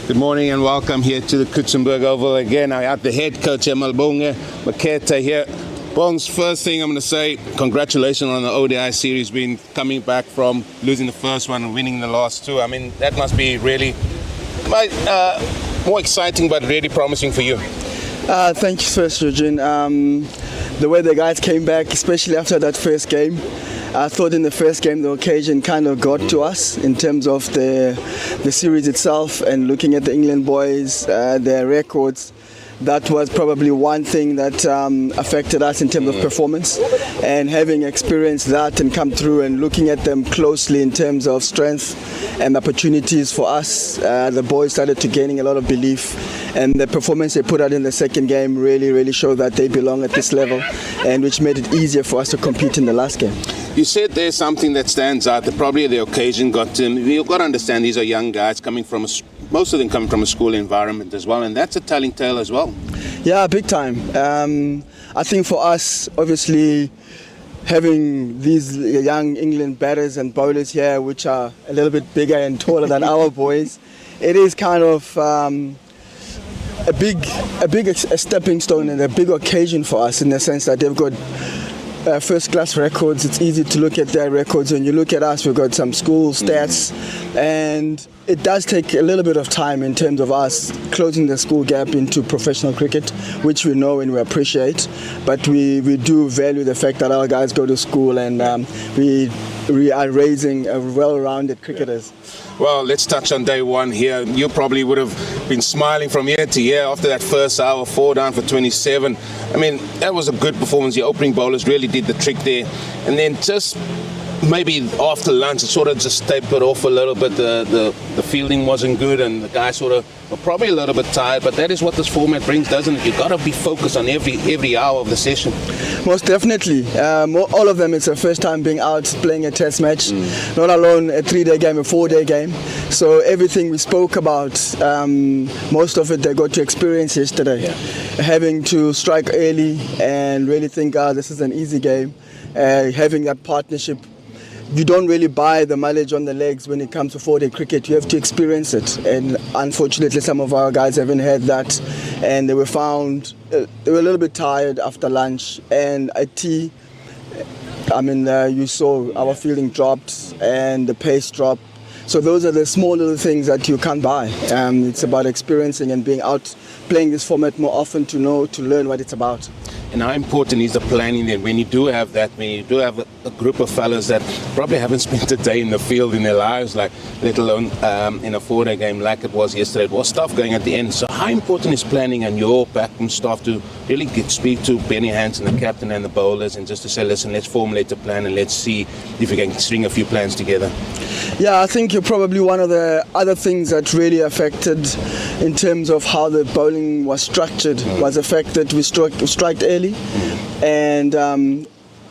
Good morning and welcome here to the Kutsenberg Oval again. I got the head coach Malbonga Maketa here. Bongs, first thing I'm going to say, congratulations on the ODI series, being coming back from losing the first one and winning the last two. I mean, that must be really more exciting but really promising for you. Thank you first, Eugene. The way the guys came back, especially after that first game, I thought in the first game the occasion kind of got to us in terms of the series itself, and looking at the England boys, their records. That was probably one thing that affected us in terms of performance, and having experienced that and come through and looking at them closely in terms of strength and opportunities for us, the boys started to gaining a lot of belief, and the performance they put out in the second game really showed that they belong at this level, and which made it easier for us to compete in the last game. You said there's something that stands out, that probably the occasion got to them. You've got to understand these are young guys coming from most of them coming from a school environment as well, and that's a telling tale as well. Yeah, big time. I think for us, obviously, having these young England batters and bowlers here, which are a little bit bigger and taller than our boys, it is kind of a big stepping stone and a big occasion for us, in the sense that they've got first-class records. It's easy to look at their records. When you look at us, we've got some school stats, and it does take a little bit of time in terms of us closing the school gap into professional cricket, which we know and we appreciate. But we do value the fact that our guys go to school, and we are raising a well-rounded cricketers. Well, let's touch on day one here. You probably would have been smiling from year to year after that first hour, 4 down for 27. I mean, that was a good performance. Your opening bowlers really did the trick there. And then just maybe after lunch, it sort of just tapered off a little bit. The fielding wasn't good, and the guys sort of were probably a little bit tired. But that is what this format brings, doesn't it? You've got to be focused on every hour of the session. Most definitely. All of them, it's their first time being out playing a test match, not alone a 3-day game, a 4-day game. So everything we spoke about, most of it they got to experience yesterday. Yeah. Having to strike early and really think, this is an easy game. Having that partnership. You don't really buy the mileage on the legs when it comes to 4-day cricket. You have to experience it, and unfortunately some of our guys haven't had that, and they were found they were a little bit tired after lunch, and at tea, I mean, you saw our fielding dropped and the pace dropped. So those are the small little things that you can't buy. It's about experiencing and being out playing this format more often to learn what it's about. And how important is the planning then when you do have that, when you do have a group of fellas that probably haven't spent a day in the field in their lives, like let alone in a 4-day game like it was yesterday. It was tough going at the end. So how important is planning and your backroom staff to really speak to Benny Hansen, the captain, and the bowlers, and just to say, listen, let's formulate a plan and let's see if we can string a few plans together? Yeah, I think you're probably one of the other things that really affected in terms of how the bowling was structured was the fact that we struck early, and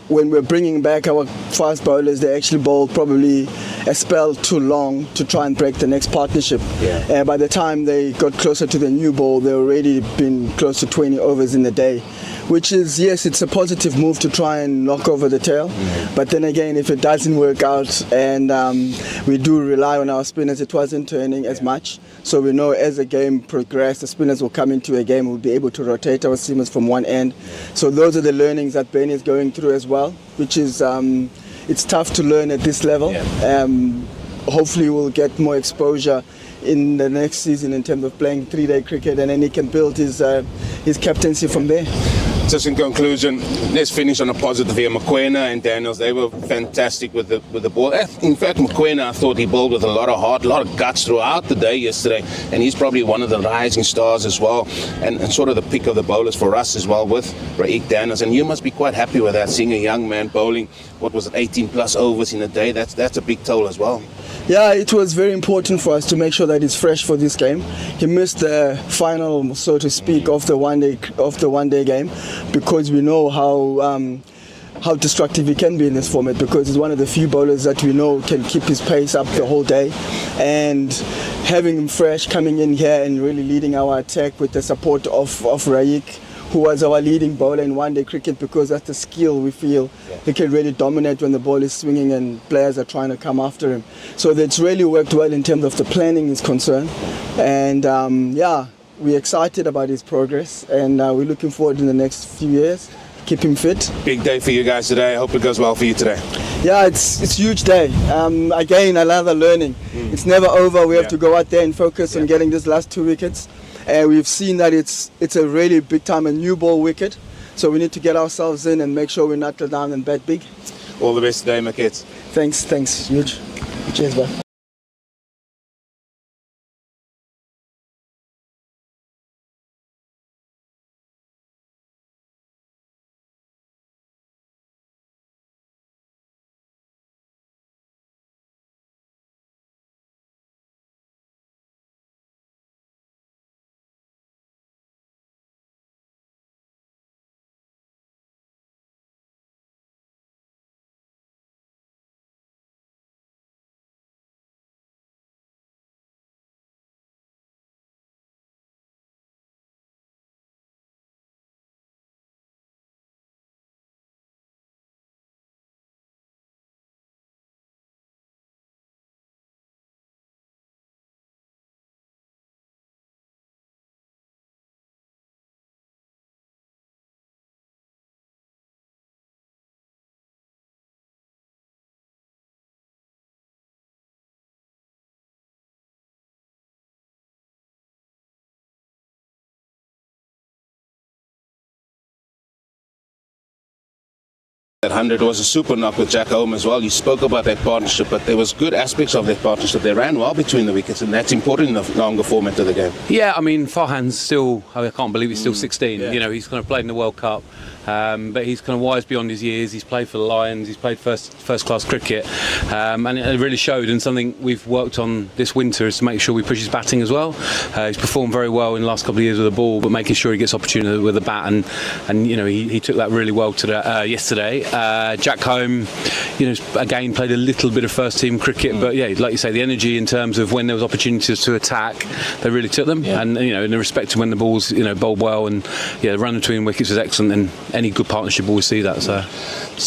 when we're bringing back our fast bowlers, they actually bowled probably a spell too long to try and break the next partnership. Yeah. By the time they got closer to the new ball, they already been close to 20 overs in the day, which is, yes, it's a positive move to try and knock over the tail. But then again, if it doesn't work out, and we do rely on our spinners, it wasn't turning as much. So we know as the game progressed, the spinners will come into a game, we'll be able to rotate our seamers from one end. So those are the learnings that Benny is going through as well, which is, it's tough to learn at this level. Hopefully we'll get more exposure in the next season in terms of playing 3-day cricket, and then he can build his captaincy from there. Just in conclusion, let's finish on a positive here. Mokoena and Daniels, they were fantastic with the ball. In fact, Mokoena, I thought he bowled with a lot of heart, a lot of guts throughout the day yesterday, and he's probably one of the rising stars as well, and sort of the pick of the bowlers for us as well with Raik Daniels. And you must be quite happy with that, seeing a young man bowling, 18 plus overs in a day. That's a big toll as well. Yeah, it was very important for us to make sure that he's fresh for this game. He missed the final, so to speak, of the one-day game, because we know how destructive he can be in this format, because he's one of the few bowlers that we know can keep his pace up the whole day. And having him fresh, coming in here and really leading our attack with the support of Raik, who was our leading bowler in one-day cricket, because that's the skill we feel he can really dominate when the ball is swinging and players are trying to come after him. So that's really worked well in terms of the planning is concerned. And we're excited about his progress, and we're looking forward in the next few years. Keep him fit. Big day for you guys today. I hope it goes well for you today. Yeah, it's a huge day. Again, another learning. It's never over. We have to go out there and focus on getting these last 2 wickets. And we've seen that it's a really big time, a new ball wicket. So we need to get ourselves in and make sure we knuckle down and bat big. All the best today, my kids. Thanks, huge. Cheers, bye. That 100 was a super knock with Jack Home as well. You spoke about that partnership, but there was good aspects of that partnership. They ran well between the wickets, and that's important in the longer format of the game. Yeah, I mean, Farhan's still, I can't believe he's still 16. Yeah. You know, he's kind of played in the World Cup, but he's kind of wise beyond his years. He's played for the Lions, he's played first class cricket, and it really showed. And something we've worked on this winter is to make sure we push his batting as well. He's performed very well in the last couple of years with the ball, but making sure he gets opportunity with the bat, and you know, he took that really well to yesterday. Jack Home, you know, again played a little bit of first team cricket, but yeah, like you say, the energy in terms of when there was opportunities to attack, they really took them. Yeah. And you know, in the respect to when the balls, you know, bowled well, and yeah, the run between wickets was excellent, and any good partnership always see that. So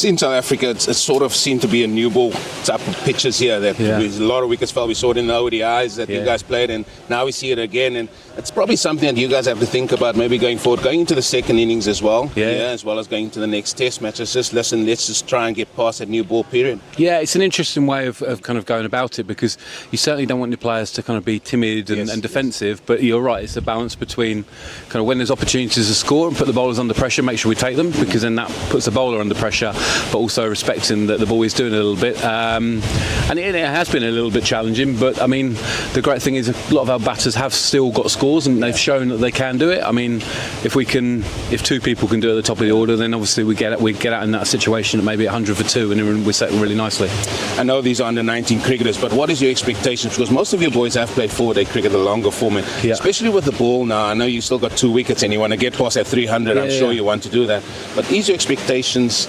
in South Africa, it sort of seemed to be a new ball type of pitches here. That a lot of wickets fell. We saw it in the ODIs that you guys played, and now we see it again. And it's probably something that you guys have to think about maybe going forward, going into the second innings as well, as well as going into the next test match. It's just, listen, let's just try and get past that new ball period. Yeah, it's an interesting way of kind of going about it, because you certainly don't want your players to kind of be timid and defensive, but you're right, it's a balance between kind of when there's opportunities to score and put the bowlers under pressure, make sure we take them, because then that puts the bowler under pressure, but also respecting that the ball is doing a little bit. And it has been a little bit challenging, but I mean, the great thing is a lot of our batters have still got scores, and they've shown that they can do it. I mean, if two people can do it at the top of the order, then obviously we get out in that situation at maybe 100 for 2, and we're set really nicely. I know these are under 19 cricketers, but what is your expectations? Because most of your boys have played 4-day cricket, the longer format, especially with the ball now. I know you still got 2 wickets and you want to get past that 300. I'm sure you want to do that. But is your expectations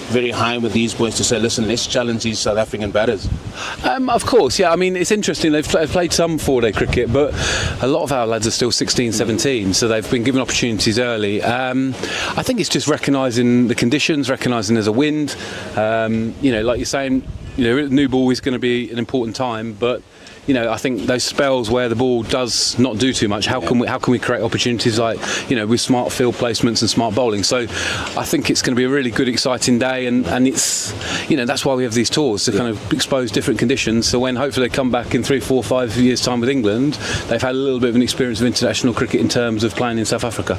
very high with these boys to say, listen, let's challenge these South African batters? Of course, yeah. I mean, it's interesting. They've played some 4-day cricket, but a lot of our lads are still 16, 17, so they've been given opportunities early. I think it's just recognising the conditions, recognising there's a wind. You know, like you're saying, you know, new ball is going to be an important time, but you know, I think those spells where the ball does not do too much, how can we create opportunities, like, you know, with smart field placements and smart bowling? So I think it's going to be a really good, exciting day, and it's, you know, that's why we have these tours, to kind of expose different conditions, so when hopefully they come back in 3, 4, 5 years time with England, they've had a little bit of an experience of international cricket in terms of playing in South Africa.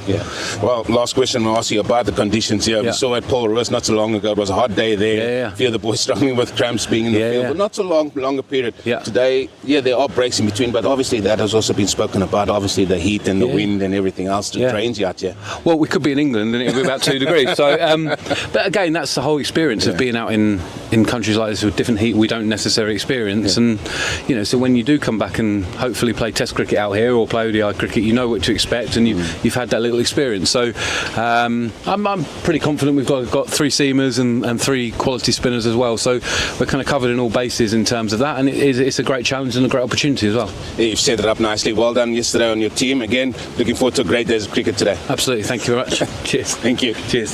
Well, last question I'll ask you about the conditions here. We saw at Paul Roos not so long ago. It was a hot day there. A few of the boys struggling with cramps being in the field, but not so longer period. Today, there are breaks in between, but obviously that has also been spoken about, obviously the heat and the wind and everything else that drains you out here. Well, we could be in England and it would be about 2 degrees. So, but again, that's the whole experience of being out in countries like this with different heat we don't necessarily experience. And, you know, so when you do come back and hopefully play Test cricket out here or play ODI cricket, you know what to expect, and you've had that little experience. So I'm pretty confident we've got 3 seamers and 3 quality spinners as well. So we're kind of covered in all bases in terms of that, and it's a great challenge and a great opportunity as well. You've set it up nicely. Well done yesterday on your team. Again, looking forward to a great day's cricket today. Absolutely. Thank you very much. Cheers. Thank you. Cheers.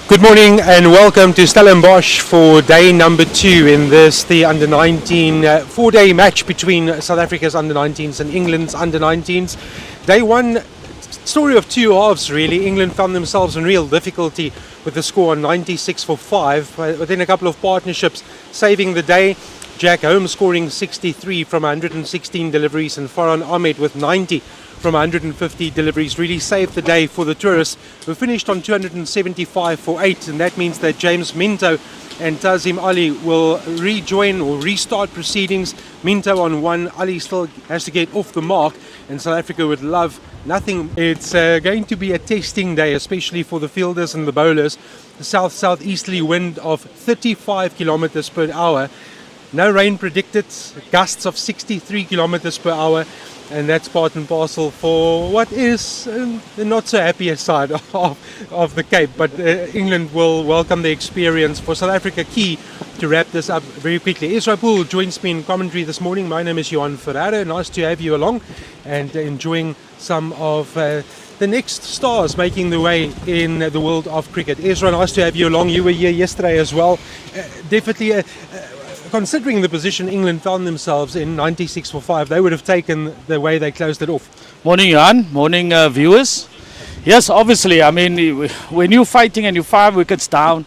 Good morning and welcome to Stellenbosch for day number 2 in the under-19 4-day match between South Africa's under-19s and England's under-19s. Day 1, story of two halves really. England found themselves in real difficulty with the score on 96-5, but then a couple of partnerships saving the day. Jack Holmes scoring 63 from 116 deliveries and Farhan Ahmed with 90 from 150 deliveries really saved the day for the tourists, who finished on 275 for 8, and that means that James Minto and Tazim Ali will rejoin or restart proceedings. Minto on 1, Ali still has to get off the mark, and South Africa would love nothing. It's going to be a testing day, especially for the fielders and the bowlers. The south-southeasterly wind of 35 kilometers per hour. No rain predicted, gusts of 63 kilometers per hour. And that's part and parcel for what is the not so happier side of the Cape. But England will welcome the experience. For South Africa, key to wrap this up very quickly. Israel Poole joins me in commentary this morning. My name is Johan Ferraro. Nice to have you along and enjoying some of the next stars making the way in the world of cricket. Israel, nice to have you along. You were here yesterday as well. Definitely considering the position England found themselves in, 96-5, they would have taken the way they closed it off. Morning, Johan. Morning, viewers. Yes, obviously, I mean, when you're fighting and you're 5 wickets down,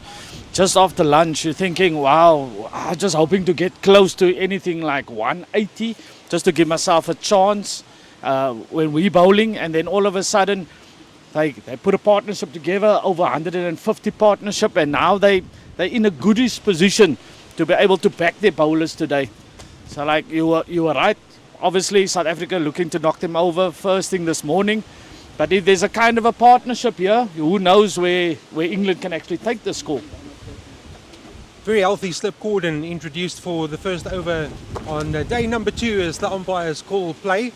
just after lunch, you're thinking, wow, I'm just hoping to get close to anything like 180, just to give myself a chance when we're bowling. And then all of a sudden, they put a partnership together, over 150 partnership, and now they're in a goodish position to be able to back their bowlers today. So like you were right, obviously South Africa looking to knock them over first thing this morning, but if there's a kind of a partnership here, who knows where England can actually take the score. Very healthy slip cordon introduced for the first over on day number 2 as the umpires call play.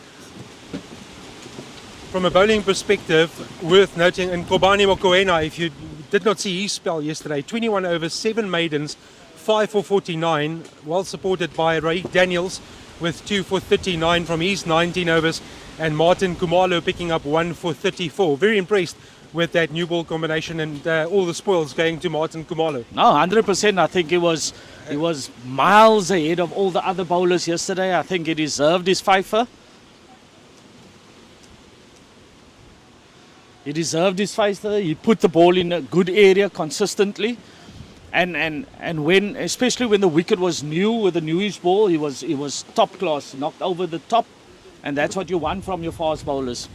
From a bowling perspective, worth noting, and Kobani Mokoena, if you did not see his spell yesterday, 21 overs, 7 maidens, 5 for 49, well supported by Raik Daniels with 2 for 39 from his 19 overs, and Martin Kumalo picking up 1 for 34. Very impressed with that new ball combination and all the spoils going to Martin Kumalo. No, 100%. I think he was miles ahead of all the other bowlers yesterday. I think he deserved his fifer. He deserved his fifer. He put the ball in a good area consistently. And when, especially when the wicket was new with the newish ball, he was top class, knocked over the top, and that's what you want from your fast bowlers.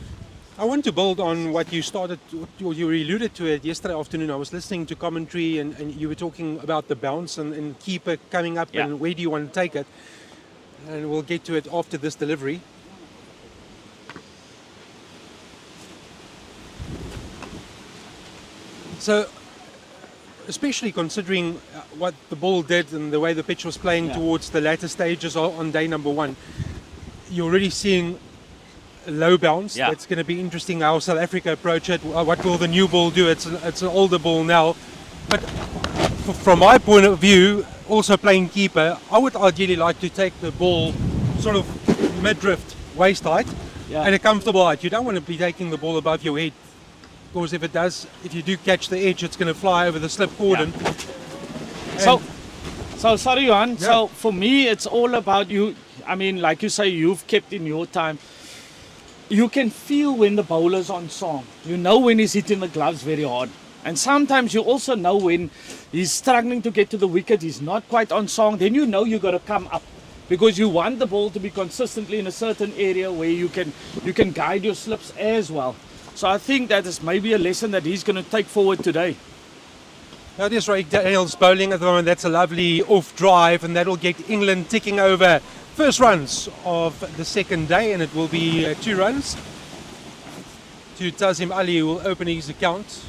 I want to build on what you started, or you alluded to it yesterday afternoon. I was listening to commentary and you were talking about the bounce and keeper coming up, yeah, and where do you want to take it, and we'll get to it after this delivery. So, especially considering what the ball did and the way the pitch was playing towards the latter stages on day number 1, you're already seeing a low bounce. Yeah. It's going to be interesting how South Africa approach it. What will the new ball do? It's an older ball now. But from my point of view, also playing keeper, I would ideally like to take the ball sort of mid-drift, waist height, and a comfortable height. You don't want to be taking the ball above your head, because if you do catch the edge, it's going to fly over the slip cordon. Yeah. So sorry, Johan. Yeah. So for me, it's all about you. I mean, like you say, you've kept in your time. You can feel when the bowler's on song. You know when he's hitting the gloves very hard. And sometimes you also know when he's struggling to get to the wicket, he's not quite on song. Then you know you got to come up, because you want the ball to be consistently in a certain area where you can guide your slips as well. So I think that is maybe a lesson that he's going to take forward today. That is Raik Daniels bowling at the moment. That's a lovely off drive, and that will get England ticking over first runs of the second day, and it will be 2 runs to Tazim Ali, who will open his account.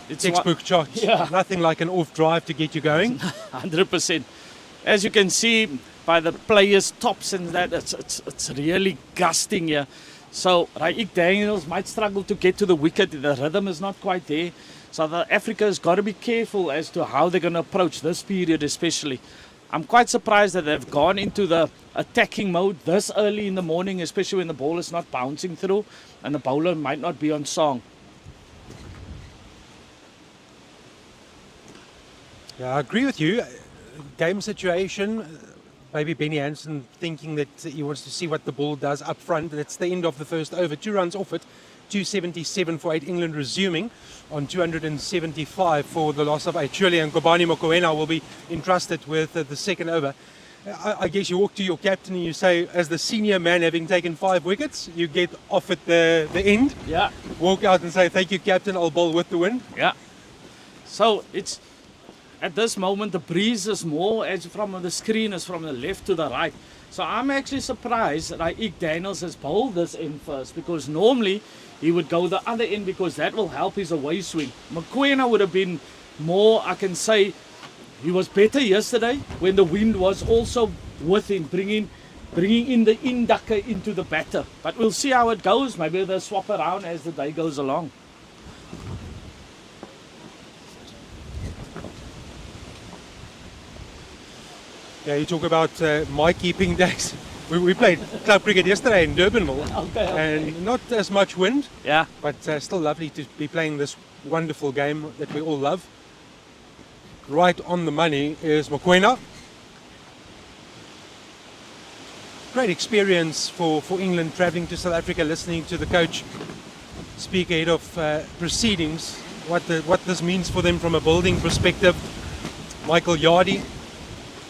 It's textbook shot. Yeah. Nothing like an off drive to get you going. 100%. As you can see by the players' tops and that, it's really gusting here. So Raik Daniels might struggle to get to the wicket. The rhythm is not quite there. South Africa has got to be careful as to how they're going to approach this period especially. I'm quite surprised that they've gone into the attacking mode this early in the morning, especially when the ball is not bouncing through and the bowler might not be on song. Yeah, I agree with you. Game situation, maybe Benny Hansen thinking that he wants to see what the ball does up front. That's the end of the first over. 2 runs off it, 277 for 8. England resuming on 275 for the loss of 8. Surely and Kobani Mokoena will be entrusted with the second over. I guess you walk to your captain and you say, as the senior man having taken 5 wickets, you get off at the end. Yeah. Walk out and say, thank you, captain, I'll bowl with the wind. Yeah. So it's at this moment the breeze is more as from the screen is from the left to the right. So I'm actually surprised that Ike Daniels has bowled this in first, because normally he would go the other end because that will help his away swing. Mokoena would have been more, I can say, he was better yesterday when the wind was also with him, bringing in the inducker into the batter. But we'll see how it goes. Maybe they'll swap around as the day goes along. Yeah, you talk about my keeping days. We played club cricket yesterday in Durbanville, and not as much wind, Yeah. but still lovely to be playing this wonderful game that we all love. Right on the money is Mokoena. Great experience for England travelling to South Africa, listening to the coach speak ahead of proceedings, what this means for them from a building perspective. Michael Yardie.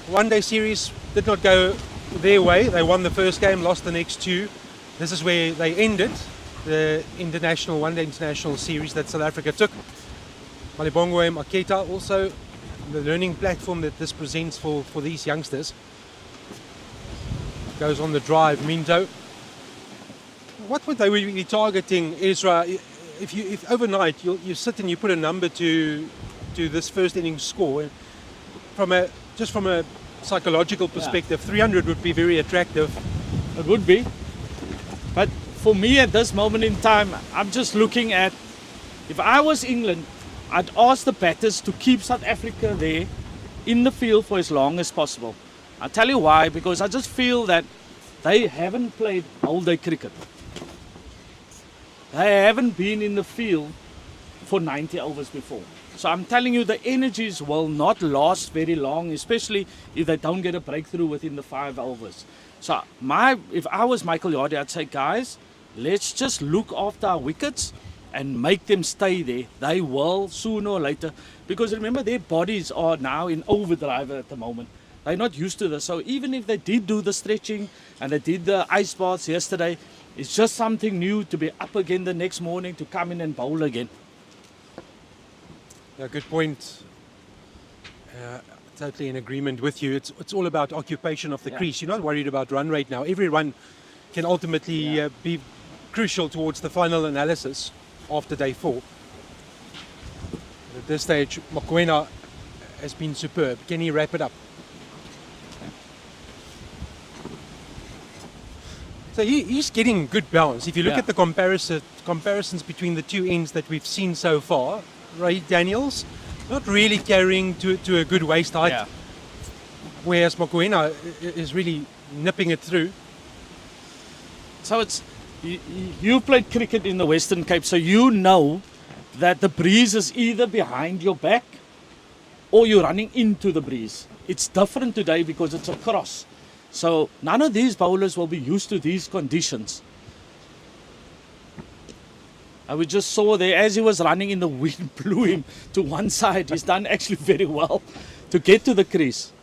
One-day series did not go their way. They won the first game, lost the next 2. This is where they ended the one-day international series that South Africa took. Malibongwe Maketa also, the learning platform that this presents for these youngsters. Goes on the drive, Minto. What would they be targeting, Ezra? If overnight you sit and you put a number to this first innings score, from a psychological perspective, 300 would be very attractive. It would be. But for me at this moment in time, I'm just looking at, if I was England, I'd ask the batters to keep South Africa there in the field for as long as possible. I'll tell you why, because I just feel that they haven't played all-day cricket. They haven't been in the field for 90 overs before. So I'm telling you, the energies will not last very long, especially if they don't get a breakthrough within the 5 overs. So if I was Michael Yardie, I'd say, guys, let's just look after our wickets and make them stay there. They will sooner or later, because remember, their bodies are now in overdrive at the moment. They're not used to this. So even if they did do the stretching and they did the ice baths yesterday, it's just something new to be up again the next morning to come in and bowl again. Yeah, good point. Totally in agreement with you. It's all about occupation of the crease. You're not worried about run rate now. Every run can ultimately be crucial towards the final analysis after day 4. At this stage, Mokoena has been superb. Can he wrap it up? So he's getting good balance. If you look at the comparisons between the 2 ends that we've seen so far, Ray Daniels not really carrying to a good waist height, whereas Mokoena is really nipping it through. So you've played cricket in the Western Cape, so you know that the breeze is either behind your back or you're running into the breeze. It's different today because it's a cross. So none of these bowlers will be used to these conditions. We just saw there, as he was running in, the wind blew him to one side. He's done actually very well to get to the crease.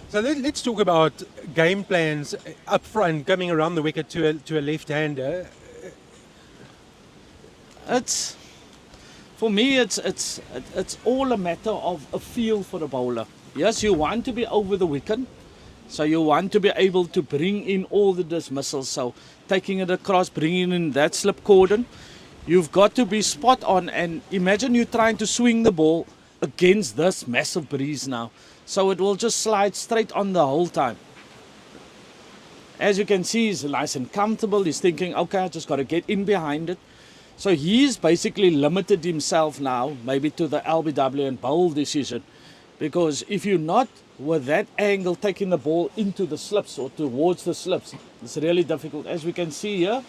So let's talk about game plans up front, coming around the wicket to a left-hander. For me, it's all a matter of a feel for the bowler. Yes, you want to be over the wicket, so you want to be able to bring in all the dismissals. So taking it across, bringing in that slip cordon, you've got to be spot on. And imagine you trying to swing the ball against this massive breeze now. So it will just slide straight on the whole time. As you can see, he's nice and comfortable. He's thinking, okay, I just got to get in behind it. So he's basically limited himself now, maybe to the LBW and bowl decision. Because if you're not with that angle taking the ball into the slips or towards the slips, it's really difficult. As we can see here,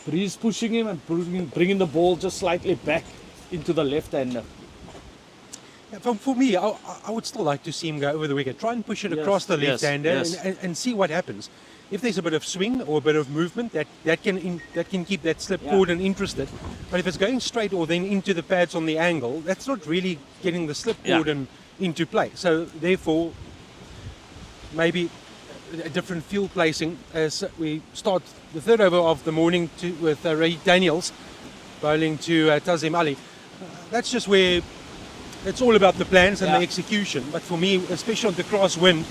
breeze pushing him and bringing the ball just slightly back into the left-hander. For me, I would still like to see him go over the wicket. Try and push it across the left-hander and see what happens. If there's a bit of swing or a bit of movement, that can keep that slip cordon interested. But if it's going straight or then into the pads on the angle, that's not really getting the slip cordon into play. So therefore, maybe a different field placing as we start the third over of the morning with Ray Daniels bowling to Tazim Ali. That's just where it's all about the plans and the execution. But for me, especially on the crosswind,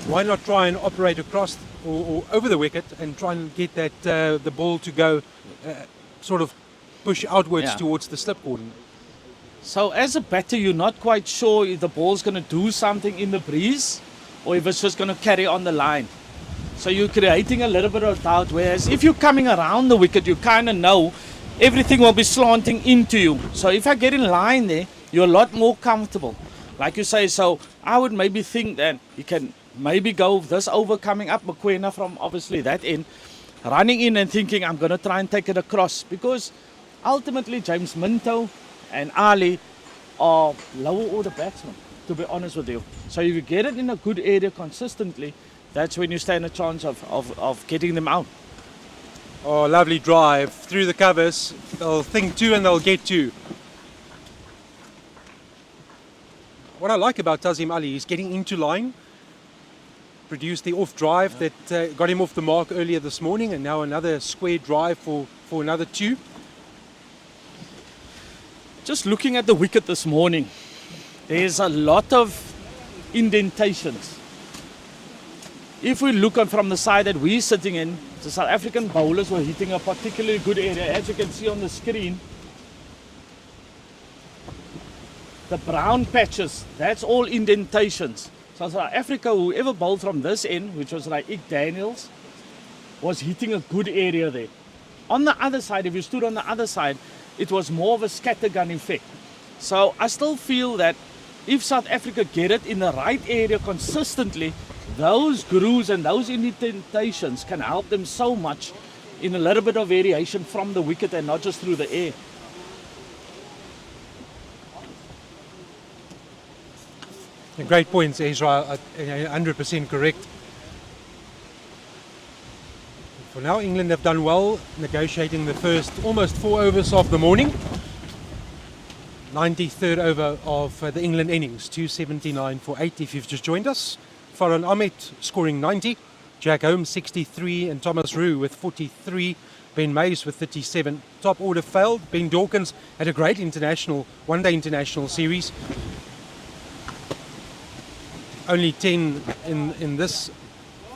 why not try and operate across or over the wicket and try and get that the ball to go sort of push outwards towards the slip cordon. So as a batter, you're not quite sure if the ball's going to do something in the breeze or if it's just going to carry on the line. So you're creating a little bit of doubt, whereas if you're coming around the wicket, you kind of know everything will be slanting into you. So if I get in line there, you're a lot more comfortable. Like you say, so I would maybe think that you can maybe go this over coming up Mokoena from obviously that end, running in and thinking I'm going to try and take it across, because ultimately James Minto and Ali are lower order batsmen, to be honest with you. So if you get it in a good area consistently, that's when you stand a chance of getting them out. Oh, lovely drive through the covers. They'll think two and they'll get two. What I like about Tazim Ali is getting into line, produced the off drive that got him off the mark earlier this morning, and now another square drive for another two. Just looking at the wicket this morning, there's a lot of indentations. If we look on from the side that we're sitting in, the South African bowlers were hitting a particularly good area. As you can see on the screen, the brown patches, that's all indentations. So South Africa, whoever bowled from this end, which was like Ike Daniels, was hitting a good area there. On the other side, if you stood on the other side, it was more of a scattergun effect. So I still feel that if South Africa get it in the right area consistently, those grooves and those indentations can help them so much in a little bit of variation from the wicket and not just through the air. Great points, Ezra. 100% correct. For now, England have done well negotiating the first almost 4 overs of the morning. 93rd over of the England innings, 279 for 8 if you've just joined us. Farhan Ahmed scoring 90, Jack Holmes 63 and Thomas Roos with 43, Ben Mays with 37. Top order failed. Ben Dawkins had a great one-day international series. Only 10 in this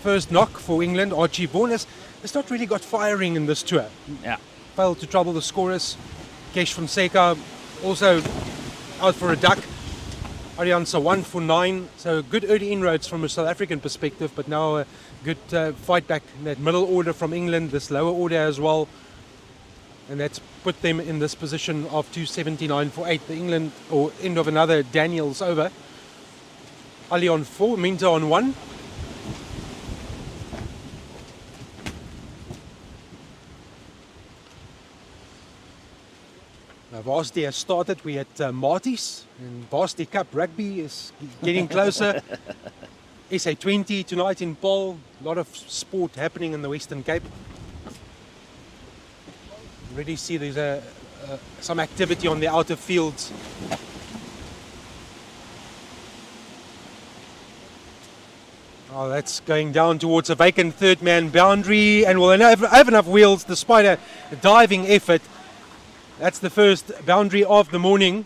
first knock for England. Archie Vaughan has not really got firing in this tour. Yeah. Failed to trouble the scorers. Kesh Fonseca also out for a duck. Ariansa 1 for 9. So good early inroads from a South African perspective, but now a good fight back in that middle order from England, this lower order as well. And that's put them in this position of 279 for 8. The England, or end of another Daniels over. Ali on 4, Minta on 1. Varsity has started. We had Marties, and Varsity Cup rugby is getting closer. SA20 tonight in Paul. A lot of sport happening in the Western Cape. Already see there's some activity on the outer fields. Oh, that's going down towards a vacant third man boundary, and we'll have enough wheels despite a diving effort. That's the first boundary of the morning.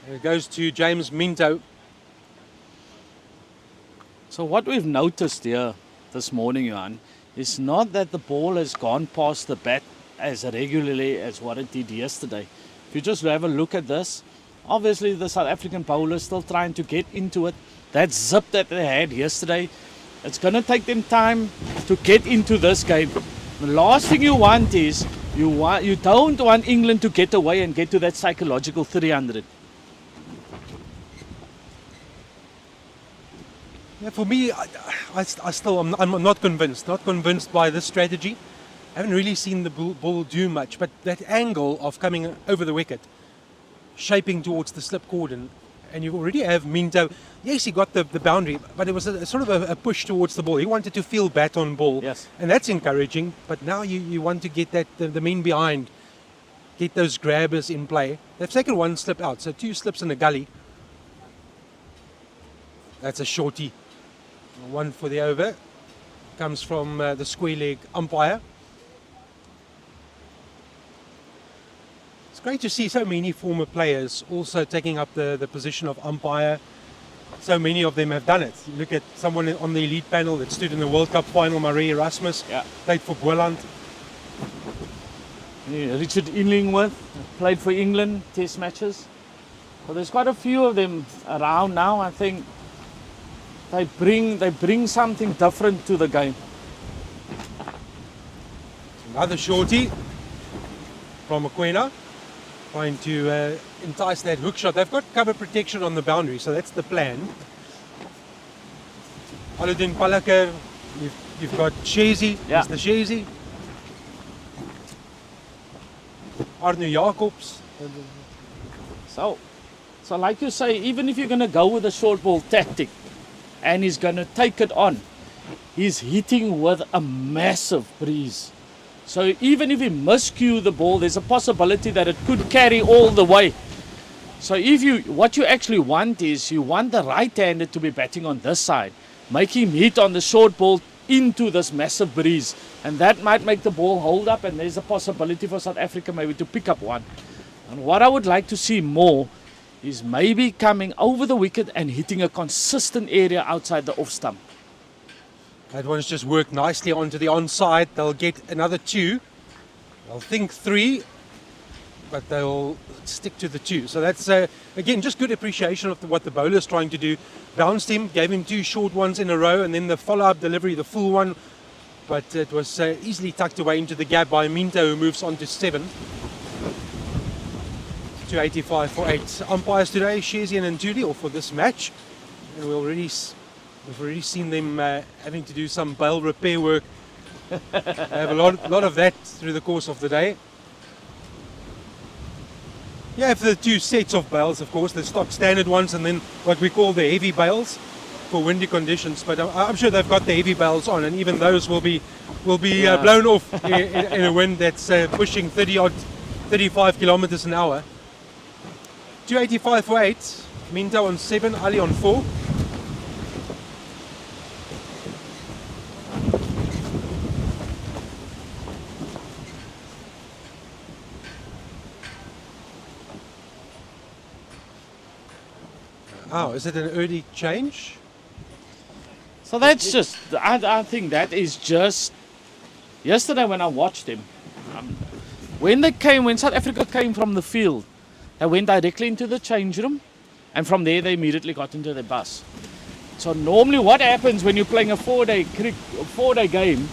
And it goes to James Minto. So what we've noticed here this morning, Johan, is not that the ball has gone past the bat as regularly as what it did yesterday. If you just have a look at this, obviously the South African bowlers still trying to get into it. That zip that they had yesterday, it's going to take them time to get into this game. The last thing you want is, you don't want England to get away and get to that psychological 300. Yeah, for me, I'm not convinced. Not convinced by this strategy. I haven't really seen the ball do much, but that angle of coming over the wicket shaping towards the slip cordon, and you already have Minto. Yes, he got the boundary, but it was a sort of a push towards the ball. He wanted to feel bat on ball, Yes. and that's encouraging. But now you want to get the men behind, get those grabbers in play. They've taken one slip out, so 2 slips in the gully. That's a shorty. One for the over. Comes from the square leg umpire. It's great to see so many former players also taking up the position of umpire. So many of them have done it. You look at someone on the elite panel that stood in the World Cup final, Marie Erasmus, played for Boland. Richard Innings played for England, test matches. So there's quite a few of them around now. I think they bring something different to the game. Another shorty from Aquena, trying to entice that hook shot. They've got cover protection on the boundary, so that's the plan. Aludin Palaker, you've got Shazy, Yeah. Mr. Shazy. Arnu Jacobs. So like you say, even if you're going to go with a short ball tactic and he's going to take it on, he's hitting with a massive breeze. So even if he miscue the ball, there's a possibility that it could carry all the way. So what you actually want is you want the right-hander to be batting on this side, make him hit on the short ball into this massive breeze, and that might make the ball hold up, and there's a possibility for South Africa maybe to pick up one. And what I would like to see more is maybe coming over the wicket and hitting a consistent area outside the off stump. That one's just worked nicely onto the onside. They'll get another 2. They'll think 3, but they'll stick to the 2. So that's, again, just good appreciation of what the bowler's trying to do. Bounced him, gave him 2 short ones in a row, and then the follow-up delivery, the full one. But it was easily tucked away into the gap by Minto, who moves on to 7. 285 for 8. Umpires today, Shazian and Julie, or for this match. And we've already seen them having to do some bail repair work. They have a lot of that through the course of the day. You have the 2 sets of bails, of course, the stock standard ones, and then what we call the heavy bails for windy conditions. But I'm sure they've got the heavy bails on, and even those will be blown off in a wind that's pushing 35 kilometers an hour. 285 for 8. Minto on 7, Ali on 4. Oh, is it an early change? So that's just, I think that is just, yesterday when I watched him, when South Africa came from the field, they went directly into the change room, and from there they immediately got into the bus. So normally what happens when you're playing a 4-day game,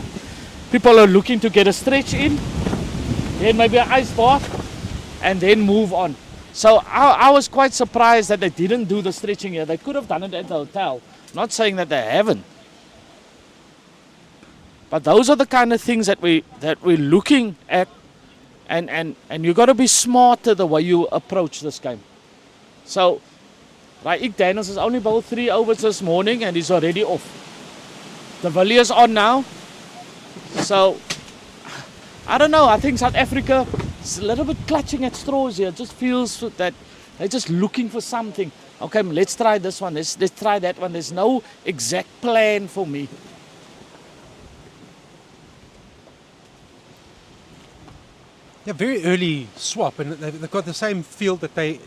people are looking to get a stretch in, then maybe an ice bath, and then move on. So I was quite surprised that they didn't do the stretching here. They could have done it at the hotel. Not saying that they haven't. But those are the kind of things that we're looking at, and you got to be smarter the way you approach this game. So Raik Daniels has only bowled 3 overs this morning and he's already off. De Villiers on now. So I don't know. I think South Africa is a little bit clutching at straws here. It just feels that they're just looking for something. Okay, let's try this one. Let's try that one. There's no exact plan for me. Yeah, very early swap, and they've got the same field that they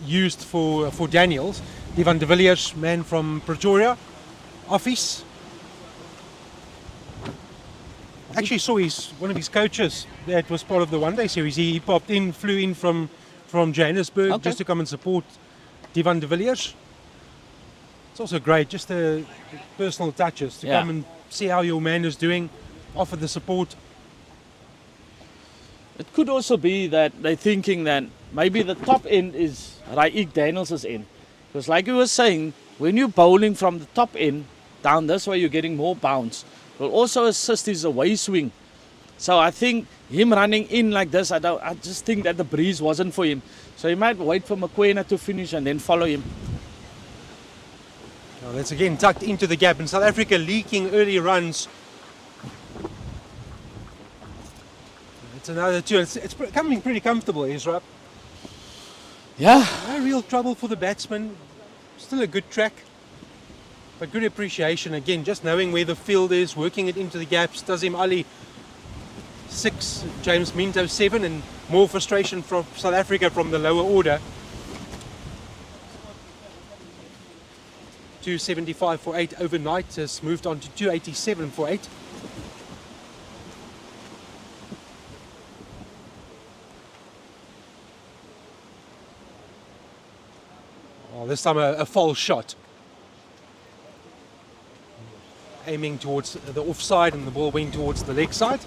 used for Daniels. Ivan de Villiers, man from Pretoria, office. Actually saw one of his coaches that was part of the one-day series. He popped in, flew in from Johannesburg just to come and support Ivan de Villiers. It's also great, just the personal touches to come and see how your man is doing, offer the support. It could also be that they're thinking that maybe the top end is Raik Daniels' end. Because like you were saying, when you're bowling from the top end down this way, you're getting more bounce. Will also assist his away swing. So I think him running in like this, I just think that the breeze wasn't for him. So he might wait for Mokoena to finish and then follow him. Now that's again tucked into the gap, and South Africa leaking early runs. It's another 2. It's coming pretty comfortable, Ezra. Yeah, No real trouble for the batsman. Still a good track, but good appreciation again. Just knowing where the field is, working it into the gaps. Tazim Ali 6, James Minto 7, and more frustration from South Africa from the lower order. 275 for 8 overnight has moved on to 287 for 8. Oh, this time a false shot. Aiming towards the offside, and the ball went towards the leg side.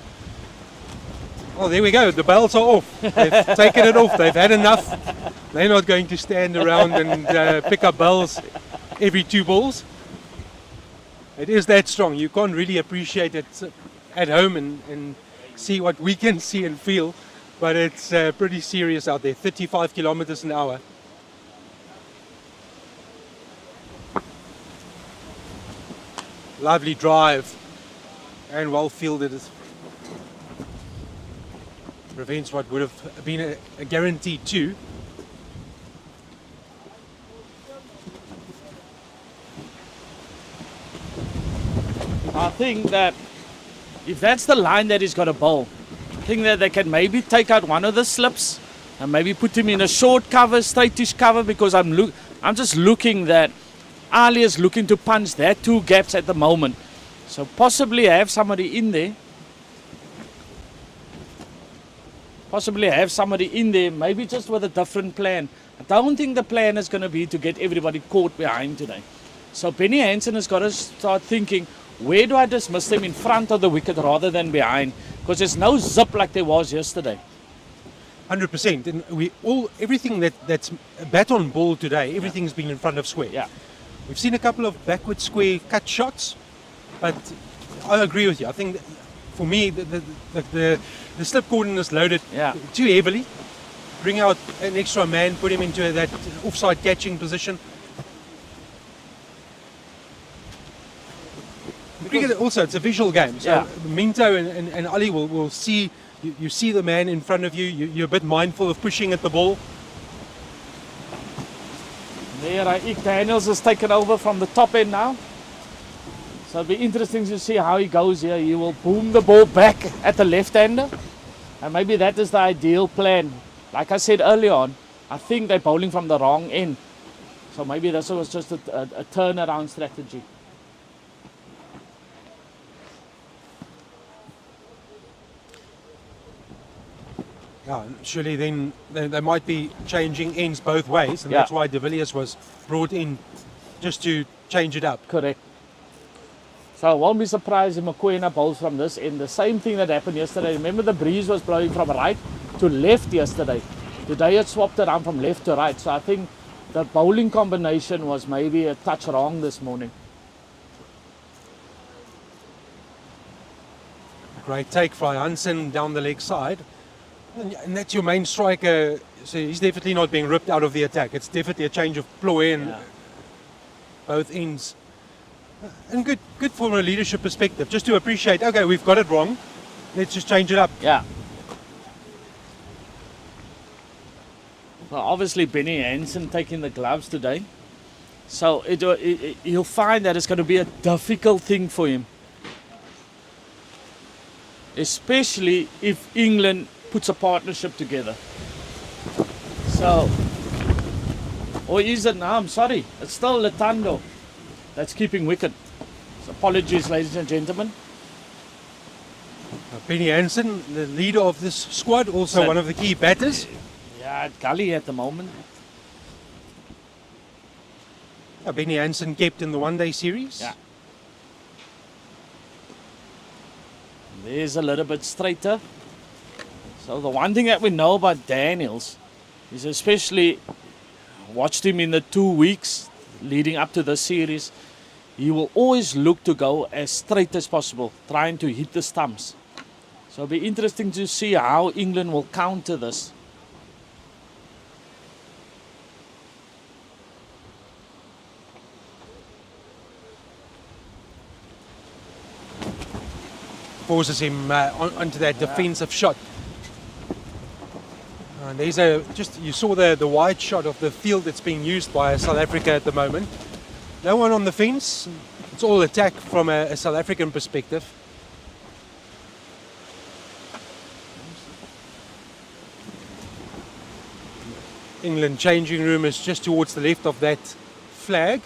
Oh, there we go. The bells are off. They've taken it off. They've had enough. They're not going to stand around and pick up bells every 2 balls. It is that strong. You can't really appreciate it at home and see what we can see and feel, but it's pretty serious out there. 35 kilometers an hour. Lovely drive and well fielded. Prevents what would have been a guaranteed 2. I think that if that's the line that he's got to bowl, I think that they can maybe take out one of the slips and maybe put him in a short cover, straightish cover, because I'm just looking that Ali is looking to punch that 2 gaps at the moment. So possibly have somebody in there. Maybe just with a different plan. I don't think the plan is going to be to get everybody caught behind today. So Benny Hansen has got to start thinking, where do I dismiss them in front of the wicket rather than behind? Because there's no zip like there was yesterday. 100%. And everything that's bat on ball today, everything's been in front of square. Yeah. We've seen a couple of backward square cut shots, but I agree with you. I think for me, the slip cordon is loaded too heavily. Bring out an extra man, put him into that offside catching position. Cricket also, it's a visual game. So Minto and Ali will see, you see the man in front of you, you're a bit mindful of pushing at the ball. There, Ike Daniels has taken over from the top end now. So it'll be interesting to see how he goes here. He will boom the ball back at the left-hander. And maybe that is the ideal plan. Like I said earlier on, I think they're bowling from the wrong end. So maybe this was just a turnaround strategy. Yeah, surely then they might be changing ends both ways, and that's why De Villiers was brought in just to change it up. Correct. So I won't be surprised if Mokoena bowls from this end. The same thing that happened yesterday. Remember, the breeze was blowing from right to left yesterday. Today it swapped around from left to right. So I think the bowling combination was maybe a touch wrong this morning. Great take by Hansen down the leg side. And that's your main striker, so he's definitely not being ripped out of the attack. It's definitely a change of ploy in both ends. And good from a leadership perspective, just to appreciate, okay, we've got it wrong, let's just change it up. Yeah. Well, obviously Benny Hansen taking the gloves today. So you'll find that it's going to be a difficult thing for him. Especially if England puts a partnership together. So, or is it now? I'm sorry, it's still Letando that's keeping wicket. So apologies, ladies and gentlemen. Benny Hansen, the leader of this squad, also one of the key batters. Yeah, at Gully at the moment. Benny Hansen kept in the one-day series. Yeah. There's a little bit straighter. So the one thing that we know about Daniels is, especially watched him in the 2 weeks leading up to the series, he will always look to go as straight as possible, trying to hit the stumps. So it'll be interesting to see how England will counter this. Forces him onto that defensive shot. And there's you saw the wide shot of the field that's being used by South Africa at the moment. No one on the fence. It's all attack from a South African perspective. England changing room is just towards the left of that flag.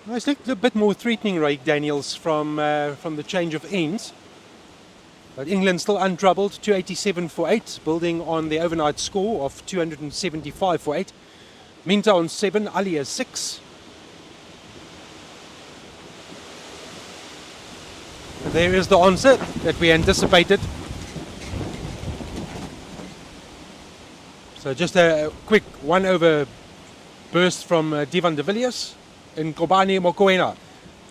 It's looked a bit more threatening, Ray Daniels, from the change of ends. But England still untroubled, 287 for 8, building on the overnight score of 275 for 8. Minta on 7, Ali has 6. And there is the answer that we anticipated. So just a quick one-over burst from Divan de Villiers. And Kobane Mokoena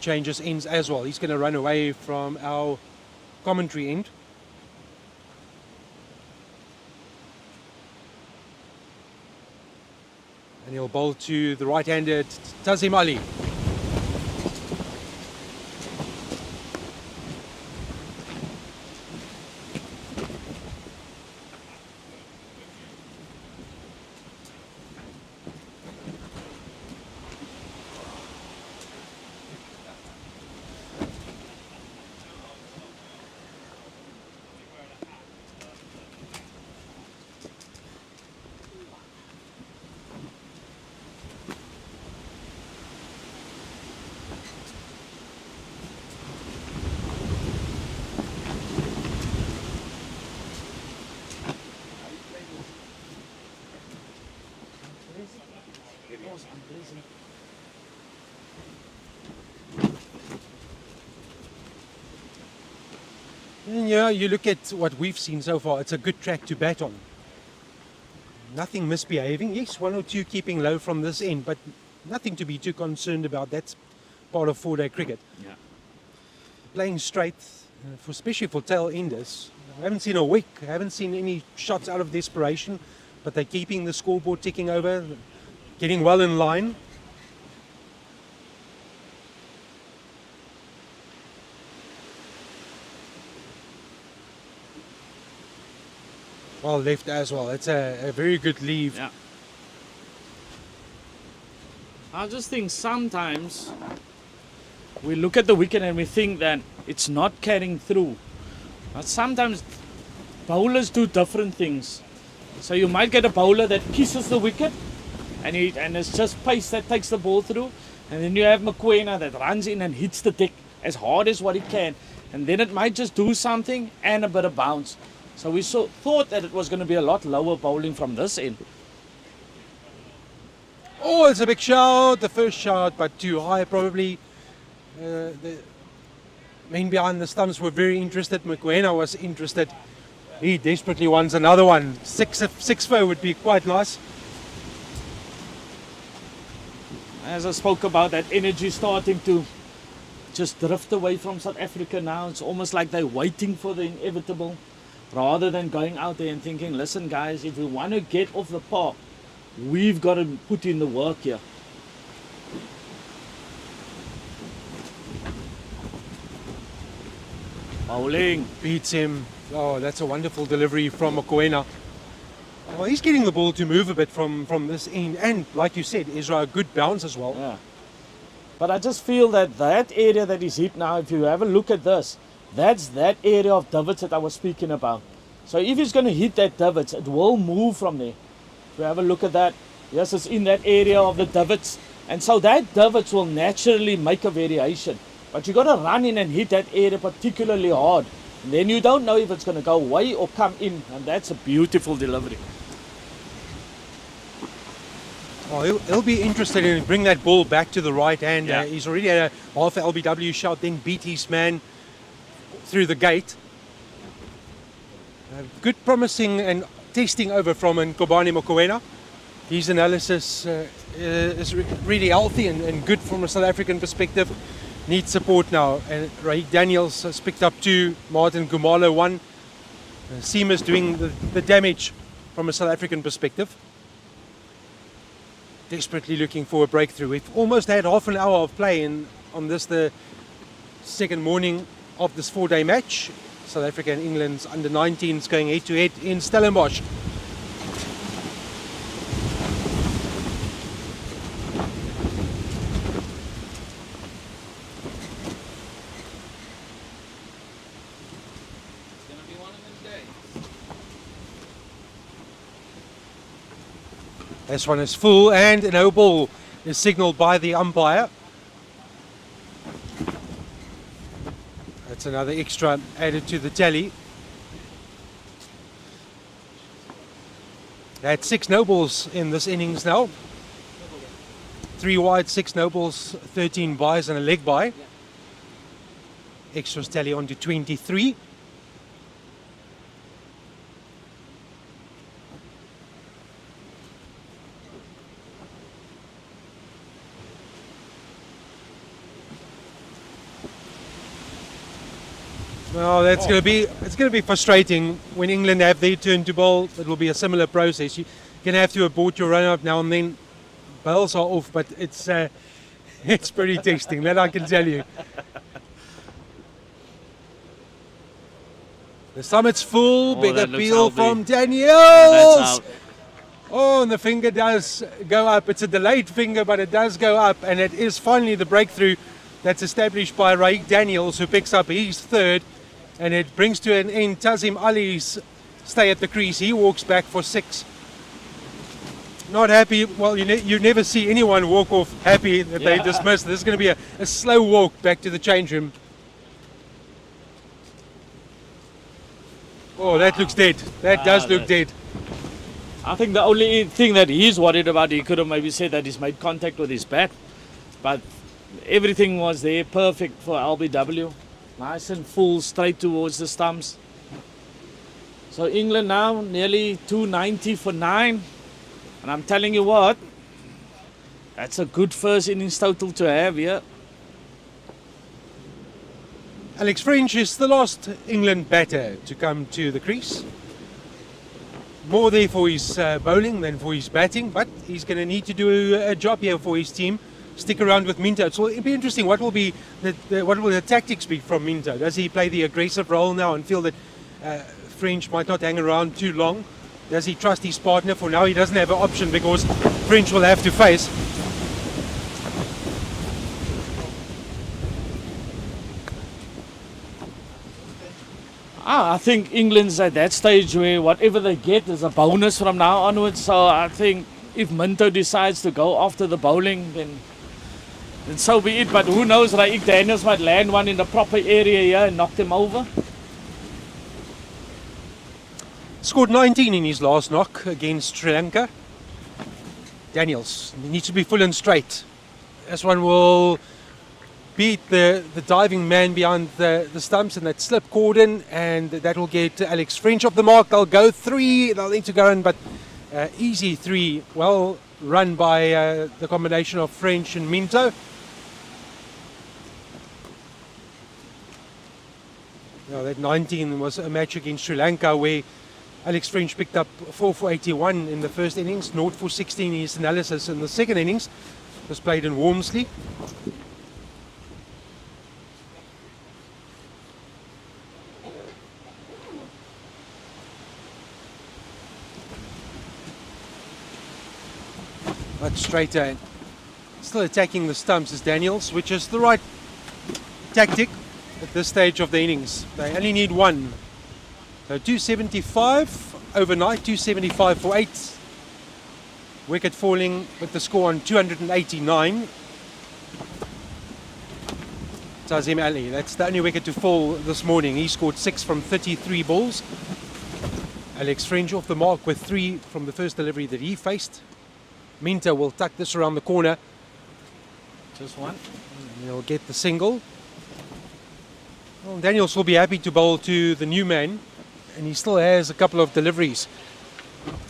changes ends as well. He's going to run away from our commentary end. And he'll bowl to the right-handed Tazim Ali. And yeah, you look at what we've seen so far, it's a good track to bat on. Nothing misbehaving. Yes, one or two keeping low from this end, but nothing to be too concerned about. That's part of four-day cricket. Yeah. Playing straight, especially for tail-enders. I haven't seen a wick, I haven't seen any shots out of desperation, but they're keeping the scoreboard ticking over, getting well in line. Well left as well. It's a very good leave. Yeah. I just think sometimes we look at the wicket and we think that it's not carrying through. But sometimes bowlers do different things. So you might get a bowler that kisses the wicket and it's just pace that takes the ball through. And then you have Mokoena that runs in and hits the deck as hard as what he can. And then it might just do something and a bit of bounce. So we thought that it was going to be a lot lower bowling from this end. Oh, it's a big shot. The first shot, but too high probably. The men behind the stumps were very interested. Mokoena was interested. He desperately wants another one. 6-4 would be quite nice. As I spoke about, that energy starting to just drift away from South Africa now. It's almost like they're waiting for the inevitable, rather than going out there and thinking, listen guys, if we want to get off the park, we've got to put in the work here. Bowling. Beats him. Oh, that's a wonderful delivery from Mokoena. Well, he's getting the ball to move a bit from this end. And like you said, Ezra, a good bounce as well. Yeah. But I just feel that area that he's hit now, if you have a look at this, that's that area of divots that I was speaking about. So if he's going to hit that divots, it will move from there. If you have a look at that, yes, it's in that area of the divots. And so that divots will naturally make a variation. But you got to run in and hit that area particularly hard. And then you don't know if it's going to go away or come in. And that's a beautiful delivery. Oh, he'll be interested in bring that ball back to the right hand. Yeah. He's already had a half LBW shot, then beat his man through the gate. Good promising and testing over from Kobane Mokoena. His analysis is really healthy and good from a South African perspective. needs support now, and Ray Daniels has picked up 2, Martin Gumalo 1. Seamus doing the damage from a South African perspective. Desperately looking for a breakthrough. We've almost had half an hour of play on this, the second morning of this 4-day match. South Africa and England's under-19s going head-to-head in Stellenbosch. This one is full, and a no ball is signalled by the umpire. That's another extra added to the tally. That's 6 no balls in this innings now. 3 wide, 6 no balls, 13 byes and a leg bye. Extras tally on to 23. Well, it's going to be frustrating when England have their turn to bowl. It will be a similar process. You're going to have to abort your run-up now and then. Bowls are off, but it's pretty testing, that I can tell you. The summit's full, big appeal from Daniels. Oh, and the finger does go up. It's a delayed finger, but it does go up, and it is finally the breakthrough that's established by Raik Daniels, who picks up his 3rd. And it brings to an end Tazim Ali's stay at the crease. He walks back for 6. Not happy. Well, you never see anyone walk off happy that they dismiss. This is going to be a slow walk back to the change room. Oh, that looks dead. That does look dead. I think the only thing that he's worried about, he could have maybe said that he's made contact with his bat. But everything was there, perfect for LBW. Nice and full, straight towards the stumps. So England now nearly 290 for 9. And I'm telling you what, that's a good first innings total to have here. Alex French is the last England batter to come to the crease. More there for his bowling than for his batting, but he's going to need to do a job here for his team. Stick around with Minto. So it'll be interesting. What will the tactics be from Minto? Does he play the aggressive role now and feel that French might not hang around too long? Does he trust his partner? For now, he doesn't have an option because French will have to face. I think England's at that stage where whatever they get is a bonus from now onwards. So I think if Minto decides to go after the bowling, then so be it. But who knows, Raik Daniels might land one in the proper area here and knock them over. Scored 19 in his last knock against Sri Lanka. Daniels needs to be full and straight. This one will beat the diving man behind the stumps, and that slip cordon, and that will get Alex French off the mark. They'll go 3. They'll need to go in, but easy 3. Well run by the combination of French and Minto. Now, that 19 was a match against Sri Lanka where Alex French picked up 4 for 81 in the first innings, 0 for 16 in his analysis in the second innings. It was played in Wormsley. But straighter, still attacking the stumps is Daniels, which is the right tactic at this stage of the innings. They only need 1. So 275 overnight, 275 for 8. Wicket falling with the score on 289. Tazim Ali, that's the only wicket to fall this morning. He scored 6 from 33 balls. Alex French off the mark with 3 from the first delivery that he faced. Minto will tuck this around the corner. Just 1. And he'll get the single. Well, Daniels will be happy to bowl to the new man, and he still has a couple of deliveries.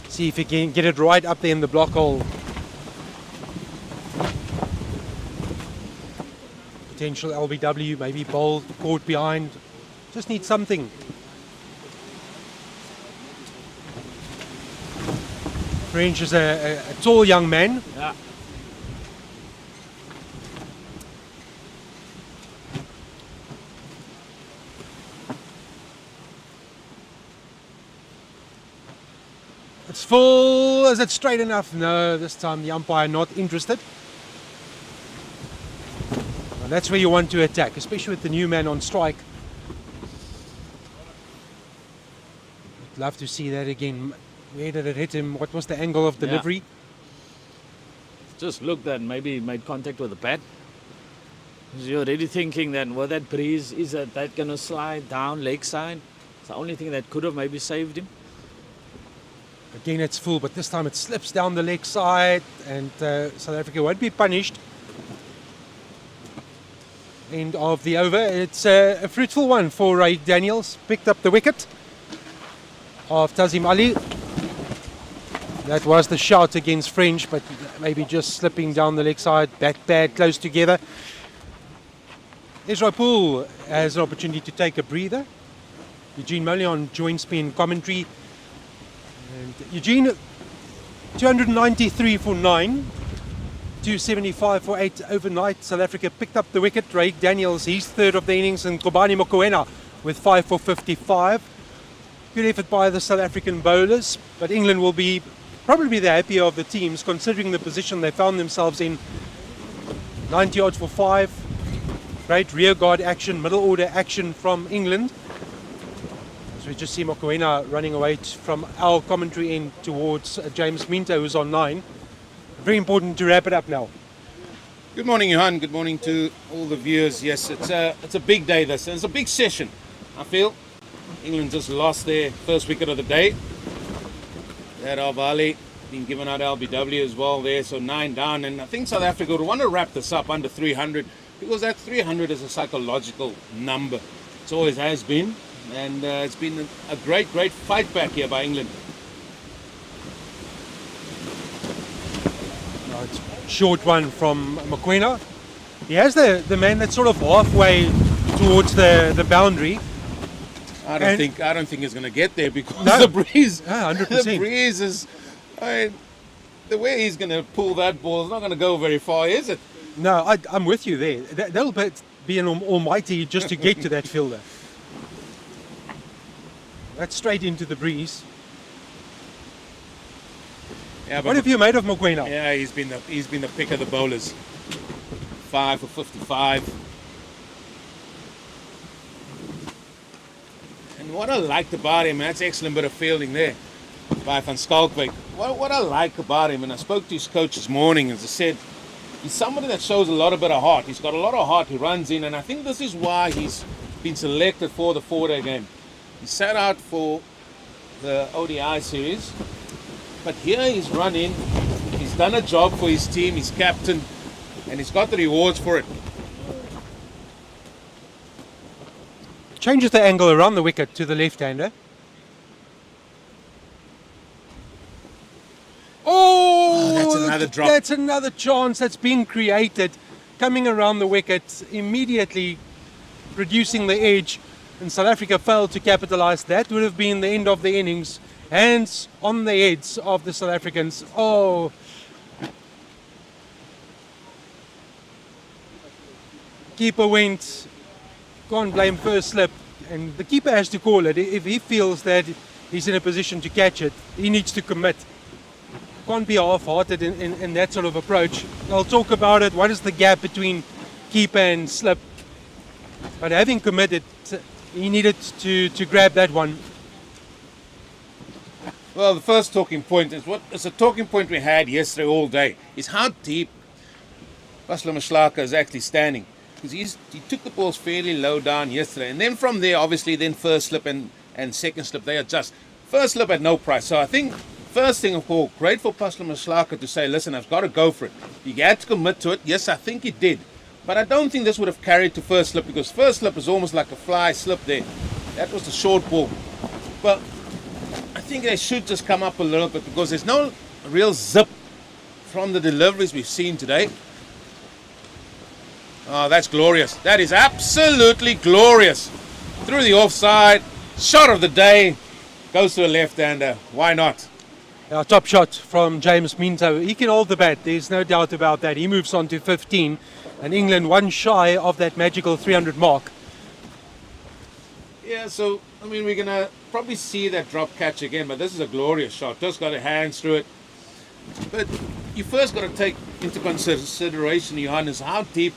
See if he can get it right up there in the block hole. potential LBW, maybe bowled, caught behind. Just need something. French is a tall young man. Yeah. It's full. Is it straight enough? No, this time the umpire not interested. And that's where you want to attack, especially with the new man on strike. I'd love to see that again. Where did it hit him? What was the angle of delivery? Just looked and maybe made contact with the bat. You're already thinking that with that breeze, is that going to slide down leg side? It's the only thing that could have maybe saved him. Again, it's full, but this time it slips down the leg side, and South Africa won't be punished. End of the over. It's a fruitful one for Ray Daniels. Picked up the wicket of Tazim Ali. That was the shot against French, but maybe just slipping down the leg side. Back pad close together. Ezra Poole has an opportunity to take a breather. Eugene Molion joins me in commentary. And Eugene, 293 for 9, 275 for 8 overnight. South Africa picked up the wicket. Ray Daniels, he's third of the innings, and Kobani Mokoena with 5 for 55. Good effort by the South African bowlers, but England will be probably the happier of the teams considering the position they found themselves in. 90 odd for 5. Great rear guard action, middle order action from England. We just see Mokoena running away from our commentary end towards James Minto, who's on 9. Very important to wrap it up now. Good morning, Johan. Good morning to all the viewers. Yes, it's a big day this, and it's a big session, I feel. England just lost their first wicket of the day. That of Ali being given out LBW as well there, so 9 down. And I think South Africa would want to wrap this up under 300, because that 300 is a psychological number. It always has been. And it's been a great fight back here by England. No, it's a short one from Mokoena. He has the man that's sort of halfway towards the boundary. I don't think he's going to get there because No. the breeze. Yeah, 100%. The breeze is. The way he's going to pull that ball is not going to go very far, is it? No, I'm with you there. That'll be an almighty just to get to that fielder. That's straight into the breeze. Yeah, but What have you made of Mokoena? Yeah, he's been the pick of the bowlers. 5 for 55. And what I liked about him, that's excellent bit of fielding there by Van Schalkwyk. What I like about him, and I spoke to his coach this morning, as I said, he's somebody that shows a lot of bit of heart. He's got a lot of heart. He runs in, and I think this is why he's been selected for the 4-day game. He sat out for the ODI series, but here he's run in, he's done a job for his team, he's captain, and he's got the rewards for it. Changes the angle around the wicket to the left-hander. Oh, that's another drop. That's another chance that's being created, coming around the wicket, immediately reducing the edge. And South Africa failed to capitalise. That would have been the end of the innings. Hands on the heads of the South Africans. Oh. Keeper went. Can't blame first slip. And the keeper has to call it. If he feels that he's in a position to catch it, he needs to commit. Can't be half-hearted in that sort of approach. I'll talk about it. What is the gap between keeper and slip? But having committed, he needed to grab that one. Well, the first talking point is a talking point we had yesterday all day, is how deep Basla Mashlaka is actually standing. Because he took the balls fairly low down yesterday. And then from there, obviously, then first slip and second slip, they adjust. First slip at no price. So I think, first thing of all, great for Basla Mashlaka to say, listen, I've got to go for it. He had to commit to it. Yes, I think he did. But I don't think this would have carried to first slip, because first slip is almost like a fly slip there. That was the short ball. But I think they should just come up a little bit, because there's no real zip from the deliveries we've seen today. Oh, that's glorious. That is absolutely glorious. Through the offside, shot of the day, goes to a left-hander. Why not? Our top shot from James Minto. He can hold the bat, there's no doubt about that. He moves on to 15, and England one shy of that magical 300 mark. Yeah, so, I mean, we're going to probably see that drop catch again, but this is a glorious shot. Just got a hands through it. But you first got to take into consideration, Johannes, how deep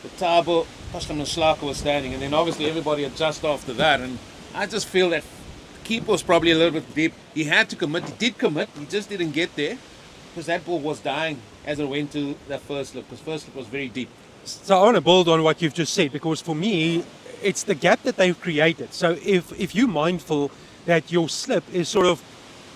the Tabo Pashlamaslaka was standing, and then obviously everybody adjust after that. And I just feel that keeper was probably a little bit deep. He had to commit. He did commit. He just didn't get there because that ball was dying as it went to that first slip, because first slip was very deep. So I want to build on what you've just said, because for me, it's the gap that they've created. So if you're mindful that your slip is sort of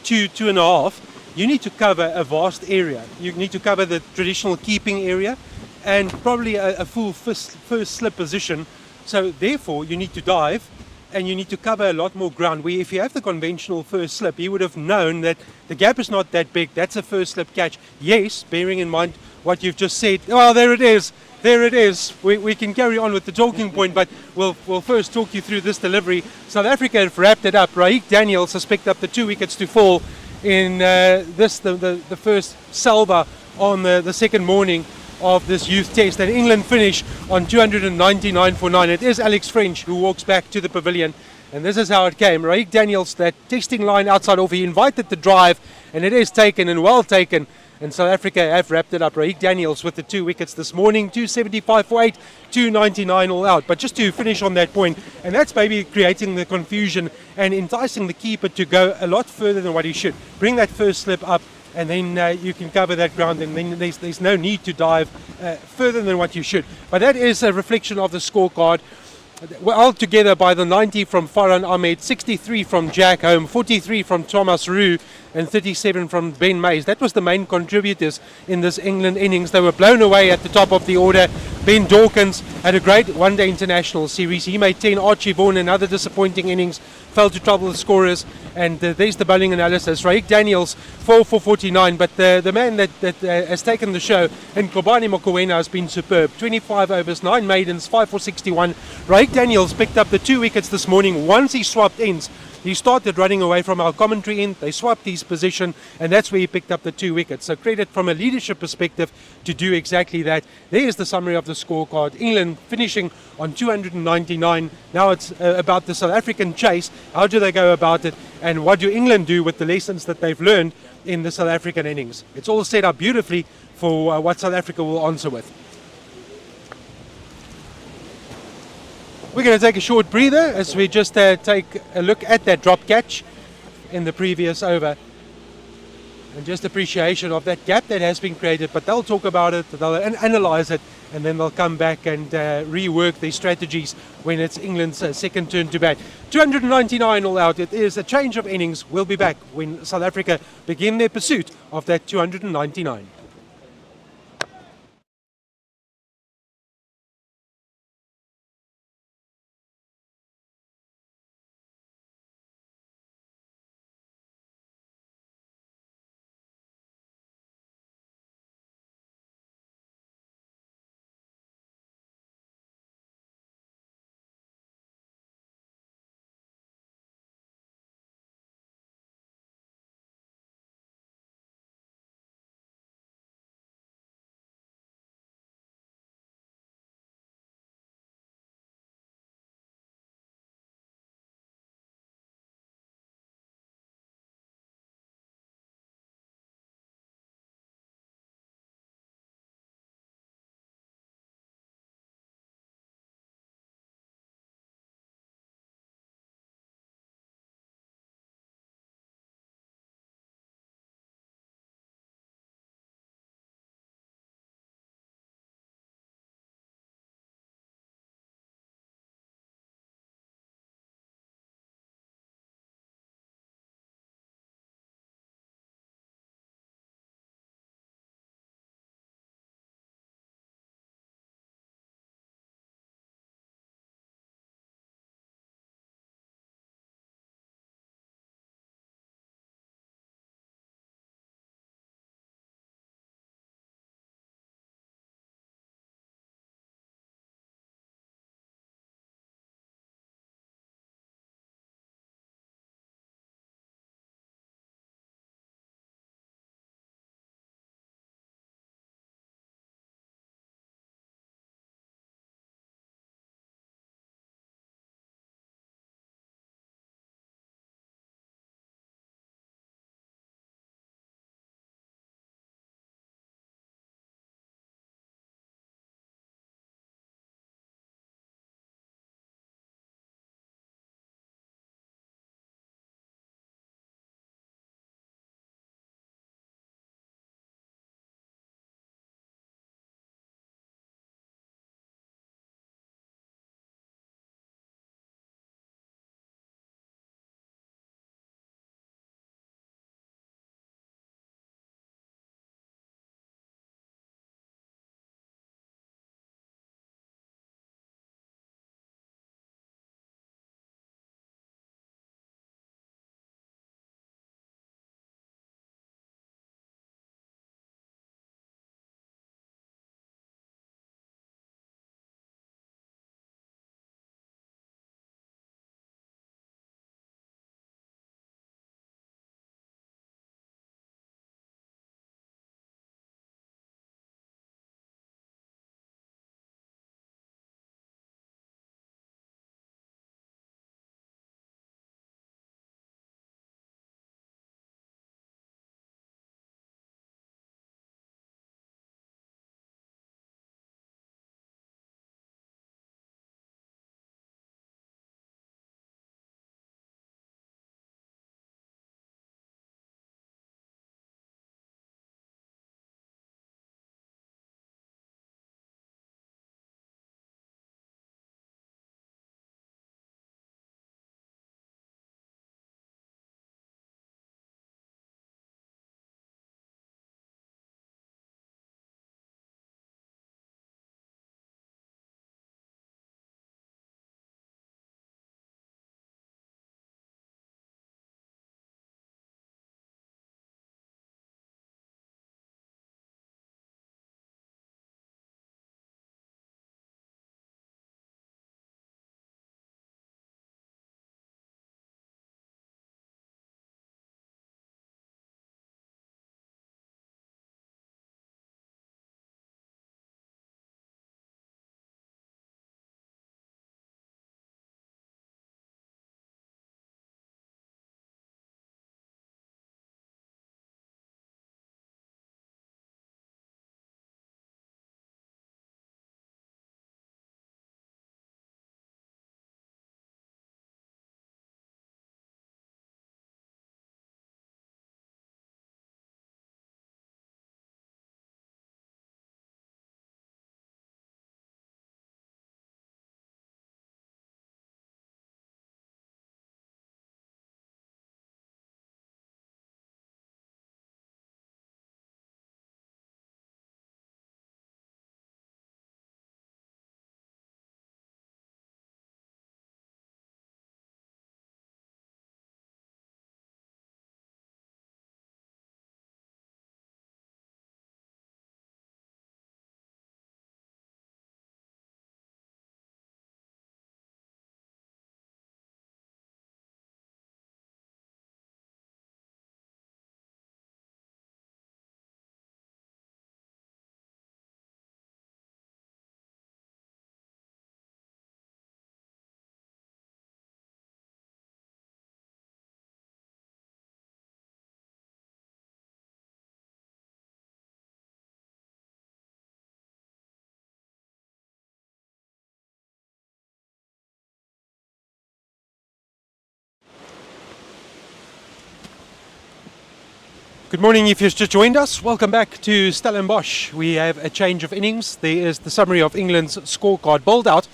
2.5, you need to cover a vast area. You need to cover the traditional keeping area and probably a full first slip position. So therefore, you need to dive and you need to cover a lot more ground. Where if you have the conventional first slip, you would have known that the gap is not that big. That's a first slip catch. Yes, bearing in mind what you've just said. Oh, there it is. There it is. We can carry on with the talking point, but we'll first talk you through this delivery. South Africa have wrapped it up. Raik Daniels has picked up the 2 wickets to fall in the first salva on the second morning of this youth test, and England finish on 299 for 9. It is Alex French who walks back to the pavilion, and this is how it came. Raik Daniels, that testing line outside off, he invited the drive, and it is taken, and well taken, and South Africa have wrapped it up. Raik Daniels with the 2 wickets this morning, 275 for 8, 299 all out. But just to finish on that point, and that's maybe creating the confusion and enticing the keeper to go a lot further than what he should. Bring that first slip up, and then you can cover that ground, and then there's no need to dive further than what you should. But that is a reflection of the scorecard. Altogether by the 90 from Farhan Ahmed, 63 from Jack Home, 43 from Thomas Roos, and 37 from Ben Mays. That was the main contributors in this England innings. They were blown away at the top of the order. Ben Dawkins had a great one-day international series. He made 10. Archie Vaughan, another disappointing innings, fell to trouble the scorers. And there's the bowling analysis. Raik Daniels, 4 for 49. But the man that has taken the show, and Kobani Mokoena, has been superb. 25 overs, 9 maidens, 5 for 61. Raik Daniels picked up the 2 wickets this morning. Once he swapped ends, he started running away from our commentary end. They swapped his position, and that's where he picked up the 2 wickets. So credit from a leadership perspective to do exactly that. There's the summary of the scorecard. England finishing on 299. Now it's about the South African chase. How do they go about it? And what do England do with the lessons that they've learned in the South African innings? It's all set up beautifully for what South Africa will answer with. We're going to take a short breather as we just take a look at that drop catch in the previous over, and just appreciation of that gap that has been created. But they'll talk about it, they'll analyse it, and then they'll come back and rework their strategies when it's England's second turn to bat. 299 all out. It is a change of innings. We'll be back when South Africa begin their pursuit of that 299. Good morning, if you've just joined us. Welcome back to Stellenbosch. We have a change of innings. There is the summary of England's scorecard bowled out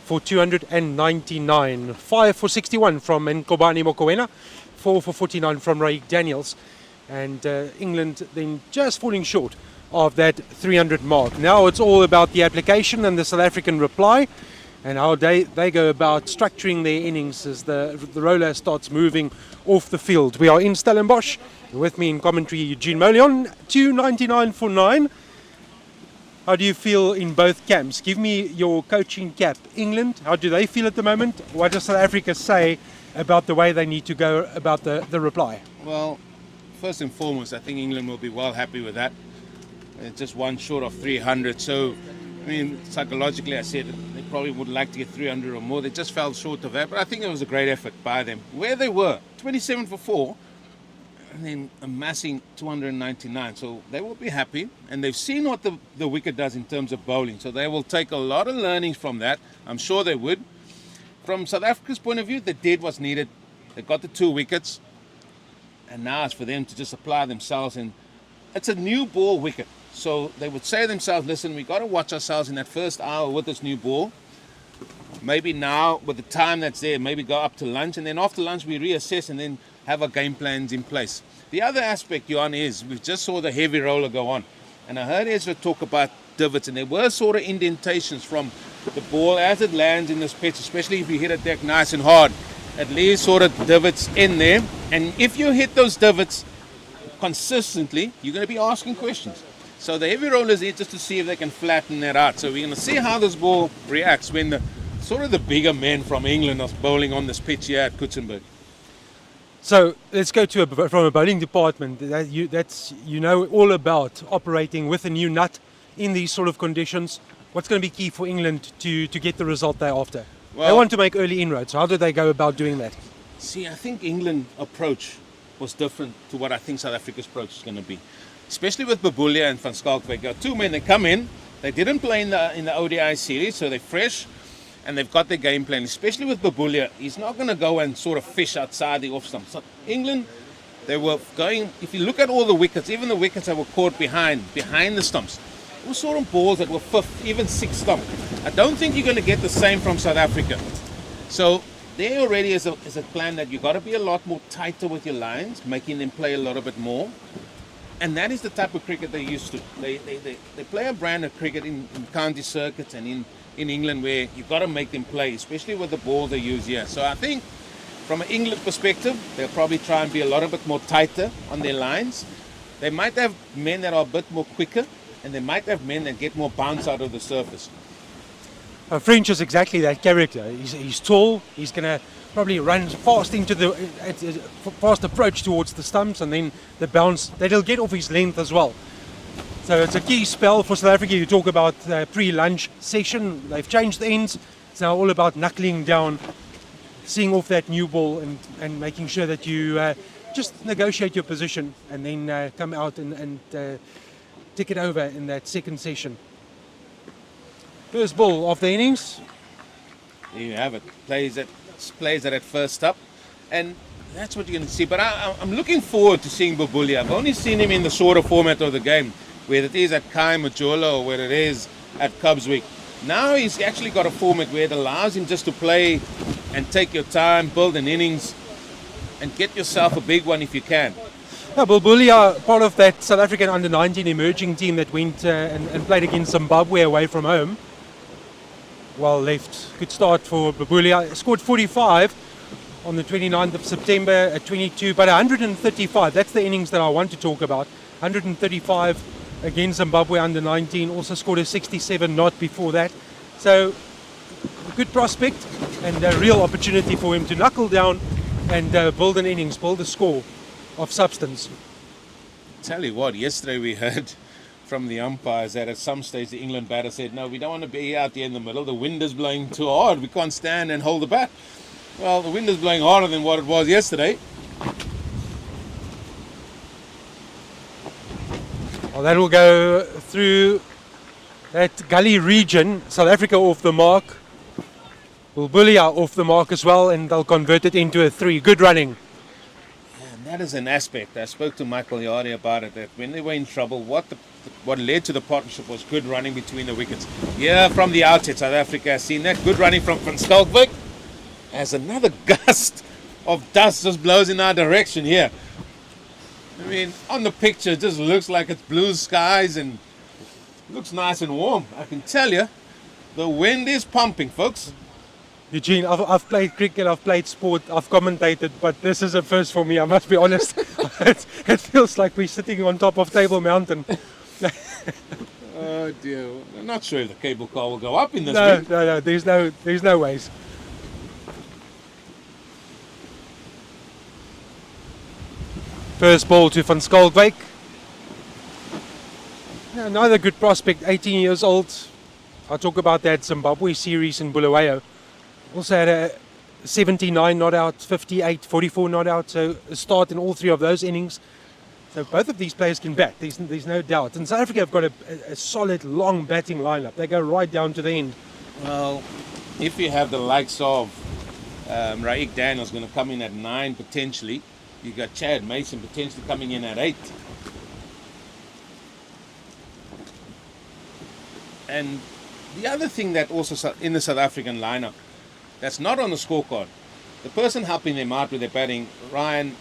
for 299. 5 for 61 from Nkobani Mokoena, 4 for 49 from Ray Daniels. And England then just falling short of that 300 mark. Now it's all about the application and the South African reply and how they go about structuring their innings as the roller starts moving off the field. We are in Stellenbosch. With me in commentary, Eugene Molion, 299 for 9. How do you feel in both camps? Give me your coaching cap. England, how do they feel at the moment? What does South Africa say about the way they need to go about the reply? Well, first and foremost, I think England will be well happy with that. It's just one short of 300. So, I mean, psychologically, I said they probably would like to get 300 or more. They just fell short of that. But I think it was a great effort by them. Where they were, 27 for 4. And then amassing 299, so they will be happy, and they've seen what the wicket does in terms of bowling, so they will take a lot of learnings from that. I'm sure they would. From South Africa's point of view, they did what's needed. They got the 2 wickets, and now it's for them to just apply themselves, and it's a new ball wicket, so they would say to themselves, listen, we got to watch ourselves in that first hour with this new ball. Maybe now, with the time that's there, maybe go up to lunch, and then after lunch we reassess and then have our game plans in place. The other aspect, Johan, is we just saw the heavy roller go on. And I heard Ezra talk about divots, and there were sort of indentations from the ball as it lands in this pitch, especially if you hit a deck nice and hard. It leaves sort of divots in there. And if you hit those divots consistently, you're going to be asking questions. So the heavy rollers here just to see if they can flatten that out. So we're going to see how this ball reacts when the bigger men from England are bowling on this pitch here at Kutsenberg. So let's go to from a bowling department. That's all about operating with a new nut in these sort of conditions. What's going to be key for England to get the result they're after? They want to make early inroads. How do they go about doing that? See, I think England's approach was different to what I think South Africa's approach is going to be. Especially with Babulia and Van Schalkwyk. Got 2 men that come in. They didn't play in the ODI series, so they're fresh. And they've got their game plan, especially with Babulia. He's not going to go and sort of fish outside the off stump. So England, they were going, if you look at all the wickets, even the wickets that were caught behind the stumps, it was sort of balls that were 5th, even 6th stump. I don't think you're going to get the same from South Africa. So there already is a plan that you've got to be a lot more tighter with your lines, making them play a little bit more. And that is the type of cricket they're used to. They play a brand of cricket in county circuits and in England where you've got to make them play, especially with the ball they use here. So I think from an England perspective, they'll probably try and be a little bit more tighter on their lines. They might have men that are a bit more quicker, and they might have men that get more bounce out of the surface. French is exactly that character. He's tall, he's going to probably run fast into the fast approach towards the stumps, and then the bounce that he'll get off his length as well. So it's a key spell for South Africa. You talk about pre-lunch session. They've changed the ends. It's now all about knuckling down, seeing off that new ball and making sure that you just negotiate your position and then come out and tick it over in that second session. First ball of the innings. There you have it. Plays it at first up. And that's what you're going to see. But I'm looking forward to seeing Babulia. I've only seen him in the shorter format of the game, whether it is at Kai Majola or whether it is at Cubswick. Now he's actually got a format where it allows him just to play and take your time, build an innings, and get yourself a big one if you can. Babulia, part of that South African under-19 emerging team that went and played against Zimbabwe away from home. Well left. Good start for Babulia. Scored 45 on the 29th of September at 22, but 135. That's the innings that I want to talk about. 135 against Zimbabwe under 19. Also scored a 67 not before that. So a good prospect and a real opportunity for him to knuckle down and build an innings, build a score of substance. Tell you what, yesterday we heard from the umpires that at some stage the England batter said, no, we don't want to be out there in the middle. The wind is blowing too hard. We can't stand and hold the bat. Well, the wind is blowing harder than what it was yesterday. Well, that will go through that gully region. South Africa off the mark. Babulia off the mark as well, and they'll convert it into a 3. Good running. And that is an aspect. I spoke to Michael Yardi about it, that when they were in trouble, what led to the partnership was good running between the wickets. Yeah, from the outset, South Africa has seen that. Good running from Van Schalkwyk. As another gust of dust just blows in our direction here. I mean, on the picture, it just looks like it's blue skies and looks nice and warm. I can tell you, the wind is pumping, folks. Eugene, I've played cricket, I've played sport, I've commentated, but this is a first for me, I must be honest. It feels like we're sitting on top of Table Mountain. Oh dear, I'm not sure if the cable car will go up in this No, wind. no, there's no ways. First ball to Van Schalkwyk. Another good prospect, 18 years old. I'll talk about that Zimbabwe series in Bulawayo. Also had a 79 not out, 58, 44 not out, so a start in all three of those innings. So both of these players can bat, there's no doubt. And South Africa have got a solid, long batting lineup. They go right down to the end. Well, if you have the likes of Raik Daniels going to come in at 9 potentially, you got Chad Mason potentially coming in at 8. And the other thing that also in the South African lineup that's not on the scorecard, the person helping them out with their batting, Ryan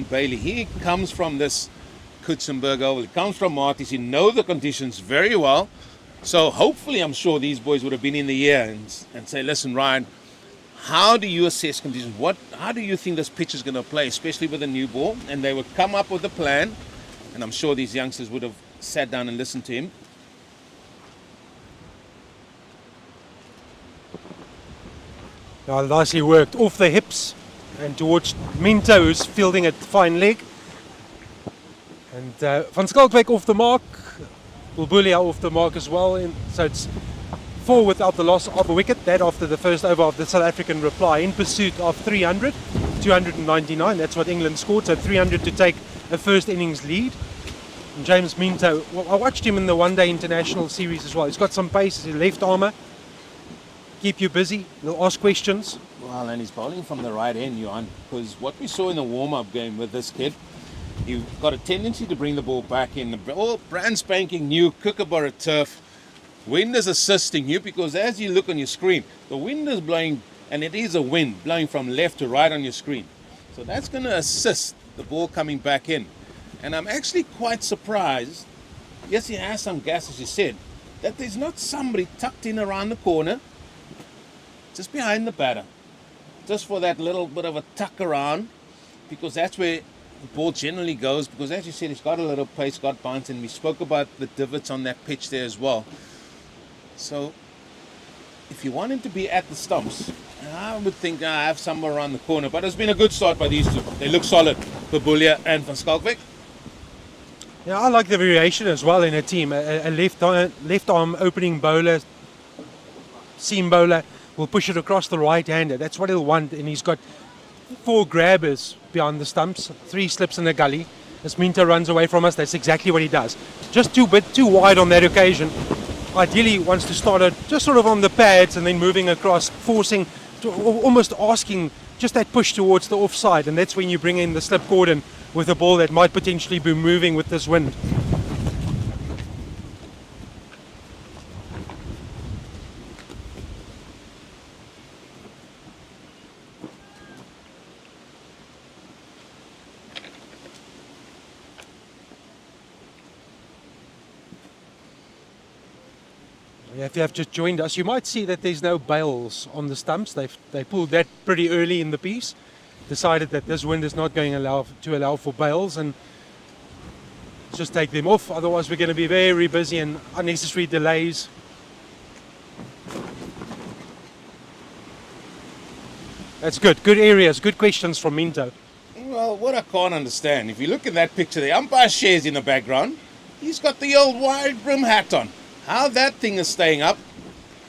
Bailey, he comes from this Kutsenberg Oval, he comes from Marties, he knows the conditions very well. So hopefully, I'm sure these boys would have been in the air and say, listen, Ryan, how do you assess conditions? How do you think this pitch is going to play, especially with a new ball? And they would come up with a plan, and I'm sure these youngsters would have sat down and listened to him. Now, nicely worked off the hips and towards Minto, who's fielding a fine leg. And Van Schalkwyk off the mark, Bulbulia off the mark as well. And so it's 4 without the loss of a wicket. That after the first over of the South African reply in pursuit of 300, 299. That's what England scored. So 300 to take a first innings lead. And James Minto, well, I watched him in the one-day international series as well. He's got some pace. He's a left armer. Keep you busy. He'll ask questions. Well, and he's bowling from the right end, Johan, because what we saw in the warm-up game with this kid, you've got a tendency to bring the ball back in. The all brand spanking new Kookaburra turf. Wind is assisting you because as you look on your screen, the wind is blowing, and it is a wind blowing from left to right on your screen. So that's going to assist the ball coming back in. And I'm actually quite surprised, yes, he has some gas, as you said, that there's not somebody tucked in around the corner, just behind the batter, just for that little bit of a tuck around, because that's where the ball generally goes, because as you said, it's got a little pace, got bounce, and we spoke about the divots on that pitch there as well. So if you want him to be at the stumps, I would think I have somewhere around the corner, but it's been a good start by these two. They look solid, Bulbulia and Van Schalkwyk. Yeah, I like the variation as well in a team. A left arm opening bowler, seam bowler, will push it across the right-hander. That's what he'll want. And he's got 4 grabbers behind the stumps, 3 slips in the gully. As Minto runs away from us, that's exactly what he does. Just too wide on that occasion. Ideally, he wants to start it just sort of on the pads and then moving across, forcing, almost asking just that push towards the offside. And that's when you bring in the slip cordon with a ball that might potentially be moving with this wind. If you have just joined us, you might see that there's no bails on the stumps. They pulled that pretty early in the piece, decided that this wind is not going to allow for bails, and just take them off. Otherwise, we're going to be very busy and unnecessary delays. That's good. Good areas, good questions from Minto. Well, what I can't understand, if you look at that picture, the umpire shares in the background, he's got the old wide brim hat on. How that thing is staying up,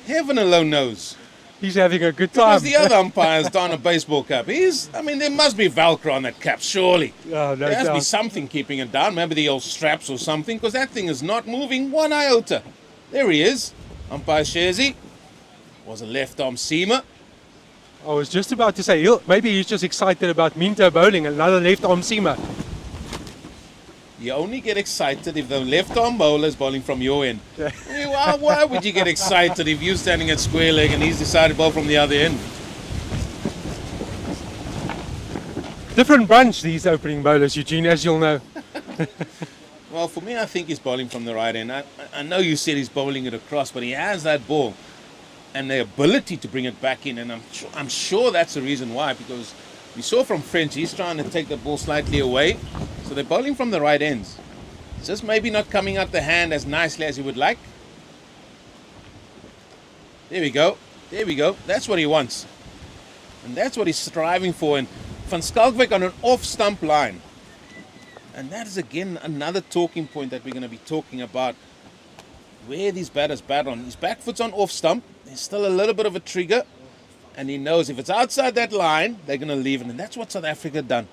heaven alone knows. He's having a good time. Because the other umpires don a baseball cap. There must be Velcro on that cap, surely. Oh, no there has to be doubt. something keeping it down, maybe the old straps or something, because that thing is not moving one iota. There he is, umpire Sharzy. Was a left arm seamer. I was just about to say, maybe he's just excited about Minto bowling, another left-arm seamer. You only get excited if the left-arm bowler is bowling from your end. Why would you get excited if you're standing at square leg and he's decided to bowl from the other end? Different bunch, these opening bowlers, Eugene, as you'll know. Well, for me, I think he's bowling from the right end. I know you said he's bowling it across, but he has that ball and the ability to bring it back in, and I'm sure that's the reason why, because we saw from French, he's trying to take the ball slightly away, so they're bowling from the right ends. It's just maybe not coming out the hand as nicely as he would like. There we go. There we go. That's what he wants. And that's what he's striving for. And Van Schalkwyk on an off-stump line. And that is, again, another talking point that we're going to be talking about. Where these batters bat on. His back foot's on off-stump. There's still a little bit of a trigger. And he knows if it's outside that line, they're going to leave it. And that's what South Africa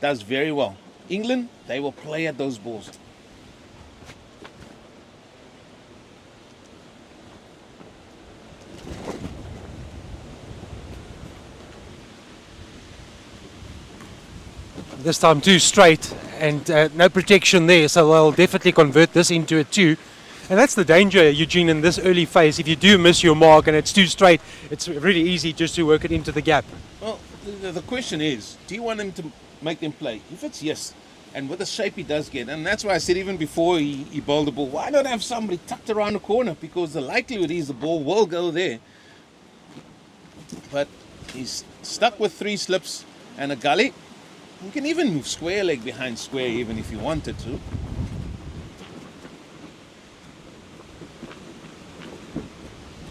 does very well. England, they will play at those balls. This time 2 straight and no protection there, so they'll definitely convert this into a 2. And that's the danger, Eugene, in this early phase. If you do miss your mark and it's 2 straight, it's really easy just to work it into the gap. Well, the question is, do you want him to make them play? If it's yes, and with the shape he does get, and that's why I said even before he bowled the ball, why not have somebody tucked around the corner? Because the likelihood is the ball will go there. But he's stuck with 3 slips and a gully. You can even move square leg behind square even if you wanted to.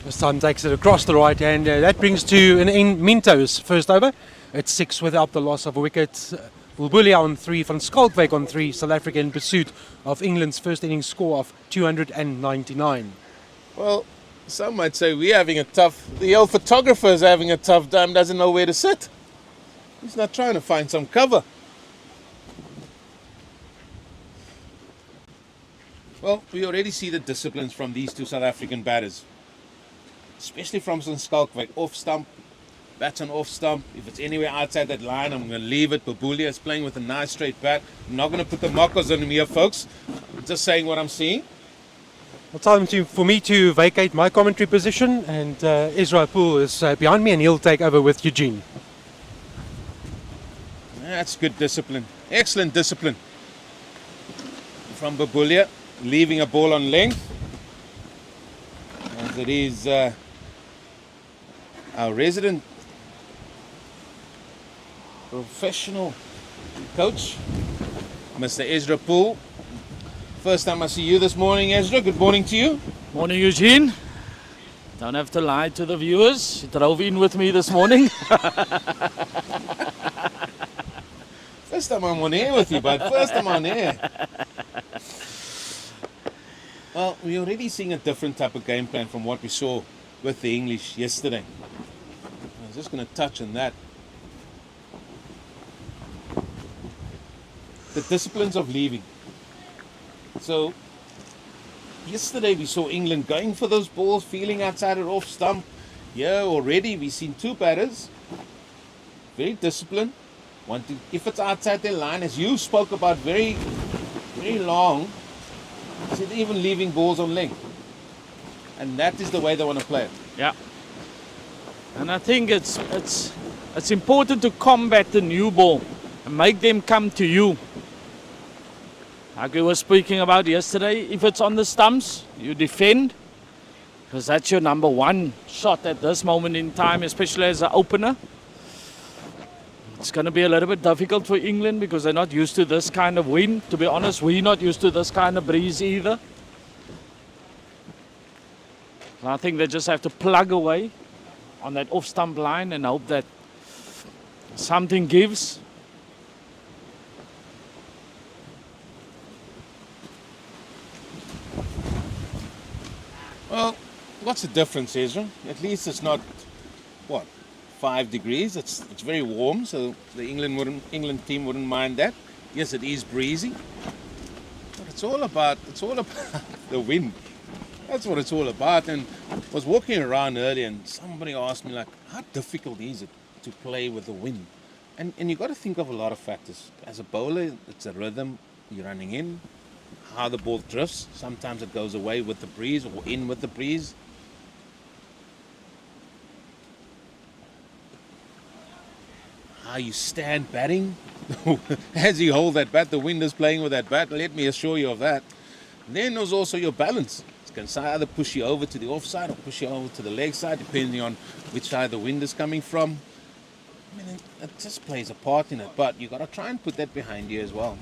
This time takes it across the right hand. That brings to an end Minto's first over. It's 6 without the loss of a wicket. Bulbulia on 3, Van Schalkwyk on 3. South Africa in pursuit of England's first innings score of 299. Well, some might say we're having a tough... The old photographer is having a tough time, doesn't know where to sit. He's not trying to find some cover. Well, we already see the disciplines from these 2 South African batters. Especially from Van Schalkwyk. Off stump, bats on off stump. If it's anywhere outside that line, I'm going to leave it. Bulbulia is playing with a nice straight bat. I'm not going to put the mockers on him here, folks. I'm just saying what I'm seeing. Well, time for me to vacate my commentary position, and Ezra Poole is behind me and he'll take over with Eugene. That's good discipline. Excellent discipline. From Bulbulia, leaving a ball on length. As it is our resident professional coach, Mr. Ezra Poole. First time I see you this morning, Ezra. Good morning to you. Morning, Eugene. Don't have to lie to the viewers. You drove in with me this morning. First time I'm on air with you, bud. First time on air. Well, we're already seeing a different type of game plan from what we saw with the English yesterday. I was just going to touch on that. The disciplines of leaving. So, yesterday we saw England going for those balls, feeling outside it off stump. Yeah, already we've seen 2 batters. Very disciplined. If it's outside their line, as you spoke about very, very long, even leaving balls on length. And that is the way they want to play it. Yeah. And I think it's important to combat the new ball and make them come to you. Like we were speaking about yesterday, if it's on the stumps, you defend. Because that's your number 1 shot at this moment in time, especially as an opener. It's going to be a little bit difficult for England because they're not used to this kind of wind. To be honest, we're not used to this kind of breeze either. So I think they just have to plug away on that off-stump line and hope that something gives. Well, what's the difference, Ezra? At least it's not, 5 degrees. It's very warm, so the England team wouldn't mind that. Yes, it is breezy, but it's all about the wind. That's what it's all about. And I was walking around earlier, and somebody asked me, like, how difficult is it? to play with the wind. And you've got to think of a lot of factors. As a bowler, it's a rhythm. You're running in, how the ball drifts. Sometimes it goes away with the breeze or in with the breeze. How you stand batting. As you hold that bat, the wind is playing with that bat. Let me assure you of that. Then there's also your balance. It can either push you over to the offside or push you over to the leg side, depending on which side the wind is coming from. I mean, it just plays a part in it, but you've got to try and put that behind you as well.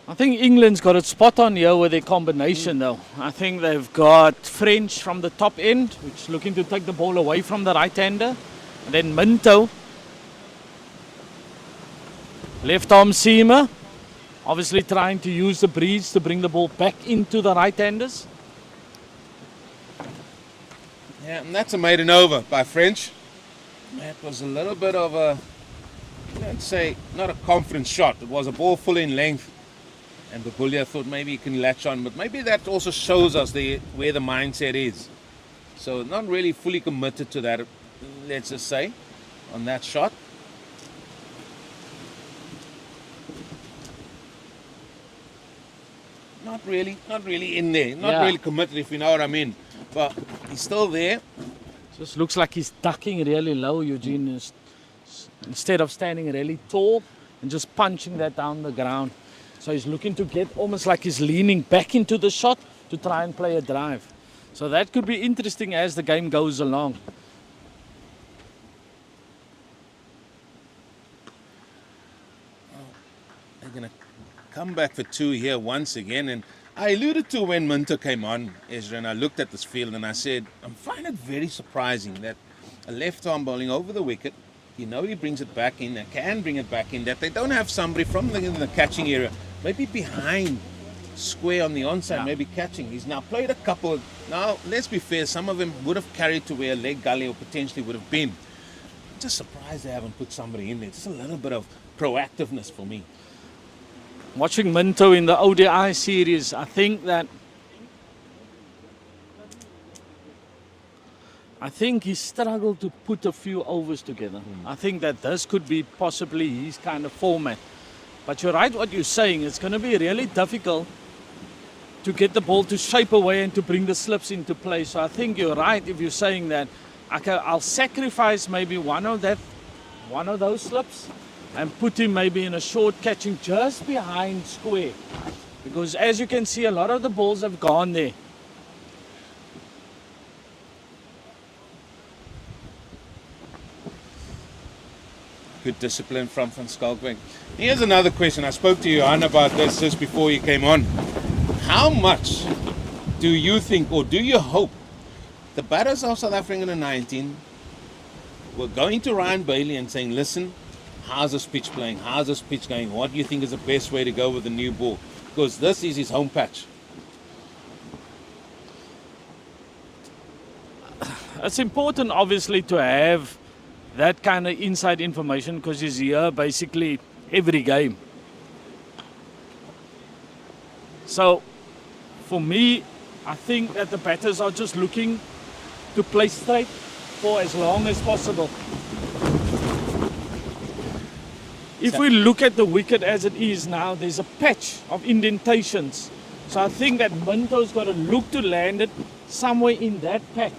I think England's got it spot on here with their combination though. I think they've got French from the top end, which is looking to take the ball away from the right-hander. And then Minto, left arm seamer, obviously trying to use the breeze to bring the ball back into the right-handers. Yeah, and that's a maiden over by French. That was a little bit of a, let's say, not a confident shot. It was a ball full in length. And Babulia thought maybe he can latch on, but maybe that also shows us where the mindset is. So not really fully committed to that, let's just say, on that shot. Not really in there. Not really committed, if you know what I mean. But he's still there. Just looks like he's ducking really low, Eugene, instead of standing really tall and just punching that down the ground. So he's looking to get almost like he's leaning back into the shot to try and play a drive. So that could be interesting as the game goes along. They're going to come back for two here once again. And I alluded to when Minto came on, Ezra, and I looked at this field and I said, I find it very surprising that a left arm bowling over the wicket, you know he brings it back in, and can bring it back in, that they don't have somebody from the catching area, maybe behind square on the onside, maybe catching. He's now played a couple. Now, let's be fair, some of them would have carried to where leg gully or potentially would have been. I'm just surprised they haven't put somebody in there. Just a little bit of proactiveness for me. Watching Minto in the ODI series, I think he struggled to put a few overs together. I think that this could be possibly his kind of format. But you're right what you're saying. It's going to be really difficult to get the ball to shape away and to bring the slips into play. So I think you're right if you're saying that I'll sacrifice maybe one of those slips and put him maybe in a short catching just behind square. Because as you can see, a lot of the balls have gone there. Good discipline from Van Schalkwyk. Here's another question. I spoke to Johan about this just before you came on. How much do you think, or do you hope, the batters of South Africa under 19 were going to Ryan Bailey and saying, listen, how's this pitch playing? How's this pitch going? What do you think is the best way to go with the new ball? Because this is his home patch. It's important, obviously, to have that kind of inside information because he's here basically every game. So, for me, I think that the batters are just looking to play straight for as long as possible. If we look at the wicket as it is now, there's a patch of indentations. So I think that Minto's got to look to land it somewhere in that patch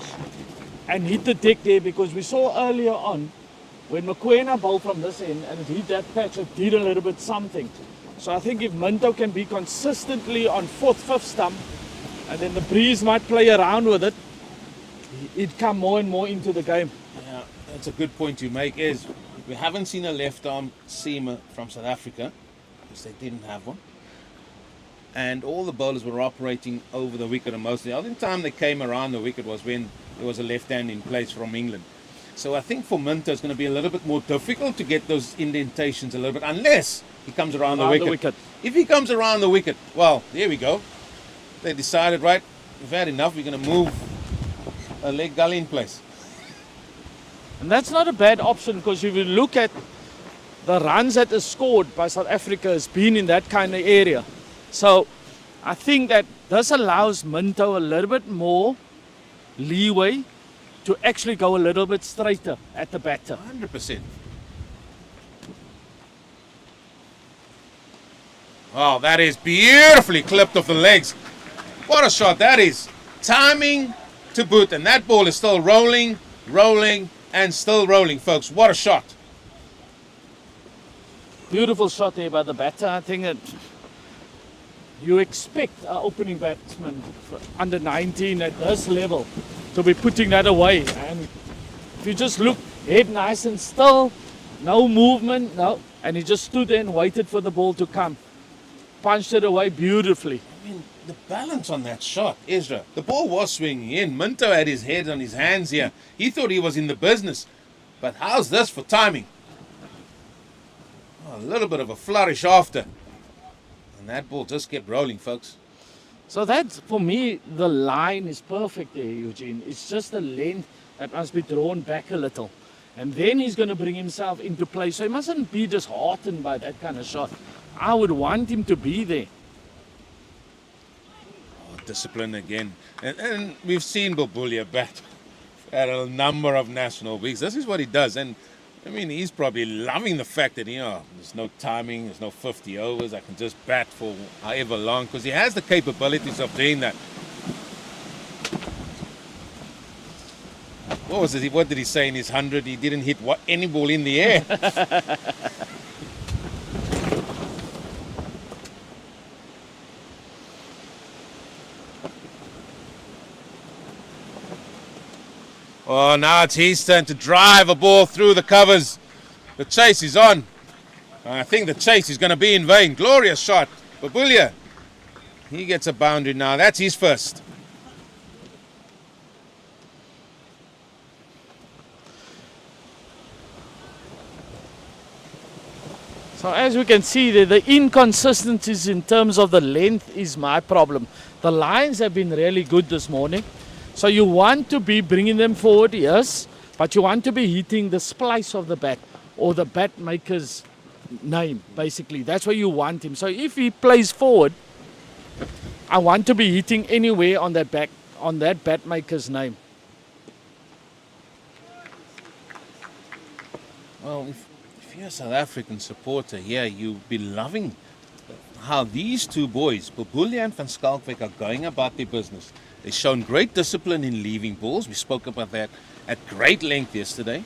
and hit the deck there, because we saw earlier on when Mokoena bowled from this end and it hit that patch, it did a little bit something. So I think if Minto can be consistently on 4th, 5th stump, and then the breeze might play around with it, it'd come more and more into the game. Yeah, that's a good point you make. Is we haven't seen a left arm seamer from South Africa because they didn't have one. And all the bowlers were operating over the wicket, and mostly the only time they came around the wicket was when there was a left hand in place from England. So I think for Minto it's going to be a little bit more difficult to get those indentations a little bit, unless he comes around the wicket. If he comes around the wicket, well, there we go. They decided, right, we've had enough, we're going to move a leg gully in place. And that's not a bad option, because if you look at the runs that is scored by South Africa has been in that kind of area. So I think that this allows Minto a little bit more leeway to actually go a little bit straighter at the batter. 100%. Oh, that is beautifully clipped off the legs. What a shot that is. Timing to boot, and that ball is still rolling, and still rolling, folks. What a shot. Beautiful shot there by the batter. I think that you expect our opening batsman under 19 at this level to be putting that away. And if you just look, head nice and still, no movement, no. And he just stood there and waited for the ball to come. Punched it away beautifully. I mean, the balance on that shot, Ezra. The ball was swinging in. Minto had his head on his hands here. He thought he was in the business. But how's this for timing? Oh, a little bit of a flourish after. And that ball just kept rolling, folks. So that's, for me, the line is perfect there, Eugene. It's just the length that must be drawn back a little. And then he's going to bring himself into play. So he mustn't be disheartened by that kind of shot. I would want him to be there. Oh, discipline again. And we've seen Bobulia bat at a number of national weeks. This is what he does. And I mean, he's probably loving the fact that, there's no timing, there's no 50 overs. I can just bat for however long, because he has the capabilities of doing that. What was it? What did he say in his 100? He didn't hit any ball in the air. Oh, now it's his turn to drive a ball through the covers. The chase is on. I think the chase is going to be in vain. Glorious shot. Bobulia, he gets a boundary now. That's his first. So as we can see there, the inconsistencies in terms of the length is my problem. The lines have been really good this morning. So you want to be bringing them forward, yes, but you want to be hitting the splice of the bat or the bat maker's name, basically. That's where you want him. So if he plays forward, I want to be hitting anywhere on that bat maker's name. Well, if you're a South African supporter here, you'll be loving how these two boys, Bobulia and Van Schalkwyk, are going about their business. They've shown great discipline in leaving balls. We spoke about that at great length yesterday.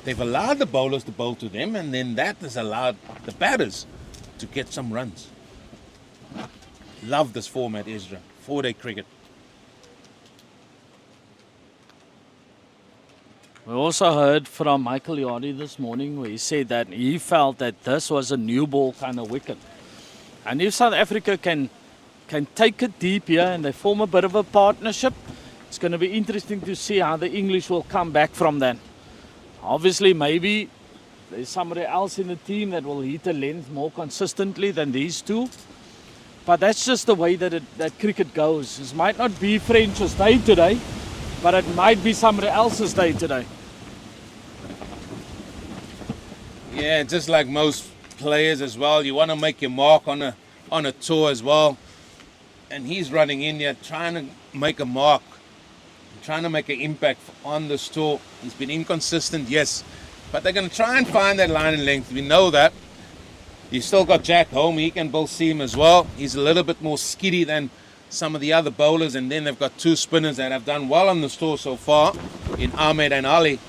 They've allowed the bowlers to bowl to them, and then that has allowed the batters to get some runs. Love this format, Ezra. 4-day cricket. We also heard from Michael Yardi this morning where he said that he felt that this was a new ball kind of wicket. And if South Africa can take it deep here and they form a bit of a partnership, it's going to be interesting to see how the English will come back from that. Obviously, maybe there's somebody else in the team that will hit the length more consistently than these two. But that's just the way that cricket goes. It might not be French's day today, but it might be somebody else's day today. Yeah, just like most players as well, you want to make your mark on a tour as well. And he's running in here trying to make a mark, trying to make an impact on this tour. He's been inconsistent, yes, but they're going to try and find that line and length. We know that. You've still got Jack Home. He can bowl seam as well. He's a little bit more skiddy than some of the other bowlers. And then they've got two spinners that have done well on this tour so far in Ahmed and Ali.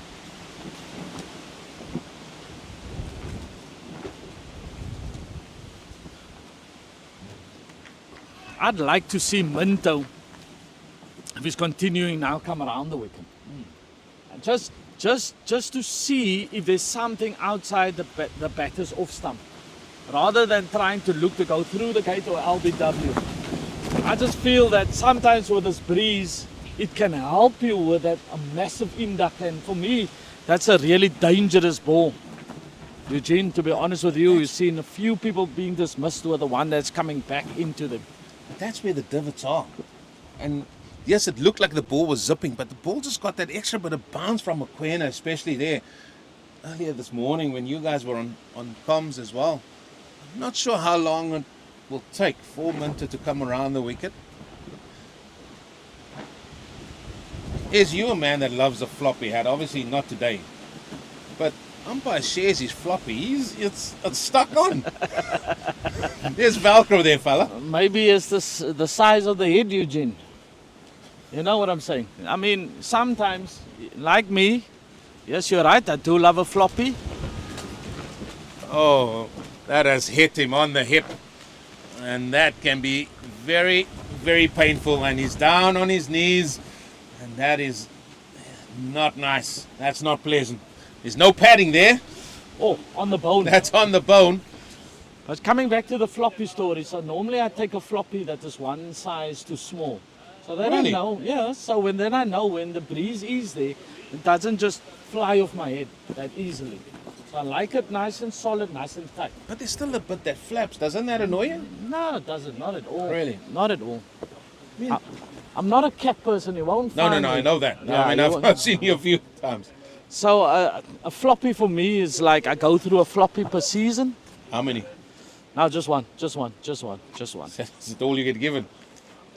I'd like to see Minto, if he's continuing now, come around the wicket. And just to see if there's something outside the batter's off stump, rather than trying to look to go through the gate or LBW. I just feel that sometimes with this breeze, it can help you with that a massive induct. And for me, that's a really dangerous ball. Eugene, to be honest with you, you've seen a few people being dismissed with the one that's coming back into them. But that's where the divots are. And yes, it looked like the ball was zipping, but the ball just got that extra bit of bounce from Mokoena, especially there earlier this morning when you guys were on comms as well. I'm not sure how long it will take for Minto to come around the wicket. Is you a man that loves a floppy hat? Obviously not today. But umpire shares his floppy. It's stuck on. There's Velcro there, fella. Maybe it's the size of the head, Eugene. You know what I'm saying? I mean, sometimes, like me, yes, you're right, I do love a floppy. Oh, that has hit him on the hip. And that can be very, very painful. And he's down on his knees. And that is not nice. That's not pleasant. There's no padding there. Oh, on the bone. That's on the bone. But coming back to the floppy story, so normally I take a floppy that is one size too small. So then Really? I know, yeah, so then I know when the breeze is there, it doesn't just fly off my head that easily. So I like it nice and solid, nice and tight. But there's still a bit that flaps. Doesn't that annoy you? No, it doesn't, not at all. Really? Not at all. I'm not a cat person, you won't No, find me. I know that. No, Yeah, I mean, you I've won't- seen you a few times. So a floppy for me is like I go through a floppy per season. How many? No, just one. Just one. Is it all you get given?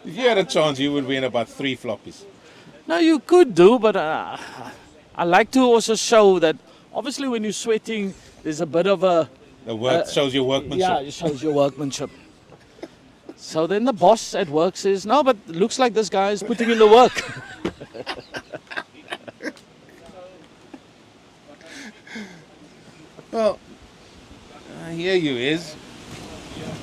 If you had a chance, you would win about 3 floppies. No, you could do, but I like to also show that obviously when you're sweating, there's a bit of a... The work shows your workmanship. Yeah, it shows your workmanship. So then the boss at work says, no, but it looks like this guy is putting in the work. Well, I hear you, Is.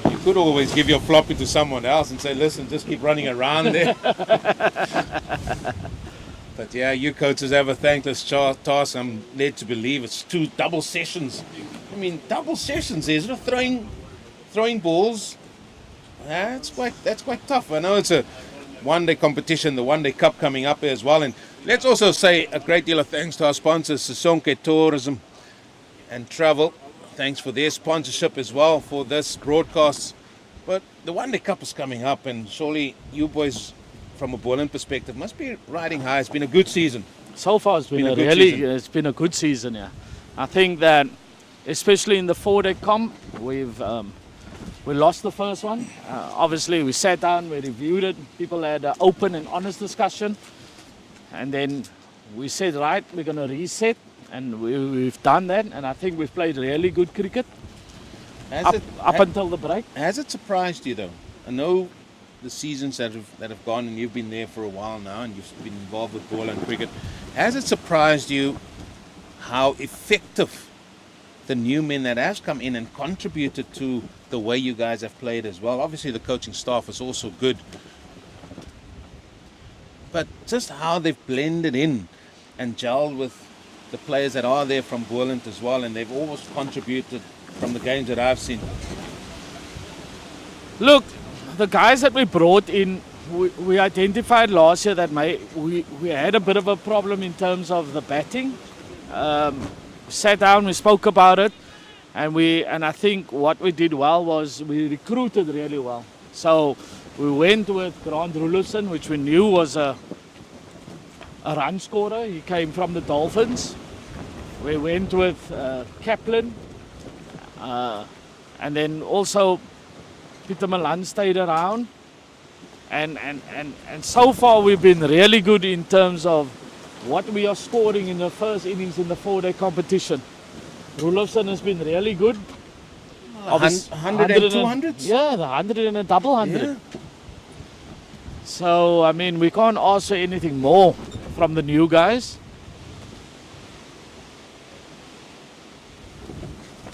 You could always give your floppy to someone else and say, listen, just keep running around there. But yeah, you coaches have a thankless task. I'm led to believe it's 2 double sessions. I mean, double sessions, isn't it? Throwing balls. That's quite tough. I know it's a one-day competition, the one-day cup coming up as well. And let's also say a great deal of thanks to our sponsors, Sesonke Tourism and Travel. Thanks for their sponsorship as well for this broadcast. But the one-day cup is coming up, and surely you boys, from a Boland perspective, must be riding high. It's been a good season. So far it's been a a good really, season. it's been a good season, yeah. I think that, especially in the 4-day comp, we lost the first one. Obviously, we sat down, we reviewed it. People had an open and honest discussion. And then we said, right, we're going to reset. And we've done that. And I think we've played really good cricket up until the break. Has it surprised you, though? I know the seasons that have gone, and you've been there for a while now, and you've been involved with ball and cricket. Has it surprised you how effective the new men that has come in and contributed to the way you guys have played as well? Obviously, the coaching staff is also good. But just how they've blended in and gelled with the players that are there from Boland as well, and they've always contributed from the games that I've seen. Look, the guys that we brought in, we identified last year that we had a bit of a problem in terms of the batting. We sat down, we spoke about it, and I think what we did well was we recruited really well. So we went with Grant Roelofsen, which we knew was a run scorer. He came from the Dolphins. We went with Kaplan, and then also Peter Milan stayed around. And so far we've been really good in terms of what we are scoring in the first innings in the 4-day competition. Roelofsen has been really good. 100 and 200s? Yeah, the 100 and a double 100. Yeah. So, I mean, we can't ask for anything more from the new guys.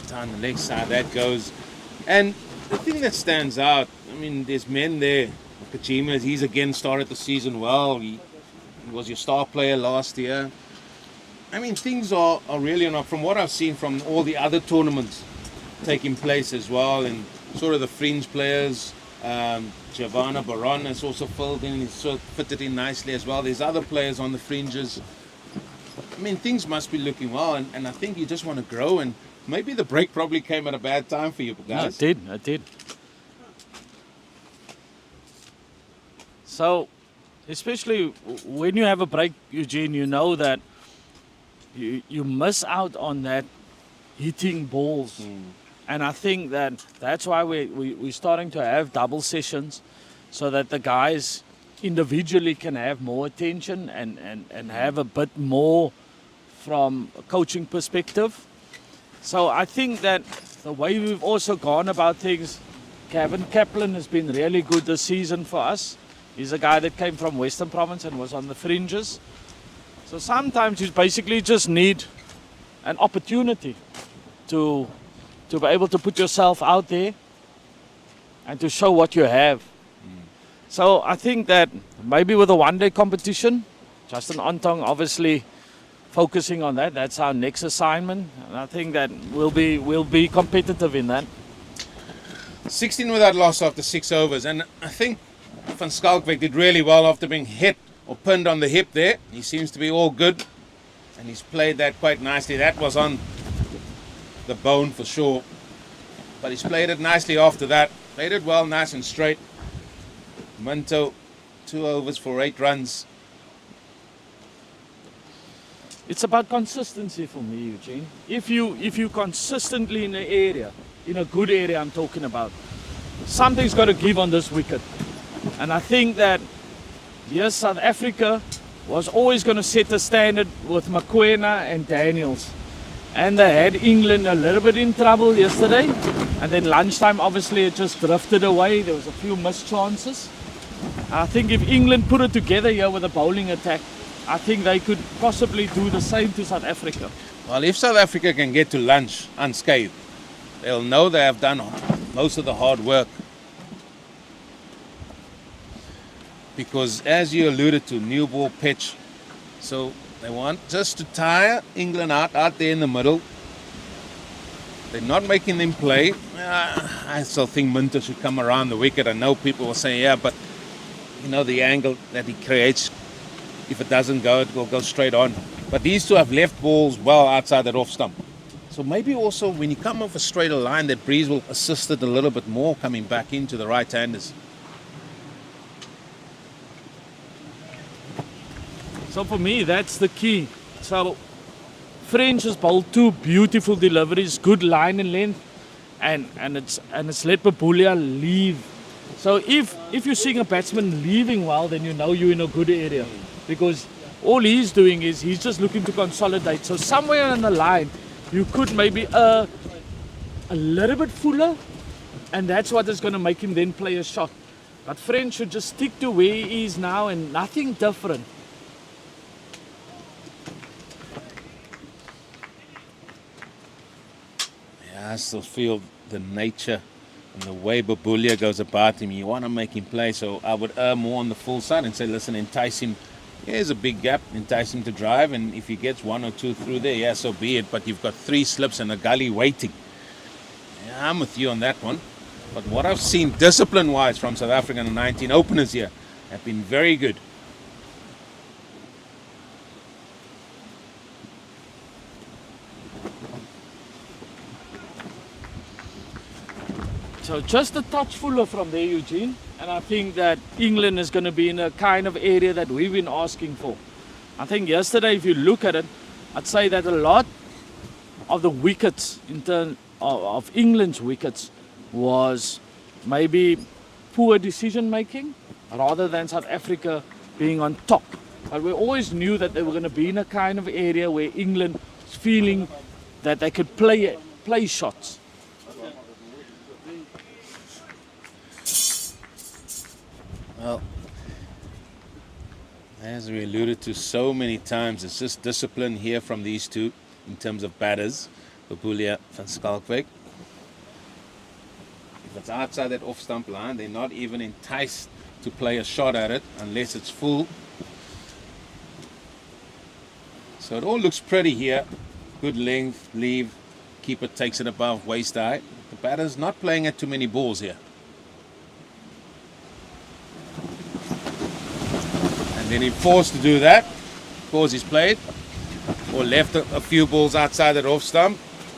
Down the leg side, that goes. And the thing that stands out, I mean, there's men there. Kachima, he's again started the season well. He was your star player last year. I mean, things are really not, from what I've seen from all the other tournaments taking place as well, and sort of the fringe players. Giovanna Baron has also filled in, he's sort of fitted in nicely as well. There's other players on the fringes. I mean, things must be looking well, and I think you just want to grow, and maybe the break probably came at a bad time for you guys. No, it did. So, especially when you have a break, Eugene, you know that you miss out on that hitting balls. And I think that's why we're starting to have double sessions, so that the guys individually can have more attention and have a bit more from a coaching perspective. So I think that the way we've also gone about things, Kevin Kaplan has been really good this season for us. He's a guy that came from Western Province and was on the fringes. So sometimes you basically just need an opportunity to be able to put yourself out there and to show what you have. So I think that maybe with a one-day competition, Justin Ontong obviously focusing on that. That's our next assignment, and I think that we'll be competitive in that. 16 without loss after 6 overs, and I think Van Schalkwyk did really well after being hit or pinned on the hip there. He seems to be all good, and he's played that quite nicely. That was on the bone for sure, but he's played it nicely after that. Played it well, nice and straight. Minto, 2 overs for 8 runs. It's about consistency for me, Eugene. If you consistently in the area, in a good area I'm talking about, something's got to give on this wicket. And I think that, yes, South Africa was always going to set the standard with Mokoena and Daniels. And they had England a little bit in trouble yesterday. And then lunchtime, obviously, it just drifted away. There was a few missed chances. I think if England put it together here with a bowling attack, I think they could possibly do the same to South Africa. Well, if South Africa can get to lunch unscathed, they'll know they have done most of the hard work. Because as you alluded to, new ball pitch, so they want just to tire England out there in the middle. They're not making them play. I still think Minter should come around the wicket. I know people will say, yeah, but you know the angle that he creates, if it doesn't go, it will go straight on. But these two have left balls well outside that off stump. So maybe also when you come off a straighter line, that breeze will assist it a little bit more coming back into the right-handers. So for me, that's the key. So French has bowled 2 beautiful deliveries, good line and length, and it's let Babulia leave. So if you're seeing a batsman leaving well, then you know you're in a good area, because all he's doing is he's just looking to consolidate. So somewhere on the line, you could maybe a little bit fuller, and that's what is going to make him then play a shot. But French should just stick to where he is now and nothing different. I still feel the nature and the way Babulia goes about him. You want to make him play, so I would err more on the full side and say, listen, entice him. Here's a big gap, entice him to drive, and if he gets 1 or 2 through there, yeah, so be it. But you've got 3 slips and a gully waiting. Yeah, I'm with you on that one. But what I've seen discipline-wise from South African 19 openers here have been very good. So just a touch fuller from there, Eugene. And I think that England is going to be in a kind of area that we've been asking for. I think yesterday, if you look at it, I'd say that a lot of the wickets, in terms of England's wickets, was maybe poor decision making rather than South Africa being on top. But we always knew that they were going to be in a kind of area where England was feeling that they could play shots. Well, as we alluded to so many times, it's just discipline here from these two in terms of batters, Babulia, Van Schalkwyk. If it's outside that off-stump line, they're not even enticed to play a shot at it unless it's full. So it all looks pretty here. Good length, leave, keeper takes it above waist high. The batter's not playing at too many balls here. Then he's forced to do that because he's played or left a few balls outside that off stump.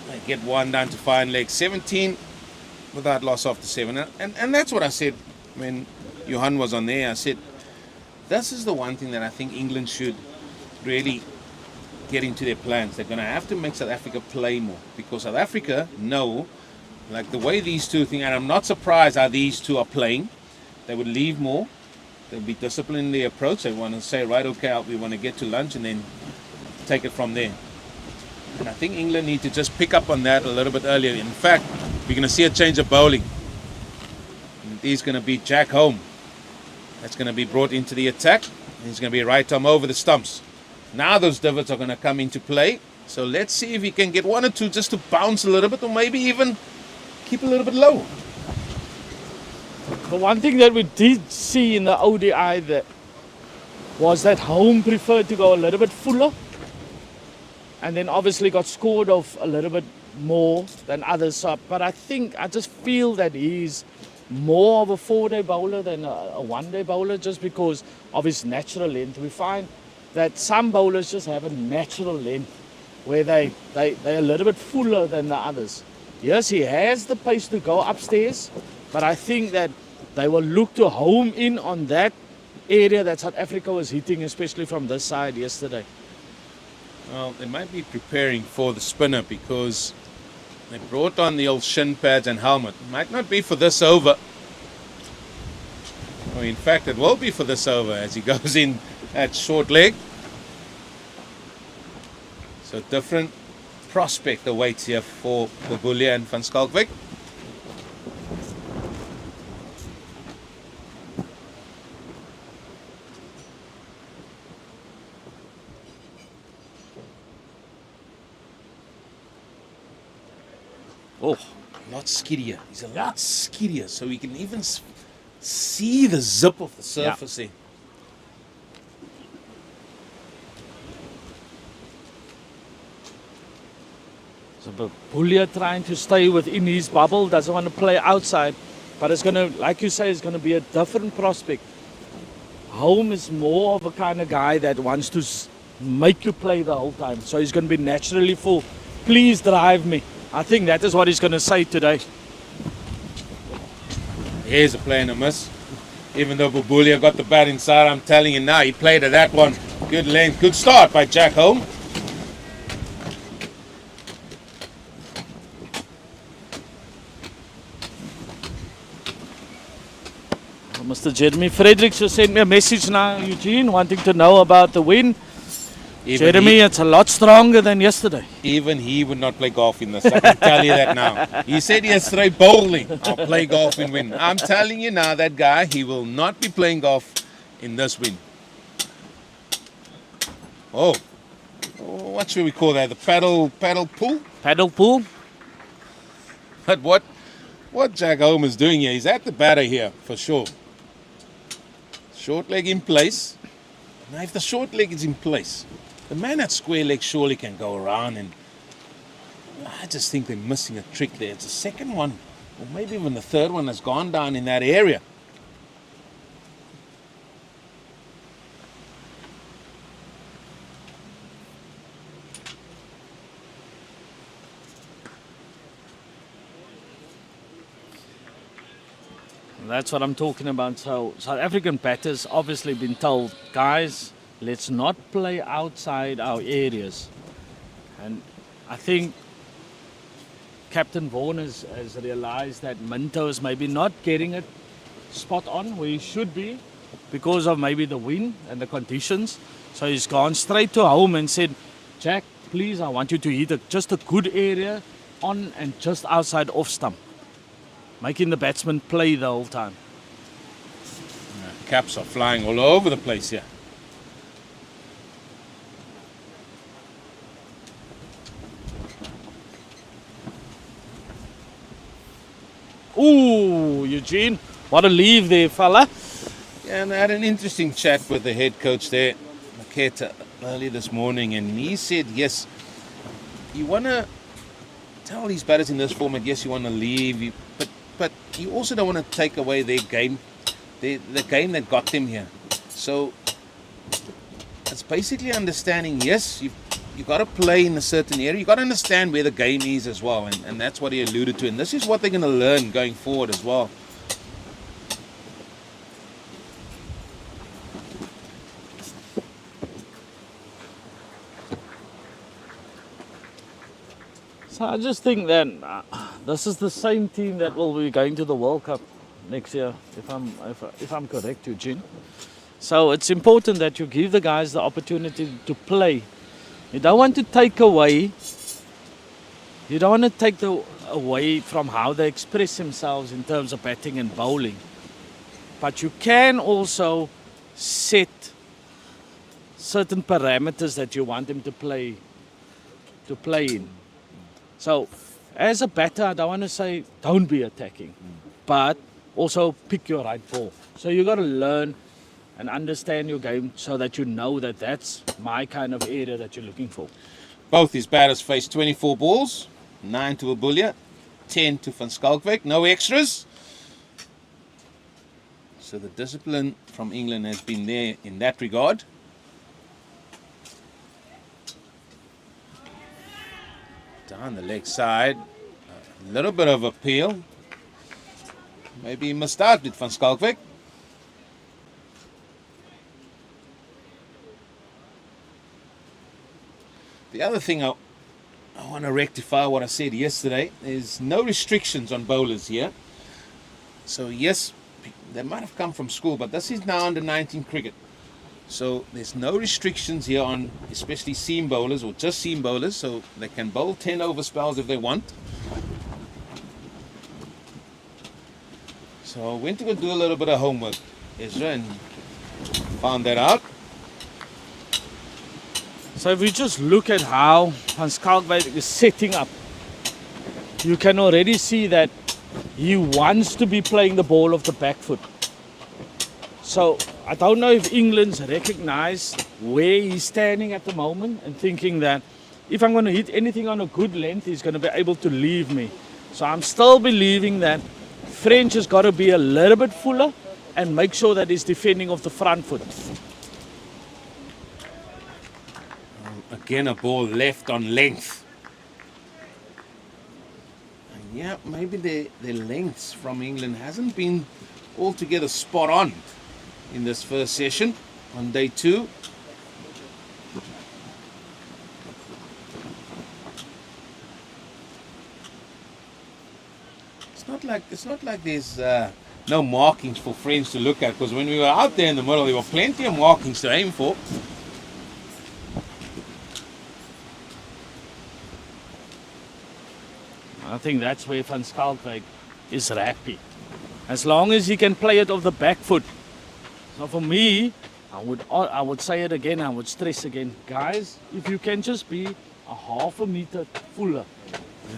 They get 1 down to fine leg. 17 without loss after 7. And that's what I said when Johan was on there. I said, this is the one thing that I think England should really get into their plans. They're going to have to make South Africa play more, because South Africa know, like the way these two think, and I'm not surprised how these two are playing. They would leave more. They'll be disciplined in the approach. They want to say, right, okay, we want to get to lunch and then take it from there. And I think England need to just pick up on that a little bit earlier. In fact, we're going to see a change of bowling. And he's going to be Jack Home. That's going to be brought into the attack. And he's going to be right arm over the stumps. Now those divots are going to come into play. So let's see if he can get one or two just to bounce a little bit, or maybe even keep a little bit low. The one thing that we did see in the ODI was that Home preferred to go a little bit fuller, and then obviously got scored off a little bit more than others. But I just feel that he's more of a 4-day bowler than a 1-day bowler, just because of his natural length. We find that some bowlers just have a natural length where they're a little bit fuller than the others. Yes, he has the pace to go upstairs, but I think that they will look to home in on that area that South Africa was hitting, especially from this side yesterday. Well, they might be preparing for the spinner because they brought on the old shin pads and helmet. It might not be for this over. Well, in fact, it will be for this over as he goes in at short leg. So different prospect awaits here for Bobulia and Van Schalkwyk. Oh, A lot skiddier. He's a lot skiddier, so we can even see the zip of the surface there. so Bobulia trying to stay within his bubble, doesn't want to play outside, but it's going to, like you say, it's going to be a different prospect. Home is more of a kind of guy that wants to make you play the whole time, so he's going to be naturally full. Please drive me. I think that is what he's going to say today. Here's a play and a miss. Even though Bobulia got the bat inside, I'm telling you now, he played at that one. Good length, good start by Jack Home. Mr. Jeremy Fredericks just sent me a message now, Eugene, wanting to know about the win. Jeremy, it's a lot stronger than yesterday. Even he would not play golf in this. I can tell you that now. He said yesterday boldly, I'll play golf and win. I'm telling you now, that guy, he will not be playing golf in this win. Oh, what should we call that? The paddle pool? Paddle pool. But what Jack Home is doing here, he's at the batter here for sure. Short leg in place. Now if the short leg is in place, the man at square leg surely can go around, and I just think they're missing a trick there. It's the second one, or maybe even the third one has gone down in that area. That's what I'm talking about. So South African batters obviously been told, guys, let's not play outside our areas. And I think Captain Vaughan has realized that Minto is maybe not getting it spot on where he should be because of maybe the wind and the conditions. So he's gone straight to home and said, Jack, please, I want you to hit just a good area on and just outside off stump, making the batsman play the whole time. Caps are flying all over the place here. Ooh, Eugene, what a leave there, fella. Yeah, and I had an interesting chat with the head coach there, Maketa, early this morning, and he said, yes, you want to tell these batters in this format, yes, you want to leave, but you also don't want to take away their game, the game that got them here. So it's basically understanding, yes, you've got to play in a certain area. You've got to understand where the game is as well, and that's what he alluded to. And this is what they're going to learn going forward as well. So I just think that this is the same team that will be going to the World Cup. next year, if I'm correct, Eugene. So it's important that you give the guys the opportunity to play. You don't want to take away. You don't want to take away from how they express themselves in terms of batting and bowling. But you can also set certain parameters that you want them to play in. So as a batter, I don't want to say don't be attacking, but also pick your right ball. So you got to learn and understand your game so that you know that that's my kind of area that you're looking for. Both his batters faced 24 balls, 9 to Abulia, 10 to Van Schalkwyk, no extras. So the discipline from England has been there in that regard. Down the leg side, a little bit of appeal. Maybe he must start with Van Schalkwyk. The other thing I want to rectify what I said yesterday. There's no restrictions on bowlers here. So yes, they might have come from school, but this is now under 19 cricket. So there's no restrictions here on especially seam bowlers or just seam bowlers. So they can bowl 10 over spells if they want. So I went to go do a little bit of homework, Ezra, and found that out. So if we just look at how Van Schalkwyk is setting up, you can already see that he wants to be playing the ball off the back foot. So I don't know if England's recognized where he's standing at the moment and thinking that if I'm going to hit anything on a good length, he's going to be able to leave me. So I'm still believing that French has got to be a little bit fuller and make sure that he's defending off the front foot. Again, a ball left on length. And yeah, maybe the lengths from England hasn't been altogether spot on in this first session on day 2. It's not like there's no markings for French to look at, because when we were out there in the middle, there were plenty of markings to aim for. I think that's where Van Schalkwyk is happy. As long as he can play it off the back foot. So for me, I would say it again, I would stress again, guys, if you can just be a half a meter fuller,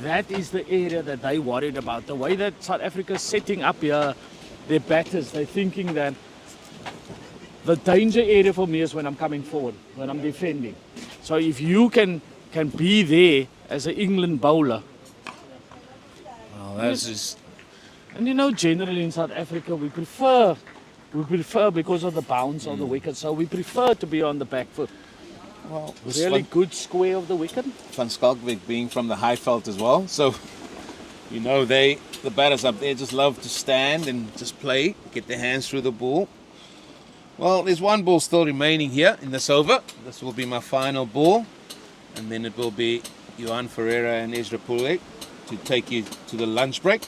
that is the area that they worried about. The way that South Africa is setting up here, their batters, they're thinking that the danger area for me is when I'm coming forward, when I'm defending. So if you can be there as an England bowler, That's just... And you know, generally in South Africa, we prefer because of the bounce of the wicket, so we prefer to be on the back foot. Well, Really good square of the wicket. Van Schalkwyk being from the Highveld as well, so you know the batters up there just love to stand and just play, get their hands through the ball. Well, there's one ball still remaining here in this over. This will be my final ball, and then it will be Johan Ferreira and Ezra Pule to take you to the lunch break,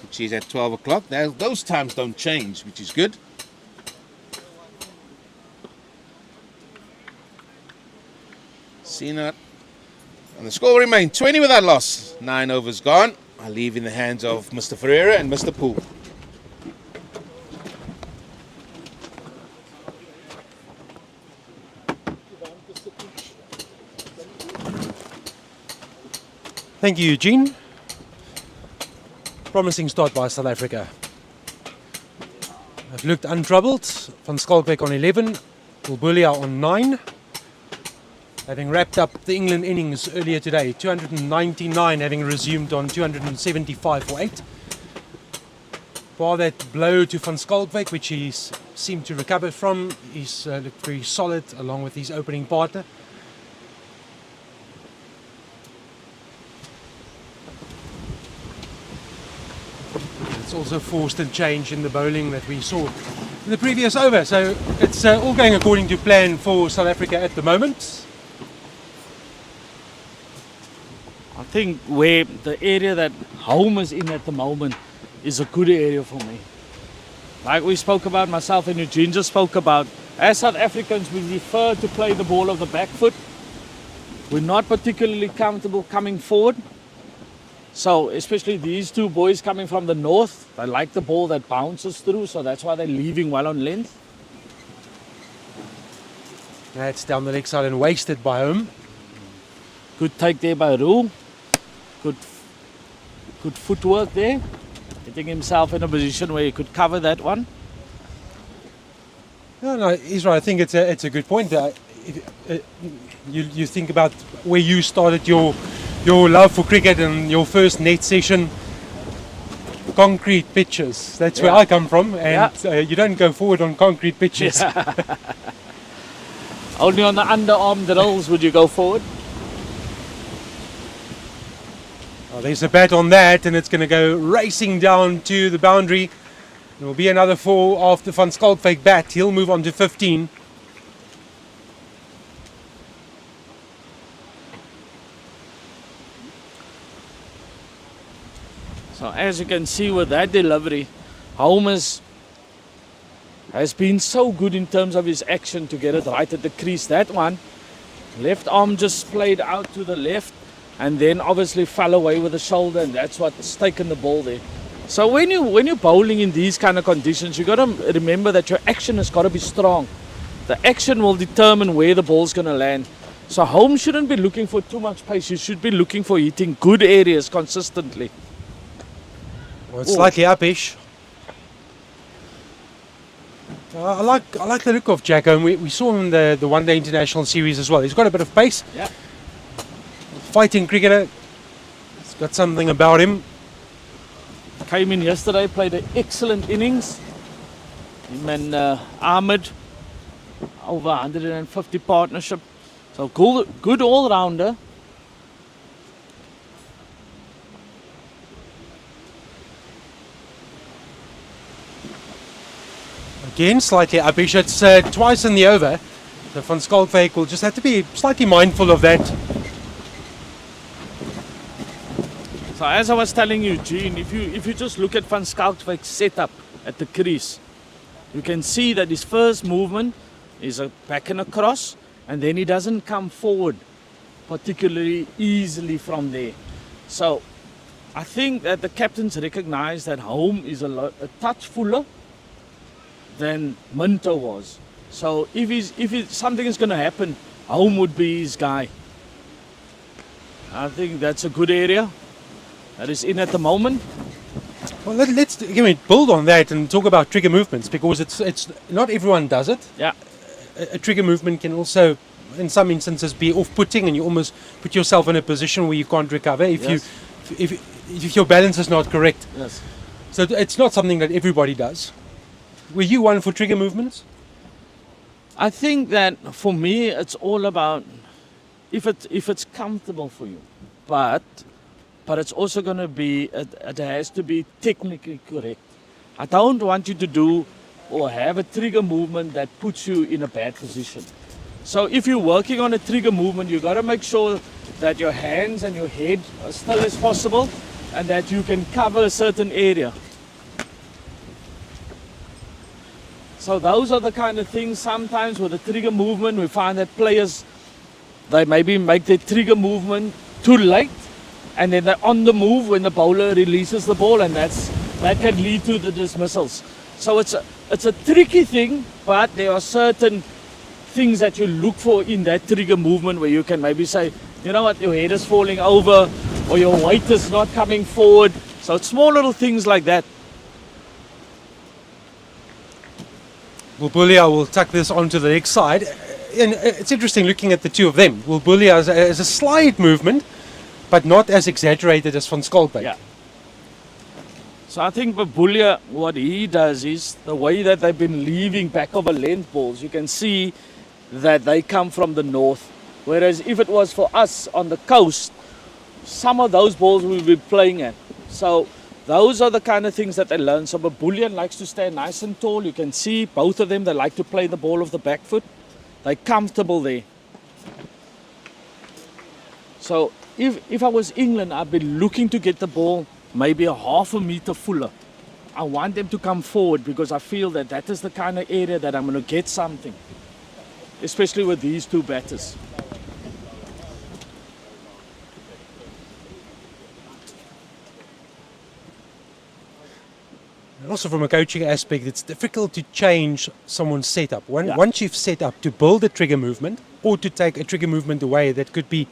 which is at 12 o'clock. Now, those times don't change, which is good. Sinat. And the score will remain 20 without loss. 9 overs gone. I leave in the hands of Mr. Ferreira and Mr. Poole. Thank you, Eugene. Promising start by South Africa. They've looked untroubled. Van Schalkwyk on 11, Bulbulia on 9. Having wrapped up the England innings earlier today, 299 having resumed on 275 for 8. Bar that blow to Van Schalkwyk, which he seemed to recover from, he's looked very solid along with his opening partner. It's also forced a change in the bowling that we saw in the previous over. So it's all going according to plan for South Africa at the moment. I think where the area that home is in at the moment is a good area for me. like we spoke about, myself and Eugene just spoke about, as South Africans, we prefer to play the ball of the back foot. We're not particularly comfortable coming forward. So especially these two boys coming from the north, they like the ball that bounces through, so that's why they're leaving well on length. That's down the leg side and wasted by home. Good take there by Roos. Good footwork there. Getting himself in a position where he could cover that one. No, he's right. I think it's a good point. You think about where you started your love for cricket and your first net session. Concrete pitches. That's where I come from, and you don't go forward on concrete pitches. Yeah. Only on the underarm drills would you go forward. Oh, there's a bat on that, and it's going to go racing down to the boundary. There will be another 4 after Van Schalkwyk bat. He'll move on to 15. So as you can see with that delivery, Holmes has been so good in terms of his action to get it right at the crease. That one, left arm just played out to the left and then obviously fell away with the shoulder, and that's what's taken the ball there. So when you're bowling in these kind of conditions, you got to remember that your action has got to be strong. The action will determine where the ball's going to land. So Holmes shouldn't be looking for too much pace. You should be looking for hitting good areas consistently. Well, it's slightly upish. I like the look of Jacko, and we saw him in the one-day international series as well. He's got a bit of pace. Yeah. Fighting cricketer. He's got something about him. Came in yesterday, played an excellent innings. Him and Ahmed, over 150 partnership. So good all-rounder. Again, slightly upish. It's twice in the over. So Van Schalkwyk will just have to be slightly mindful of that. So as I was telling you, Gene, if you just look at Van Schalkwyk's setup at the crease, you can see that his first movement is a back and across, and then he doesn't come forward particularly easily from there. So I think that the captains recognize that Home is a touch fuller than Minto was. So if something is going to happen, Home would be his guy. I think that's a good area that is in at the moment. Well, let's build on that and talk about trigger movements, because it's not everyone does it. Yeah. A trigger movement can also, in some instances, be off-putting, and you almost put yourself in a position where you can't recover if your balance is not correct. Yes. So it's not something that everybody does. Were you one for trigger movements? I think that for me it's all about if it's comfortable for you, but it's also going to be it has to be technically correct. I don't want you to do or have a trigger movement that puts you in a bad position. So if you're working on a trigger movement, you got to make sure that your hands and your head are still as possible, and that you can cover a certain area. So those are the kind of things. Sometimes with a trigger movement, we find that players, they maybe make their trigger movement too late, and then they're on the move when the bowler releases the ball, and that can lead to the dismissals. So it's a tricky thing, but there are certain things that you look for in that trigger movement where you can maybe say, you know what, your head is falling over, or your weight is not coming forward. So it's small little things like that. Bulbulia will tuck this onto the next side. And it's interesting looking at the two of them. Bulbulia has a slight movement, but not as exaggerated as Van Schalkwyk. Yeah. So I think Bulbulia, what he does is the way that they've been leaving back over length balls, you can see that they come from the north. Whereas if it was for us on the coast, some of those balls we'll be playing at. So those are the kind of things that they learn. So Bulbulia likes to stand nice and tall. You can see both of them, they like to play the ball off the back foot. They're comfortable there. So if I was England, I'd be looking to get the ball maybe a half a meter fuller I want them to come forward because I feel that that is the kind of area that I'm going to get something, especially with these two batters. And also from a coaching aspect, it's difficult to change someone's setup. Once you've set up to build a trigger movement or to take a trigger movement away that could be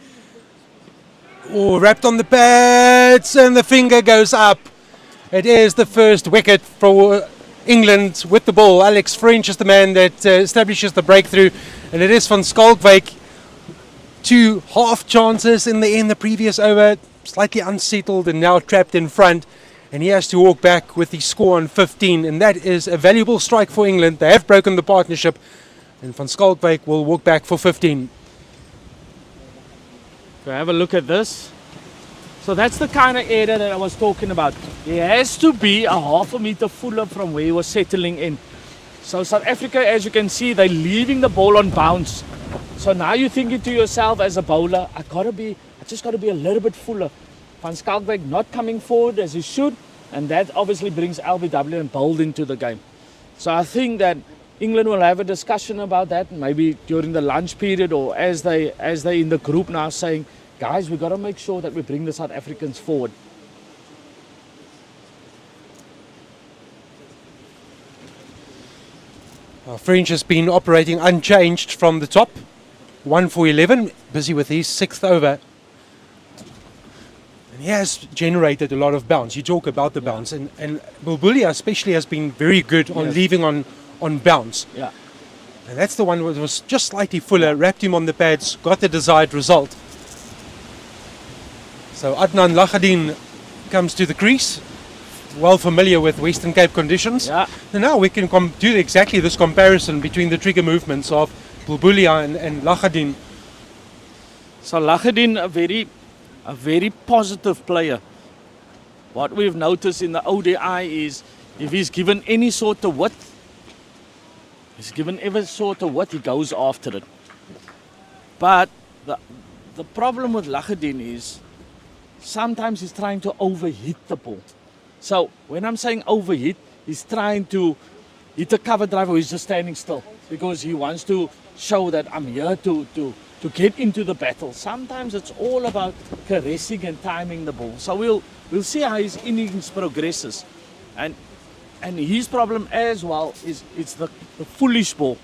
wrapped on the pads and the finger goes up. It is the first wicket for England with the ball. Alex French is the man that establishes the breakthrough, and it is van Schalkwyk. 2 half chances in the previous over, slightly unsettled and now trapped in front. And he has to walk back with the score on 15, and that is a valuable strike for England. They have broken the partnership, and van Schalkwyk will walk back for 15. So have a look at this. So that's the kind of area that I was talking about. It has to be a half a meter fuller from where he was settling in. So South Africa, as you can see, they're leaving the ball on bounce. So now you're thinking to yourself as a bowler, I just got to be a little bit fuller. Van Schalkwyk not coming forward as he should, and that obviously brings LBW and Bold into the game. So I think that England will have a discussion about that, maybe during the lunch period or as they in the group now saying, guys, we got to make sure that we bring the South Africans forward. French has been operating unchanged from the top. 1 for 11, busy with his 6th over. And he has generated a lot of bounce. You talk about the bounce, and Bulbulia especially has been very good on leaving on bounce. Yeah. And that's the one that was just slightly fuller, wrapped him on the pads, got the desired result. So Adnan Lachadin comes to the crease, well familiar with Western Cape conditions. Yeah. And now we can do exactly this comparison between the trigger movements of Bulbulia and Lachadin. So Lachadin, a very positive player. What we've noticed in the ODI is if he's given any sort of width, he goes after it. But the problem with Lachadin is sometimes he's trying to overhit the ball. So when I'm saying overhit, he's trying to hit a cover drive or he's just standing still because he wants to show that I'm here to get into the battle. Sometimes it's all about caressing and timing the ball. So we'll see how his innings progresses. And his problem as well is it's the foolish ball.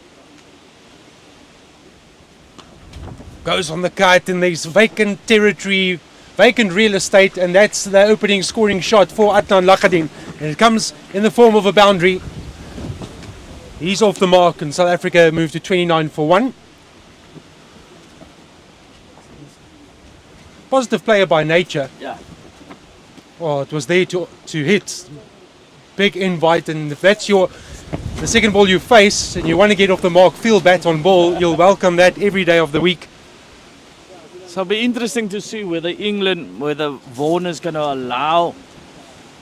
Goes on the kite, and there's vacant territory, vacant real estate, and that's the opening scoring shot for Adnan Lachadin. And it comes in the form of a boundary. He's off the mark, and South Africa move to 29 for 1. Positive player by nature. Yeah. Well, it was there to hit. Big invite, and if that's the second ball you face and you want to get off the mark, field bat on ball, you'll welcome that every day of the week. So it'll be interesting to see whether Vaughan is going to allow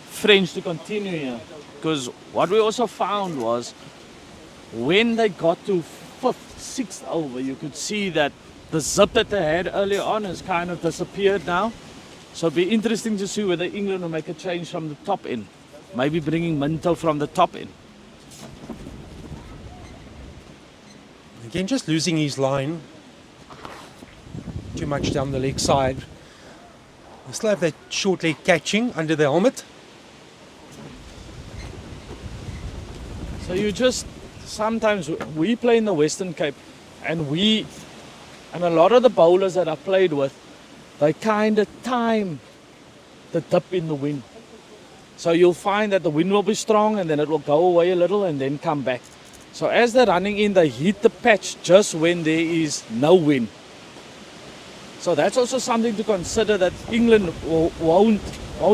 French to continue here. Because what we also found was when they got to 5th, 6th over, you could see that the zip that they had earlier on has kind of disappeared now. So it'll be interesting to see whether England will make a change from the top end. Maybe bringing Minto from the top end. Again, just losing his line. Too much down the leg side. They still have that short leg catching under the helmet. So sometimes we play in the Western Cape and a lot of the bowlers that I played with, they kind of time the dip in the wind. So you'll find that the wind will be strong and then it will go away a little and then come back. So as they're running in, they hit the patch just when there is no wind. So that's also something to consider that England won't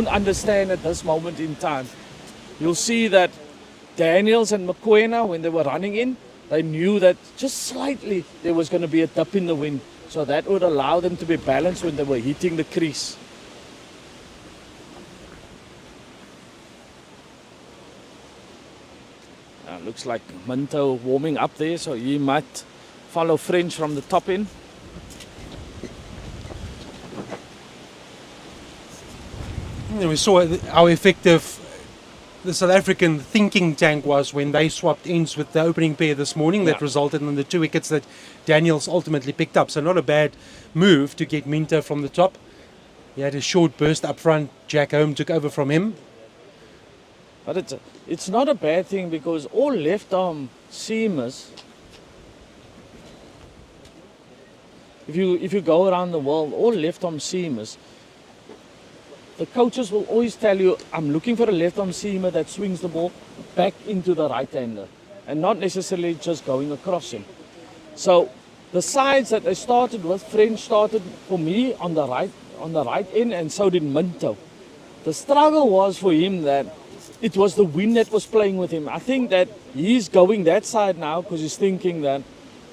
understand at this moment in time. You'll see that Daniels and Mokoena, when they were running in, they knew that just slightly there was going to be a dip in the wind. So that would allow them to be balanced when they were hitting the crease. Looks like Minto warming up there, so he might follow French from the top end. And we saw how effective the South African thinking tank was when they swapped ends with the opening pair this morning that resulted in the 2 wickets that Daniels ultimately picked up. So not a bad move to get Minto from the top. He had a short burst up front. Jack Home took over from him. But it's not a bad thing because all left arm seamers, if you go around the world, all left arm seamers, the coaches will always tell you, I'm looking for a left arm seamer that swings the ball back into the right hander and not necessarily just going across him. So the sides that they started with, French started for me on the right end, and so did Minto. The struggle was for him that it was the wind that was playing with him. I think that he's going that side now because he's thinking that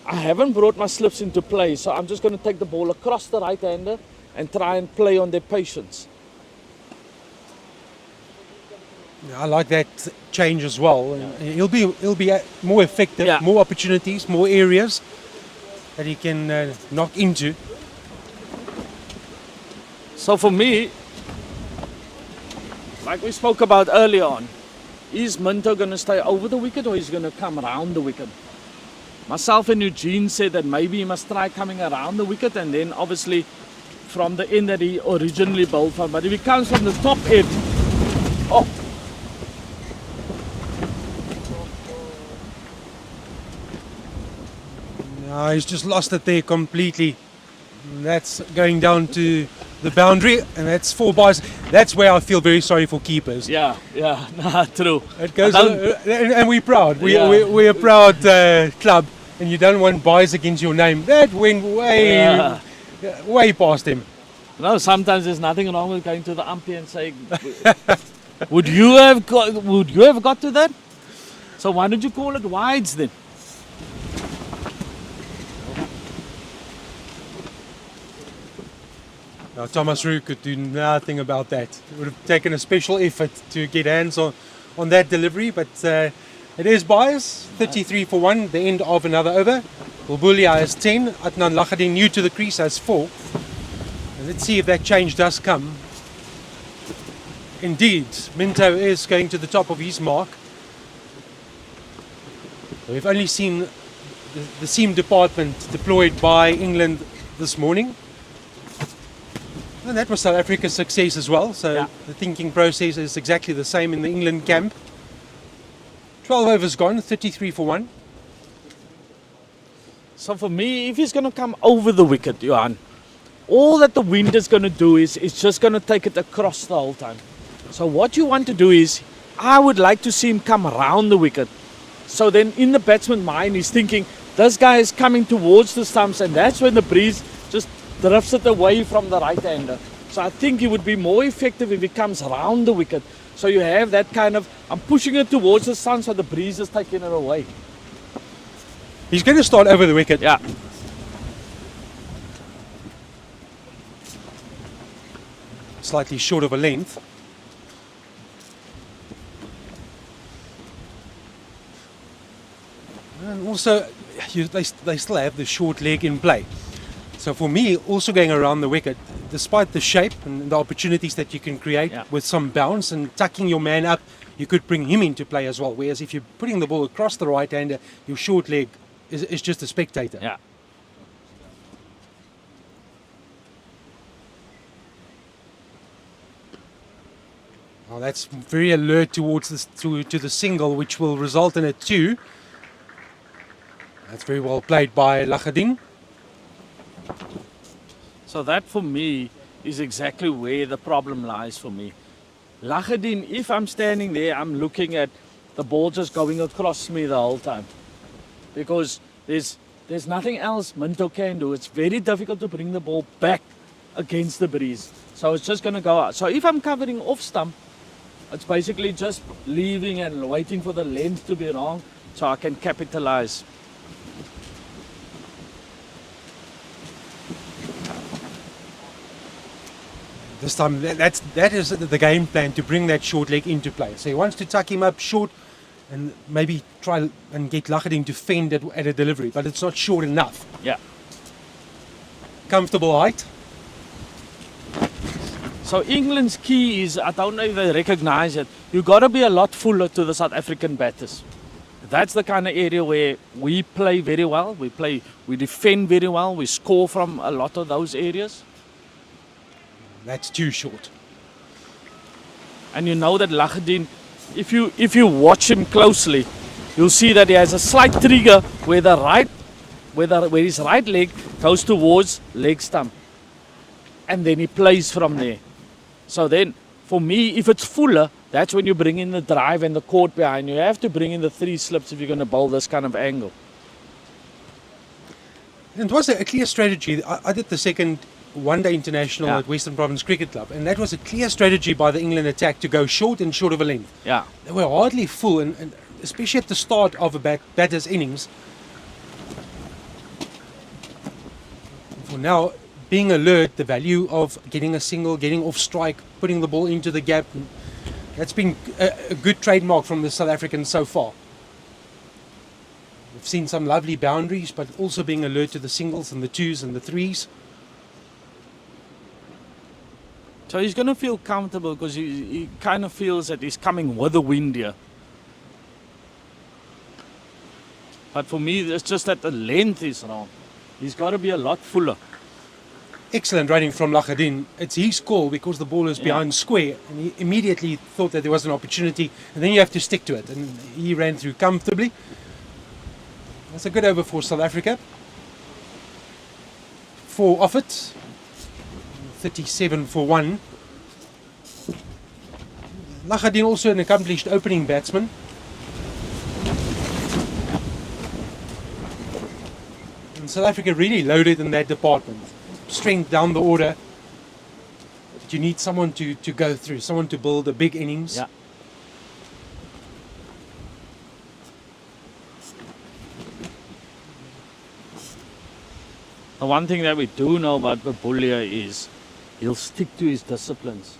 I haven't brought my slips into play, so I'm just going to take the ball across the right hander and try and play on their patience. I like that change as well. He'll be more effective, more opportunities, more areas that he can knock into. So for me, like we spoke about earlier on, is Minto going to stay over the wicket or is he going to come around the wicket? Myself and Eugene said that maybe he must try coming around the wicket and then obviously from the end that he originally bowled from. But if he comes from the top end, He's just lost it there completely. That's going down to the boundary, and that's 4 bars. That's where I feel very sorry for keepers. Yeah, true. It goes, and we're proud. We're a proud club, and you don't want buys against your name. That went way past him. No, sometimes there's nothing wrong with going to the umpire and saying, "Would you have got to that?" So why don't you call it wides then? Now, Thomas Roos could do nothing about that. It would have taken a special effort to get hands on that delivery, but it is bias. 33 for 1, the end of another over. Bulbulia has 10, Adnan Lakhadin new to the crease has 4. And let's see if that change does come. Indeed, Minto is going to the top of his mark. We've only seen the seam department deployed by England this morning. And that was South Africa's success as well. So the thinking process is exactly the same in the England camp. 12 overs gone, 33 for 1. So for me, if he's going to come over the wicket, Johan, all that the wind is going to do is it's just going to take it across the whole time. So what you want to do is, I would like to see him come around the wicket. So then in the batsman's mind, he's thinking, this guy is coming towards the stumps, and that's when the breeze just drifts it away from the right hander. So I think he would be more effective if he comes around the wicket. So you have that kind of, I'm pushing it towards the sun so the breeze is taking it away. He's going to start over the wicket. Yeah. Slightly short of a length. And also, they still have the short leg in play. So for me, also going around the wicket, despite the shape and the opportunities that you can create with some bounce and tucking your man up, you could bring him into play as well. Whereas if you're putting the ball across the right hander, your short leg is just a spectator. Yeah. Well, that's very alert towards this, to the single, which will result in a 2. That's very well played by Lakhadin. So that for me is exactly where the problem lies for me. Lakhadin, if I'm standing there, I'm looking at the ball just going across me the whole time. Because there's nothing else Minto can do. It's very difficult to bring the ball back against the breeze. So it's just going to go out. So if I'm covering off stump, it's basically just leaving and waiting for the length to be wrong so I can capitalize. This time, that is the game plan, to bring that short leg into play. So he wants to tuck him up short and maybe try and get Lakhadin to fend at a delivery, but it's not short enough. Yeah. Comfortable height. So England's key is, I don't know if they recognise it, you've got to be a lot fuller to the South African batters. That's the kind of area where we play very well. We defend very well. We score from a lot of those areas. That's too short. And you know that Lachadin, if you watch him closely, you'll see that he has a slight trigger where where his right leg goes towards leg stump. And then he plays from there. So then, for me, if it's fuller, that's when you bring in the drive and the court behind you. You have to bring in the 3 slips if you're going to bowl this kind of angle. And it was a clear strategy. I did the second one-day international Yeah. at Western Province Cricket Club, and that was a clear strategy by the England attack to go short and short of a length. Yeah. They were hardly full, and especially at the start of a batter's innings. For now, being alert, the value of getting a single, getting off strike, putting the ball into the gap, that's been a good trademark from the South Africans so far. We've seen some lovely boundaries, but also being alert to the singles and the 2s and the 3s. So he's going to feel comfortable because he kind of feels that he's coming with the wind here. But for me, it's just that the length is wrong. He's got to be a lot fuller. Excellent running from Lachadin. It's his call because the ball is behind square, and he immediately thought that there was an opportunity, and then you have to stick to it, and he ran through comfortably. That's a good over for South Africa. 4 off it, 37 for 1. Lachadin also an accomplished opening batsman. And South Africa really loaded in that department. Strength down the order. But you need someone to go through, someone to build a big innings. Yeah. The one thing that we do know about Babulia is he'll stick to his disciplines.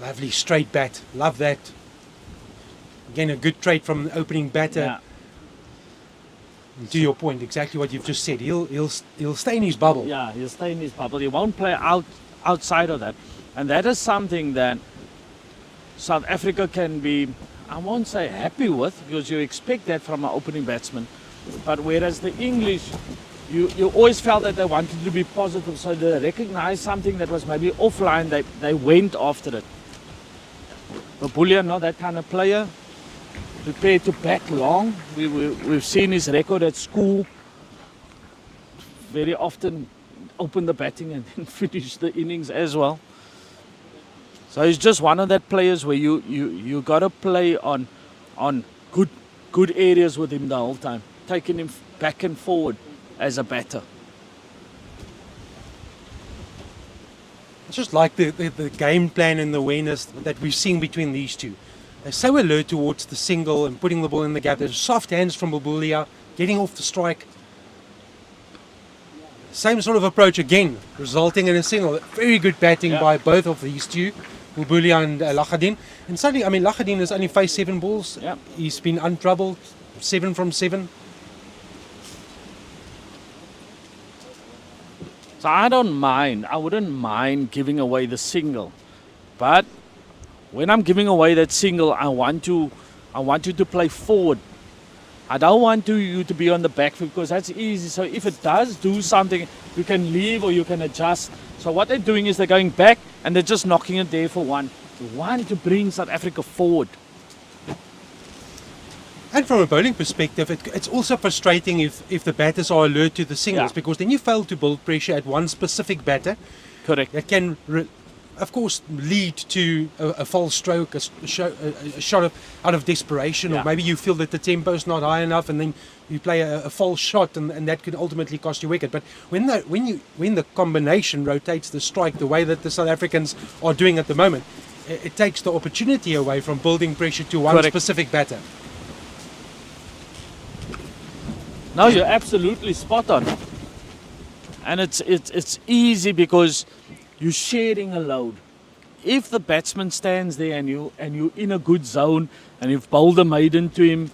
Lovely straight bat. Love that. Again, a good trait from the opening batter. Yeah. And to your point, exactly what you've just said. He'll stay in his bubble. Yeah, he'll stay in his bubble. He won't play outside of that. And that is something that South Africa can be, I won't say happy with, because you expect that from an opening batsman. But whereas the English, you always felt that they wanted to be positive, so they recognized something that was maybe offline, they went after it. But Babulia, not that kind of player. Prepared to bat long. We've seen his record at school. Very often open the batting and then finish the innings as well. So he's just one of that players where you got to play on good areas with him the whole time, taking him back and forward as a batter. I just like the game plan and the awareness that we've seen between these two. They're so alert towards the single and putting the ball in the gap. There's soft hands from Babulia, getting off the strike. Same sort of approach again, resulting in a single. Very good batting by both of these two, Babulia and Lachadin. And suddenly, I mean, Lachadin has only faced 7 balls. Yeah. He's been untroubled, 7 from 7. So I wouldn't mind giving away the single. But when I'm giving away that single, I want you to play forward. I don't want you to be on the back foot because that's easy. So if it does do something, you can leave or you can adjust. So what they're doing is they're going back and they're just knocking it there for 1. We want to bring South Africa forward. And from a bowling perspective, it's also frustrating if the batters are alert to the singles, because then you fail to build pressure at one specific batter. Correct. That can, of course, lead to a false stroke, a shot out of desperation, or maybe you feel that the tempo is not high enough, and then you play a false shot, and that could ultimately cost you wicket. But when the combination rotates the strike the way that the South Africans are doing at the moment, it takes the opportunity away from building pressure to one specific batter. No, you're absolutely spot on. And it's easy because you're sharing a load. If the batsman stands there and you're in a good zone and you've bowled a maiden to him,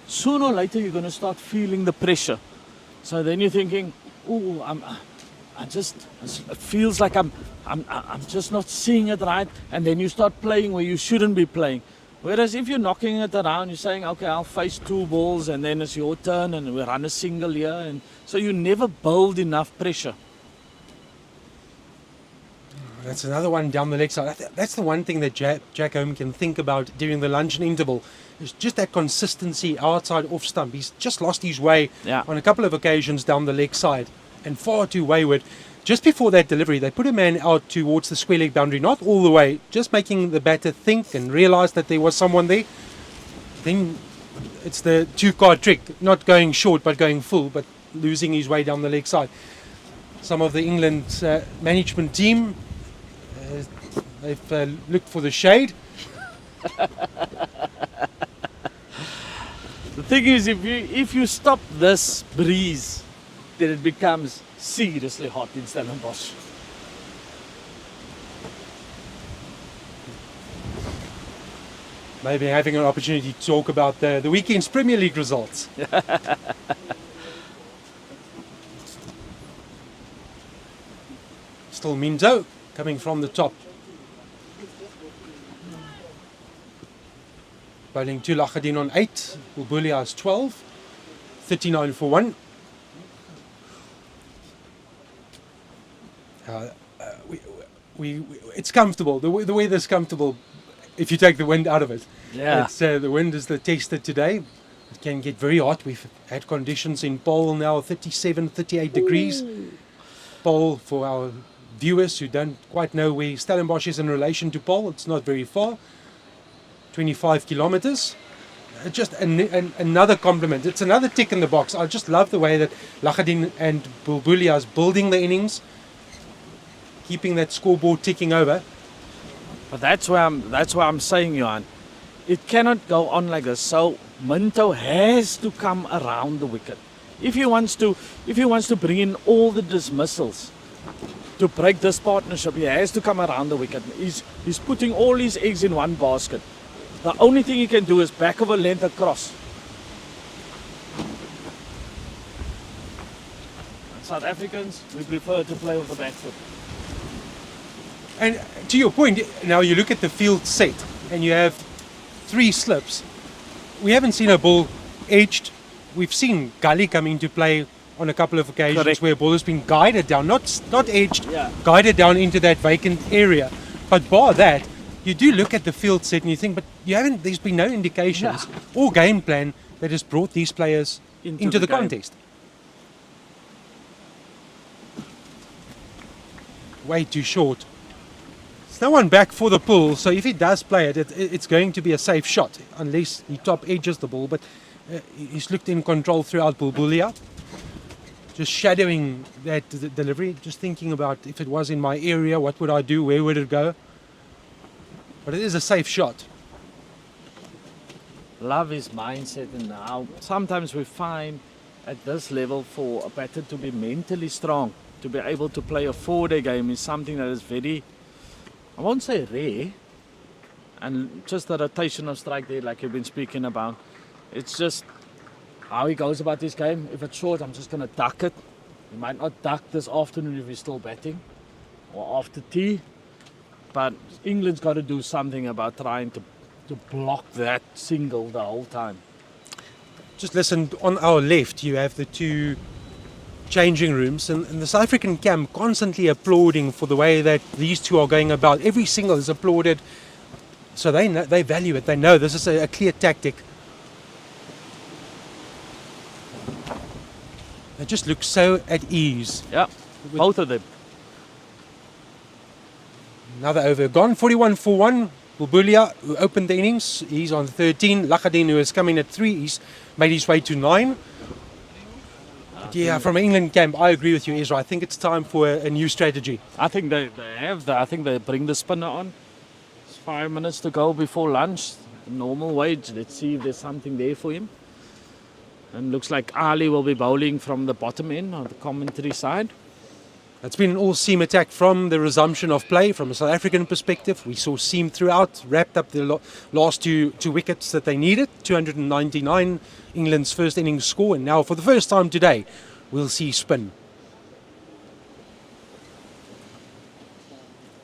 sooner or later you're going to start feeling the pressure. So then you're thinking, ooh, it feels like I'm just not seeing it right. And then you start playing where you shouldn't be playing. Whereas if you're knocking it around, you're saying, okay, I'll face 2 balls and then it's your turn and we run a single here. And so you never build enough pressure. That's another one down the leg side. That's the one thing that Jack Home can think about during the luncheon interval. It's just that consistency outside off stump. He's just lost his way on a couple of occasions down the leg side and far too wayward. Just before that delivery, they put a man out towards the square leg boundary, not all the way, just making the batter think and realise that there was someone there. Then it's the 2-card trick, not going short but going full, but losing his way down the leg side. Some of the England management team, they've looked for the shade. The thing is, if you stop this breeze, then it becomes seriously hot in Stellenbosch. Maybe having an opportunity to talk about the weekend's Premier League results. Still Minto coming from the top. Bowling to Lachadin on 8, Bulbulia is 12, 39 for 1. It's comfortable. The weather's comfortable if you take the wind out of it. Yeah. The wind is the tester today. It can get very hot. We've had conditions in Paul now 37, 38 degrees. Paul, for our viewers who don't quite know where Stellenbosch is in relation to Paul, it's not very far. 25 kilometers. Just another compliment. It's another tick in the box. I just love the way that Lachadin and Bulbulia is building the innings, keeping that scoreboard ticking over. But that's why I'm saying, Johan, it cannot go on like this. So Minto has to come around the wicket. If he wants to bring in all the dismissals to break this partnership, he has to come around the wicket. He's putting all his eggs in one basket. The only thing he can do is back of a length across. South Africans, we prefer to play with the back foot. And to your point, now you look at the field set and you have 3 slips. We haven't seen a ball edged. We've seen gully come into play on a couple of occasions. Correct. Where a ball has been guided down, not edged, guided down into that vacant area. But bar that, you do look at the field set and you think, but there's been no indications or game plan that has brought these players into the contest. Way too short. There's no one back for the pull, so if he does play it, it's going to be a safe shot, unless he top edges the ball. But he's looked in control throughout Bulbulia. Just shadowing that delivery, just thinking about if it was in my area, what would I do, where would it go? But it is a safe shot. Love his mindset, and how sometimes we find at this level for a batter to be mentally strong, to be able to play a 4-day game is something that is very, I won't say rare, and just the rotation of strike there like you've been speaking about. It's just how he goes about this game. If it's short, I'm just going to duck it. He might not duck this afternoon if he's still batting or after tea. But England's got to do something about trying to block that single the whole time. Just listen, on our left you have the 2 changing rooms and the South African camp constantly applauding for the way that these 2 are going about. Every single is applauded, so they value it. They know this is a clear tactic. They just look so at ease. Yeah, both of them. Another over gone, 41 for 1. Bulbulia, who opened the innings, he's on 13. Lachadin, who has come in at 3, he's made his way to 9. Yeah, from England camp, I agree with you, Ezra. I think it's time for a new strategy. I think they have. I think they bring the spinner on. It's 5 minutes to go before lunch. Normal wage. Let's see if there's something there for him. And looks like Ali will be bowling from the bottom end on the commentary side. It's been an all-seam attack from the resumption of play. From a South African perspective, we saw seam throughout, wrapped up the last two wickets that they needed. 299, England's first innings score. And now, for the first time today, we'll see spin.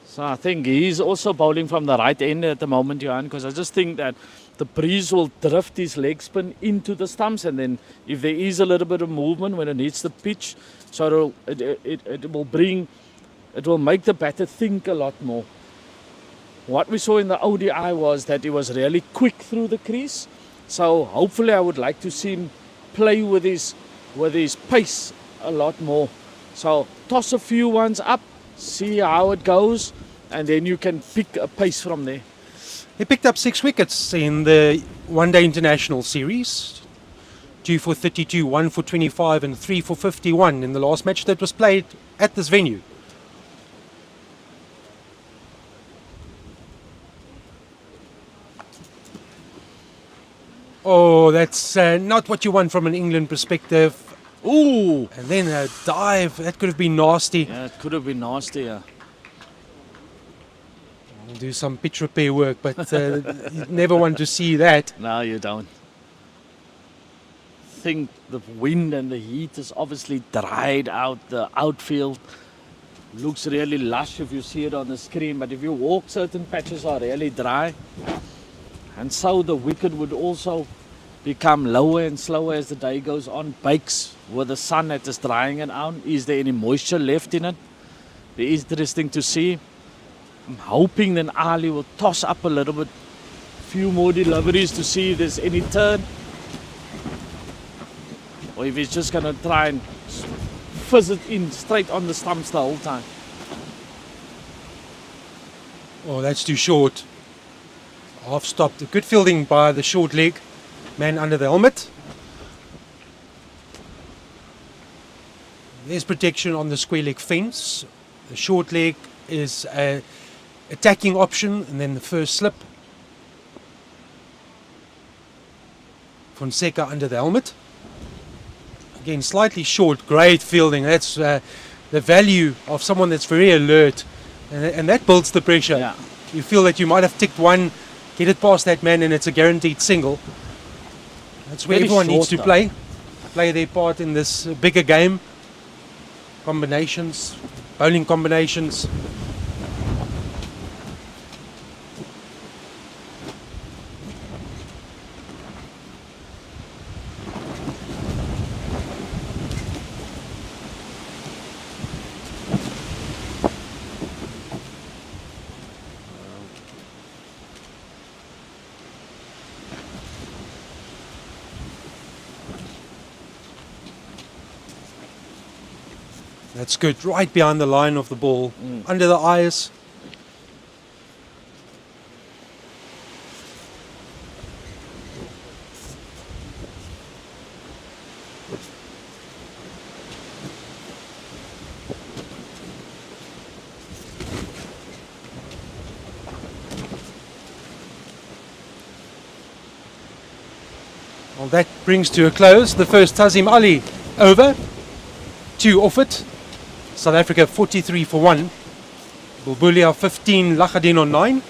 So I think he's also bowling from the right end at the moment, Johan, because I just think that the breeze will drift his leg spin into the stumps, and then if there is a little bit of movement when it hits the pitch, so it will make the batter think a lot more. What we saw in the ODI was that he was really quick through the crease, so hopefully I would like to see him play with his pace a lot more. So toss a few ones up, see how it goes, and then you can pick a pace from there. He picked up 6 wickets in the one-day international series. 2 for 32, 1 for 25 and 3 for 51 in the last match that was played at this venue. Oh, that's not what you want from an England perspective. Ooh! And then a dive, that could have been nasty. Yeah, it could have been nasty, yeah. We'll do some pitch repair work, but you never want to see that. No, you don't. I think the wind and the heat has obviously dried out the outfield. Looks really lush if you see it on the screen, but if you walk, certain patches are really dry. And so the wicket would also become lower and slower as the day goes on. Bakes with the sun that is drying it out. Is there any moisture left in it? It is interesting to see. I'm hoping then Ali will toss up a little bit, few more deliveries to see if there's any turn, or if he's just going to try and fizz it in straight on the stumps the whole time. Oh, that's too short. Half stopped. Good fielding by the short leg man under the helmet. There's protection on the square leg fence. The short leg is a attacking option, and then the first slip. Fonseca under the helmet. Again, slightly short, great fielding. That's the value of someone that's very alert, and that builds the pressure. Yeah. You feel that you might have ticked one, get it past that man, and it's a guaranteed single. That's where Very everyone needs short, to play their part in this bigger game. Combinations, bowling combinations. That's good, right behind the line of the ball, under the eyes. Well, that brings to a close the first Tazim Ali over. 2 off it. South Africa 43 for 1. Bulbulia 15, Lachadin on 9.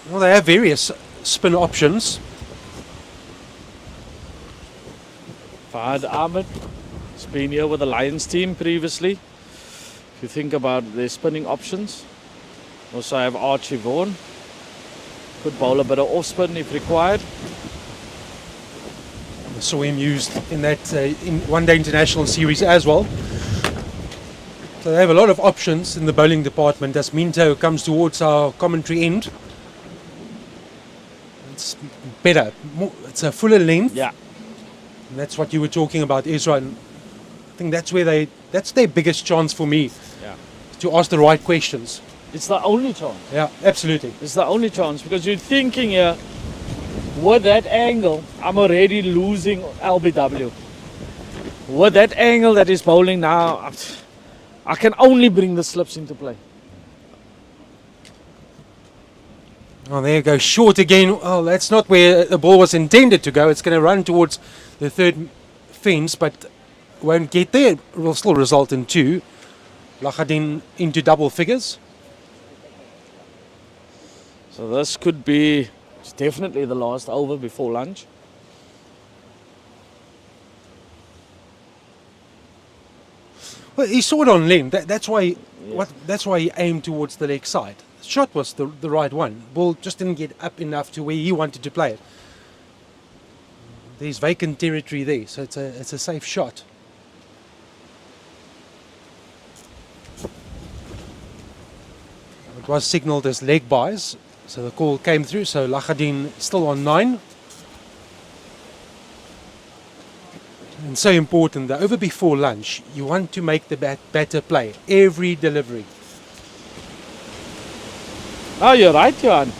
Well, they have various spin options. Fahad Ahmed has been here with the Lions team previously. If you think about their spinning options, also have Archie Vaughan. Could bowl a bit of off spin if required. I saw him used in that in one-day international series as well. So they have a lot of options in the bowling department as Minto comes towards our commentary end. It's better. It's a fuller length. Yeah. And that's what you were talking about, Ezra. And I think that's where that's their biggest chance for me. Yeah. To ask the right questions. It's the only chance. Yeah, absolutely. It's the only chance because you're thinking here, with that angle, I'm already losing LBW. With that angle that is bowling now, I can only bring the slips into play. Oh, there you go, short again. Oh, that's not where the ball was intended to go. It's going to run towards the third fence, but won't get there. It will still result in 2. Lachadin into double figures. So this could be definitely the last over before lunch. Well, he saw it on Len. That's why. That's why he aimed towards the leg side. Shot was the right one. Ball just didn't get up enough to where he wanted to play it. There's vacant territory there, so it's a safe shot. It was signalled as leg buys, so the call came through. So Lachadin still on 9. And so important that over before lunch, you want to make the better play every delivery. Oh, you're right, Johan.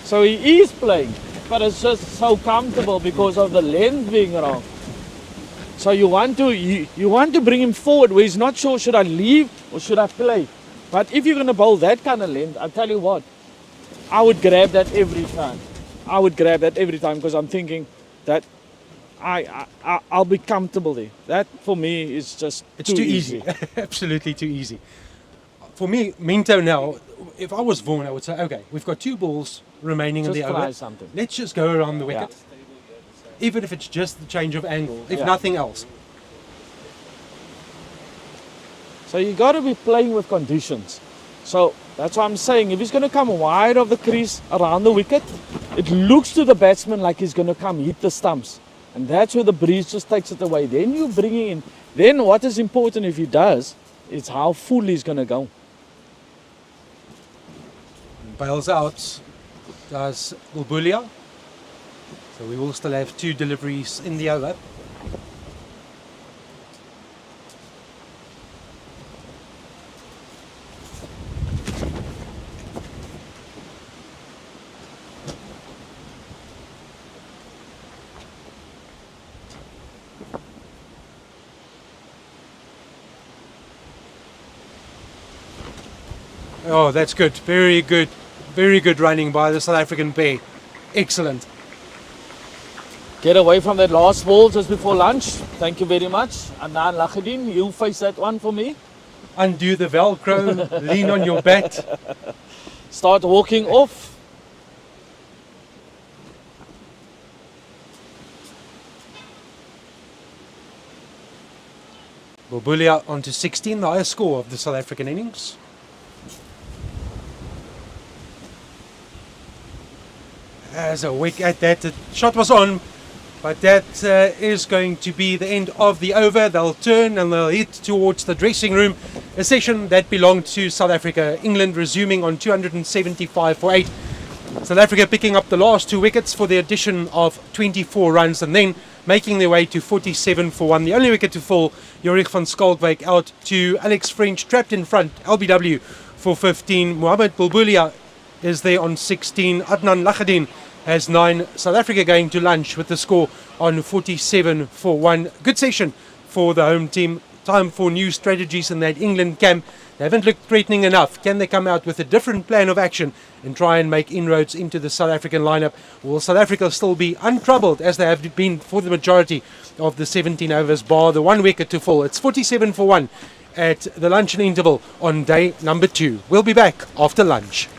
So he is playing, but it's just so comfortable because of the length being wrong. So you want to bring him forward where he's not sure, should I leave or should I play? But if you're going to bowl that kind of length, I'll tell you what, I would grab that every time. I would grab that every time because I'm thinking that I'll be comfortable there. That for me is just It's too easy. Absolutely too easy. For me, Minto now, if I was Vaughan, I would say, okay, we've got 2 balls remaining in Just the try over. something. Let's just go around the wicket. Even if it's just the change of angle, if nothing else. So you got to be playing with conditions. So that's what I'm saying. If he's going to come wide of the crease around the wicket, it looks to the batsman like he's going to come hit the stumps. And that's where the breeze just takes it away. Then you bring it in. Then what is important if he does, is how full he's going to go. Bails out does Bulbulia. So we will still have 2 deliveries in the over. Oh, that's good. Very good. Very good running by the South African pair. Excellent. Get away from that last ball just before lunch. Thank you very much. Anand Lachadin, you face that one for me. Undo the Velcro, lean on your bat. Start walking off. Bulbulia on to 16, the highest score of the South African innings. As a wick at that, the shot was on, but that is going to be the end of the over. They'll turn and they'll hit towards the dressing room, a session that belonged to South Africa. England resuming on 275 for 8. South Africa picking up the last 2 wickets for the addition of 24 runs and then making their way to 47 for 1. The only wicket to fall, Jorik van Schalkwyk out to Alex French, trapped in front, LBW for 15. Mohamed Bulbulia is there on 16. Adnan Lachadin has 9. South Africa going to lunch with the score on 47 for 1. Good session for the home team. Time for new strategies in that England camp. They haven't looked threatening enough. Can they come out with a different plan of action and try and make inroads into the South African lineup? Will South Africa still be untroubled as they have been for the majority of the 17 overs, bar the 1 wicket to fall? It's 47 for 1 at the luncheon interval on day number 2. We'll be back after lunch.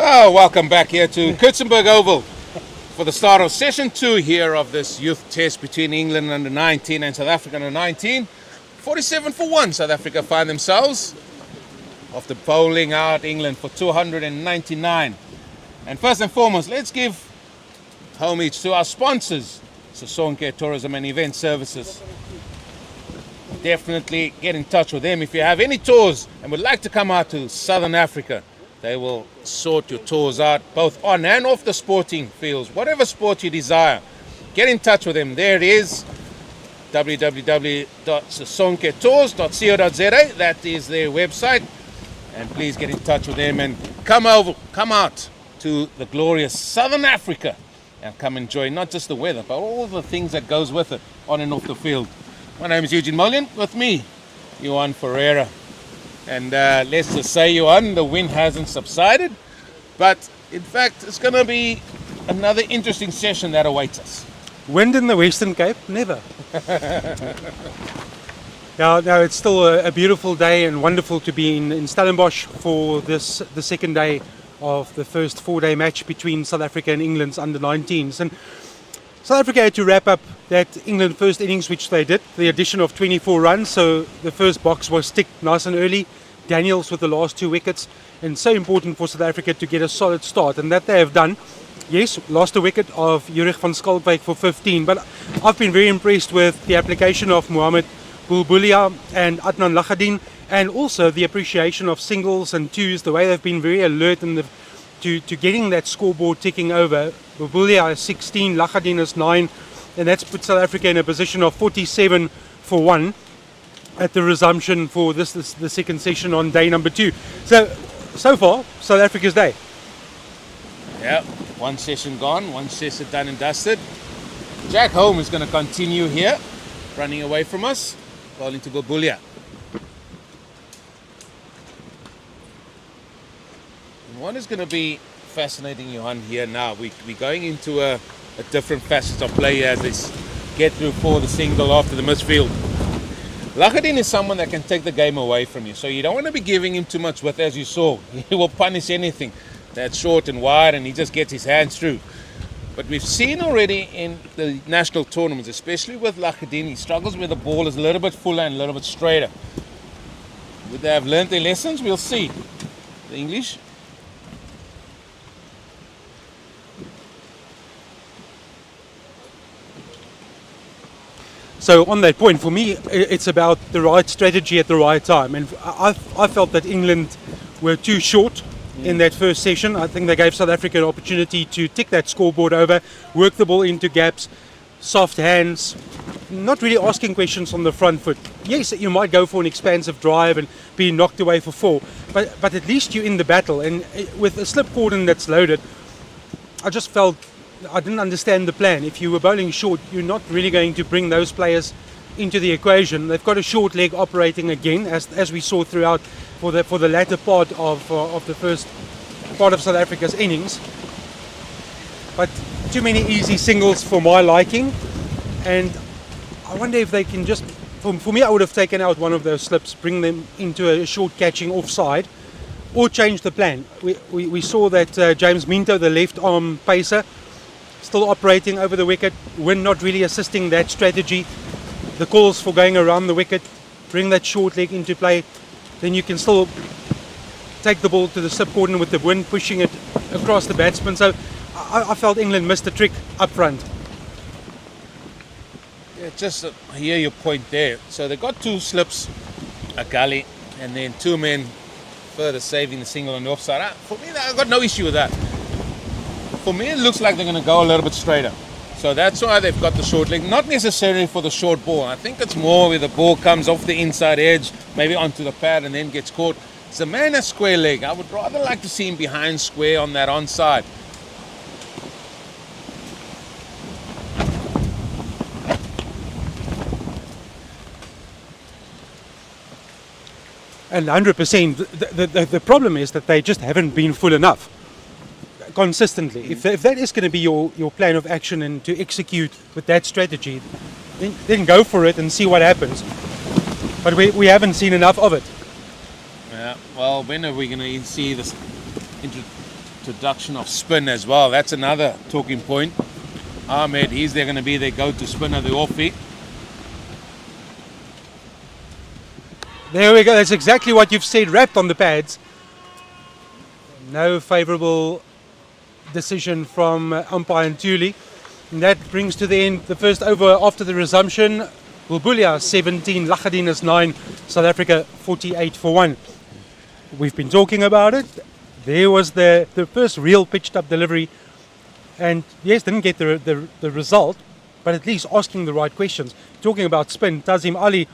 Oh, welcome back here to Kutsenberg Oval for the start of session 2 here of this youth test between England under 19 and South Africa under 19. 47-1 South Africa find themselves after bowling out England for 299. And first and foremost, let's give homage to our sponsors, Sosonke Tourism and Event Services. Definitely get in touch with them if you have any tours and would like to come out to Southern Africa. They will sort your tours out both on and off the sporting fields, whatever sport you desire. Get in touch with them. There it is, www.sosonketours.co.za. That is their website, and please get in touch with them and come out to the glorious Southern Africa and come enjoy not just the weather but all the things that goes with it on and off the field. My name is Eugene Mullion, with me Johan Ferreira, and let's just say, Johan, the wind hasn't subsided, but in fact it's going to be another interesting session that awaits us. Wind in the Western Cape? Never. Now it's still a beautiful day and wonderful to be in Stellenbosch for the second day of the first 4-day match between South Africa and England's under-19s. And South Africa had to wrap up that England first innings, which they did, the addition of 24 runs, so the first box was ticked nice and early. Daniels with the last 2 wickets, and so important for South Africa to get a solid start, and that they have done. Yes, lost a wicket of Jurich van Schalkwyk for 15, but I've been very impressed with the application of Mohamed Bulbulia and Adnan Lakhadin, and also the appreciation of singles and twos, the way they've been very alert in to getting that scoreboard ticking over. Bulbulia is 16, Lakhadin is 9, and that's put South Africa in a position of 47-1 at the resumption for the second session on day number 2. So far, South Africa's day. Yeah, one session gone, one session done and dusted. Jack Home is going to continue here, running away from us, bowling to Bulbulia. What is going to be fascinating, Johan, here now, we're going into a different facet of play as they get through for the single after the misfield. Lakhadin is someone that can take the game away from you, so you don't want to be giving him too much width, as you saw. He will punish anything that's short and wide, and he just gets his hands through. But we've seen already in the national tournaments, especially with Lakhadin, he struggles where the ball is a little bit fuller and a little bit straighter. Would they have learned their lessons? We'll see. The English. So on that point, for me, it's about the right strategy at the right time. And I felt that England were too short in that first session. I think they gave South Africa an opportunity to tick that scoreboard over, work the ball into gaps, soft hands, not really asking questions on the front foot. Yes, you might go for an expansive drive and be knocked away for 4, but at least you're in the battle. And with a slip cordon that's loaded, I just felt I didn't understand the plan. If you were bowling short, you're not really going to bring those players into the equation. They've got a short leg operating again, as we saw throughout for the latter part of the first part of South Africa's innings. But too many easy singles for my liking, and I wonder if they can just, for me, I would have taken out one of those slips, bring them into a short catching offside, or change the plan. We saw that James Minto, the left arm pacer, still operating over the wicket, Wynn not really assisting that strategy. The calls for going around the wicket, bring that short leg into play, then you can still take the ball to the slip cordon with the wind pushing it across the batsman. So I felt England missed a trick up front. Yeah, just hear your point there. So they got 2 slips, a gully, and then 2 men further saving the single on the offside. For me, I've got no issue with that. For me, it looks like they're going to go a little bit straighter. So that's why they've got the short leg. Not necessarily for the short ball. I think it's more where the ball comes off the inside edge, maybe onto the pad and then gets caught. It's a man a square leg. I would rather like to see him behind square on that onside. And 100%, the problem is that they just haven't been full enough consistently. If that is going to be your plan of action and to execute with that strategy, then go for it and see what happens. But we haven't seen enough of it. Yeah, well, when are we going to see this introduction of spin as well. That's another talking point. Ahmed, he's going to be their go-to spinner, the offie. There we go. That's exactly what you've said, wrapped on the pads. No favourable decision from umpire Ntuli. And that brings to the end the first over after the resumption. Bulbulia 17, Lachadinas 9, South Africa 48 for 1. We've been talking about it. There was the first real pitched up delivery. And yes, didn't get the result, but at least asking the right questions. Talking about spin, Tazim Ali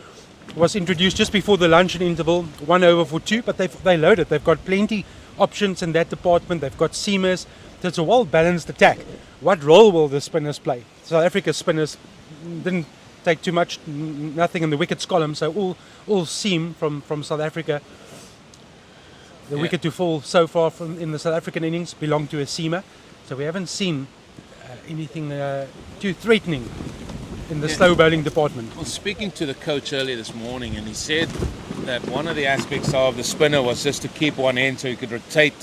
was introduced just before the luncheon interval, 1 over for 2, but they loaded. They've got plenty options in that department. They've got seamers. So it's a well-balanced attack. What role will the spinners play? South Africa's spinners didn't take too much, nothing in the wickets column, so all seam from South Africa. The wicket to fall so far in the South African innings belonged to a seamer, so we haven't seen anything too threatening in the slow bowling department. I was speaking to the coach earlier this morning, and he said that one of the aspects of the spinner was just to keep one end so he could rotate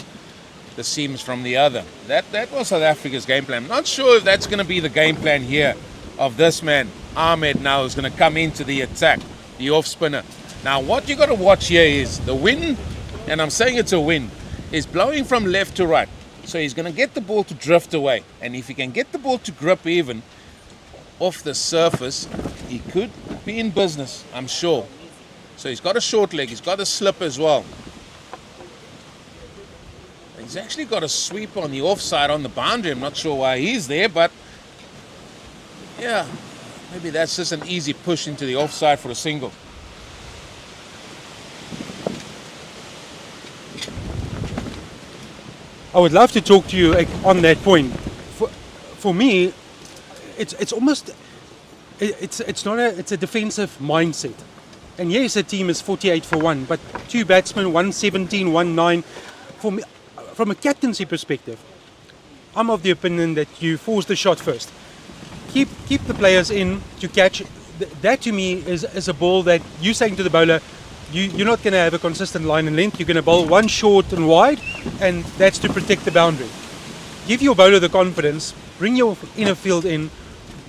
the seams from the other. That was South Africa's game plan. I'm not sure if that's going to be the game plan here of this man. Ahmed now is going to come into the attack, the off spinner. Now what you got to watch here is the wind, and I'm saying it's a wind, is blowing from left to right. So he's going to get the ball to drift away. And if he can get the ball to grip even off the surface, he could be in business, I'm sure. So he's got a short leg, he's got a slip as well. He's actually got a sweep on the offside on the boundary. I'm not sure why he's there, but yeah, maybe that's just an easy push into the offside for a single. I would love to talk to you on that point. For me, it's almost it's a defensive mindset. And yes, the team is 48 for 1, but 2 batsmen, 117, 1-9. For me, from a captaincy perspective, I'm of the opinion that you force the shot first. Keep the players in to catch. That to me is a ball that you're saying to the bowler, you're not going to have a consistent line and length. You're going to bowl one short and wide, and that's to protect the boundary. Give your bowler the confidence, bring your inner field in.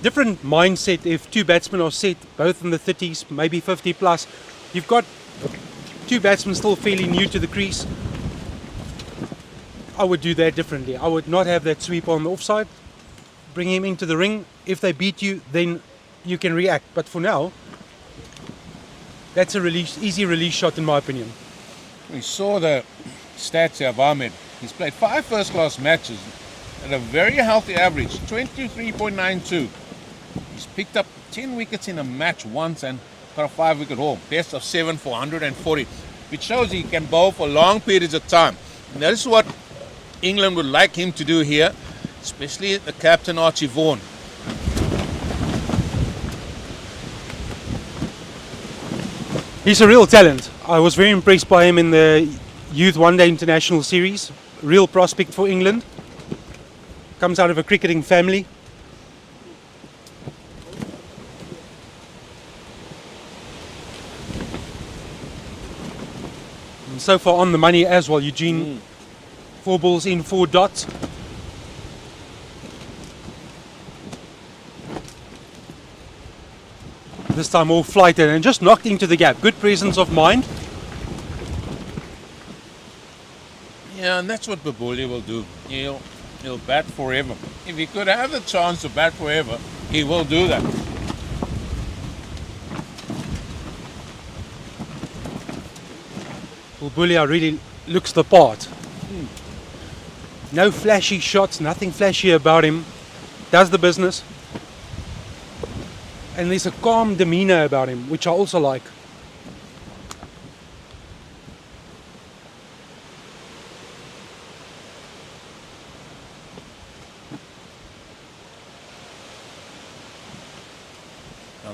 Different mindset if 2 batsmen are set, both in the 30s, maybe 50 plus. You've got 2 batsmen still fairly new to the crease. I would do that differently. I would not have that sweep on the offside. Bring him into the ring. If they beat you, then you can react. But for now, that's a easy release shot in my opinion. We saw the stats here of Ahmed. He's played 5 first-class matches at a very healthy average, 23.92. He's picked up 10 wickets in a match once and got a 5-wicket haul. Best of 7 for 140, which shows he can bowl for long periods of time. And that is what England would like him to do here, especially the captain Archie Vaughan. He's a real talent. I was very impressed by him in the Youth One Day International Series. Real prospect for England. Comes out of a cricketing family. And so far on the money as well, Eugene. 4 balls in, 4 dots. This time all flighted and just knocked into the gap. Good presence of mind. Yeah, and that's what Bulbulia will do. He'll bat forever. If he could have the chance to bat forever, he will do that. Bulbulia really looks the part. No flashy shots, nothing flashy about him. Does the business. And there's a calm demeanor about him, which I also like.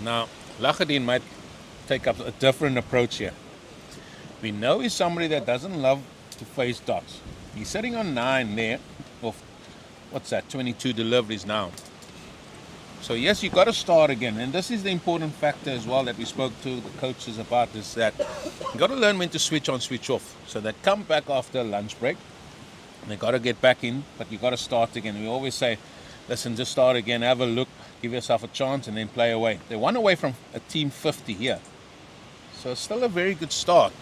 Now, Lachadin might take up a different approach here. We know he's somebody that doesn't love to face dots. He's sitting on 9 there, or what's that, 22 deliveries now. So yes, you've got to start again, and this is the important factor as well that we spoke to the coaches about, is that you've got to learn when to switch on, switch off. So they come back after a lunch break, They got to get back in, but you got to start again. We always say, listen, just start again, have a look, give yourself a chance, and then play away. They won away from a team 50 here. So it's still a very good start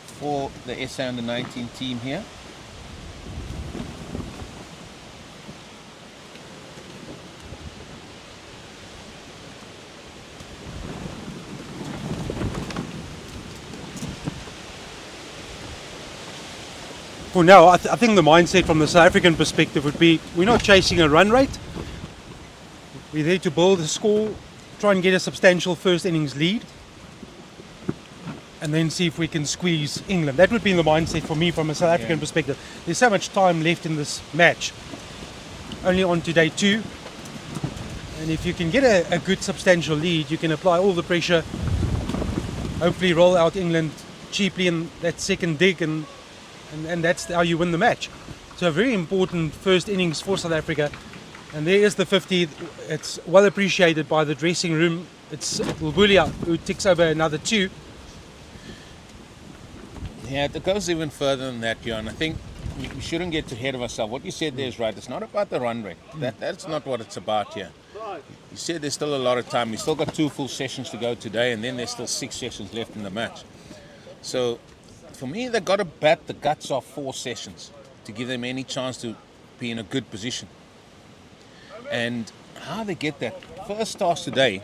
for the SA Under-19 team here. For now, I think the mindset from the South African perspective would be we're not chasing a run rate. We're there to build a score, try and get a substantial first innings lead, and then see if we can squeeze England. That would be the mindset for me from a South African perspective. There's so much time left in this match. Only on to day 2. And if you can get a good substantial lead, you can apply all the pressure, hopefully roll out England cheaply in that second dig, and that's how you win the match. So a very important first innings for South Africa. And there is the 50. It's well appreciated by the dressing room. It's Bulbulia who ticks over another 2. Yeah, it goes even further than that, Jan. I think we shouldn't get ahead of ourselves. What you said there is right. It's not about the run rate. That's not what it's about here. You said there's still a lot of time. We still got 2 full sessions to go today, and then there's still 6 sessions left in the match. So for me, they've got to bat the guts off 4 sessions to give them any chance to be in a good position. And how they get that first task today,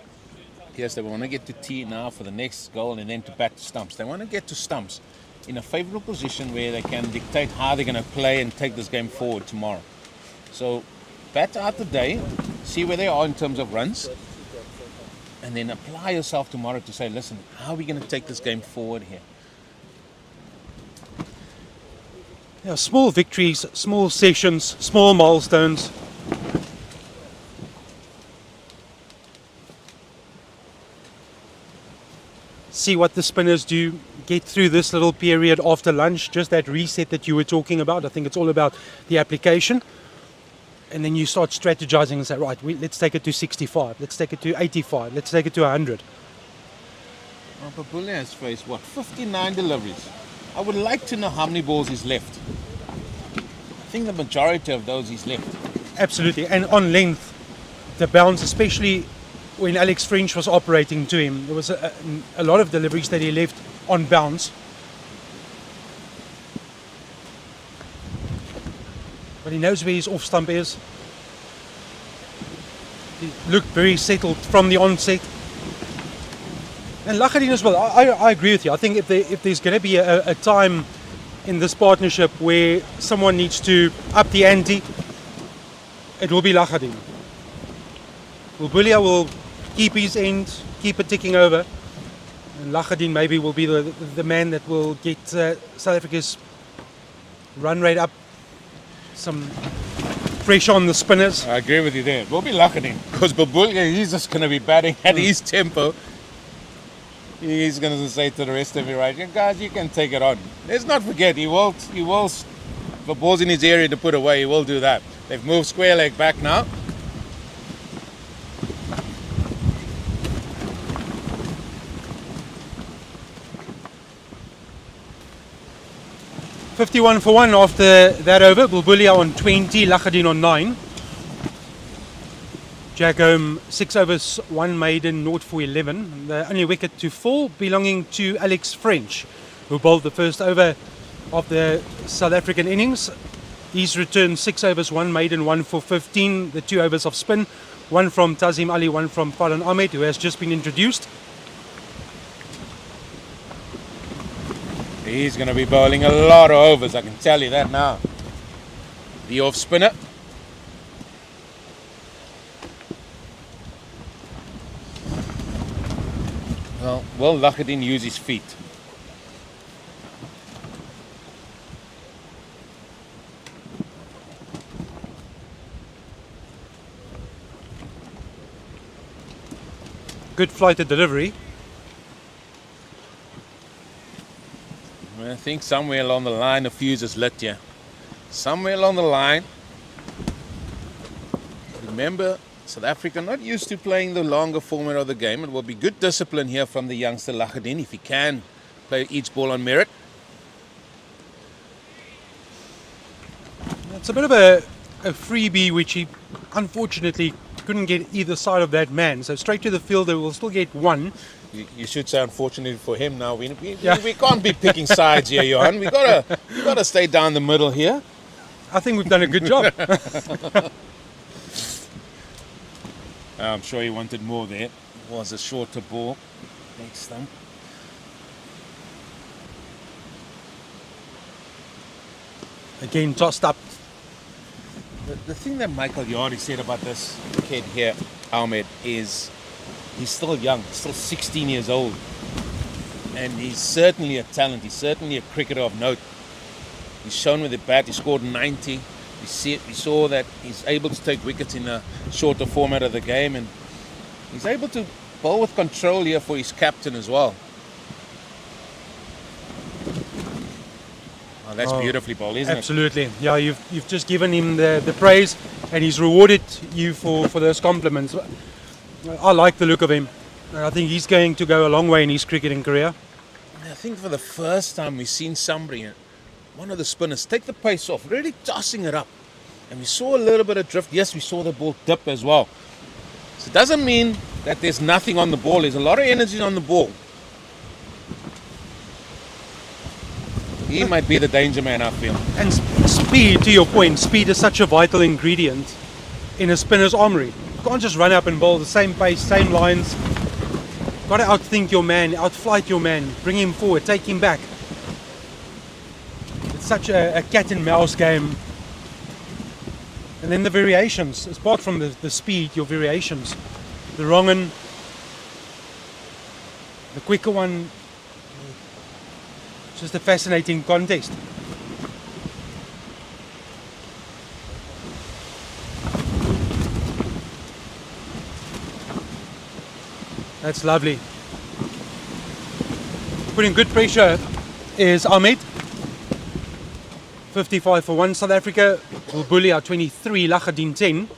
yes, they want to get to tee now for the next goal and then to bat to stumps. They want to get to stumps in a favourable position where they can dictate how they're going to play and take this game forward tomorrow. So bat out the day, see where they are in terms of runs, and then apply yourself tomorrow to say, listen, how are we going to take this game forward here? Yeah, small victories, small sessions, small milestones. See what the spinners do, get through this little period after lunch, just that reset that you were talking about. I think it's all about the application. And then you start strategizing and say, right, let's take it to 65, let's take it to 85, let's take it to 100. Well, Babulia has faced, 59 deliveries. I would like to know how many balls he's left. I think the majority of those he's left. Absolutely, and on length, the bounce, especially when Alex French was operating to him, there was a lot of deliveries that he left on bounce. But he knows where his off stump is. He looked very settled from the onset. And Lachadin as well, I agree with you. I think if there's going to be a time in this partnership where someone needs to up the ante, it will be Lachadin. Bulbulia will keep his end, keep it ticking over, and Lachadin maybe will be the man that will get South Africa's run rate up, some pressure on the spinners. I agree with you there. It will be Lachadin, because Babulia, he's just going to be batting at his tempo. He's going to say to the rest of you, right, guys, you can take it on. Let's not forget, he will, if the ball's in his area to put away, he will do that. They've moved square leg back now. $51 for 1 after that over. Bulbulia on 20, Lachadin on 9. Jack home 6 overs, 1 maiden, 0 for 11. The only wicket to fall belonging to Alex French, who bowled the first over of the South African innings. He's returned 6 overs, 1 maiden, 1 for 15. The 2 overs of spin, 1 from Tazim Ali, 1 from Farhan Ahmed, who has just been introduced. He's going to be bowling a lot of overs, I can tell you that now. The off spinner. Well, will Lachadin use his feet? Good flighted delivery. I think somewhere along the line the fuse is lit here. Somewhere along the line. Remember, South Africa not used to playing the longer format of the game. It will be good discipline here from the youngster Lachadin if he can play each ball on merit. It's a bit of a freebie which he unfortunately couldn't get either side of that man. So straight to the fielder, will still get one. You should say unfortunately for him now. We Yeah. can't be picking sides here, Johan. We gotta stay down the middle here. I think we've done a good job. I'm sure he wanted more there. It was a shorter ball. Next time. Again, tossed up. The thing that Michael Yardi said about this kid here, Ahmed, is he's still young, still 16 years old. And he's certainly a talent. He's certainly a cricketer of note. He's shown with the bat. He scored 90. We saw that he's able to take wickets in a shorter format of the game. And he's able to bowl with control here for his captain as well. Oh, that's beautifully bowled, isn't Absolutely. Yeah, you've just given him the praise, and he's rewarded you for those compliments. I like the look of him. I think he's going to go a long way in his cricketing career. it? I think for the first time we've seen somebody, one of the spinners, take the pace off, really tossing it up. And we saw a little bit of drift. Yes, we saw the ball dip as well. So it doesn't mean that there's nothing on the ball. There's a lot of energy on the ball. He might be the danger man, I feel. And speed, to your point, speed is such a vital ingredient in a spinner's armory. You can't just run up and bowl the same pace, same lines. Got to outthink your man, outflight your man, bring him forward, take him back. It's such a cat and mouse game. And then the variations, apart from the speed, your variations. The wrong one, the quicker one. Just a fascinating contest. That's lovely. Putting good pressure is Ahmed. 55 for 1 South Africa. Bulbuli are 23, Lachadin 10.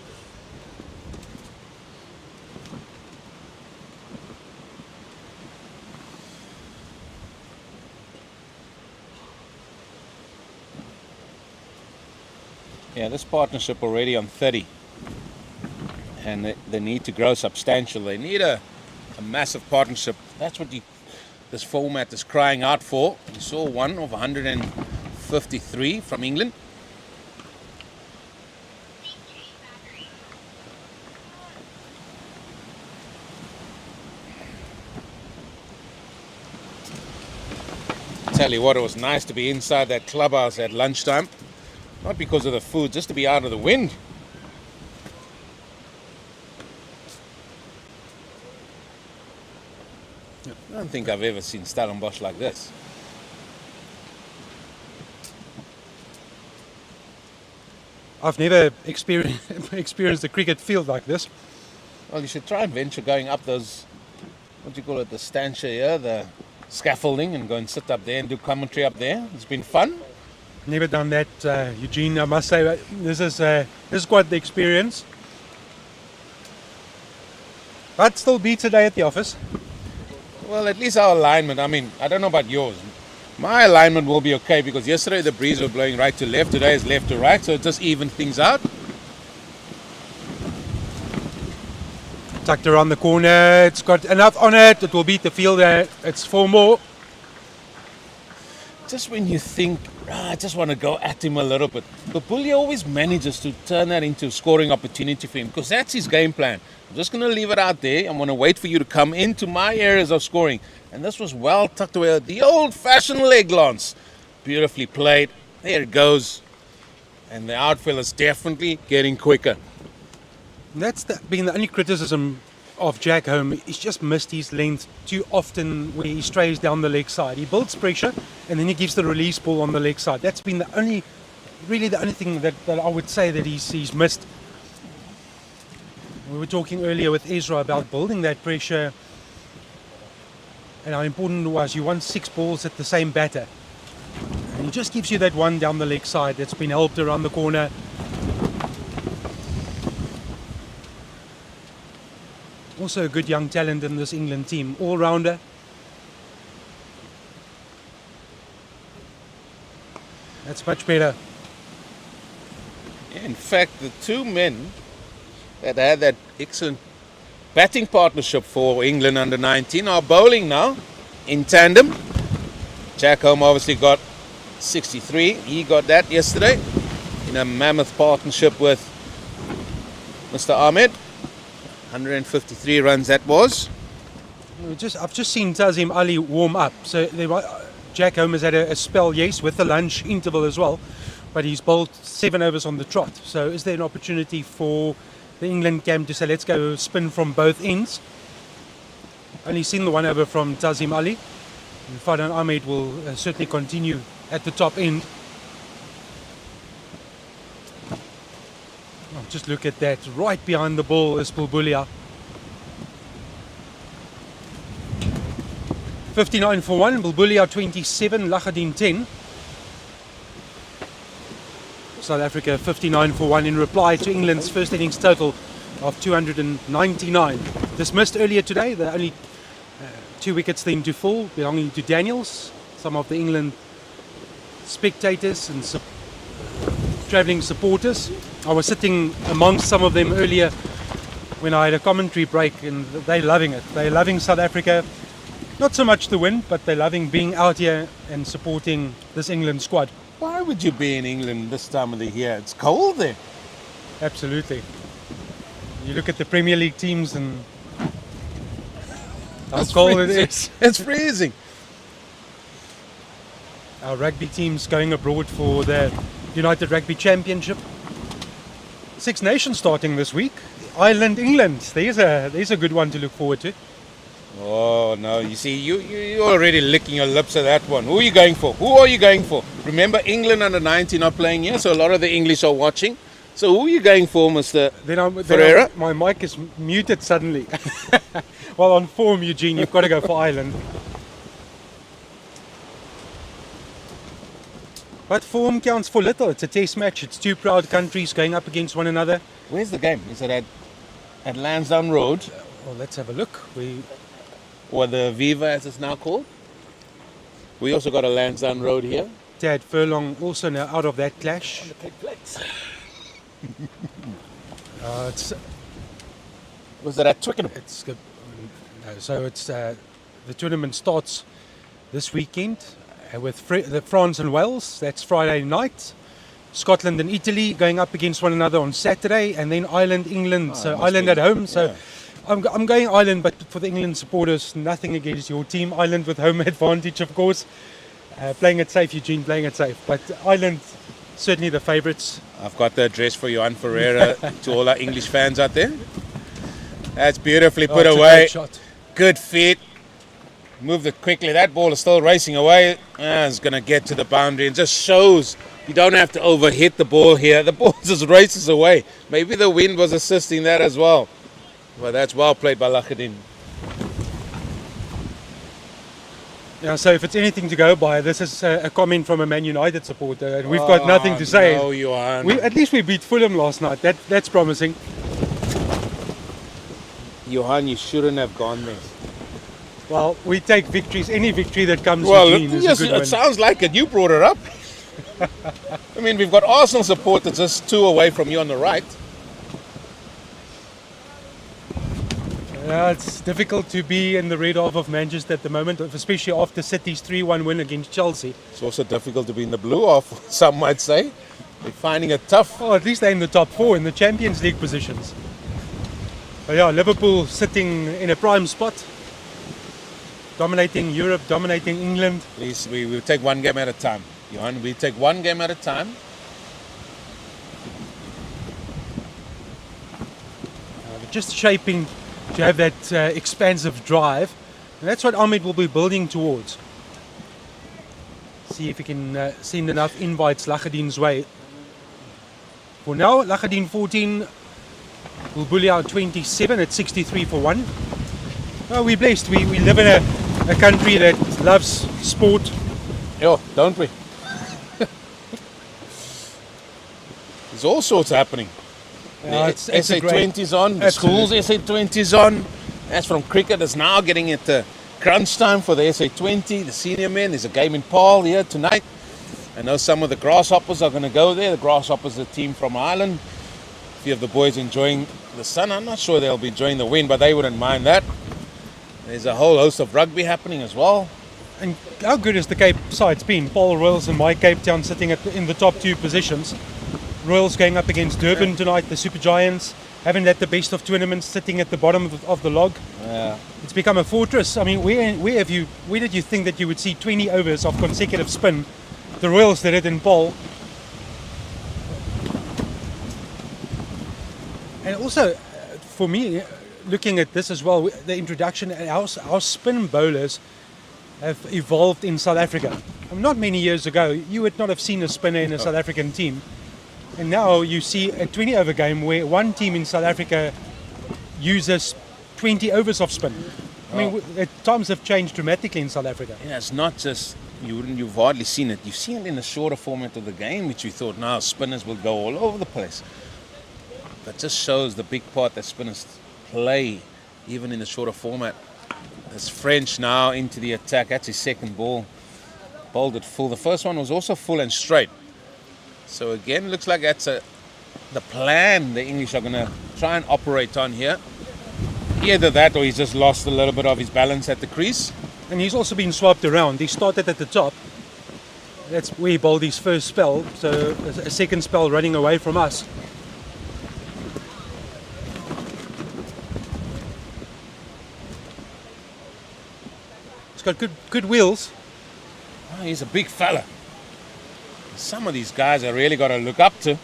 Yeah, this partnership already on 30. And they need to grow substantial. They need a massive partnership. That's what this format is crying out for. We saw one of 153 from England. Tell you what, it was nice to be inside that clubhouse at lunchtime. Not because of the food, just to be out of the wind. I don't think I've ever seen Stellenbosch like this. I've never experienced a cricket field like this. Well, you should try and venture going up those, what do you call it, the stanchion here, the scaffolding, and go and sit up there and do commentary up there. It's been fun. Never done that, Eugene. I must say, this is quite the experience. But still be today at the office. Well, at least our alignment, I mean, I don't know about yours. My alignment will be okay because yesterday the breeze was blowing right to left, today is left to right, so it just evened things out. Tucked around the corner, it's got enough on it, it will beat the fielder, it's 4 more. Just when you think, I just want to go at him a little bit, but Bully always manages to turn that into a scoring opportunity for him because that's his game plan. I'm just going to leave it out there. I'm going to wait for you to come into my areas of scoring. And this was well tucked away. The old-fashioned leg lance. Beautifully played. There it goes. And the outfield is definitely getting quicker. And that's been the only criticism of Jack Home. He's just missed his length too often when he strays down the leg side. He builds pressure and then he gives the release ball on the leg side. That's been the only thing that I would say that he's missed. We were talking earlier with Ezra about building that pressure and how important it was. You want 6 balls at the same batter. And he just gives you that one down the leg side that's been helped around the corner. Also a good young talent in this England team. All-rounder. That's much better. In fact, the two men that had that excellent batting partnership for England under 19 are bowling now in tandem. Jack Home obviously got 63. He got that yesterday in a mammoth partnership with Mr. Ahmed. 153 runs that was. I've just seen Tazim Ali warm up. So Jack Home has had a spell, yes, with the lunch interval as well. But he's bowled 7 overs on the trot. So is there an opportunity for the England camp to say, let's go spin from both ends? Only seen the 1 over from Tazim Ali. And Fardan Ahmed will certainly continue at the top end. Oh, just look at that. Right behind the ball is Bulbulia. 59 for 1. Bulbulia 27. Lahadin 10. South Africa 59 for 1 in reply to England's first innings total of 299. Dismissed earlier today, the only 2 wickets then to fall belonging to Daniels. Some of the England spectators and travelling supporters. I was sitting amongst some of them earlier when I had a commentary break, and they're loving it. They're loving South Africa. Not so much the win, but they're loving being out here and supporting this England squad. Why would you be in England this time of the year? It's cold there. Absolutely. You look at the Premier League teams and how cold it is. It's freezing. Our rugby team's going abroad for the United Rugby Championship. Six Nations starting this week. Ireland, England. There's a good one to look forward to. Oh no! You see, you're already licking your lips at that one. Who are you going for? Who are you going for? Remember, England under 19 are playing here, so a lot of the English are watching. So who are you going for, Mr. Ferreira? My mic is muted suddenly. Well, on form, Eugene, you've got to go for Ireland. But form counts for little. It's a test match. It's two proud countries going up against one another. Where's the game? Is it at Lansdowne Road? Well, let's have a look. Or the Viva, as it's now called. We also got a Lansdowne Road here. Tad Furlong also now out of that clash. Was it at Twickenham? The tournament starts this weekend with France and Wales. That's Friday night. Scotland and Italy going up against one another on Saturday, and then Ireland, England. So Ireland at home. So. Yeah. I'm going Ireland, but for the England supporters, nothing against your team. Ireland with home advantage, of course. Playing it safe, Eugene, playing it safe. But Ireland, certainly the favourites. I've got the address for Johan Ferreira to all our English fans out there. That's beautifully put away. Good feet. Moved it quickly. That ball is still racing away. It's going to get to the boundary. It just shows you don't have to overhit the ball here. The ball just races away. Maybe the wind was assisting that as well. Well, that's well played by Lahadin. Yeah, so if it's anything to go by, this is a comment from a Man United supporter, and we've got nothing to say. No, Johan. At least we beat Fulham last night. That's promising. Johan, you shouldn't have gone there. Well, we take victories. Any victory that comes well, Eugene is yes, a good one. It sounds like it. You brought it up. I mean, we've got Arsenal supporters just 2 away from you on the right. It's difficult to be in the red half of Manchester at the moment, especially after City's 3-1 win against Chelsea. It's also difficult to be in the blue half, some might say. They're finding it tough. Well, at least they're in the top 4 in the Champions League positions. But yeah, Liverpool sitting in a prime spot, dominating Europe, dominating England. Please, we will take one game at a time. Johan, we take one game at a time. Just shaping to have that expansive drive, and that's what Ahmed will be building towards. See if he can send enough invites Lahadin's way. For now, Lahadin 14, Bulbulia 27 at 63 for 1. Oh, we're blessed. We live in a country that loves sport. Yeah, don't we? There's all sorts happening. It's SA20's on, the schools SA20's on. As from cricket, it's now getting into crunch time for the SA20, the senior men. There's a game in Paarl here tonight. I know some of the Grasshoppers are going to go there. The Grasshoppers are a team from Ireland. A few of the boys enjoying the sun. I'm not sure they'll be enjoying the wind, but they wouldn't mind that. There's a whole host of rugby happening as well. And how good has the Cape side's been? Paul Royals and my Cape Town sitting in the top 2 positions. Royals going up against Durban tonight, the Super Giants. Haven't had the best of tournaments, sitting at the bottom of the log. Yeah. It's become a fortress. I mean, where did you think that you would see 20 overs of consecutive spin? The Royals did it in Paul. And also, for me, looking at this as well, the introduction, our spin bowlers have evolved in South Africa. Not many years ago, you would not have seen a spinner in a South African team. And now you see a 20 over game where one team in South Africa uses 20 overs of spin. I mean, times have changed dramatically in South Africa. Yeah, it's not just, you've hardly seen it. You've seen it in the shorter format of the game, which you thought, now spinners will go all over the place. That just shows the big part that spinners play, even in the shorter format. There's French now into the attack. That's his second ball. Bowled it full. The first one was also full and straight. So again, looks like that's the plan the English are going to try and operate on here. Either that or he's just lost a little bit of his balance at the crease. And he's also been swapped around. He started at the top. That's where he bowled his first spell. So a second spell running away from us. He's got good wheels. Oh, he's a big fella. Some of these guys are really got to look up to.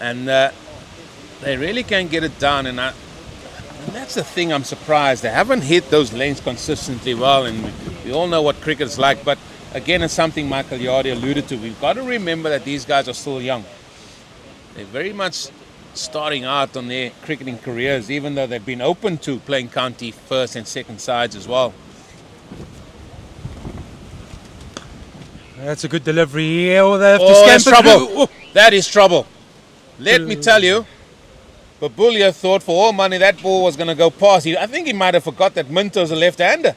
And they really can get it done. And that's the thing, I'm surprised. They haven't hit those lengths consistently well. And we all know what cricket's like. But again, it's something Michael Yardy alluded to. We've got to remember that these guys are still young. They're very much starting out on their cricketing careers, even though they've been open to playing county first and second sides as well. That's a good delivery here. Oh, they have to that's scamper trouble. through. Oh. That is trouble. Let me tell you, Babulia thought for all money that ball was going to go past. I think he might have forgot that Minto's a left-hander.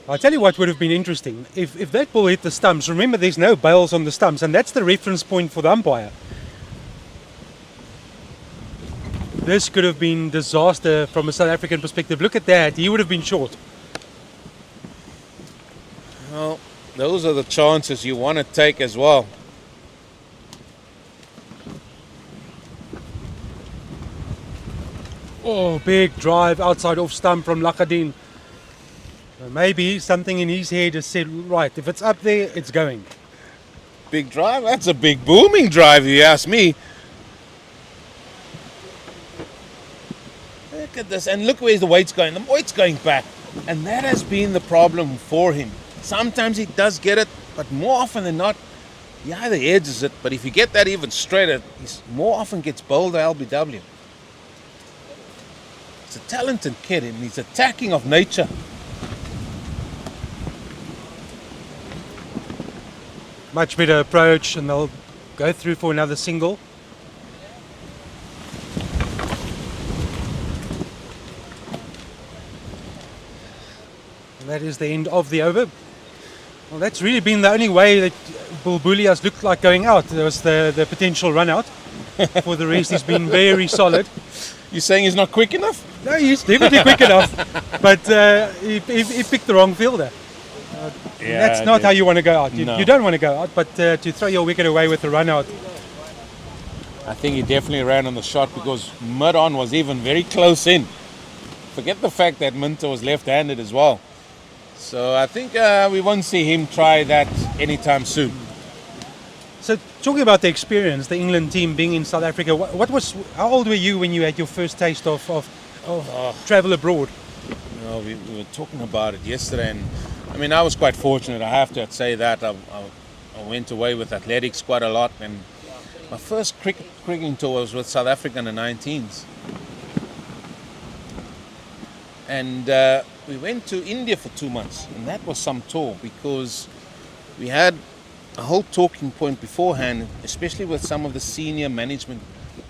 I'll tell you what would have been interesting. If that ball hit the stumps, remember there's no bails on the stumps, and that's the reference point for the umpire. This could have been disaster from a South African perspective. Look at that. He would have been short. Well, those are the chances you want to take as well. Oh, big drive outside off stump from Lakadin. Maybe something in his head has said, right, if it's up there, it's going. Big drive? That's a big booming drive, if you ask me. Look at this, and look where the weight's going. The weight's going back, and that has been the problem for him. Sometimes he does get it, but more often than not, he either edges it, but if you get that even straighter, he more often gets bowled at LBW. He's a talented kid, and he's attacking of nature. Much better approach, and they'll go through for another single. And that is the end of the over. Well, that's really been the only way that Bulbulia's looked like going out. There was the potential run out. For the rest, he's been very solid. You're saying he's not quick enough? No, he's definitely quick enough. But he picked the wrong fielder. That's not how you want to go out. You don't want to go out, but to throw your wicket away with a run out. I think he definitely ran on the shot because mid-on was even very close in. Forget the fact that Minto was left-handed as well. So I think we won't see him try that anytime soon. So talking about the experience, the England team being in South Africa, how old were you when you had your first taste of travel abroad? You know, we were talking about it yesterday, and I mean, I was quite fortunate. I have to say that I went away with athletics quite a lot, and my first cricketing tour was with South Africa in the 19s. And we went to India for 2 months, and that was some tour because we had a whole talking point beforehand, especially with some of the senior management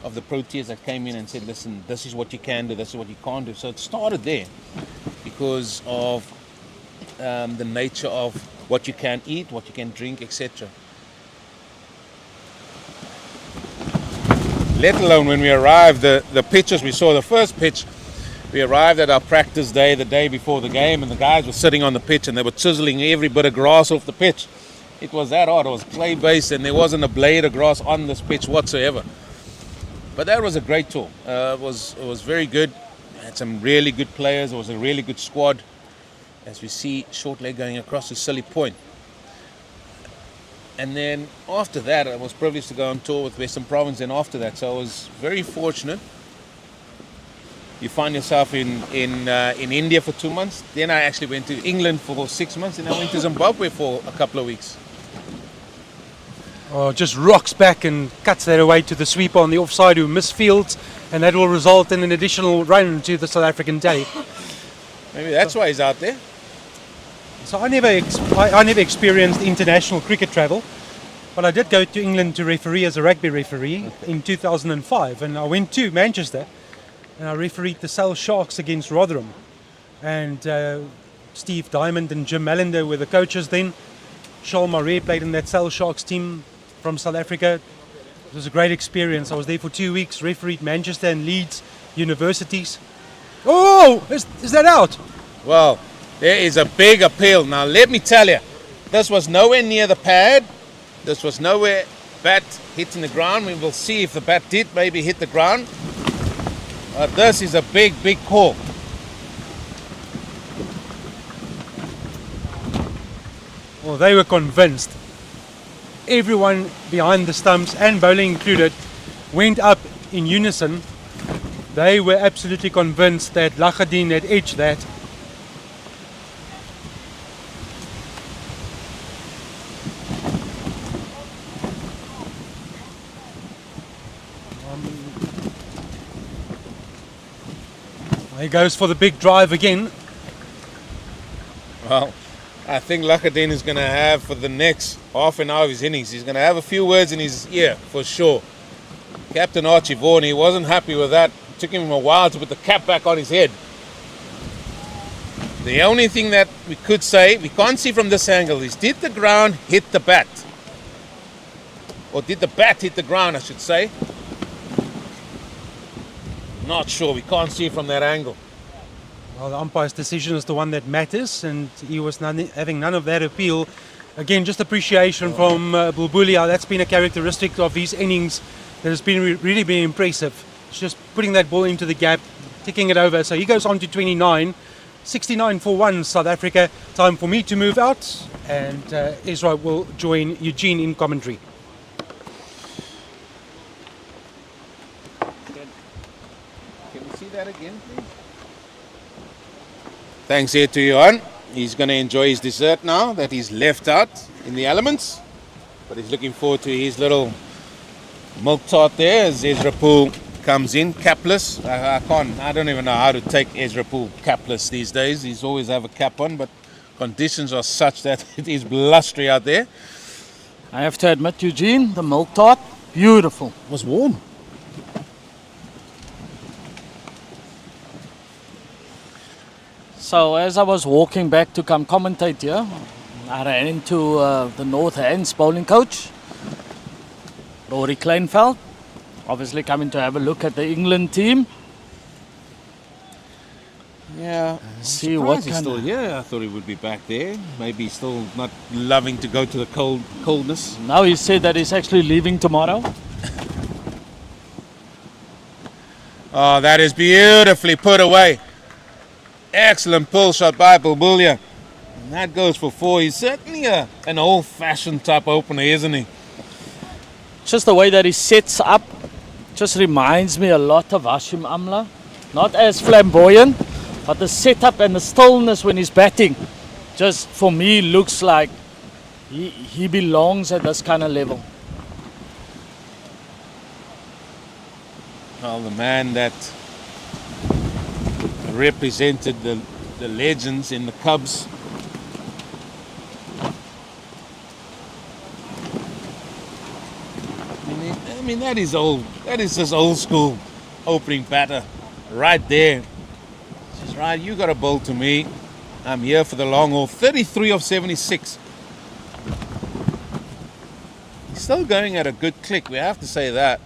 of the Proteas that came in and said, listen, this is what you can do, this is what you can't do. So it started there because of the nature of what you can eat, what you can drink, etc. Let alone when we arrived, the pitches we saw, the first pitch, we arrived at our practice day the day before the game, and the guys were sitting on the pitch and they were chiseling every bit of grass off the pitch. It was that hard. It was clay based and there wasn't a blade of grass on this pitch whatsoever. But that was a great tour. It was very good. Had some really good players. It was a really good squad. As we see short leg going across to Silly Point. And then after that, I was privileged to go on tour with Western Province, and after that, so I was very fortunate. You find yourself in India for 2 months. Then I actually went to England for 6 months, and I went to Zimbabwe for a couple of weeks. Or just rocks back and cuts that away to the sweeper on the offside who misfields, and that will result in an additional run to the South African tally. Maybe that's why he's out there. So I never experienced international cricket travel, but I did go to England to referee as a rugby referee in 2005, and I went to Manchester and I refereed the Sale Sharks against Rotherham, and Steve Diamond and Jim Mallender were the coaches then. Charles Maree played in that Sale Sharks team from South Africa. It was a great experience. I was there for 2 weeks, refereed Manchester and Leeds universities. Oh, is that out? Well, there is a big appeal. Now, let me tell you, this was nowhere near the pad. This was nowhere bat hitting the ground. We will see if the bat did maybe hit the ground. This is a big, big call. Well, they were convinced. Everyone behind the stumps, and bowling included, went up in unison. They were absolutely convinced that Lachadin had edged that. He goes for the big drive again. Well, I think Lachadin is going to have, for the next half an hour of his innings, he's going to have a few words in his ear, for sure. Captain Archie Vaughan, he wasn't happy with that. It took him a while to put the cap back on his head. The only thing that we could say, we can't see from this angle, is did the ground hit the bat? Or did the bat hit the ground, I should say? Not sure, we can't see from that angle. Well, the umpire's decision is the one that matters, and he was having none of that appeal. Again, just appreciation from Bulbulia. That's been a characteristic of his innings that has been really been impressive. It's just putting that ball into the gap, ticking it over. So he goes on to 29, 69 for 1 South Africa. Time for me to move out, and Ezra will join Eugene in commentary. Can we see that again, please? Thanks here to Johan. He's going to enjoy his dessert now that he's left out in the elements. But he's looking forward to his little milk tart there as Ezra Poole comes in, capless. I don't even know how to take Ezra Poole capless these days. He's always have a cap on, but conditions are such that it is blustery out there. I have to admit, Eugene, the milk tart, beautiful. It was warm. So as I was walking back to come commentate here, I ran into the North Hands bowling coach, Rory Kleinveld, obviously coming to have a look at the England team. Yeah, See what he's kind still of... here. I thought he would be back there. Maybe he's still not loving to go to the coldness. Now he said that he's actually leaving tomorrow. Oh, that is beautifully put away. Excellent pull shot by Bulbulia. And that goes for 4. He's certainly an old-fashioned type opener, isn't he? Just the way that he sets up just reminds me a lot of Hashim Amla. Not as flamboyant, but the setup and the stillness when he's batting just for me looks like he belongs at this kind of level. Well, the man that represented the legends in the Cubs. I mean, that is old. That is just old school opening batter right there. Says, right, you got a bowl to me. I'm here for the long haul. 33 of 76. still going at a good click. We have to say that.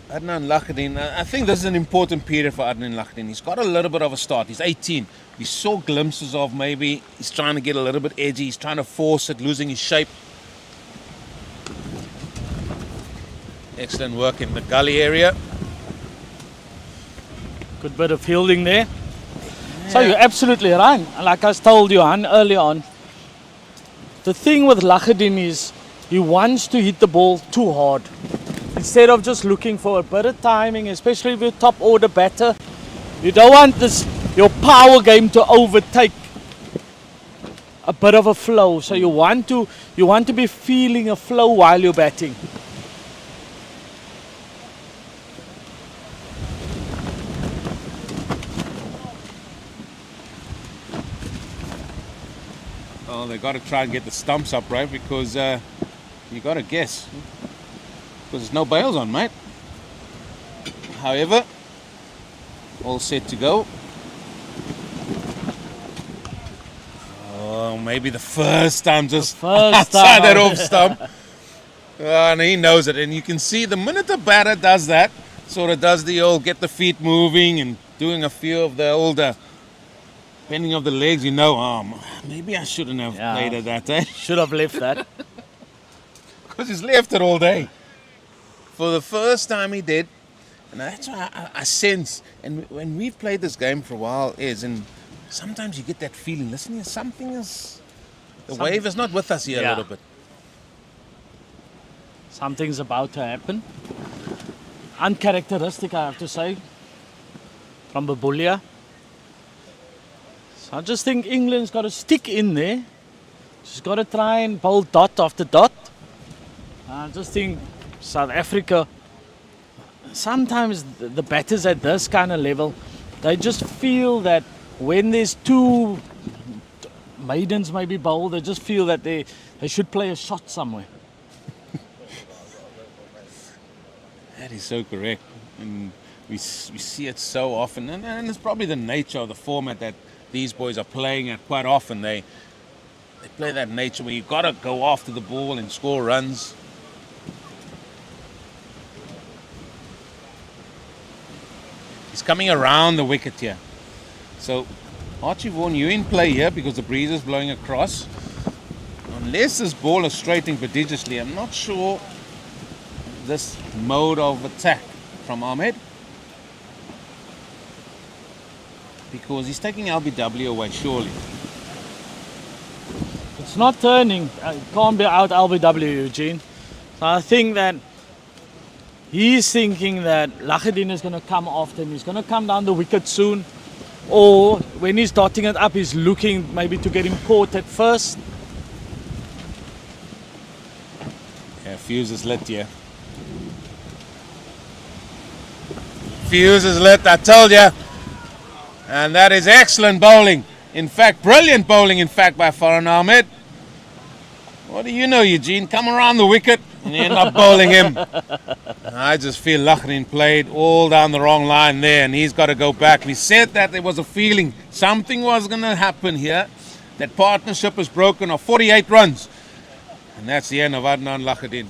Adnan Lakhadin, I think this is an important period for Adnan Lakhadin. He's got a little bit of a start. He's 18. We saw glimpses of maybe he's trying to get a little bit edgy. He's trying to force it, losing his shape. Excellent work in the gully area. Good bit of fielding there. So you're absolutely right. Like I told you earlier on, the thing with Lakhadin is he wants to hit the ball too hard. Instead of just looking for a bit of timing, especially if you're top order batter, you don't want your power game to overtake a bit of a flow. So you want to be feeling a flow while you're batting. Oh, they got to try and get the stumps up, right? Because you got to guess. Because there's no bails on, mate. However, all set to go. Oh, maybe the first time just outside that off stump. And he knows it. And you can see the minute the batter does that, sort of does the old get the feet moving and doing a few of the older bending of the legs, you know, maybe I shouldn't have played it that day. Should have left that. Because he's left it all day. For the first time he did. And that's why I sense, and when we've played this game for a while, and sometimes you get that feeling, listen here, the wave is not with us here a little bit. Something's about to happen. Uncharacteristic, I have to say, from Babulia. So I just think England's got to stick in there. She's got to try and bowl dot after dot. I just think South Africa, sometimes the batters at this kind of level, they just feel that when there's two maidens maybe bowl, they just feel that they should play a shot somewhere. That is so correct. And we see it so often. And it's probably the nature of the format that these boys are playing at quite often. They play that nature where you've got to go after the ball and score runs. He's coming around the wicket here. So, Archie Vaughan, you in play here because the breeze is blowing across. Unless this ball is straightening prodigiously, I'm not sure this mode of attack from Ahmed. Because he's taking LBW away, surely. It's not turning. It can't be out LBW, Eugene. So I think that he's thinking that Lakhadin is going to come after him. He's going to come down the wicket soon. Or when he's dotting it up, he's looking maybe to get him caught at first. Yeah, fuse is lit here. Fuse is lit, I told you. And that is excellent bowling. In fact, brilliant bowling, in fact, by Farhan Ahmed. What do you know, Eugene? Come around the wicket and you end up bowling him. I just feel Lakhadin played all down the wrong line there, and he's got to go back. We said that there was a feeling something was going to happen here. That partnership is broken of 48 runs. And that's the end of Adnan Lakhadin.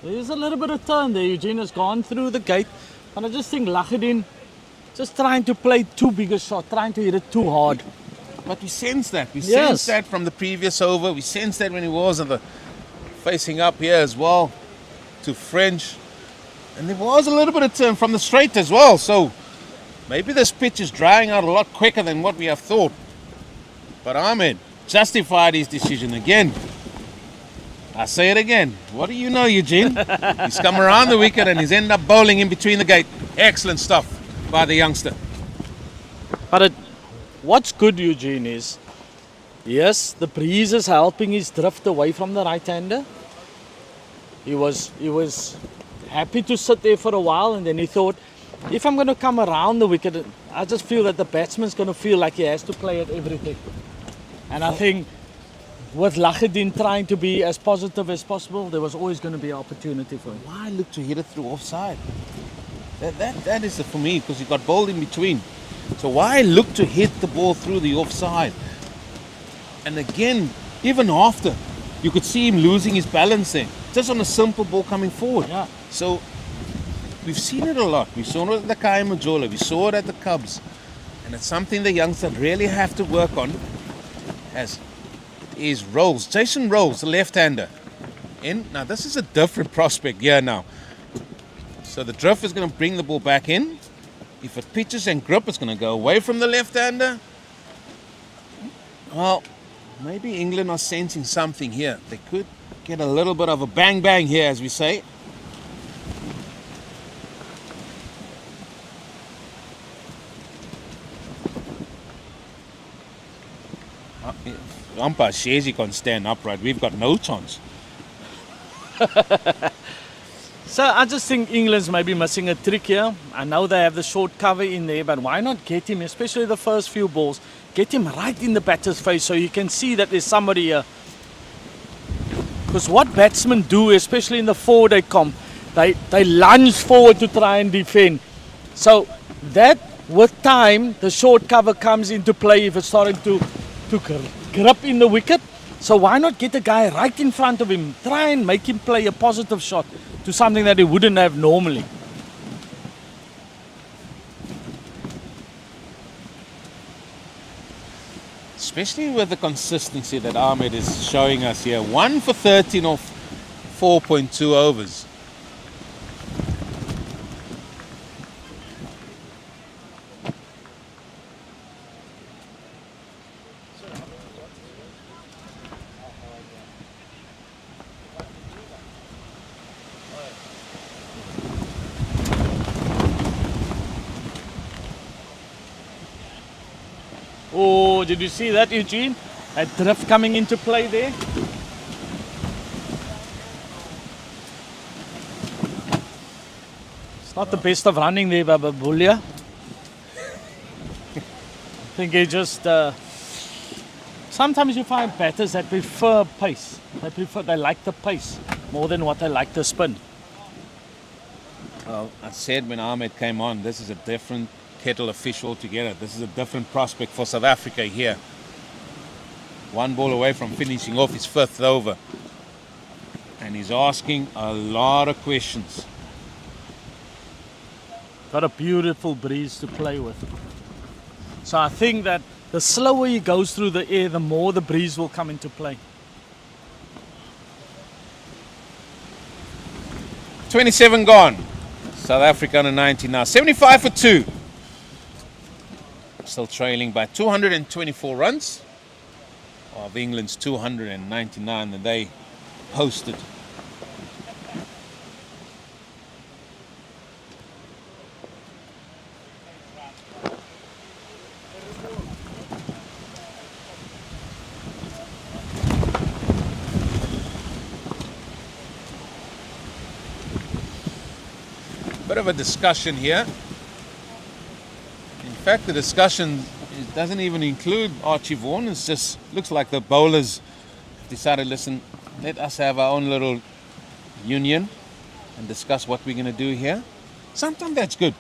There's a little bit of turn there. Eugene has gone through the gate. And I just think Lakhadin just trying to play too big a shot, trying to hit it too hard. But we sense that. We sense that from the previous over. We sense that when he was on the facing up here as well to French. And there was a little bit of turn from the straight as well. So maybe this pitch is drying out a lot quicker than what we have thought. But Ahmed justified his decision again. I say it again. What do you know, Eugene? He's come around the wicket and he's ended up bowling in between the gate. Excellent stuff by the youngster. But what's good, Eugene, is yes, the breeze is helping his drift away from the right-hander. He was happy to sit there for a while, and then he thought, if I'm going to come around the wicket, I just feel that the batsman's going to feel like he has to play at everything. And I think with Lakhadin trying to be as positive as possible, there was always going to be an opportunity for him. Why look to hit it through offside? That is it for me, because he got bowled in between. So why look to hit the ball through the offside? And again, even after, you could see him losing his balance there, just on a simple ball coming forward. Yeah. So we've seen it a lot. We saw it at the Kai Majola, we saw it at the Cubs. And it's something the youngsters really have to work on. Is Roos, Jason Roos, the left-hander. Now this is a different prospect here now. So the drift is going to bring the ball back in. If it pitches and grip, it's going to go away from the left-hander. Well, maybe England are sensing something here. They could get a little bit of a bang-bang here, as we say. Umpire says he can stand upright. We've got no chance. So I just think England's maybe missing a trick here. I know they have the short cover in there, but why not get him, especially the first few balls, get him right in the batter's face so you can see that there's somebody here. Because what batsmen do, especially in the 4-day comp, they lunge forward to try and defend. So that, with time, the short cover comes into play if it's starting to grip in the wicket. So why not get the guy right in front of him, try and make him play a positive shot to something that he wouldn't have normally. Especially with the consistency that Ahmed is showing us here. 1 for 13 off 4.2 overs. Oh, did you see that, Eugene? That drift coming into play there. It's not the best of running there by Babulia. I think he just... sometimes you find batters that prefer pace. They like the pace more than what they like the spin. Well, I said when Ahmed came on, this is a different kettle of fish altogether. This is a different prospect for South Africa here. 1 ball away from finishing off his 5th over. And he's asking a lot of questions. Got a beautiful breeze to play with. So I think that the slower he goes through the air, the more the breeze will come into play. 27 gone. South Africa under 19 now. 75 for 2. Still trailing by 224 runs of England's 299 that they posted. Bit of a discussion here. In fact, the discussion doesn't even include Archie Vaughan. It just looks like the bowlers decided, listen, let us have our own little union and discuss what we're going to do here. Sometimes that's good.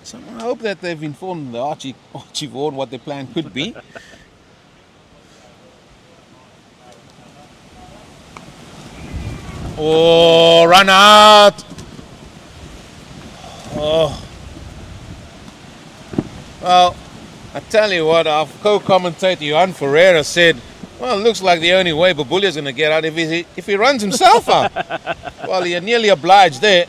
So I hope that they've informed the Archie Vaughan what their plan could be. Oh, run out! Oh. Well, I tell you what, our co-commentator Johan Ferreira said, well, it looks like the only way Babulia's going to get out if he runs himself out. Well, you're nearly obliged there.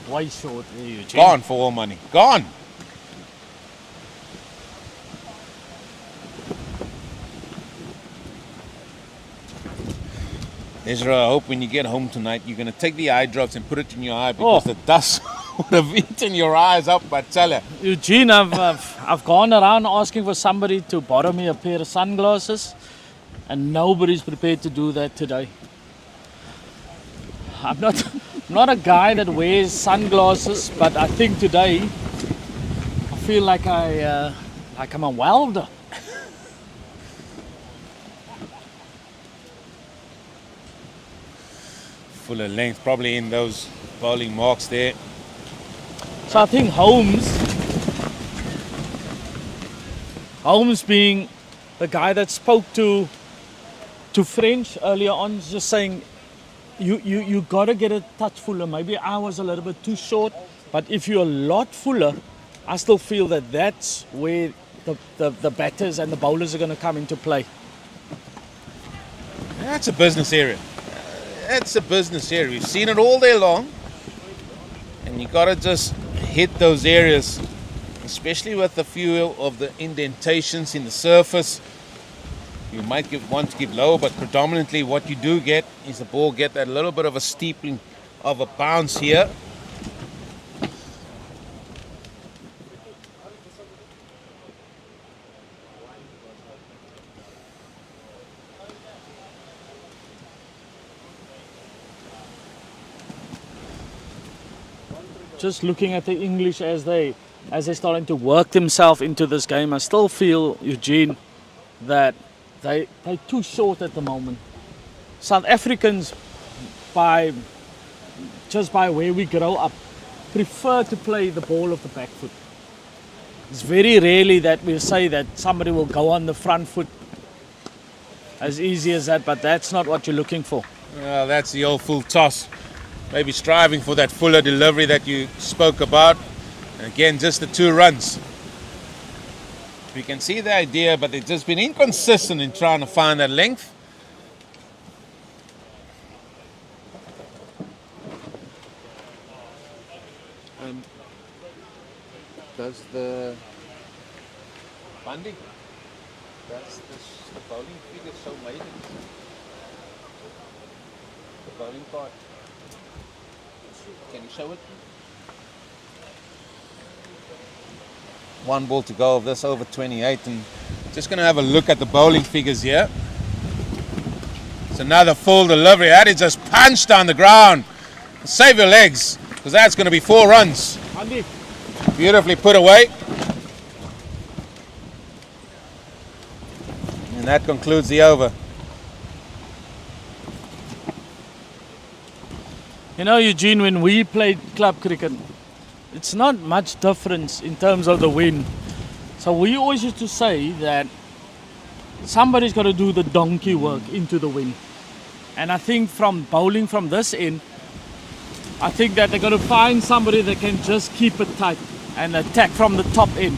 Way short there, Eugene. Gone for all money. Gone. Ezra, I hope when you get home tonight, you're going to take the eye drops and put it in your eye because the dust would have eaten your eyes up, I tell you. Eugene, I've gone around asking for somebody to borrow me a pair of sunglasses, and nobody's prepared to do that today. I'm not a guy that wears sunglasses, but I think today I feel like I'm a welder. fuller length, probably in those bowling marks there. So I think Holmes being the guy that spoke to French earlier on, is just saying you got to get a touch fuller. Maybe I was a little bit too short, but if you're a lot fuller, I still feel that that's where the batters and the bowlers are going to come into play. That's a business area. That's a business area. We've seen it all day long, and you got to just hit those areas, especially with a few of the indentations in the surface. You might want to give lower, but predominantly what you do get is the ball get that little bit of a steepling of a bounce here. Just looking at the English as they're starting to work themselves into this game, I still feel, Eugene, that they're too short at the moment. South Africans, just by where we grow up, prefer to play the ball of the back foot. It's very rarely that we'll say that somebody will go on the front foot as easy as that, but that's not what you're looking for. Well, that's the old full toss. Maybe striving for that fuller delivery that you spoke about. And again, just the 2 runs. We can see the idea, but they've just been inconsistent in trying to find that length. Does the funding, does the bowling figure show maidens? The bowling card. Can you show it? 1 ball to go of this over 28, and just going to have a look at the bowling figures here. It's another full delivery. That is just punched down the ground. Save your legs, because that's going to be 4 runs. Andy. Beautifully put away. And that concludes the over. You know, Eugene, when we played club cricket, it's not much difference in terms of the win. So we always used to say that somebody's got to do the donkey work into the win. And I think from bowling from this end, I think that they're going to find somebody that can just keep it tight and attack from the top end.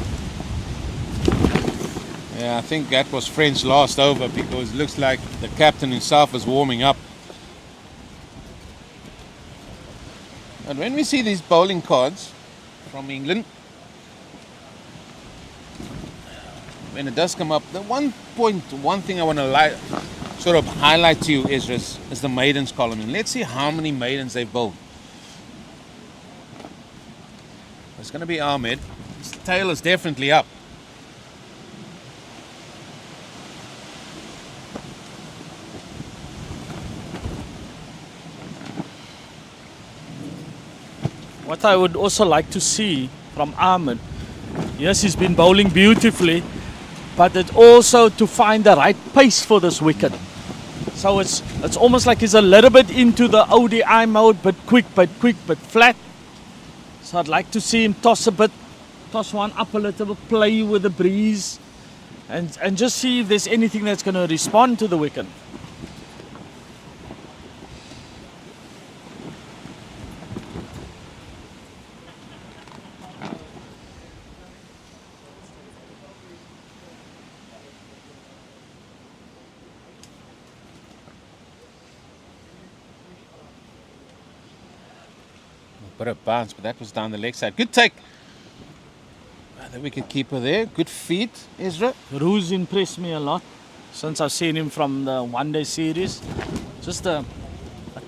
Yeah, I think that was French last over, because it looks like the captain himself is warming up. And when we see these bowling cards from England, when it does come up, the one thing I want to sort of highlight to you, Ezra, is the maidens column. And let's see how many maidens they've bowled. It's going to be Ahmed. His tail is definitely up. What I would also like to see from Ahmed, yes, he's been bowling beautifully, but it's also to find the right pace for this wicket. So it's almost like he's a little bit into the ODI mode, but quick, but flat. So I'd like to see him toss one up a little bit, play with the breeze, and just see if there's anything that's going to respond to the wicket. Bit of bounce, but that was down the leg side. Good take. The wicket keeper there. Good feet, Ezra. Roos impressed me a lot since I've seen him from the one-day series. Just a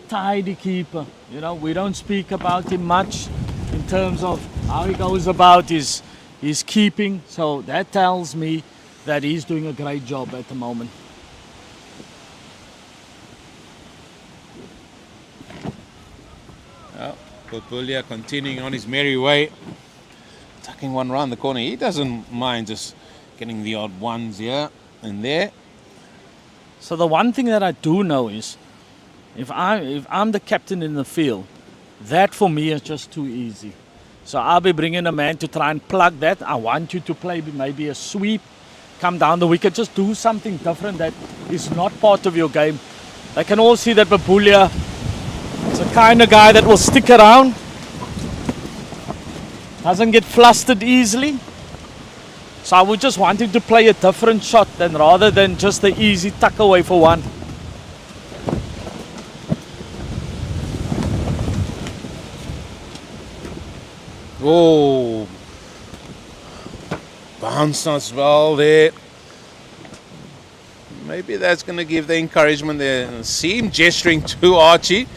tidy keeper. You know, we don't speak about him much in terms of how he goes about his keeping. So that tells me that he's doing a great job at the moment. Bullia continuing on his merry way, tucking one round the corner. He doesn't mind just getting the odd ones here and there. So the one thing that I do know is if I'm the captain in the field, that for me is just too easy. So I'll be bringing a man to try and plug that. I want you to play maybe a sweep, come down the wicket, just do something different that is not part of your game. They can all see that Babulia is the kind of guy that will stick around, doesn't get flustered easily. So I would just want him to play a different shot than rather than just the easy tuck away for one. Oh, bounce as well there. Maybe that's going to give the encouragement there. See him gesturing to Archie.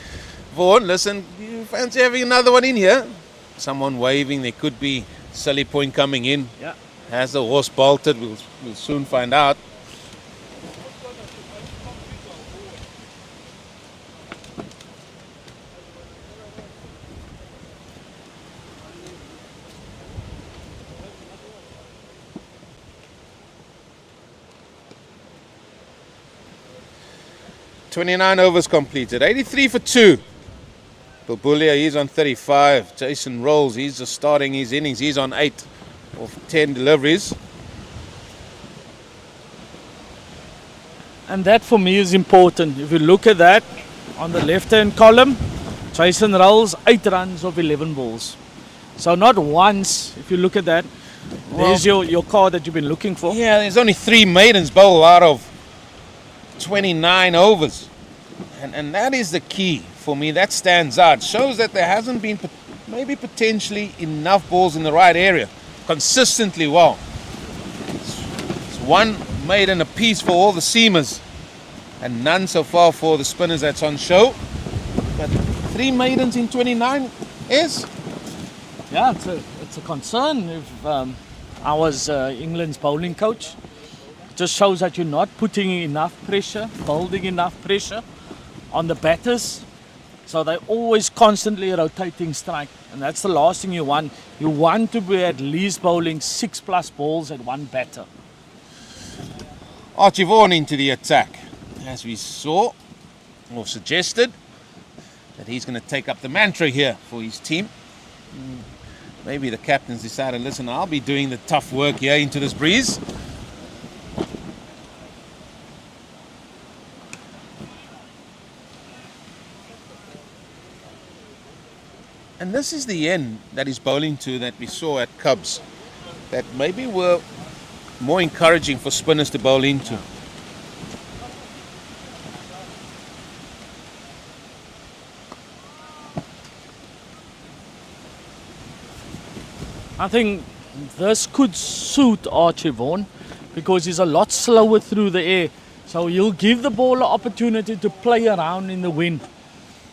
Vaughan, listen, you fancy having another one in here? Someone waving, there could be silly point coming in. Yeah. Has the horse bolted? We'll soon find out. "29 overs completed, 83 for 2. Babulia, he's on 35. Jason Rolls, he's just starting his innings. He's on 8 of 10 deliveries. And that for me is important. If you look at that on the left-hand column, Jason Rolls, 8 runs of 11 balls. So not once, if you look at that, there's your card that you've been looking for. Yeah, there's only 3 maidens bowled out of 29 overs. And that is the key for me. That stands out. Shows that there hasn't been maybe potentially enough balls in the right area. Consistently well. It's 1 maiden apiece for all the seamers. And none so far for the spinners that's on show. But 3 maidens in 29 is... Yeah, it's a concern. If I was England's bowling coach, it just shows that you're not putting enough pressure, building enough pressure on the batters. So they're always constantly rotating strike. And that's the last thing you want. You want to be at least bowling 6+ balls at one batter. Archie Vaughan into the attack. As we saw, or suggested, that he's going to take up the mantra here for his team. Maybe the captains decided, listen, I'll be doing the tough work here into this breeze. And this is the end that he's bowling to that we saw at Cubs, that maybe were more encouraging for spinners to bowl into. I think this could suit Archie Vaughan because he's a lot slower through the air. So you'll give the bowler opportunity to play around in the wind.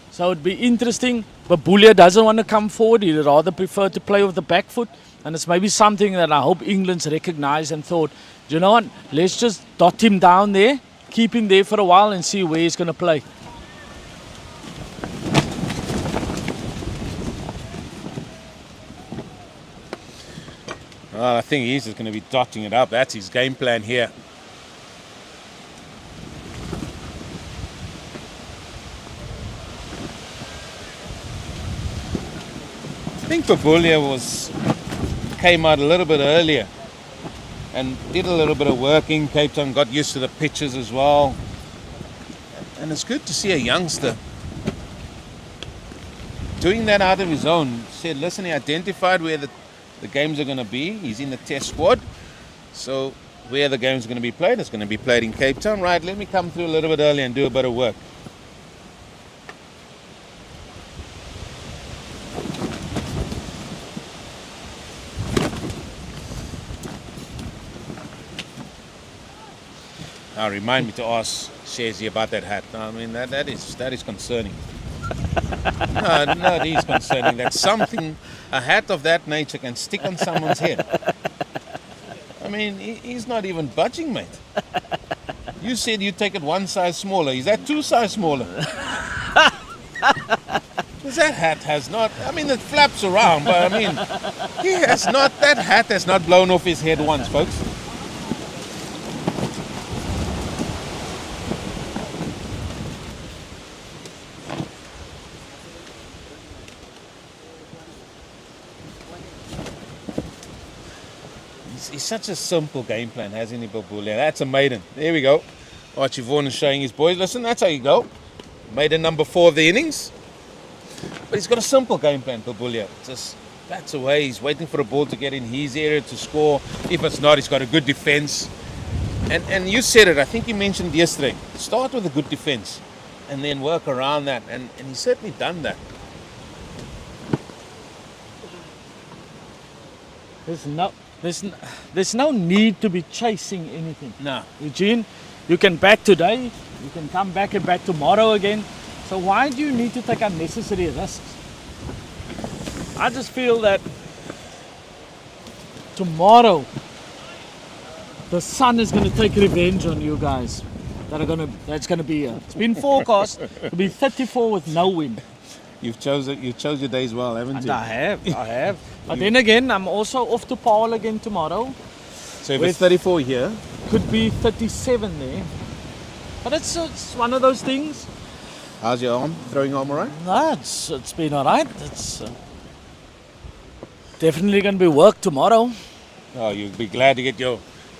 So it'd be interesting. Babulia doesn't want to come forward. He'd rather prefer to play with the back foot. And it's maybe something that I hope England's recognised and thought, you know what, let's just dot him down there, keep him there for a while and see where he's going to play. Well, I think he's just going to be dotting it up. That's his game plan here. I think Babulia came out a little bit earlier and did a little bit of work in Cape Town, got used to the pitches as well. And it's good to see a youngster doing that out of his own. Said, listen, he identified where the games are going to be. He's in the test squad. So where the game's going to be played, it's going to be played in Cape Town. Right, let me come through a little bit early and do a bit of work. Now remind me to ask Shazi about that hat. I mean, that is concerning. No, it is concerning that a hat of that nature can stick on someone's head. I mean, he's not even budging, mate. You said you take it 1 size smaller. Is that 2 size smaller? Because that hat has not, I mean, it flaps around, but I mean, that hat has not blown off his head once, folks. He's such a simple game plan, hasn't he, Babulia? That's a maiden. There we go. Archie Vaughan is showing his boys. Listen, that's how you go. Maiden number 4 of the innings. But he's got a simple game plan, Babulia. Just bats away. He's waiting for a ball to get in his area to score. If it's not, he's got a good defense. And you said it, I think you mentioned yesterday. Start with a good defense and then work around that. And he's certainly done that. There's no need to be chasing anything. No. Eugene, you can bat today, you can come back and bat tomorrow again. So why do you need to take unnecessary risks? I just feel that tomorrow the sun is going to take revenge on you guys. That's going to be here. It's been forecast to be 34 with no wind. You chose your days well, haven't And you? I have. But then again, I'm also off to Paul again tomorrow. So if it's 34 here, Could be 37 there. But it's one of those things. how's your arm? Throwing arm all right? No, it's been alright. It's definitely going to be work tomorrow. Oh, you'll be glad to get your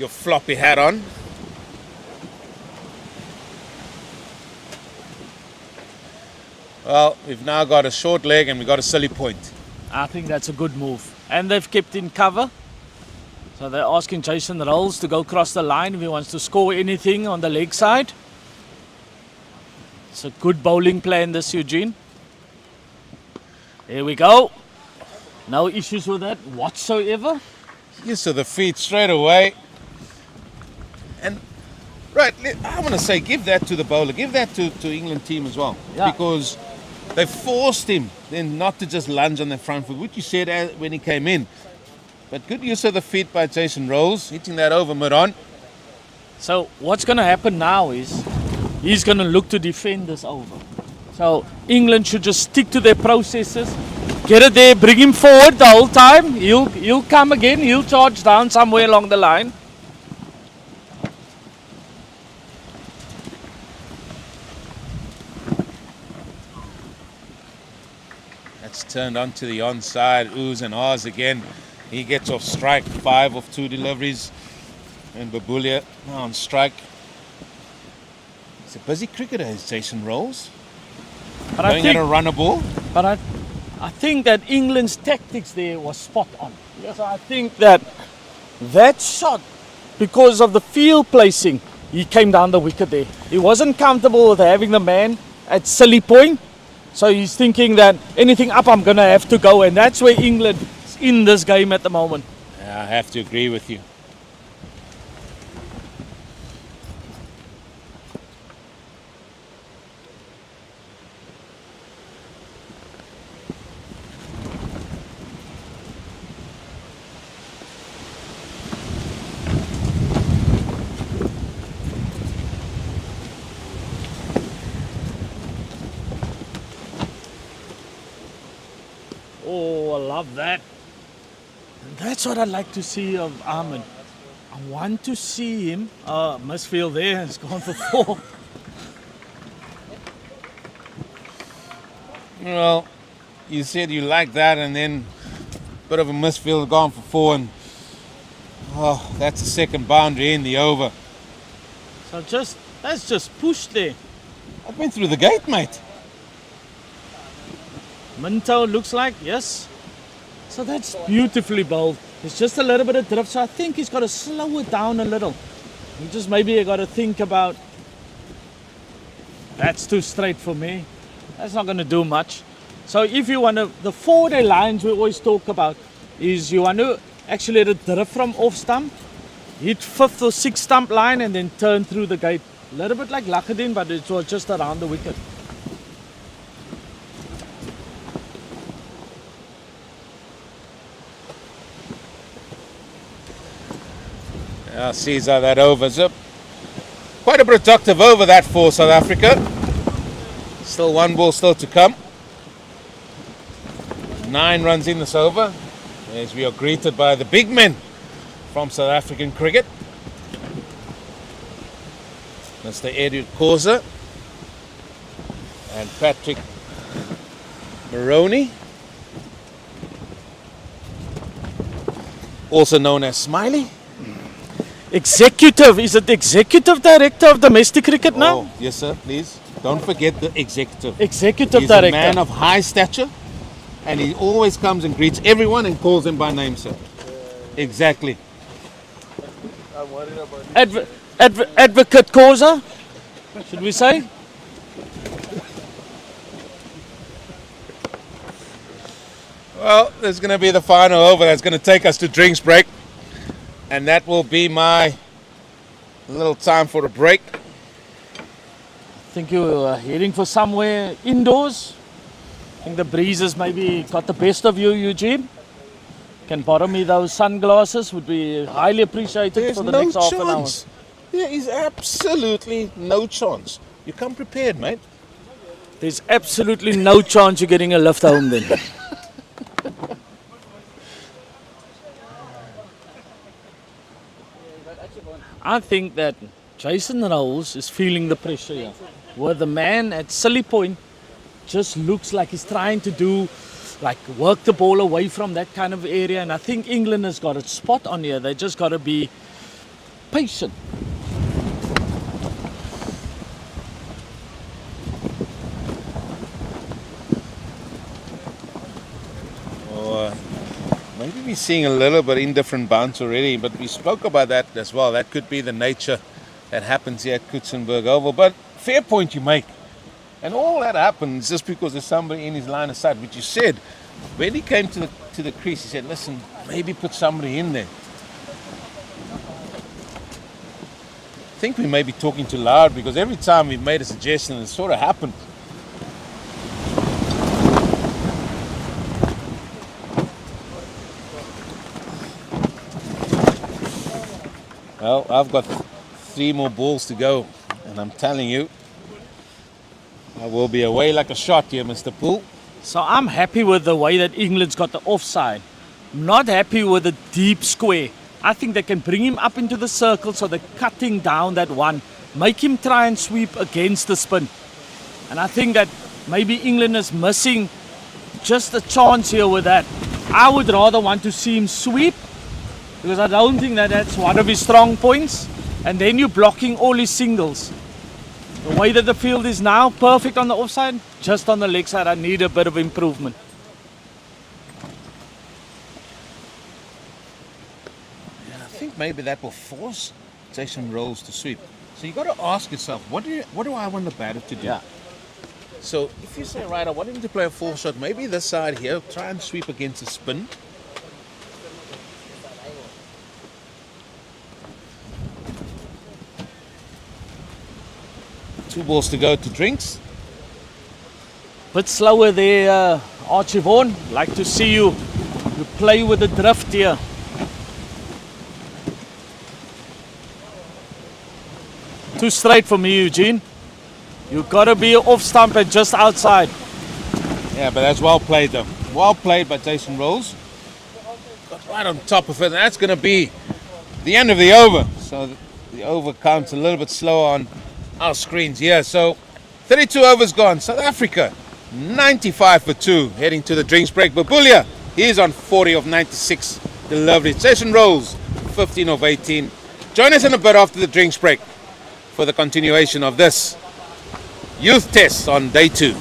floppy hat on. Well, we've now got a short leg and we've got a silly point. I think that's a good move. And they've kept in cover. So they're asking Jason Rolls to go across the line if he wants to score anything on the leg side. It's a good bowling plan, this, Eugene. Here we go. No issues with that whatsoever. Yes, so the feet straight away. And, right, I want to say give that to the bowler. Give that to England team as well. Yeah. Because they forced him then not to just lunge on the front foot, which you said when he came in. But good use of the feet by Jason Rolls, hitting that over mid-on. So what's going to happen now is he's going to look to defend this over. So England should just stick to their processes, get it there, bring him forward the whole time. He'll come again, he'll charge down somewhere along the line. That's turned onto the onside, oohs and ahs again. He gets off strike, 5 of 2 deliveries. And Babulia on strike. He's a busy cricketer, is Jason Rolls. But Going at a runner ball. But I think that England's tactics there was spot on. So I think that shot, because of the field placing, he came down the wicket there. He wasn't comfortable with having the man at silly point. So he's thinking that anything up, I'm going to have to go. And that's where England is in this game at the moment. Yeah, I have to agree with you. Oh, I love that. And that's what I'd like to see of Ahmed. I want to see him. Misfield there, it's gone for 4. Well, you said you like that, and then a bit of a misfield gone for 4, and that's the second boundary in the over. So that's just push there. I've been through the gate, mate. Minto looks like, yes. So that's beautifully bowled. There's just a little bit of drift, so I think he's got to slow it down a little. He just maybe got to think about, that's too straight for me. That's not going to do much. So if you want to, the 4-day lines we always talk about is you want to actually let it drift from off stump, hit 5th or 6th stump line and then turn through the gate. A little bit like Lakadin, but it was just around the wicket. Caesar, that over's up. Quite a productive over that for South Africa. Still 1 ball still to come. 9 runs in this over as we are greeted by the big men from South African cricket. Mr. Edward Khoza and Patrick Maroney, also known as Smiley. Executive, is it executive director of domestic cricket now? Oh, yes, sir. Please don't forget the executive. Executive He's director. a man of high stature, and he always comes and greets everyone and calls them by name, sir. Exactly. Advocate Koza, should we say? Well, there's going to be the final over that's going to take us to drinks break. And that will be my little time for a break. I think you're heading for somewhere indoors. I think the breezes maybe got the best of you, Eugene. Can borrow me those sunglasses, would be highly appreciated There's for the no next half an hour. chance. There is absolutely no chance. You come prepared, mate. There's absolutely no chance you're getting a lift home then. I think that Jason Roos is feeling the pressure here. Where the man at Silly Point just looks like he's trying to do, like work the ball away from that kind of area. And I think England has got a spot on here. They just got to be patient. Maybe we're seeing a little bit indifferent bounce already, but we spoke about that as well. That could be the nature that happens here at Kutsenberg Oval. But fair point you make. And all that happens just because there's somebody in his line of sight, which you said. When he came to the crease, he said, listen, maybe put somebody in there. I think we may be talking too loud because every time we've made a suggestion, it sort of happened. Well, I've got 3 more balls to go, and I'm telling you, I will be away like a shot here, Mr. Poole. So I'm happy with the way that England's got the offside. Not happy with the deep square. I think they can bring him up into the circle so they're cutting down that one. Make him try and sweep against the spin. And I think that maybe England is missing just a chance here with that. I would rather want to see him sweep because I don't think that that's one of his strong points. And then you're blocking all his singles. The way that the field is now, perfect on the offside, just on the leg side, I need a bit of improvement. Yeah, I think maybe that will force Jason Roos to sweep. So you got to ask yourself, what do I want the batter to do? Yeah. So if you say, right, I want him to play a 4-shot, maybe this side here, try and sweep against the spin. Two balls to go to drinks. Bit slower there, Archie Vaughan. Like to see you play with the drift here. Too straight for me, Eugene. You gotta be off stump and just outside. Yeah, but that's well played though. Well played by Jason Roos. Got right on top of it. And that's going to be the end of the over. So the over counts a little bit slower on our screens here. So 32 overs gone. South Africa 95 for 2 heading to the drinks break. Babulia, he's on 40 of 96. The lovely Jason Roos 15 of 18. Join us in a bit after the drinks break for the continuation of this youth test on day 2.